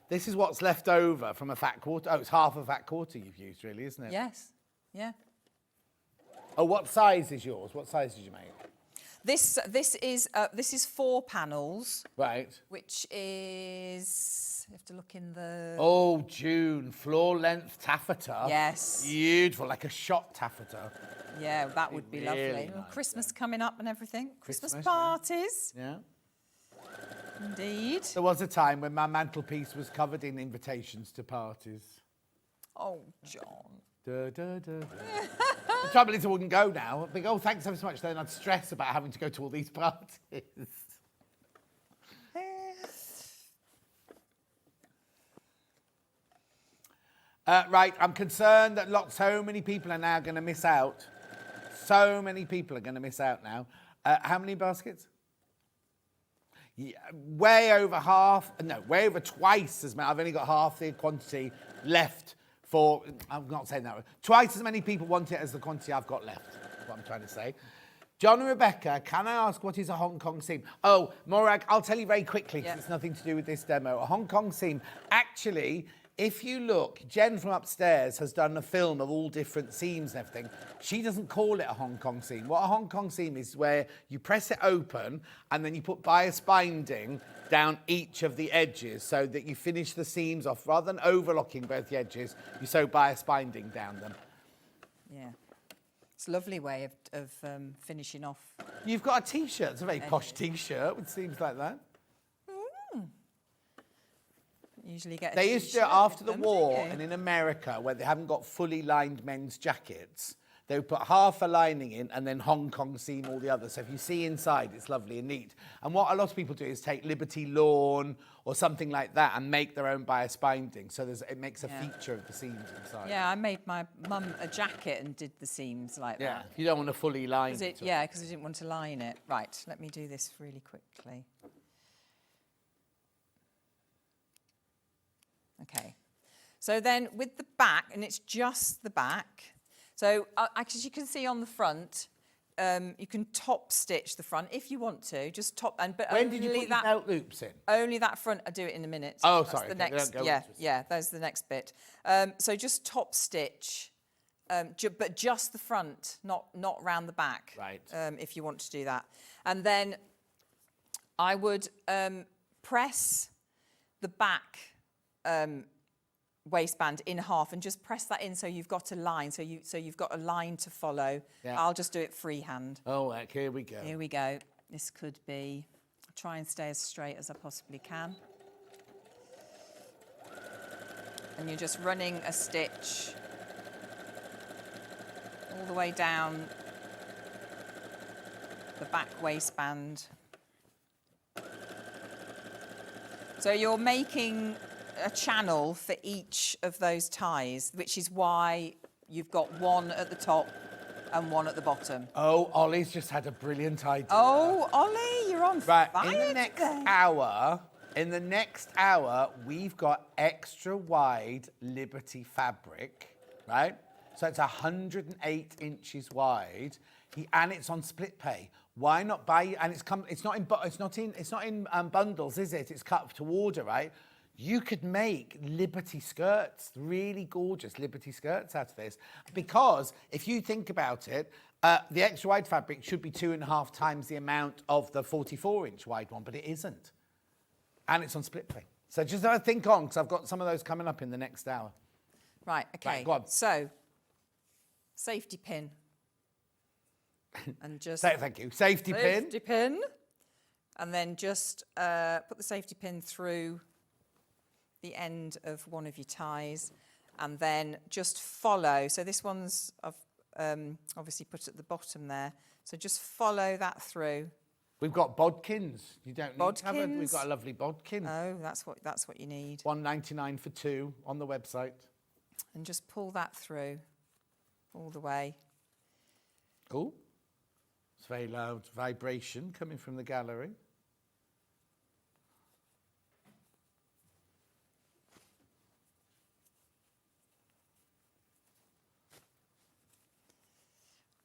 this is what's left over from a fat quarter. Oh, it's half a fat quarter you've used, really, isn't it? Yes. Yeah. Oh, what size is yours? What size did you make? This is 4 panels. Right. Which is, you have to look in the. Oh, June, floor length taffeta. Yes. Beautiful, like a shot taffeta. Yeah, that would be really lovely. Nice, Christmas coming up and everything. Christmas Christmas, parties. Yeah. Indeed. There was a time when my mantelpiece was covered in invitations to parties. Oh, John. Da, da, da, da. The trouble is I wouldn't go now. I'd think, oh, thanks ever so much. Then I'd stress about having to go to all these parties. Right, I'm concerned that so many people are now going to miss out. So many people are going to miss out now. How many baskets? Yeah, way over twice as many. I've only got half the quantity left for, I'm not saying that, twice as many people want it as the quantity I've got left, is what I'm trying to say. John and Rebecca, can I ask what is a Hong Kong seam? Oh, Morag, I'll tell you very quickly, because it's nothing to do with this demo. A Hong Kong seam, actually, if you look, Jen from upstairs has done a film of all different seams and everything. She doesn't call it a Hong Kong seam. What a Hong Kong seam is where you press it open and then you put bias binding down each of the edges so that you finish the seams off. Rather than overlocking both the edges, you sew bias binding down them. Yeah. It's a lovely way of finishing off. You've got a T-shirt. It's a very posh T-shirt with seams like that. Usually get. They used to do it after the war, and in America, where they haven't got fully lined men's jackets, they would put half a lining in and then Hong Kong seam all the others. So if you see inside, it's lovely and neat. And what a lot of people do is take Liberty Lawn or something like that and make their own bias binding. So it makes a feature of the seams inside. Yeah, I made my mum a jacket and did the seams like that. Yeah, you don't want to fully line it. Yeah, because I didn't want to line it. Right, let me do this really quickly. Okay, so then with the back, and it's just the back. So as you can see on the front, you can top stitch the front if you want to, just top. But when did you put your belt loops in? Only that front. I'll do it in a minute. Oh, That's sorry. The next, that's the next bit. So just top stitch, but just the front, not round the back. Right. If you want to do that, and then I would press the back waistband in half and just press that in so you've got a line, so you've got a line to follow. Yeah. I'll just do it freehand. Oh, heck, here we go. Here we go. This could be, I'll try and stay as straight as I possibly can. And you're just running a stitch all the way down the back waistband. So you're making a channel for each of those ties, which is why you've got one at the top and one at the bottom. Oh, Ollie's just had a brilliant idea. Oh, Ollie, you're on fire in the next hour, we've got extra wide Liberty fabric, right? So it's 108 inches wide, and it's on split pay. Why not buy? And it's not in bundles, is it? It's cut to order, right? You could make Liberty skirts, really gorgeous Liberty skirts out of this. Because if you think about it, the extra wide fabric should be 2.5 times the amount of the 44-inch wide one, but it isn't. And it's on split pay. So just think on, because I've got some of those coming up in the next hour. Right, okay. Right, go on. So, safety pin. And just... Thank you. Safety pin. Safety pin. And then just put the safety pin through the end of one of your ties, and then just follow. So this one's I've obviously put at the bottom there. So just follow that through. We've got bodkins. You don't need to have it. We've Bodkins? got a lovely bodkin. Oh, that's what you need. $1.99 for 2 on the website. And just pull that through all the way. Oh, it's very loud vibration coming from the gallery.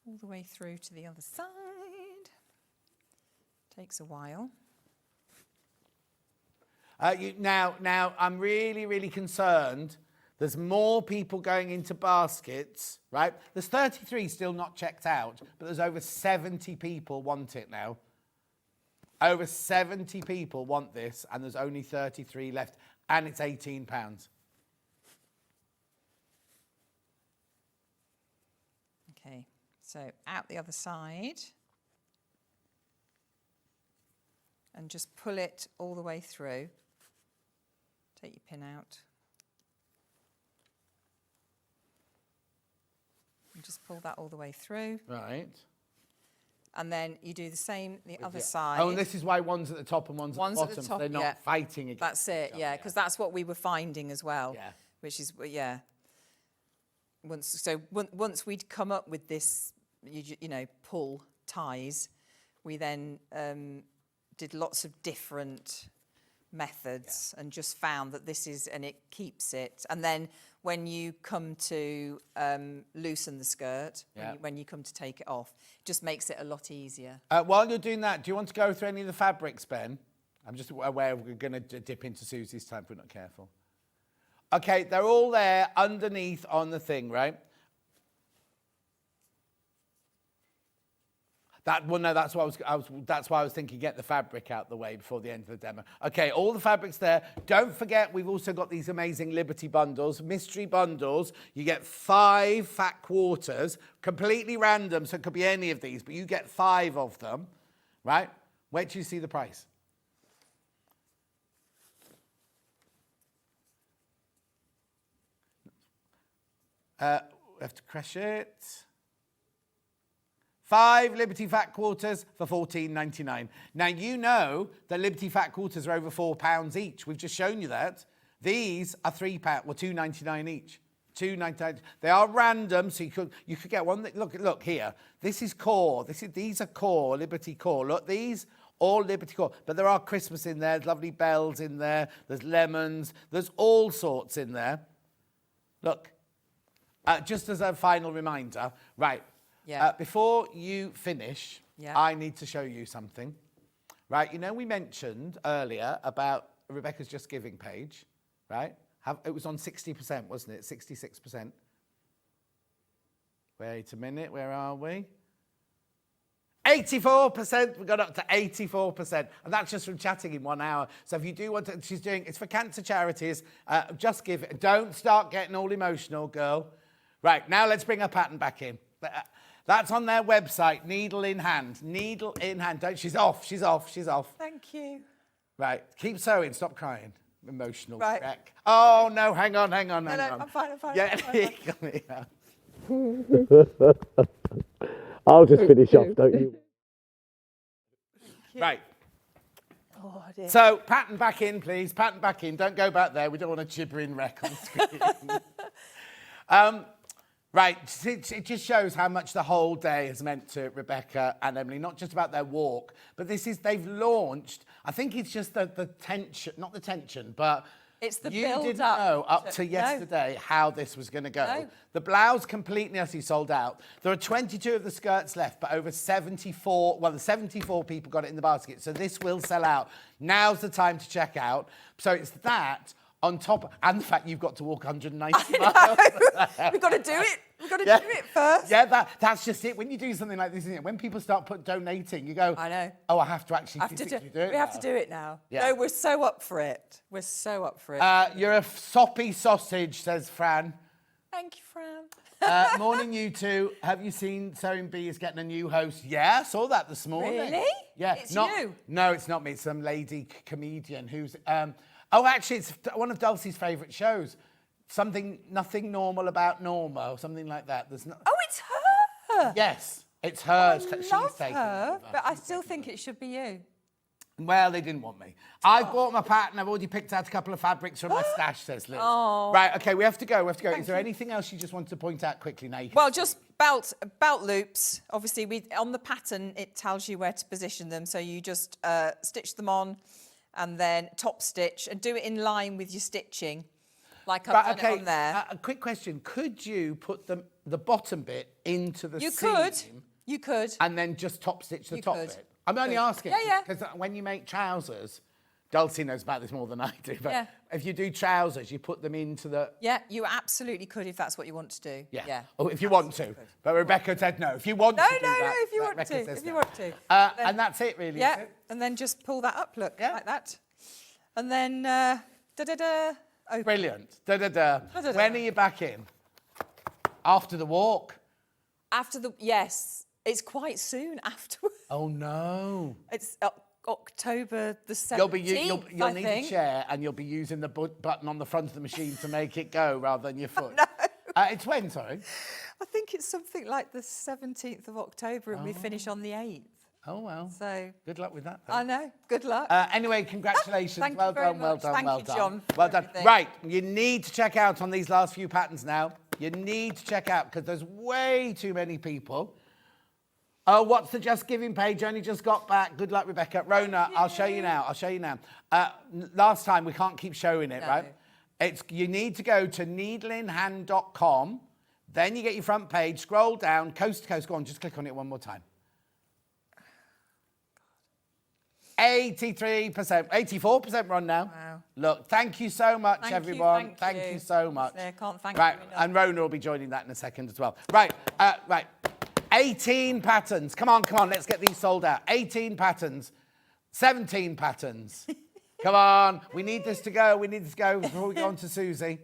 All the way through to the other side. Takes a while. Now, I'm really, really concerned. There's more people going into baskets, right? There's 33 still not checked out, but there's over 70 people want it now. Over 70 people want this, and there's only 33 left, and it's £18. Okay, so out the other side. And just pull it all the way through. Take your pin out. And just pull that all the way through. Right. And then you do the same the other side. Oh, and this is why one's at the top and one's at the bottom. At the top, They're not fighting against That's it, yeah, because that's what we were finding as well. Yeah. Which is, yeah. Once we'd come up with this, you know, pull ties, we then did lots of different methods and just found that this is, and it keeps it. And then when you come to loosen the skirt, when you come to take it off, it just makes it a lot easier. While you're doing that, do you want to go through any of the fabrics, Ben? I'm just aware we're going to dip into Susie's time if we're not careful. Okay, they're all there underneath on the thing, right? That's why I was thinking get the fabric out the way before the end of the demo. Okay, all the fabric's there. Don't forget, we've also got these amazing Liberty bundles, mystery bundles. You get 5 fat quarters, completely random, so it could be any of these, but you get 5 of them, right? Wait till you see the price. We have to crush it. 5 Liberty Fat Quarters for $14.99. Now, you know that Liberty Fat Quarters are over £4 each. We've just shown you that. These are £3, well, $2.99 each. $2.99. They are random, so you could get one. Look here. This is core. These are core, Liberty core. Look, these all Liberty core. But there are Christmas in there. There's lovely bells in there. There's lemons. There's all sorts in there. Look, just as a final reminder, right? Yeah. Before you finish, I need to show you something. Right, you know we mentioned earlier about Rebecca's Just Giving page, right? It was on 60%, wasn't it? 66%. Wait a minute, where are we? 84%, we got up to 84%. And that's just from chatting in 1 hour. So if you do want to, it's for cancer charities. Just give it. Don't start getting all emotional, girl. Right, now let's bring our pattern back in. That's on their website, needle in hand. Needle in hand. She's off. Thank you. Right, keep sewing, stop crying. emotional Right. wreck. Oh, no, hang on. No, I'm fine. Yeah, I'll just finish off, don't you? Right. Oh, dear. So, pattern back in, please. Pattern back in. Don't go back there. We don't want a gibbering wreck on the screen. Right. It just shows how much the whole day has meant to Rebecca and Emily, not just about their walk, but they've launched, I think it's just the tension, not the tension, but It's the you build didn't up know up to- to no. yesterday how this was going to go. No. The blouse completely utterly sold out. There are 22 of the skirts left, but over 74, well, the 74 people got it in the basket, so this will sell out. Now's the time to check out. So it's that on top, and the fact you've got to walk 190 miles. We've got to do it. We've got to Yeah. do it first. Yeah, that's just it. When you do something like this, isn't it? When people start donating, you go, I know. oh, I have to actually Have to physically do, do it we have now. to do it now. Yeah. No, we're so up for it. We're so up for it. You're a soppy sausage, says Fran. Thank you, Fran. Morning, you two. Have you seen Sewing Bee is getting a new host? Yeah, I saw that this morning. Really? Yeah. It's you? No, it's not me. It's some lady comedian who's... oh, actually, it's one of Dulcie's favourite shows. Nothing normal about Norma, or something like that. There's no... Oh, it's her. Yes, it's hers. I She's love taken her, over. but I still think it should be you. Well, they didn't want me. I've bought my pattern. I've already picked out a couple of fabrics from my stash, says Liz. Oh. Right, okay, we have to go. Is there anything else you just want to point out quickly now? Well, just belt loops. Obviously, on the pattern, it tells you where to position them. So you just stitch them on and then top stitch and do it in line with your stitching, like I've done it on there. A quick question. Could you put the bottom bit into the You seam? You could. And then just top stitch the You top could. bit? I'm only asking. Yeah. Because when you make trousers, Dulcie knows about this more than I do, but Yeah. if you do trousers, you put them into the... Yeah, you absolutely could if that's what you want to do. Yeah. Oh, if you want to. But Rebecca said no. If you want to do that. No, if you want Rebecca to. says If you no. want to. And that's it, really. Yeah, Is it? and then just pull that up, look, Yeah. like that. And then, da-da-da, open. Brilliant. Da-da-da. Da-da-da. When are you back in? After the walk? Yes, it's quite soon afterwards. Oh, no. It's October the 17th, You'll need a chair and you'll be using the button on the front of the machine to make it go rather than your foot. No. It's when, sorry? I think it's something like the 17th of October and we finish on the 8th. Oh, well. So Good luck with that, then. I know. Good luck. Anyway, congratulations. Thank you well very done, well much. done, Thank well you, done. John, Well for done. everything. Right, you need to check out on these last few patterns now. You need to check out because there's way too many people. Oh, what's the Just Giving page? Only just got back. Good luck, Rebecca. Rona, I'll show you now. Last time, we can't keep showing it, No. right? You need to go to needleinhand.com. Then you get your front page, scroll down, coast to coast. Go on, just click on it one more time. 83%, 84% run now. Wow. Look, thank you so much, Thank you, everyone. thank you you. so much. I can't thank right, you enough. and Rona will be joining that in a second as well. Right, 18 patterns. Come on, let's get these sold out. 18 patterns, 17 patterns. Come on, we need this to go. Before we go on to Suzie.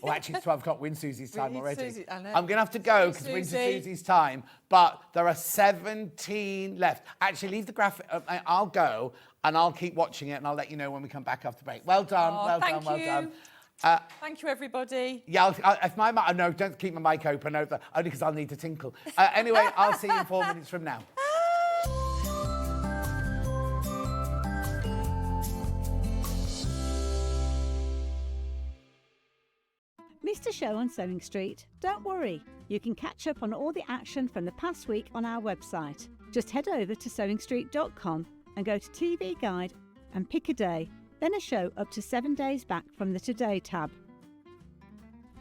Oh, actually, it's 12 o'clock. We're in Susie's time need already. Suzie, I know. I'm going to have to go because Sorry, we're into Suzie. Susie's time. But there are 17 left. Actually, leave the graphic. I'll go and I'll keep watching it and I'll let you know when we come back after break. Well done. Oh, well thank done. you. Well done. Thank you, everybody. Yeah, if my mic... No, don't keep my mic open. Only because I'll need to tinkle. Anyway, I'll see you in 4 minutes from now. Missed a show on Sewing Street? Don't worry, you can catch up on all the action from the past week on our website. Just head over to sewingstreet.com and go to TV Guide and pick a day, then a show up to 7 days back from the Today tab.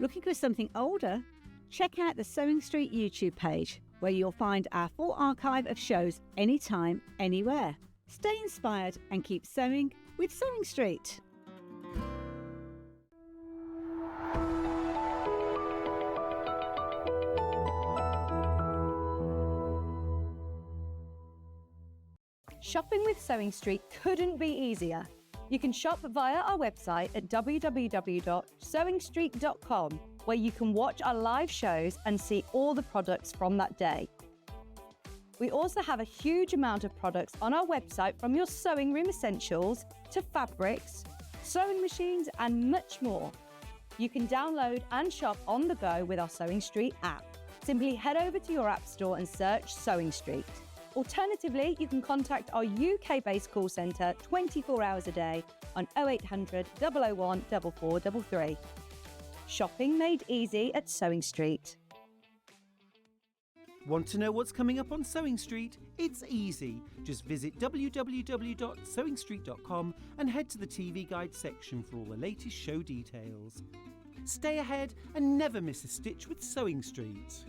Looking for something older? Check out the Sewing Street YouTube page, where you'll find our full archive of shows anytime, anywhere. Stay inspired and keep sewing with Sewing Street. Shopping with Sewing Street couldn't be easier. You can shop via our website at www.sewingstreet.com, where you can watch our live shows and see all the products from that day. We also have a huge amount of products on our website, from your sewing room essentials to fabrics, sewing machines, and much more. You can download and shop on the go with our Sewing Street app. Simply head over to your app store and search Sewing Street. Alternatively, you can contact our UK-based call centre 24 hours a day on 0800 001 4433. Shopping made easy at Sewing Street. Want to know what's coming up on Sewing Street? It's easy. Just visit www.sewingstreet.com and head to the TV Guide section for all the latest show details. Stay ahead and never miss a stitch with Sewing Street.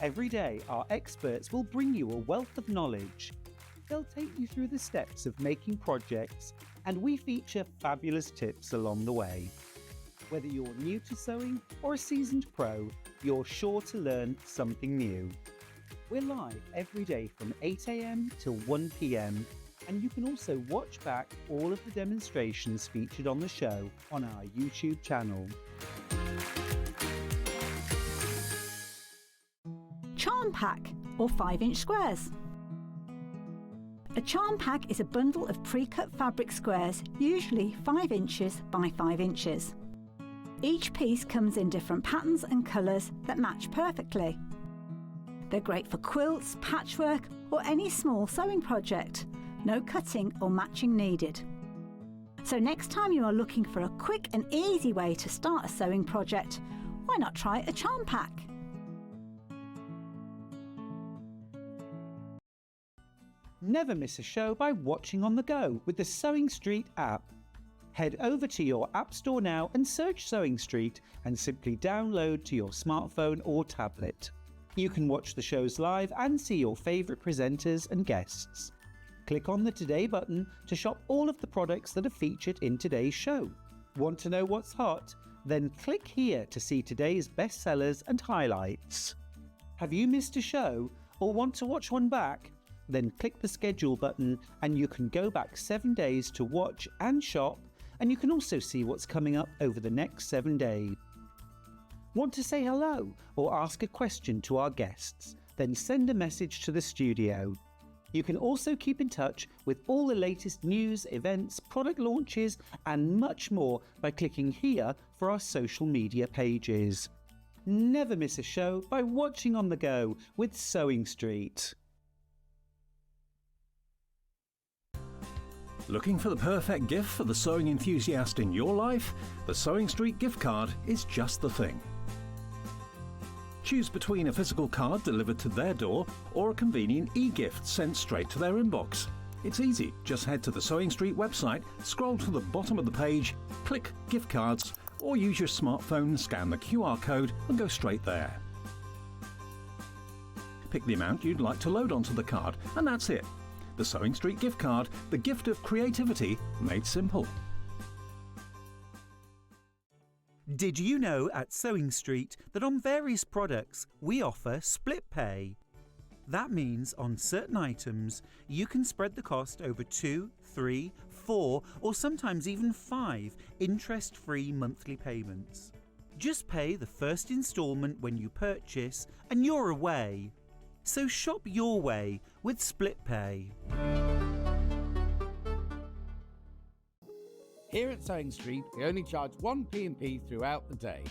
Every day, our experts will bring you a wealth of knowledge. They'll take you through the steps of making projects, and we feature fabulous tips along the way. Whether you're new to sewing or a seasoned pro, you're sure to learn something new. We're live every day from 8 a.m. till 1 p.m, and you can also watch back all of the demonstrations featured on the show on our YouTube channel. Charm pack or 5-inch squares. A charm pack is a bundle of pre-cut fabric squares, usually 5 inches by 5 inches. Each piece comes in different patterns and colours that match perfectly. They're great for quilts, patchwork, or any small sewing project. No cutting or matching needed. So next time you are looking for a quick and easy way to start a sewing project, why not try a charm pack? Never miss a show by watching on the go with the Sewing Street app. Head over to your app store now and search Sewing Street and simply download to your smartphone or tablet. You can watch the shows live and see your favourite presenters and guests. Click on the Today button to shop all of the products that are featured in today's show. Want to know what's hot? Then click here to see today's bestsellers and highlights. Have you missed a show or want to watch one back? Then click the schedule button and you can go back 7 days to watch and shop, and you can also see what's coming up over the next 7 days. Want to say hello or ask a question to our guests? Then send a message to the studio. You can also keep in touch with all the latest news, events, product launches, and much more by clicking here for our social media pages. Never miss a show by watching on the go with Sewing Street. Looking for the perfect gift for the sewing enthusiast in your life? The Sewing Street gift card is just the thing. Choose between a physical card delivered to their door or a convenient e-gift sent straight to their inbox. It's easy. Just head to the Sewing Street website, scroll to the bottom of the page, click Gift Cards, or use your smartphone, scan the QR code and go straight there. Pick the amount you'd like to load onto the card, and that's it. The Sewing Street gift card, the gift of creativity made simple. Did you know at Sewing Street that on various products we offer split pay? That means on certain items you can spread the cost over 2, 3, 4 or sometimes even 5 interest-free monthly payments. Just pay the first instalment when you purchase and you're away. So shop your way with split pay. Here at Sewing Street, we only charge one P&P throughout the day.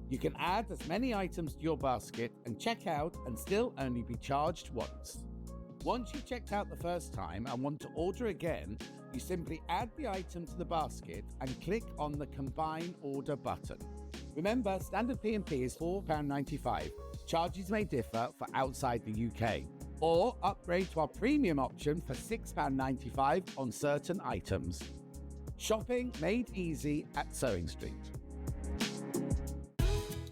You can add as many items to your basket and check out and still only be charged once. Once you've checked out the first time and want to order again, you simply add the item to the basket and click on the Combine Order button. Remember, standard P&P is £4.95. Charges may differ for outside the UK. Or upgrade to our premium option for £6.95 on certain items. Shopping made easy at Sewing Street.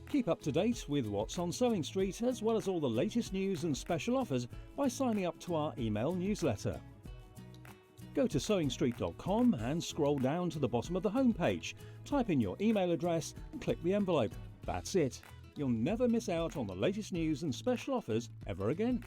Keep up to date with what's on Sewing Street, as well as all the latest news and special offers by signing up to our email newsletter. Go to sewingstreet.com and scroll down to the bottom of the homepage. Type in your email address and click the envelope. That's it. You'll never miss out on the latest news and special offers ever again.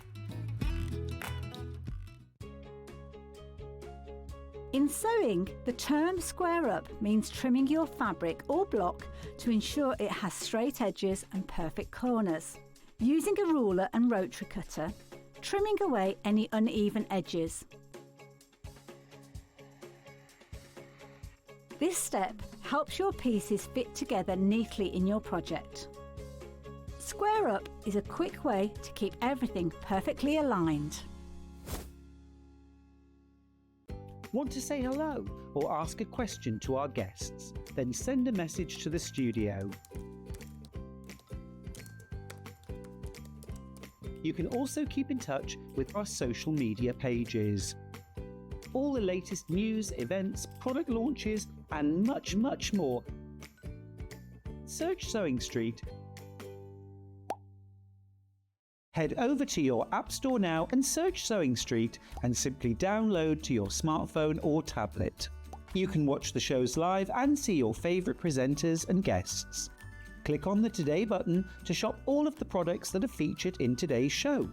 In sewing, the term square up means trimming your fabric or block to ensure it has straight edges and perfect corners. Using a ruler and rotary cutter, trimming away any uneven edges. This step helps your pieces fit together neatly in your project. Square up is a quick way to keep everything perfectly aligned. Want to say hello or ask a question to our guests? Then send a message to the studio. You can also keep in touch with our social media pages. All the latest news, events, product launches, and much, much more. Search Sewing Street. Head over to your App Store now and search Sewing Street and simply download to your smartphone or tablet. You can watch the shows live and see your favourite presenters and guests. Click on the Today button to shop all of the products that are featured in today's show.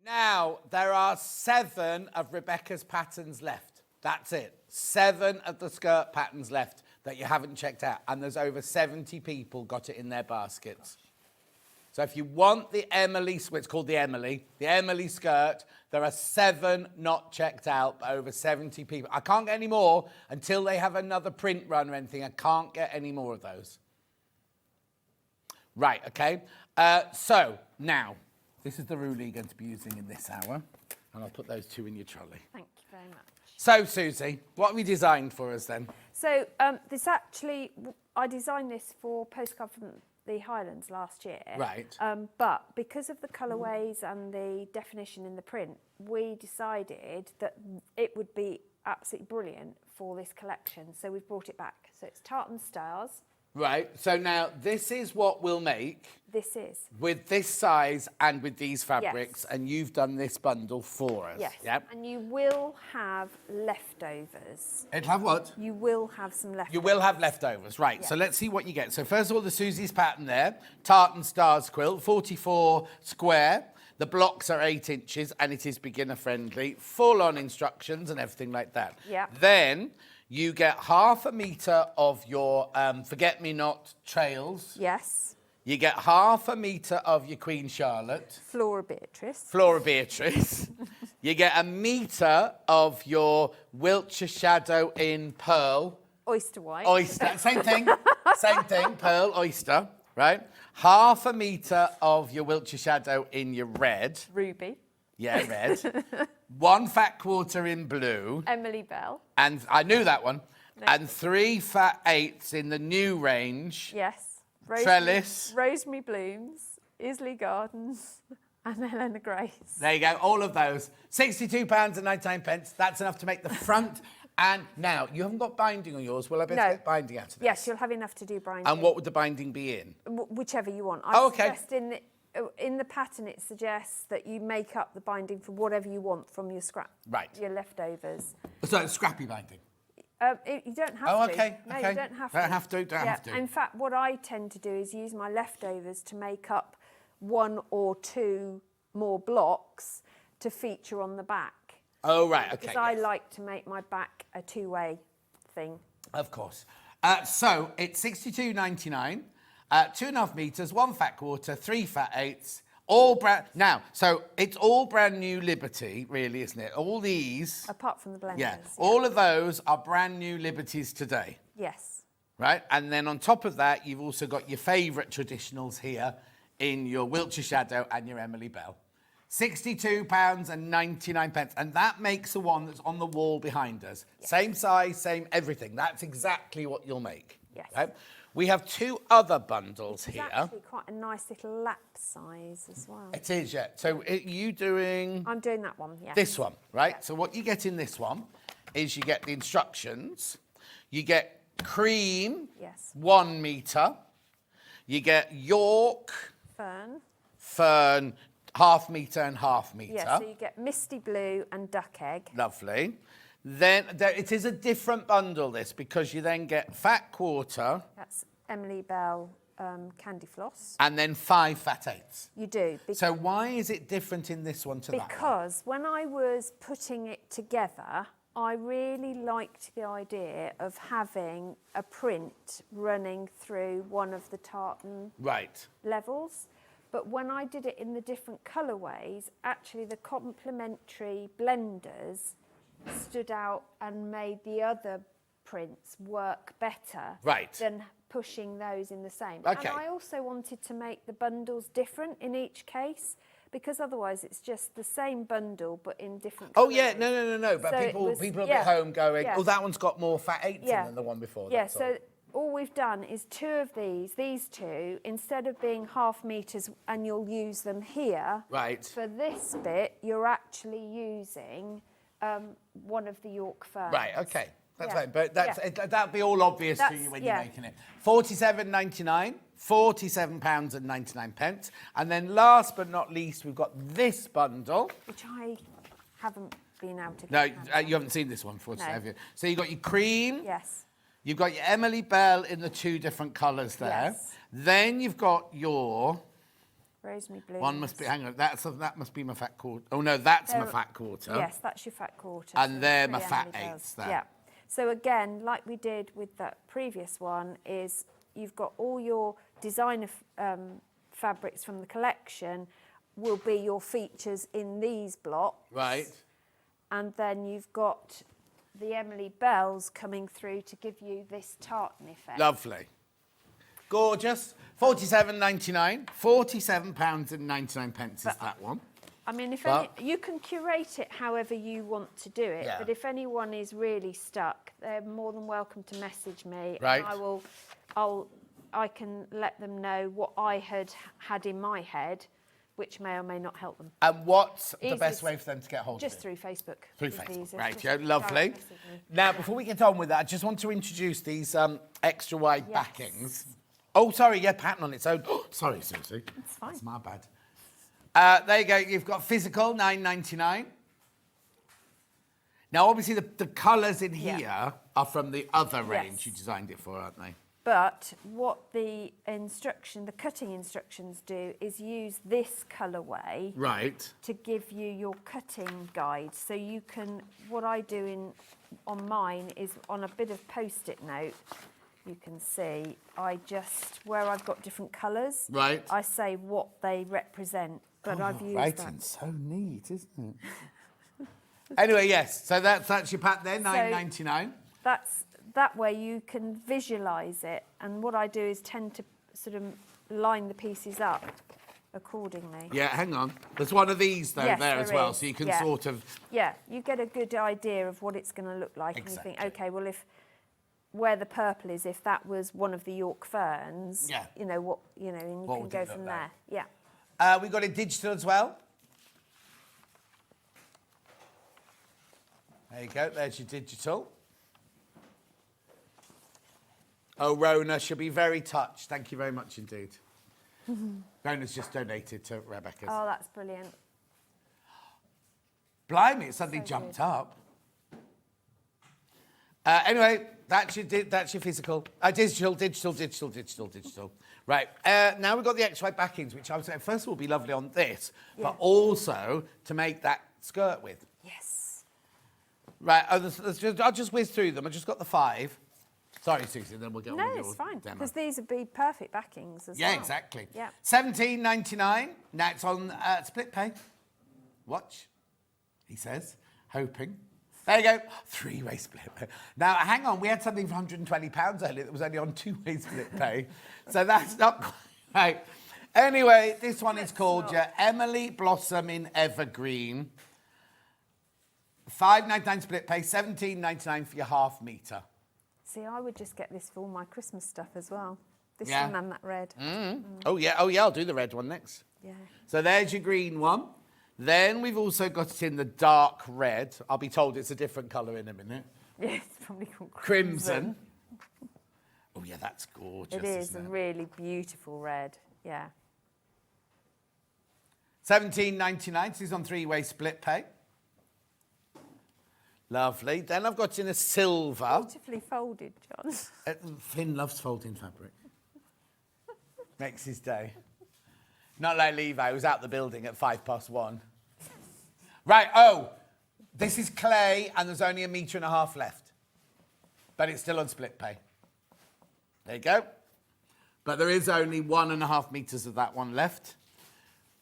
Now, there are 7 of Rebecca's patterns left. That's it. 7 of the skirt patterns left that you haven't checked out. And there's over 70 people got it in their baskets. So if you want the Emily, it's called the Emily skirt, there are 7 not checked out, but over 70 people. I can't get any more until they have another print run or anything. I can't get any more of those. Right, okay. So now, this is the ruler you're going to be using in this hour. And I'll put those 2 in your trolley. Thank you very much. So, Susie, what have you designed for us then? So this actually, I designed this for Postcard from the Highlands last year. Right. But because of the colourways and the definition in the print, we decided that it would be absolutely brilliant for this collection. So we've brought it back. So it's Tartan Stars. Right, so now this is what we'll make. This is. With this size and with these fabrics, Yes. and you've done this bundle for us. Yes. Yep. And you will have leftovers. It'll have what? You will have some leftovers. You will have leftovers, right. Yeah. So let's see what you get. So first of all, the Susie's pattern there, Tartan Stars quilt, 44 square. The blocks are 8 inches and it is beginner friendly, full on instructions and everything like that. Yeah. Then you get 1/2 metre of your forget-me-not trails. Yes. You get 1/2 metre of your Queen Charlotte. Flora Beatrice. Flora Beatrice. You get 1 metre of your Wiltshire Shadow in pearl. Oyster white. Oyster, same thing, pearl, oyster, right? 1/2 metre of your Wiltshire Shadow in your red. Ruby. Yeah, red. 1 fat quarter in blue. Emily Bell. And I knew that one. No. And 3 fat 8s in the new range. Yes. Trellis. Rosemary Blooms, Isley Gardens, and Helena Grace. There you go, all of those. £62.99. That's enough to make the front. And now, you haven't got binding on yours. Will I be able to get binding out of this? Yes, you'll have enough to do binding. And what would the binding be in? Whichever you want. Oh, okay. In the pattern, it suggests that you make up the binding for whatever you want from your Right. your leftovers. So it's scrappy binding? You don't have Oh, to. okay, No, okay. you don't have Don't to. have to, don't have to. In fact, what I tend to do is use my leftovers to make up 1 or 2 more blocks to feature on the back. Oh, right, okay. Because I like to make my back a 2-way thing. Of course. So it's £62.99, 2.5 metres, 1 fat quarter, 3 fat 8s, all brand. Now, so it's all brand new Liberty, really, isn't it? All these. Apart from the blenders. Yeah, all of those are brand new Liberties today. Yes. Right, and then on top of that, you've also got your favourite traditionals here in your Wiltshire Shadow and your Emily Bell. £62.99, and that makes the one that's on the wall behind us. Yes. Same size, same everything. That's exactly what you'll make. Yes. Right? We have 2 other bundles It's here. actually quite a nice little lap size as well. It is, yeah. So are you doing... I'm doing that one, yeah. This one, right? Yeah. So what you get in this one is you get the instructions, you get cream, Yes. 1 metre, you get York, Fern. 1/2 metre and 1/2 metre. Yeah, so you get misty blue and duck egg. Lovely. Then it is a different bundle, this, because you then get fat quarter. That's Emily Bell Candy Floss. And then 5 fat 8s. You do. So why is it different in this one to that one? Because when I was putting it together, I really liked the idea of having a print running through one of the tartan levels. But when I did it in the different colourways, actually the complementary blenders stood out and made the other prints work better than pushing those in the same. Okay. And I also wanted to make the bundles different in each case, because otherwise it's just the same bundle but in different colours. Oh yeah, no. But So people are at home going, oh, that one's got more fat 8s Yeah. than the one before. Yeah, that's so all. all we've done is 2 of these 2, instead of being half metres and you'll use them here, for this bit, you're actually using one of the York ferns. Right, okay. That's fine, but that'll be all obvious to you when you're making it. £47.99, £47.99. And then last but not least, we've got this bundle. Which I haven't been able to No, get you haven't seen this one before, No. have you? So you've got your cream. Yes. You've got your Emily Bell in the 2 different colours there. Yes. Then you've got your... Rosemary blue. One must be, hang on, that must be my fat quarter. Oh no, that's my fat quarter. Yes, that's your fat quarter. And so they're 3 my fat Emily Bells. 8s there. Yeah. So again, like we did with that previous one, is you've got all your designer fabrics from the collection will be your features in these blocks. Right. And then you've got the Emily Bells coming through to give you this tartan effect. Lovely. Gorgeous. £47.99. £47.99 is that one. I mean, you can curate it however you want to do it, but if anyone is really stuck, they're more than welcome to message me. Right. And I can let them know what I had in my head, which may or may not help them. And what's the best way for them to get hold of it? Just through Facebook. Through It's the Facebook, easiest. right, Just yeah, lovely. direct message me. Now, before we get on with that, I just want to introduce these extra wide backings. Oh, sorry, pattern on its own. Sorry, Susie. It's fine. That's my bad. There you go, you've got physical, £9.99. Now, obviously, the colours in here are from the other range you designed it for, aren't they? But what the cutting instructions do is use this colourway to give you your cutting guide. So you can, what I do on mine is on a bit of post-it note, you can see, where I've got different colours, I say what they represent. But I've used writing's so neat, isn't it? Anyway, yes, so that's your pattern there, £9.99. That way you can visualise it, and what I do is tend to sort of line the pieces up accordingly. Yeah, hang on. There's one of these, though, there as well, so you can sort of... Yeah, you get a good idea of what it's going to look like, and you think, OK, well, where the purple is, if that was one of the York ferns, and you can go from there. Yeah. We've got it digital as well. There you go, there's your digital. Oh, Rona, she'll be very touched. Thank you very much indeed. Rona's just donated to Rebecca's. Oh, that's brilliant. Blimey, it suddenly jumped up. Anyway, that's your physical. Digital. Right, now we've got the extra backings, which I would say, first of all, would be lovely on this, but also to make that skirt with. Yes. Right, I'll just whiz through them. I've just got the 5. Sorry, Susie, then we'll get on with your No, it's fine, demo. because these would be perfect backings as well. Yeah, exactly. Yeah. £17.99. Now it's on split pay. Watch, he says, hoping. There you go, 3-way split pay. Now, hang on, we had something for £120 earlier that was only on 2-way split pay. So that's not quite right. Anyway, this one is called your Emily Blossom in Evergreen. £5.99 split pay, £17.99 for your half metre. See, I would just get this for all my Christmas stuff as well. This Yeah. one and that red. Oh, yeah, I'll do the red one next. Yeah. So there's your green one. Then we've also got it in the dark red. I'll be told it's a different colour in a minute. Yeah, it's probably called Crimson. Oh, yeah, that's gorgeous. It is a isn't it? really beautiful red. Yeah. £17.99. This is on 3-way split pay. Lovely. Then I've got in a silver. Beautifully folded, John. Finn loves folding fabric. Makes his day. Not like Levi, who was out the building at 1:05. Right, This is clay, and there's only 1.5 metres left. But it's still on split pay. There you go. But there is only 1.5 metres of that one left.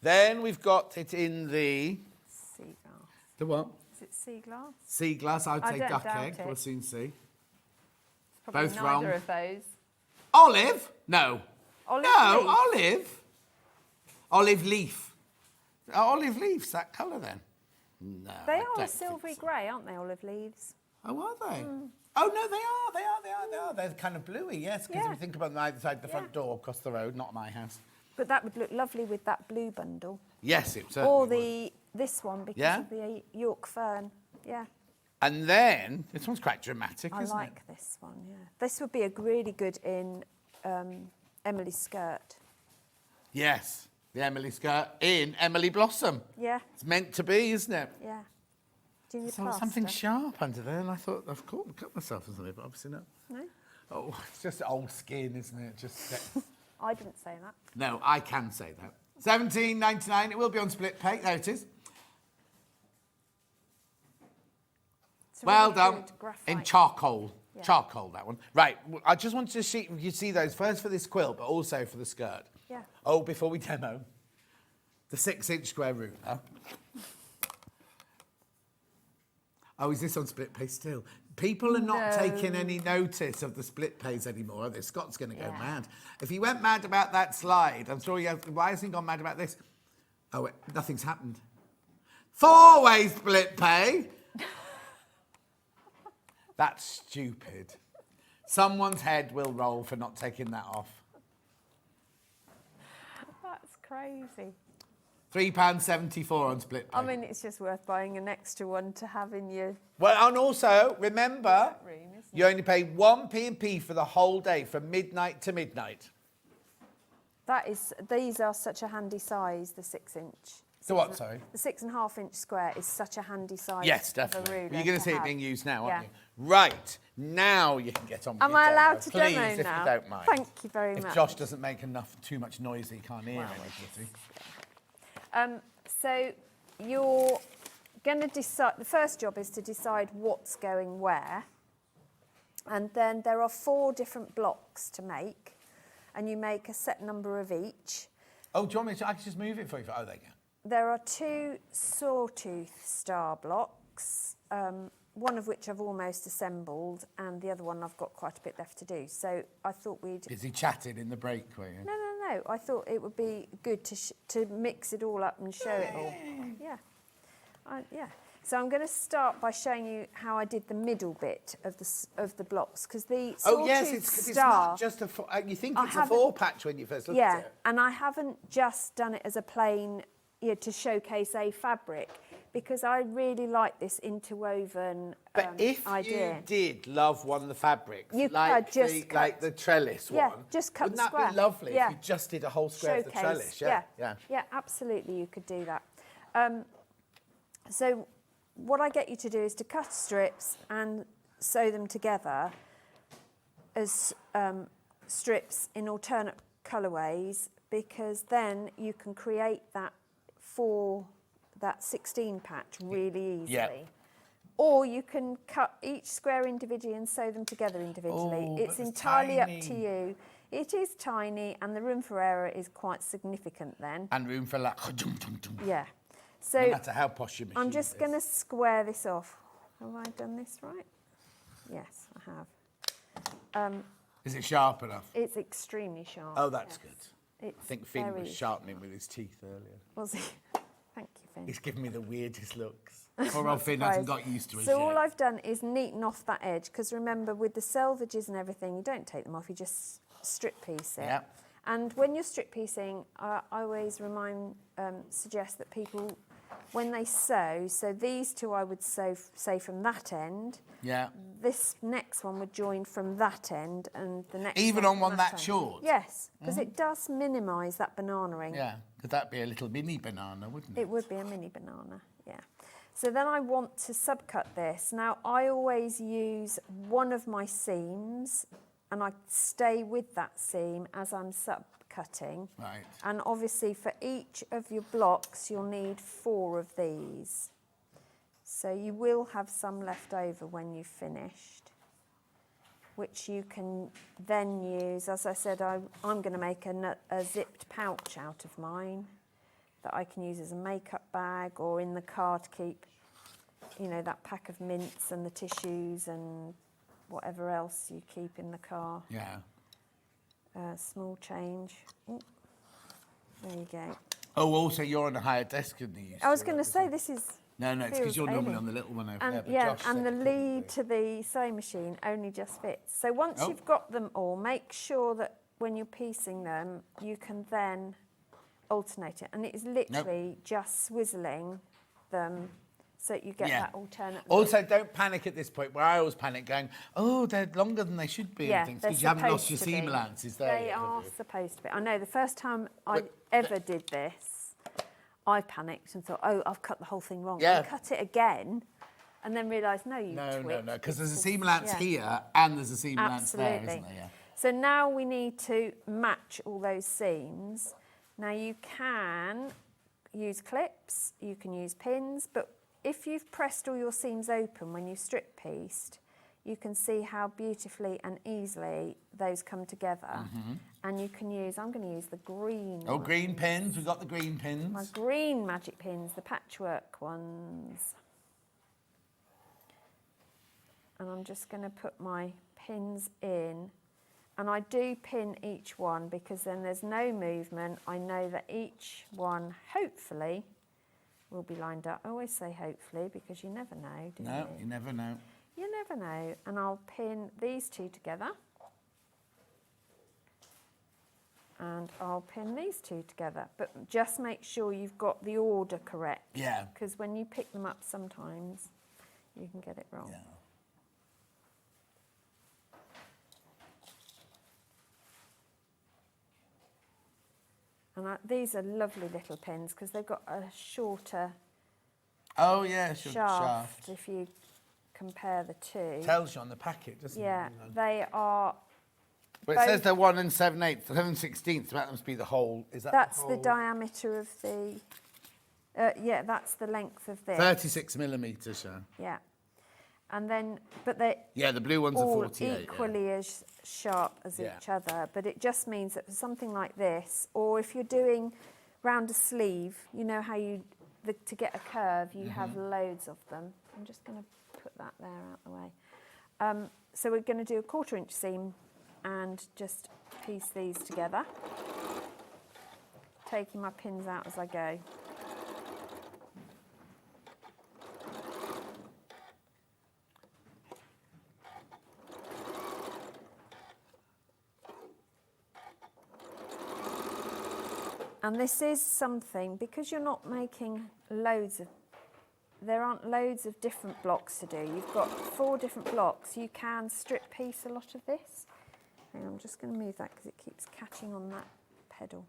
Then we've got it in the... Sea glass. The what? Is it sea glass? Sea glass, I would say don't duck doubt egg. it. We'll soon see. Probably Both neither wrong. of those. Olive? No. Olive No, leaf. olive. Olive leaf. Olive leaves, that colour then? No. They I are a don't silvery think so. grey, aren't they, olive leaves? Oh, are they? Oh, no, they are. They're kind of bluey, yes, because if Yeah. you think about them either side of the front door across the road, not my house. But that would look lovely with that blue bundle. Yes, it certainly Or would. this one because Yeah? of the York fern. Yeah. And then, this one's quite dramatic, I isn't like this one, yeah. This would be a really good in Emily's skirt. Yes, the Emily skirt in Emily Blossom. Yeah, It's meant to be, isn't it? yeah. Do you need So plaster? something sharp under there, and I thought, I've cut myself or something, but obviously not. No? Oh, it's just old skin, isn't it? Just I didn't say that. No, I can say that. £17.99. It will be on split pay. There it is. It's a Well really done. good graphite. In charcoal. Yeah. Charcoal, that one. Right. I just wanted to see if you see those first for this quilt, but also for the skirt. Yeah. Oh, before we demo, the 6-inch square ruler. Oh, is this on split pay still? People are not taking any notice of the split pays anymore, are they? Scott's going to go mad. If he went mad about that slide, I'm sure he has. Why hasn't he gone mad about this? Oh, wait, nothing's happened. 4-way split pay. That's stupid. Someone's head will roll for not taking that off. That's crazy. £3.74 on split pay. I mean, it's just worth buying an extra one to have in your... Well, and also, remember, room, isn't you only pay 1p&p for the whole day, from midnight to midnight. That is, these are such a handy size, the 6-inch. So what, sorry? The 6.5-inch square is such a handy size. Yes, of a definitely. ruler You're going to see it have. being used now, aren't Yeah. you? Right, now you can get on with Am your I demo. allowed to Please, demo if now? you don't mind. Thank you very If much. Josh doesn't make too much noise, he can't hear anybody. So you're going to decide, the first job is to decide what's going where. And then there are 4 different blocks to make. And you make a set number of each. Oh, do you want me to? I can just move it for you. Oh, there you go. There are 2 sawtooth star blocks, one of which I've almost assembled, and the other one I've got quite a bit left to do. So I thought we'd... Is he chatting in the break, were you? No. I thought it would be good to mix it all up and show it all. Yeah. Yeah. So I'm going to start by showing you how I did the middle bit of the blocks, because the sawtooth it's star... not just a... You think I it's a haven't- 4-patch when you first look at it. and I haven't just done it as a plain, to showcase a fabric, because I really like this interwoven But if idea. you did love one of the fabrics, You like, could just like the trellis Yeah, one, just cut wouldn't the that square. be lovely Yeah. if you just did a whole square of the trellis? Yeah, Yeah. absolutely, you could do that. So what I get you to do is to cut strips and sew them together as strips in alternate colourways, because then you can create that 16 patch really easily. Yeah. Or you can cut each square individually and sew them together individually. Oh, It's but it's entirely up to tiny. you. It is tiny, and the room for error is quite significant then. And room for like... Yeah. So No matter how posh your machine I'm just is. going to square this off. Have I done this right? Yes, I have. Is it sharp enough? It's extremely sharp. Oh, that's yes. good. It's I think Finn very was sharpening with his teeth earlier. Was he? Thank you, Finn. He's giving me the weirdest looks. Poor old Finn hasn't got used to it So yet. all I've done is neaten off that edge, because remember, with the selvages and everything, you don't take them off, you just strip piece it. Yeah. And when you're strip piecing, I always suggest that people, when they sew, so these 2 I would sew, say, from that end. Yeah. This next one would join from that end, and the next Even one on from one that end. short? Yes, because it does minimise that banana-ing. Yeah, could that be a little mini banana, wouldn't it? It would be a mini banana, yeah. So then I want to subcut this. Now, I always use one of my seams, and I stay with that seam as I'm subcutting. Right. And obviously, for each of your blocks, you'll need 4 of these. So you will have some left over when you've finished, which you can then use. As I said, I'm going to make a zipped pouch out of mine that I can use as a makeup bag or in the car to keep, you know, that pack of mints and the tissues and whatever else you keep in the car. Yeah. Small change. Ooh, there you go. Oh, also you're on a higher desk than you used to. I was going to say this is. No, it's because feels you're normally alien. on the little one over And there. But yeah, Josh and said the it couldn't lead be. to the sewing machine only just fits. So once Oh. you've got them all, make sure that when you're piecing them, you can then alternate it. And it is literally just swizzling them so that you get that alternate. Also, don't panic at this point, where I always panic going, oh, they're longer than they should be and things, they're because you haven't lost your supposed to seam be. allowances there They yet, are have you? supposed to be. I know the first time I ever did this, I panicked and thought, oh, I've cut the whole thing wrong. Yeah. I cut it again and then realised, no, you No, twit. because there's a seam allowance here and there's a seam allowance there, Absolutely. isn't there? Yeah. So now we need to match all those seams. Now you can use clips, you can use pins, but if you've pressed all your seams open when you strip pieced, you can see how beautifully and easily those come together. And you can use, I'm going to use the green Oh, ones. green pins, we've got the green pins. My green magic pins, the patchwork ones. And I'm just going to put my pins in. And I do pin each one because then there's no movement. I know that each one, hopefully, will be lined up. I always say hopefully because you never know, do you? No, you never know. You never know. And I'll pin these two together. And I'll pin these two together. But just make sure you've got the order correct. Yeah. Because when you pick them up sometimes, you can get it wrong. Yeah. And these are lovely little pins because they've got a shorter Oh, yeah, shaft. if you compare the two. Tells you on the packet, doesn't Yeah, it? You know. they are. Well, it says they're 1 7/8, 11/16. That must be the whole. Is that That's the the whole? diameter of the. Yeah, that's the length of this. 36 millimetres, yeah. Yeah, and then but they. Yeah, the blue ones are all 48. equally as sharp as Yeah. each other, but it just means that for something like this, or if you're doing round a sleeve, you know how to get a curve, you have loads of them. I'm just going to put that there out the way. So we're going to do a 1/4 inch seam and just piece these together, taking my pins out as I go. And this is something, because you're not making there aren't loads of different blocks to do. You've got 4 different blocks. You can strip piece a lot of this. Hang on, I'm just going to move that because it keeps catching on that pedal.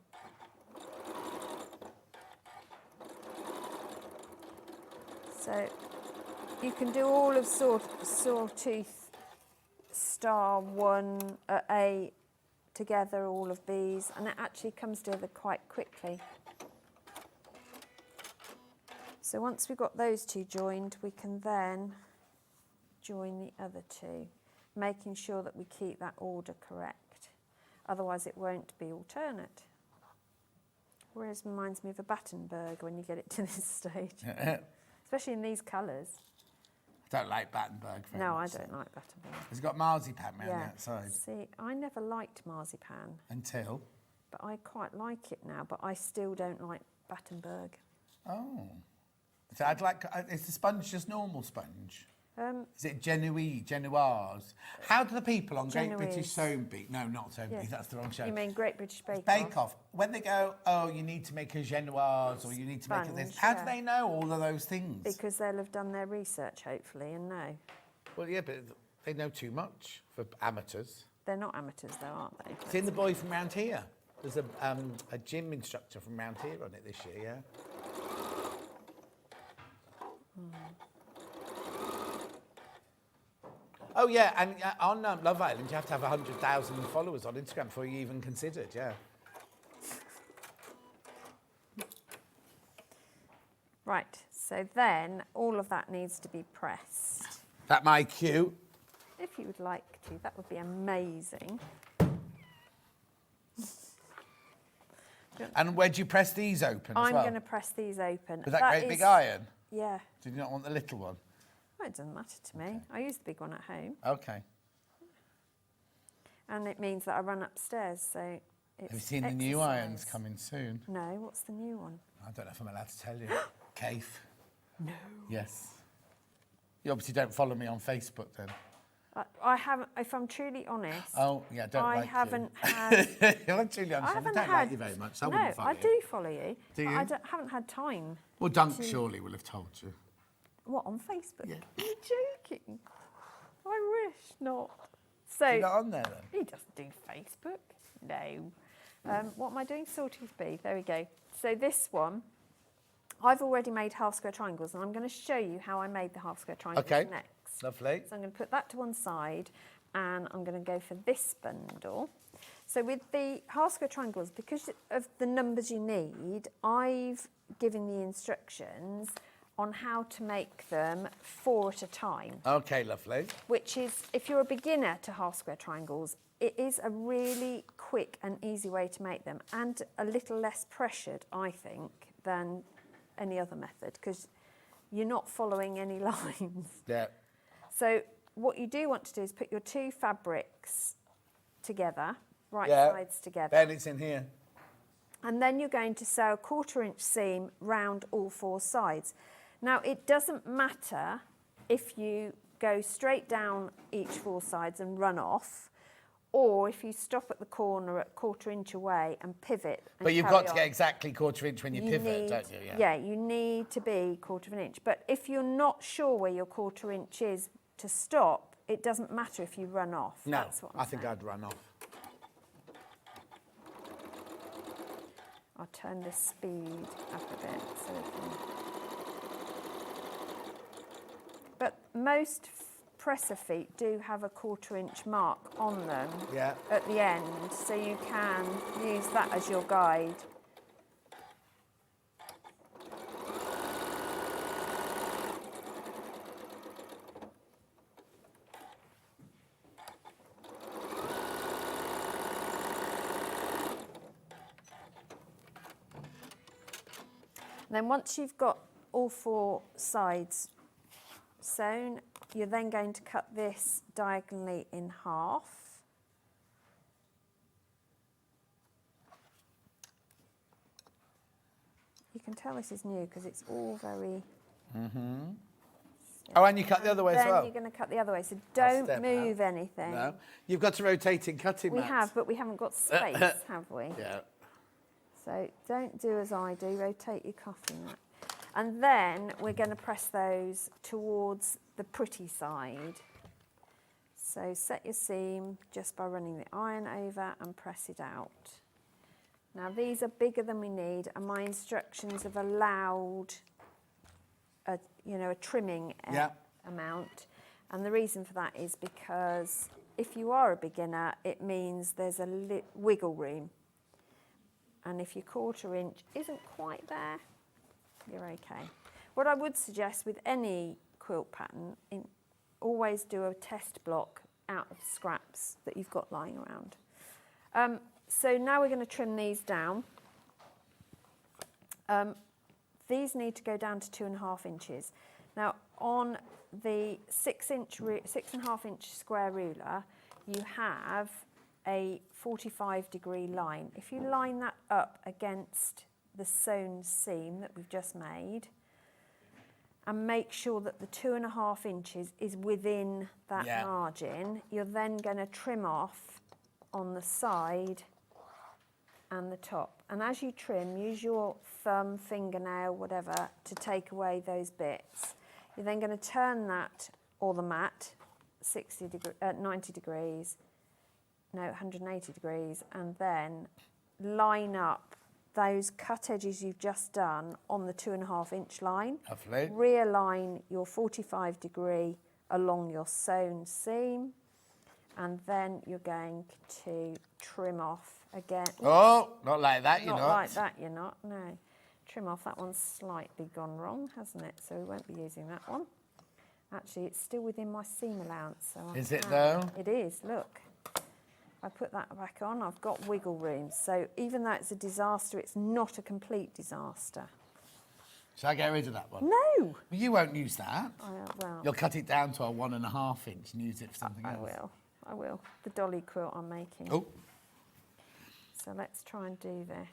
So you can do all of Sawtooth Star 1 A together, all of these, and it actually comes together quite quickly. So once we've got those two joined, we can then join the other two, making sure that we keep that order correct. Otherwise it won't be alternate. Whereas reminds me of a Battenberg when you get it to this stage, especially in these colours. I don't like Battenberg very No, much. I don't like Battenberg. It's got marzipan around the outside. See, I never liked marzipan, Until? but I quite like it now, but I still don't like Battenberg. Oh. So I'd like, is the sponge just normal sponge? Is it Genoise? How do the people on Great British Genoese. Sewing Bee, no, not Sewing Bee, Yeah. that's the wrong show. You mean Great British Bake Off? Bake Off. When they go, oh, you need to make a Genoise or you need to make a this. Sponge, How do yeah. they know all of those things? Because they'll have done their research, hopefully, and know. Well, yeah, but they know too much for amateurs. They're not amateurs, though, aren't they? Seen the boy from round here? There's a gym instructor from round here on it this year, yeah? Oh, yeah, and on Love Island, you have to have 100,000 followers on Instagram before you even considered, yeah. Right, So then all of that needs to be pressed. That my cue. If you would like to, that would be amazing. And where do you press these open as I'm well? going to press these open. With that great big iron? Yeah. Did you not want the little one? Well, it doesn't matter to me. I use the big one at home. Okay. And it means that I run upstairs, so it's Have you seen the new irons coming soon? No, what's the new one? I don't know if I'm allowed to tell you. Cafe. No. Yes. You obviously don't follow me on Facebook then. I haven't, if I'm truly honest. Oh, yeah, don't like you. I haven't had. I'm truly honest. I don't like you very much. So I wouldn't follow I you. do follow you. Do but you? I haven't had time. Well, Dunk surely will have told you. What, on Facebook? Yeah. Are you joking? I wish not. So. You're not on there then? He doesn't do Facebook. No. What am I doing? Sawtooth B. There we go. So this one, I've already made half square triangles, and I'm going to show you how I made the half square triangles next. Lovely. So I'm going to put that to one side, and I'm going to go for this bundle. So with the half square triangles, because of the numbers you need, I've given the instructions on how to make them 4 at a time. Okay, lovely. Which is, if you're a beginner to half square triangles, it is a really quick and easy way to make them, and a little less pressured, I think, than any other method, because you're not following any lines. Yeah. So what you do want to do is put your two fabrics together, sides together. Then it's in here. And then you're going to sew a 1/4 inch seam round all 4 sides. Now, it doesn't matter if you go straight down each 4 sides and run off, or if you stop at the corner at 1/4 inch away and pivot. But you've got to get exactly 1/4 inch when you pivot, don't you? Yeah, you need to be 1/4 inch. But if you're not sure where your 1/4 inch is to stop, it doesn't matter if you run off. No, That's what I think I'd run off. I'll turn the speed up a bit so we can... But most presser feet do have a 1/4 inch mark on them at the end, so you can use that as your guide. And then once you've got all 4 sides sewn, you're then going to cut this diagonally in half. You can tell this is new because it's all very... Oh, and you cut the other way as well? Then you're going to cut the other way, so don't move anything. No. You've got to rotate in cutting mats. We have, but we haven't got space, have we? Yeah. So don't do as I do, rotate your cutting mat. And then we're going to press those towards the pretty side. So set your seam just by running the iron over and press it out. Now these are bigger than we need, and my instructions have allowed a trimming amount. And the reason for that is because if you are a beginner, it means there's a wiggle room. And if your 1/4 inch isn't quite there, you're okay. What I would suggest with any quilt pattern, always do a test block out of scraps that you've got lying around. So now we're going to trim these down. These need to go down to 2.5 inches. Now on the 6.5 inch square ruler, you have a 45-degree line. If you line that up against the sewn seam that we've just made, and make sure that the 2.5 inches is within that margin, you're then going to trim off on the side and the top. And as you trim, use your thumb, fingernail, whatever, to take away those bits. You're then going to turn that, or the mat, 90 degrees, no, 180 degrees, and then line up those cut edges you've just done on the 2.5 inch line. Lovely. Realign your 45 degree along your sewn seam, and then you're going to trim off again. Oh, not like that, you're not. Not like that, you're not, no. trim off. That one's slightly gone wrong, hasn't it? So we won't be using that one. Actually, it's still within my seam allowance. So Is it though? It is, look. I put that back on, I've got wiggle room. So even though it's a disaster, it's not a complete disaster. Shall I get rid of that one? No! Well, you won't use that. Well, You'll cut it down to a 1.5 inch and use it for something else. I will. The dolly quilt I'm making. Oh. So let's try and do this.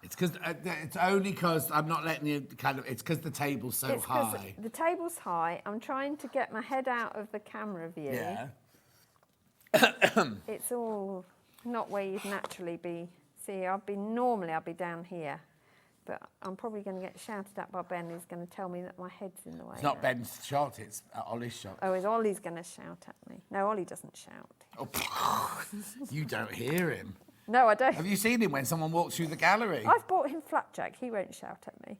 It's only because I'm not letting you it's because the table's so high. The table's high. I'm trying to get my head out of the camera view. Yeah. It's all not where you'd naturally be. See, normally I'd be down here. But I'm probably going to get shouted at by Ben, who's going to tell me that my head's in the way. It's not Ben's shot, it's Ollie's shot. Oh, is Ollie's going to shout at me? No, Ollie doesn't shout. Oh, you don't hear him. No, I don't. Have you seen him when someone walks through the gallery? I've bought him flapjack. He won't shout at me.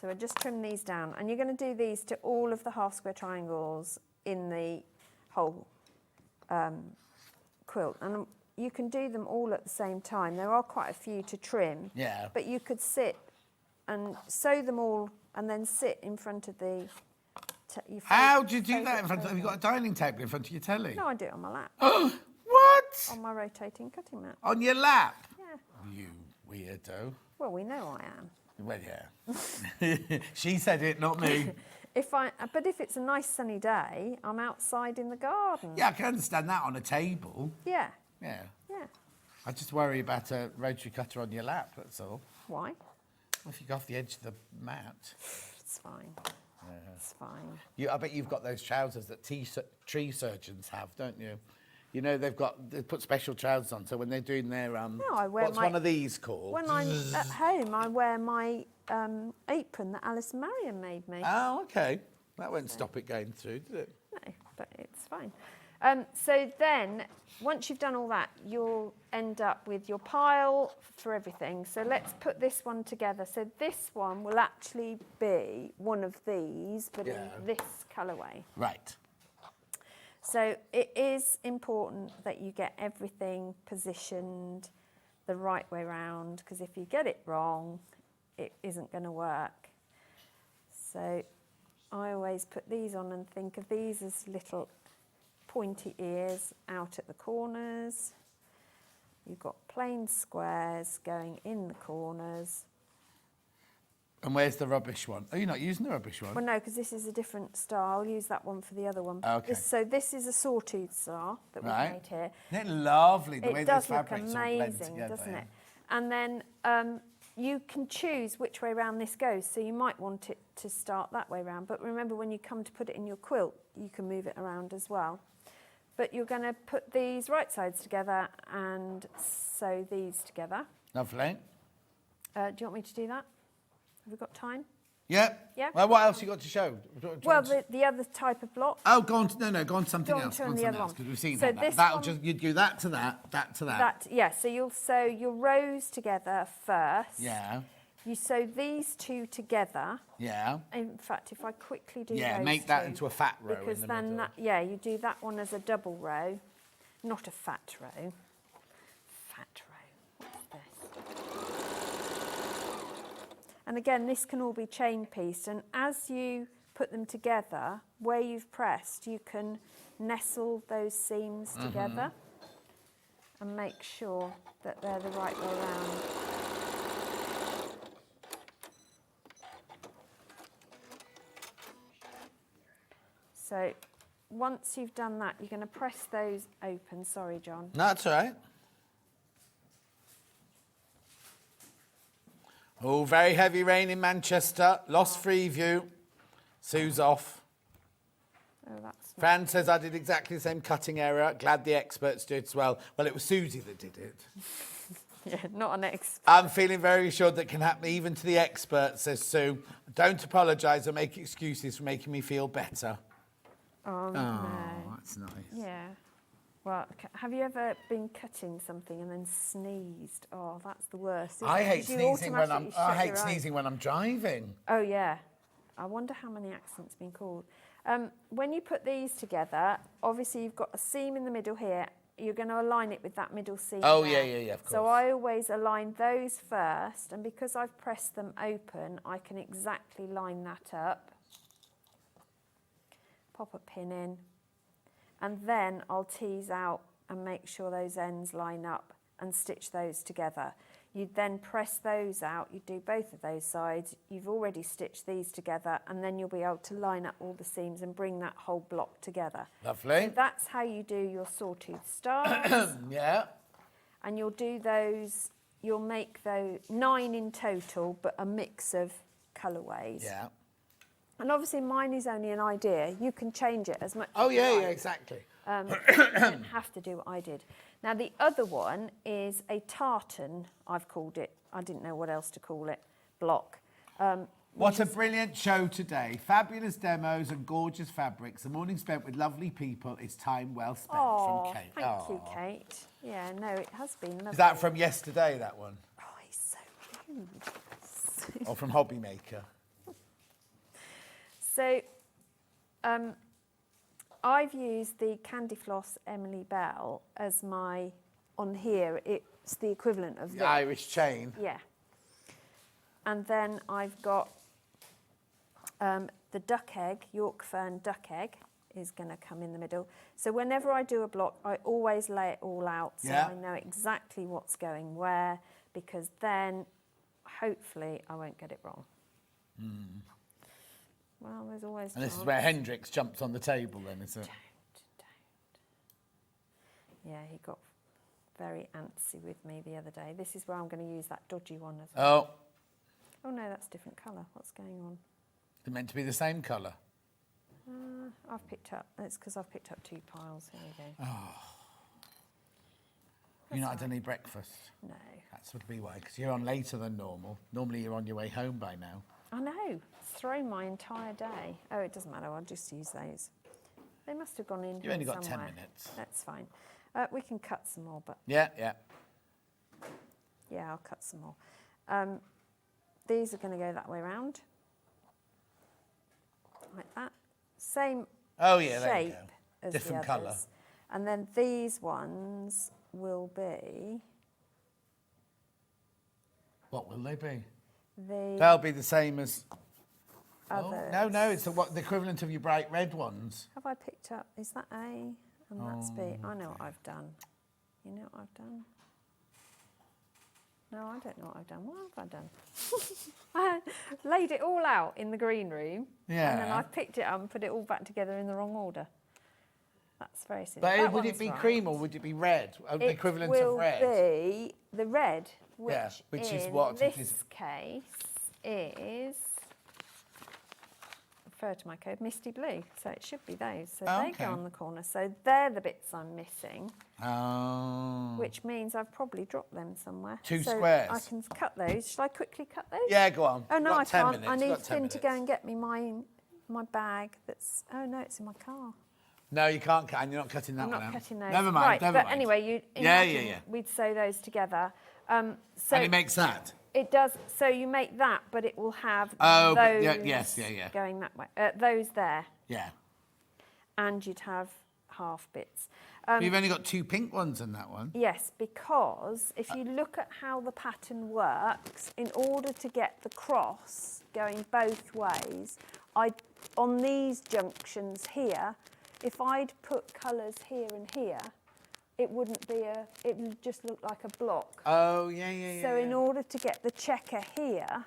So I just trim these down. And you're going to do these to all of the half square triangles in the whole quilt. And you can do them all at the same time. There are quite a few to trim. Yeah. But you could sit and sew them all and then sit in front of the... How do you do that in front of... Have you got a dining table in front of your telly? No, I do it on my lap. What? On my rotating cutting mat. On your lap? Yeah. You weirdo. Well, we know I am. Well, yeah. She said it, not me. But if it's a nice sunny day, I'm outside in the garden. Yeah, I can understand that on a table. Yeah. Yeah. Yeah. I just worry about a rotary cutter on your lap, that's all. Why? Well, if you go off the edge of the mat. It's fine. Yeah. It's fine. I bet you've got those trousers that tree surgeons have, don't you? You know, they put special trousers on, so when they're doing their, No, I wear what's one of these called? When I'm at home, I wear my apron that Alice and Marion made me. Oh, okay. That won't stop it going through, did it? No, but it's fine. So then, once you've done all that, you'll end up with your pile for everything. So let's put this one together. So this one will actually be one of these, but in this colourway. Right. So it is important that you get everything positioned the right way round, because if you get it wrong, it isn't going to work. So I always put these on and think of these as little pointy ears out at the corners. You've got plain squares going in the corners. And where's the rubbish one? Oh, you're not using the rubbish one? Well, no, because this is a different star. I'll use that one for the other one. Okay. So this is a sawtooth star that we've made here. Isn't it lovely the way It this does look fabric's all blend amazing, together? doesn't it? And then you can choose which way round this goes. So you might want it to start that way round. But remember, when you come to put it in your quilt, you can move it around as well. But you're going to put these right sides together and sew these together. Lovely. Do you want me to do that? Have we got time? Yep. Yeah. Well, what else you got to show? Well, the other type of block. Oh, go on to, go on to something Go on else. to Go on the to other something else, one. because we've seen So that. this That'll one- just, you do that to that to that. Yeah, so you'll sew your rows together first. Yeah. You sew these two together. Yeah. In fact, if I quickly do Yeah, those make that two, into a fat row in because the then middle. you do that one as a double row, not a fat row. Fat row. What's this? And again, this can all be chain pieced, and as you put them together, where you've pressed, you can nestle those seams together and make sure that they're the right way around. So once you've done that, you're going to press those open. Sorry, John. No, that's all right. Oh, very heavy rain in Manchester. Lost Freeview. Sue's off. Oh, that's not... Fran says I did exactly the same cutting error. Glad the experts did as well. Well, it was Suzie that did it. Yeah, not an expert. I'm feeling very assured that can happen even to the experts, says Sue. Don't apologise or make excuses for making me feel better. Oh, no. That's nice. Yeah. Well, have you ever been cutting something and then sneezed? Oh, that's the worst. I hate Because you sneezing when automatically I shut hate your eyes. sneezing when I'm driving. Oh, yeah. I wonder how many accidents have been called. When you put these together, obviously you've got a seam in the middle here. You're going to align it with that middle seam. Oh, there. yeah, of course. So I always align those first, and because I've pressed them open, I can exactly line that up. Pop a pin in, and then I'll tease out and make sure those ends line up and stitch those together. You then press those out, you do both of those sides, you've already stitched these together, and then you'll be able to line up all the seams and bring that whole block together. Lovely. So that's how you do your sawtooth stars. Yeah. And you'll do those, you'll make those 9 in total, but a mix of colourways. Yeah. And obviously mine is only an idea. You can change it as much Oh, as you yeah, like. yeah, exactly. You don't have to do what I did. Now, the other one is a tartan, I've called it. I didn't know what else to call it, block. What a brilliant show today. Fabulous demos and gorgeous fabrics. A morning spent with lovely people is time well spent. Oh, from Kate. thank you, Kate. Yeah, no, it has been lovely. Is that from yesterday, that one? Oh, he's so rude. Or from Hobby Maker? So, I've used the Candy Floss Emily Bell as my, on here, it's the equivalent of The this. Irish chain. Yeah. And then I've got the duck egg, York Fern duck egg is going to come in the middle. So whenever I do a block, I always lay it all out so I know exactly what's going where, because then hopefully I won't get it wrong. Mm. Well, there's always. And this is where Hendrix jumps on the table then, is it? Yeah, he got very antsy with me the other day. This is where I'm going to use that dodgy one as well. Oh. Oh no, that's a different colour. What's going on? They're meant to be the same colour. I've picked up, it's because I've picked up 2 piles. Here we go. Oh. You've not had any breakfast? No. That would be why, because you're on later than normal. Normally you're on your way home by now. I know. It's thrown my entire day. Oh, it doesn't matter. I'll just use those. They must have gone in. You've only got somewhere. 10 minutes. That's fine. We can cut some more, but Yeah. yeah, I'll cut some more. These are going to go that way round, like that. Same Oh yeah, there you shape go. as Different the colour. others. And then these ones will be. What will they be? The They'll be the same as. others. Oh, no, it's the equivalent of your bright red ones. Have I picked up? Is that A and that's B? I know what I've done. You know what I've done? No, I don't know what I've done. What have I done? I laid it all out in the green room. Yeah. And then I picked it up and put it all back together in the wrong order. That's very silly. But That would it one's be right. cream or would it be red? The equivalent It of will red? be the red, which, Yeah, which is in what it this is. case is, refer to my code, misty blue. So it should be those. So they Okay. go on the corner. So they're the bits I'm missing, Oh. which means I've probably dropped them somewhere. 2 so squares. I can cut those. Shall I quickly cut those? Yeah, go on. Oh, no, Got I 10 can't. minutes. I need Got 10 Finn to go and get me my bag that's, oh no, it's in my car. No, you can't cut, and you're not cutting that I'm one not out. cutting those. Never mind, Right, never but mind. anyway, you Yeah, imagine yeah. we'd sew those together. So And it makes that. it does. So you make that, but it will have Oh, but those yeah, yes, yeah. going that way. Those there, Yeah. and you'd have half bits. You've only got 2 pink ones in that one. Yes, because if you look at how the pattern works, in order to get the cross going both ways, on these junctions here, if I'd put colours here and here, it wouldn't be it would just look like a block. Oh, yeah. So in order to get the checker here,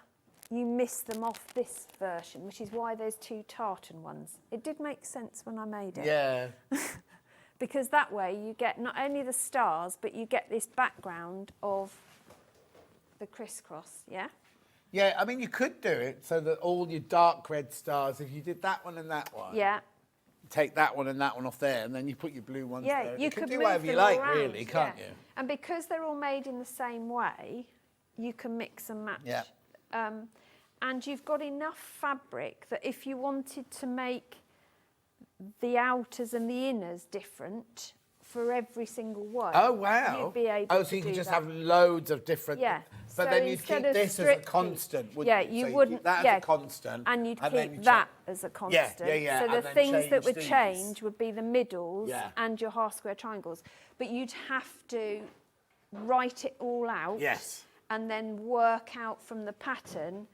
you miss them off this version, which is why there's 2 tartan ones. It did make sense when I made it. Yeah. Because that way you get not only the stars, but you get this background of the crisscross, yeah? Yeah, I mean, you could do it so that all your dark red stars, if you did that one and that one, Yeah. take that one and that one off there, and then you put your blue ones Yeah, there. you could do move whatever you them all like, around, really, can't yeah. you? And because they're all made in the same way, you can mix and match. Yeah. And you've got enough fabric that if you wanted to make the outers and the inners different for every single one, Oh, wow. you'd be able Oh, to so you do could just that. have loads of different... Yeah. But So then you'd instead keep of this as a strip constant, piece- wouldn't yeah, you? you So wouldn't. keep that yeah, as a constant. and you'd then keep you that check- as a constant. yeah, So and the then things that change would these. change would be the middles Yeah. and your half square triangles. But you'd have to write it all out. Yes. And then work out from the pattern.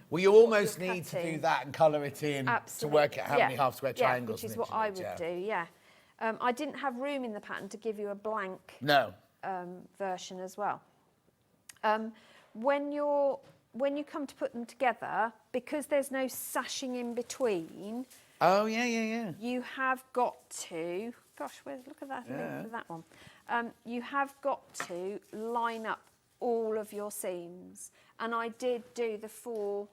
Well, you almost you're need to do cutting. that and colour it in Absolutely. to work out how many half square Yeah, triangles. which is and what I inches, would do. Yeah. I didn't have room in the pattern to give you a blank No. version as well. When you come to put them together, because there's no sashing in between, Oh, yeah. you have got to, gosh, look at that, link for that one. You have got to line up all of your seams. And I did do the 4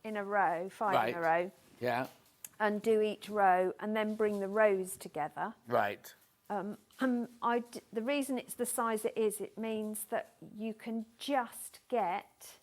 in a row, 5 in a row, Yeah. and do each row and then bring the rows together. Right. The reason it's the size it is, it means that you can just get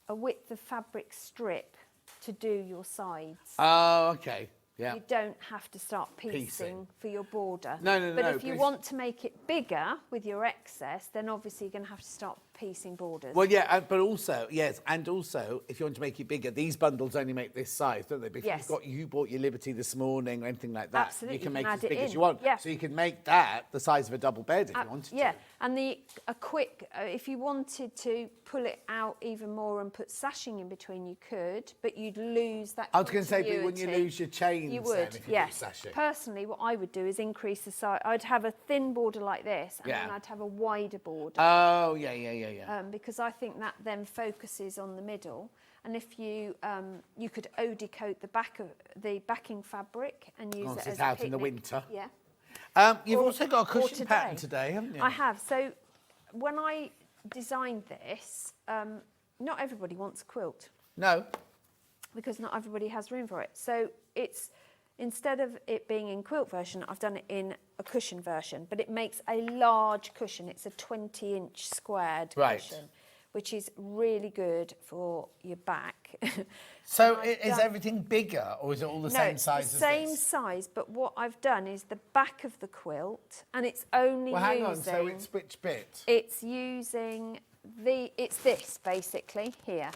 a width of fabric strip to do your sides. Oh, okay. Yeah. You don't have to start piecing Piecing. for your border. No, But if you want to make it bigger with your excess, then obviously you're going to have to start piecing borders. Well, yeah, but also, yes, and also, if you want to make it bigger, these bundles only make this size, don't they? But if Yes. you bought your Liberty this morning or anything like that, Absolutely, you can you make can it as add it big as in. you want. Yeah. So you can make that the size of a double bed if you wanted Yeah, to. and if you wanted to pull it out even more and put sashing in between, you could, but you'd lose that. I was going to say, but wouldn't you continuity. lose your chains You then would, if you yes. do sashing? Personally, what I would do is increase the size. I'd have a thin border like this, and Yeah. then I'd have a wider border. Oh, yeah. Because I think that then focuses on the middle. And if you you could OD coat the backing fabric and use it sit as out a in the picnic. winter. Yeah. You've Or- also got a or cushion pattern today, haven't you? I have. So when I designed this, not everybody wants a quilt No. because not everybody has room for it. So it's, instead of it being in quilt version, I've done it in a cushion version, but it makes a large cushion. It's a 20-inch squared Right. cushion, which is really good for your back. So And I've is done- everything bigger or is it all the No, same it's size the as same this? size, but what I've done is the back of the quilt, and it's only Well, hang using... on, so it's which bit? It's using it's this, basically, here.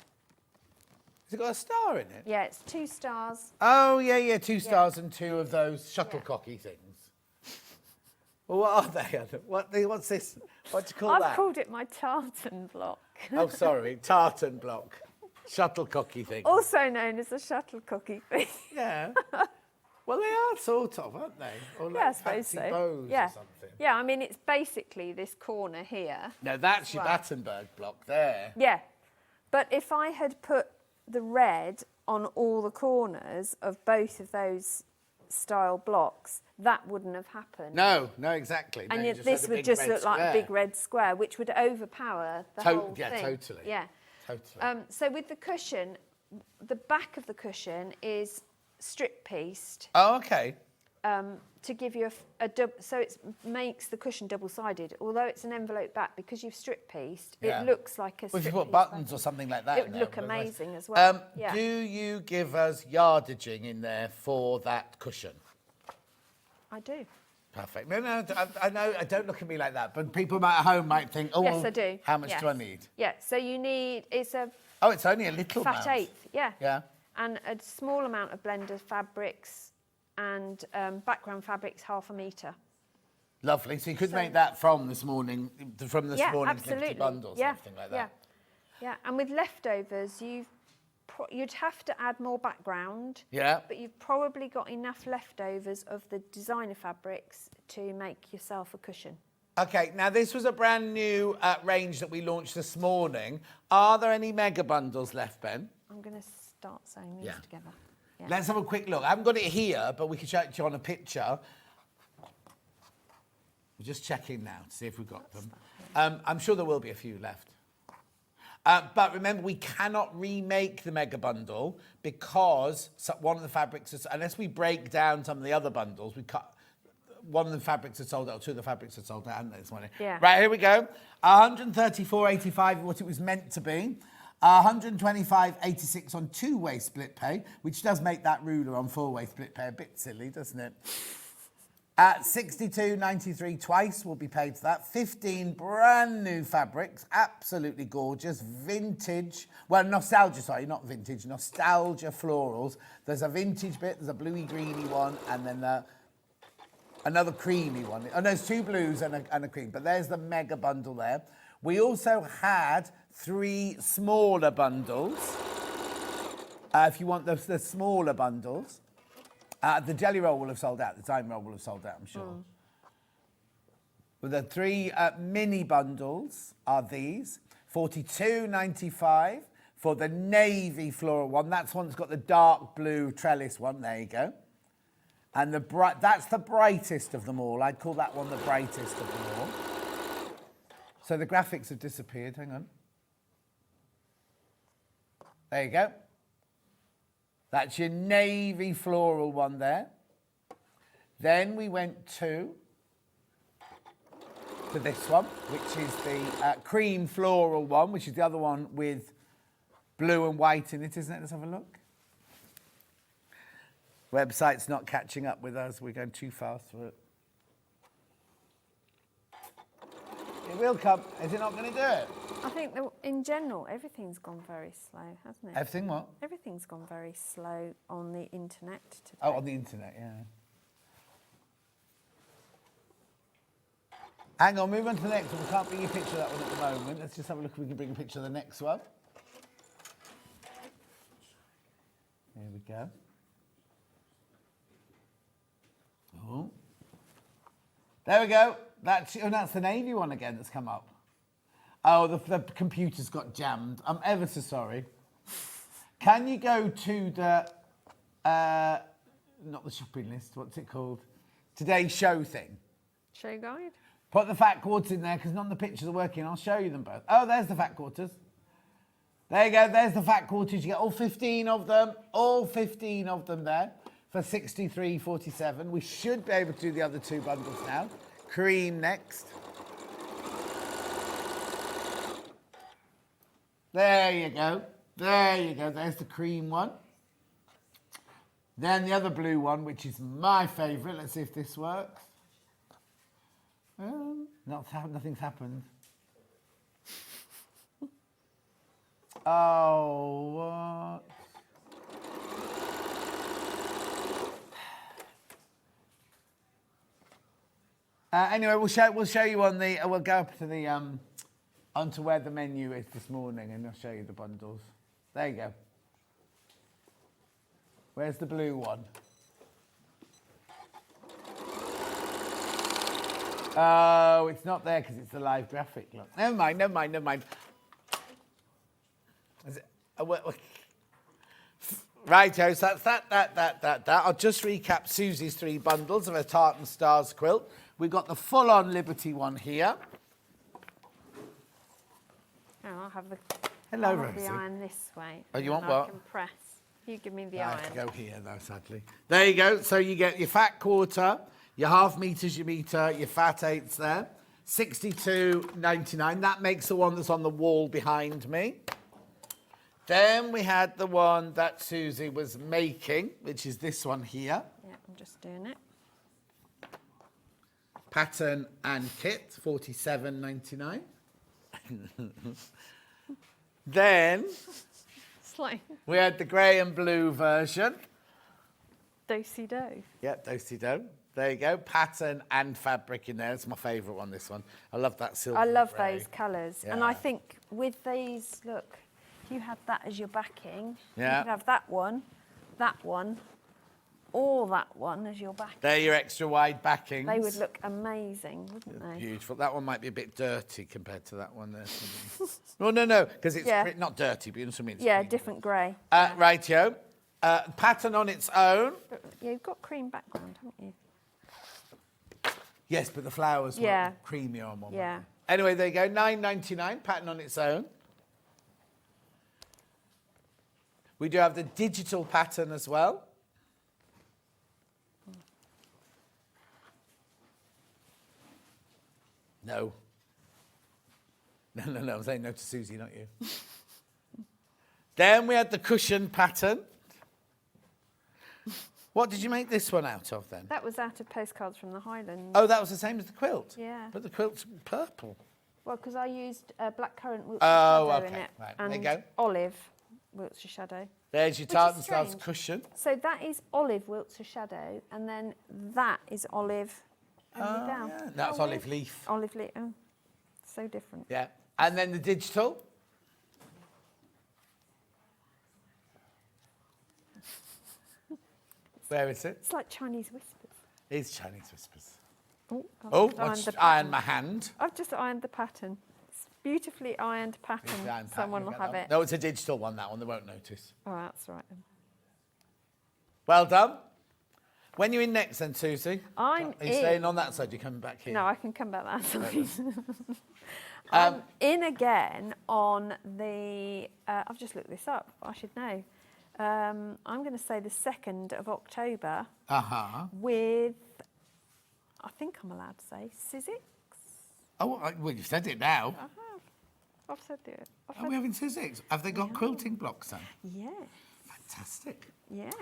Has it got a star in it? Yeah, it's 2 stars. Oh, yeah, 2 stars and 2 of those shuttlecocky things. Well, what are they? What's this? What do you call I've that? called it my tartan block. Oh, sorry, tartan block. Shuttlecocky thing. Also known as a shuttlecocky thing. Yeah. Well, they are sort of, aren't they? Or Yeah, I like suppose fancy so. bows Yeah. or something. Yeah, I mean, it's basically this corner here. No, that's your Right. Battenberg block there. Yeah. But if I had put the red on all the corners of both of those style blocks, that wouldn't have happened. No, exactly. And No, you yet just this had a would big just red look like a square. big red square, which would overpower the whole Yeah, thing. totally. Yeah. Totally. So with the cushion, the back of the cushion is strip pieced Oh, okay. to give you so it makes the cushion double-sided. Although it's an envelope back, because you've strip pieced, Yeah. it looks like a Well, if you strip put piece buttons back. or something like that It in would there, look would be nice. amazing as well. Yeah. Do you give us yardaging in there for that cushion? I do. Perfect. No, I know, don't look at me like that, but people at home might think, oh, Yes, well, I do. how much Yes. do I need? Yeah, so you need, it's a Oh, it's only a little fat amount. eighth, yeah. Yeah. And a small amount of blended fabrics and background fabrics, 1/2 metre. Lovely. So you could make that from this morning, morning's absolutely. Liberty bundles and everything like that. Yeah, and with leftovers, you'd have to add more background. Yeah. But you've probably got enough leftovers of the designer fabrics to make yourself a cushion. Okay, now this was a brand new range that we launched this morning. Are there any mega bundles left, Ben? I'm going to start sewing these together. Yeah. Let's have a quick look. I haven't got it here, but we can show it to you on a picture. We're just checking now to see if we've got them. I'm sure there will be a few left. But remember, we cannot remake the mega bundle because one of the fabrics is, unless we break down some of the other bundles, one of the fabrics are sold out, or 2 of the fabrics are sold out, haven't they, this morning? Yeah. Right, here we go. 134.85 what it was meant to be. 125.86 on 2-way split pay, which does make that ruler on 4-way split pay a bit silly, doesn't it? At £62.93 twice will be paid for that. 15 brand new fabrics, absolutely gorgeous, vintage, well, nostalgia, sorry, not vintage, nostalgia florals. There's a vintage bit, there's a bluey greeny one, and then another creamy one. Oh, no, there's two blues and a cream, but there's the mega bundle there. We also had 3 smaller bundles. If you want the smaller bundles. The jelly roll will have sold out. The time roll will have sold out, I'm sure. Well, the 3 mini bundles are these. £42.95 for the navy floral one. That's one that's got the dark blue trellis one. There you go. And that's the brightest of them all. I'd call that one the brightest of them all. So the graphics have disappeared. Hang on. There you go. That's your navy floral one there. Then we went to this one, which is the cream floral one, which is the other one with blue and white in it, isn't it? Let's have a look. Website's not catching up with us. We're going too fast for it. It will come. Is it not going to do it? I think that in general, everything's gone very slow, hasn't it? Everything what? Everything's gone very slow on the internet today. Oh, on the internet, yeah. Hang on, move on to the next one. We can't bring you a picture of that one at the moment. Let's just have a look if we can bring a picture of the next one. Here we go. Oh. There we go. That's the navy one again that's come up. Oh, the computer's got jammed. I'm ever so sorry. Can you go to the, not the shopping list, what's it called? Today's show thing. Show guide? Put the fat quarters in there because none of the pictures are working. I'll show you them both. Oh, there's the fat quarters. There you go. There's the fat quarters. You get all 15 of them. All 15 of them there for £63.47. We should be able to do the other 2 bundles now. Cream next. There you go. There you go. There's the cream one. Then the other blue one, which is my favourite. Let's see if this works. Nothing's happened. Oh, what? Anyway, we'll show you on the. We'll go up to the onto where the menu is this morning, and I'll show you the bundles. There you go. Where's the blue one? Oh, it's not there because it's a live graphic. Look. Never mind. Is it, Righto, so that's that. I'll just recap Susie's 3 bundles of a Tartan Stars quilt. We've got the full-on Liberty one here. Oh, I'll have the, Hello, I'll have Rosie. the iron this way. Oh, you want and what? I can press. You give me the I iron. have to go here, though, sadly. There you go. So you get your fat quarter, your half meters, your meter, your fat eighths there. £62.99. That makes the one that's on the wall behind me. Then we had the one that Susie was making, which is this one here. Yeah, I'm just doing it. Pattern and kit, £47.99. Then we had the grey and blue version. Do-si-do. Yep, do-si-do. There you go. Pattern and fabric in there. It's my favourite one, this one. I love that silver. I love grey. those colours. Yeah. And I think with these, look, if you had that as your backing, Yeah. you could have that one, or that one as your backing. They're your extra wide backings. They would look amazing, wouldn't they? Beautiful. That one might be a bit dirty compared to that one there. Well, no, because it's not dirty, but you know what I mean? It's Yeah, cream. different grey. Rightio. Pattern on its own. But, yeah, you've got cream background, haven't you? Yes, but the flowers Yeah. were creamier on one. Yeah. Anyway, there you go. £9.99. Pattern on its own. We do have the digital pattern as well. No. No. I'm saying no to Susie, not you. Then we had the cushion pattern. What did you make this one out of then? That was out of postcards from the Highlands. Oh, that was the same as the quilt? Yeah. But the quilt's purple. Well, because I used blackcurrant Wiltshire Oh, shadow okay. in it. Right, and there you go. olive Wiltshire shadow. There's your Which is Tartan Stars strange. cushion. So that is olive Wiltshire shadow, and then that is olive. Only down. Yeah. That's olive leaf. Olive leaf. Oh, so different. Yeah. And then the digital. Where is it? It's like Chinese whispers. It's Chinese whispers. Oh, Oh, I've watch the iron pattern. my hand. I've just ironed the pattern. It's beautifully ironed pattern. It's the iron pattern, Someone you will get have that it. one. No, it's a digital one, that one. They won't notice. Oh, that's right then. Well done. When you're in next then, Susie? I'm Are you staying on that side? You're coming back here? No, I can come back that side. I'm in again on the, I've just looked this up, I should know. I'm going to say the 2nd of October with, I think I'm allowed to say, Suzie. Oh, well, you've said it now. I have. I've said it. Are we having Suzie? Have they got quilting blocks then? Yeah. Fantastic. Yes.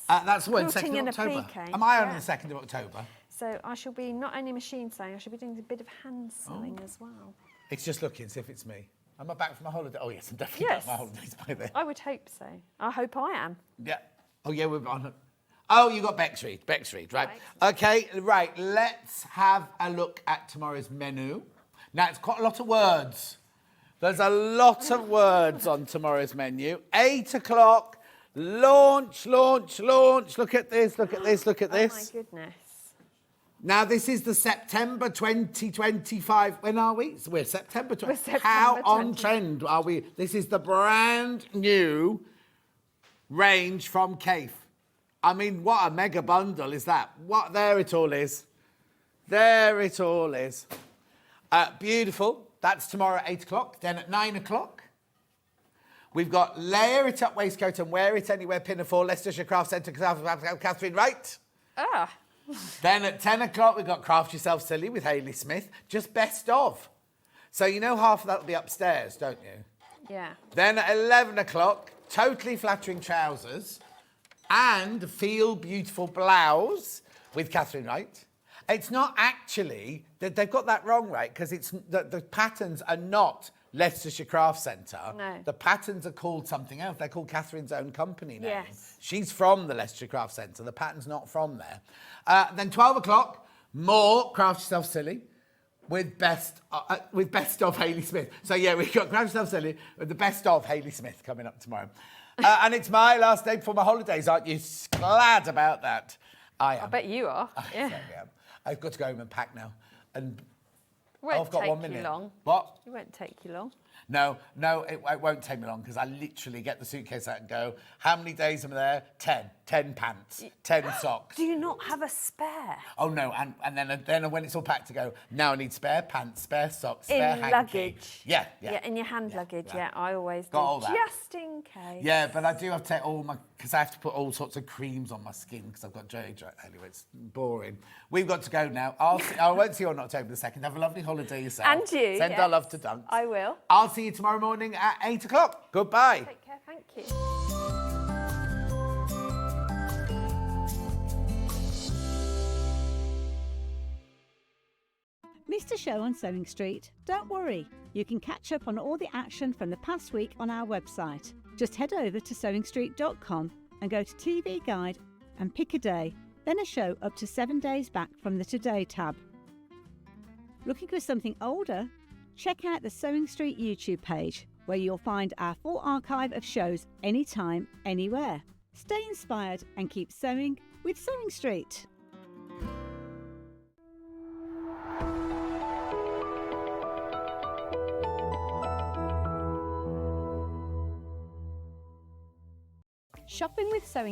That's when, Quilting 2nd in a of October. PK, Am I on yeah. the 2nd of October? So I shall be not only machine sewing, I shall be doing a bit of hand sewing as well. It's just looking, see if it's me. Am I back from my holiday? Oh, yes, I'm definitely Yes. back from my holidays by then. I would hope so. I hope I am. Yeah. Oh, yeah, we're on. Oh, you got Bexread, right. Okay, right, let's have a look at tomorrow's menu. Now, it's quite a lot of words. There's a lot of words on tomorrow's menu. 8 o'clock, launch. Look at this. Oh my goodness. Now, this is the September 2025. When are we? We're September 20. We're September How on 20. trend are we? This is the brand new range from Cafe. I mean, what a mega bundle is that? There it all is. There it all is. Beautiful. That's tomorrow at 8 o'clock. Then at 9 o'clock, we've got Layer It Up Waistcoat and Wear It Anywhere Pinafore, Leicestershire Craft Centre, Catherine Wright. Ah. Then at 10 o'clock, we've got Craft Yourself Silly with Hayley Smith, just best of. So you know half of that will be upstairs, don't you? Yeah. Then at 11 o'clock, Totally Flattering Trousers and Feel Beautiful Blouse with Catherine Wright. It's not actually, they've got that wrong, right? Because it's the patterns are not Leicestershire Craft Centre. No. The patterns are called something else. They're called Catherine's own company name. Yes. She's from the Leicestershire Craft Centre. The pattern's not from there. Then 12 o'clock, more Craft Yourself Silly with best of Hayley Smith. So yeah, we've got Craft Yourself Silly with the best of Hayley Smith coming up tomorrow. And it's my last day before my holidays. Aren't you glad about that? I am. I bet you are. I Yeah. certainly am. I've got to go home and pack now. And Won't I've got take 1 minute. you long. What? It won't take you long. No, it won't take me long because I literally get the suitcase out and go, how many days am I there? 10. 10 pants, 10 socks. Do you not have a spare? Oh, no, and then when it's all packed to go, now I need spare pants, spare socks, spare hanky. Luggage. Yeah. Yeah, in your hand luggage. Yeah, I always Got do. all that. Just in case. Yeah, but I do have to take all my, because I have to put all sorts of creams on my skin because I've got dry. Anyway, it's boring. We've got to go now. I won't see you on October the 2nd. Have a lovely holiday yourself. And you, Send our love to Dunk. I will. I'll see you tomorrow morning at 8 o'clock. Goodbye. Take care, thank you. Missed a show on Sewing Street? Don't worry, you can catch up on all the action from the past week on our website. Just head over to sewingstreet.com and go to TV Guide and pick a day, then a show up to 7 days back from the Today tab. Looking for something older? Check out the Sewing Street YouTube page, where you'll find our full archive of shows anytime, anywhere. Stay inspired and keep sewing with Sewing Street. Shopping with Sewing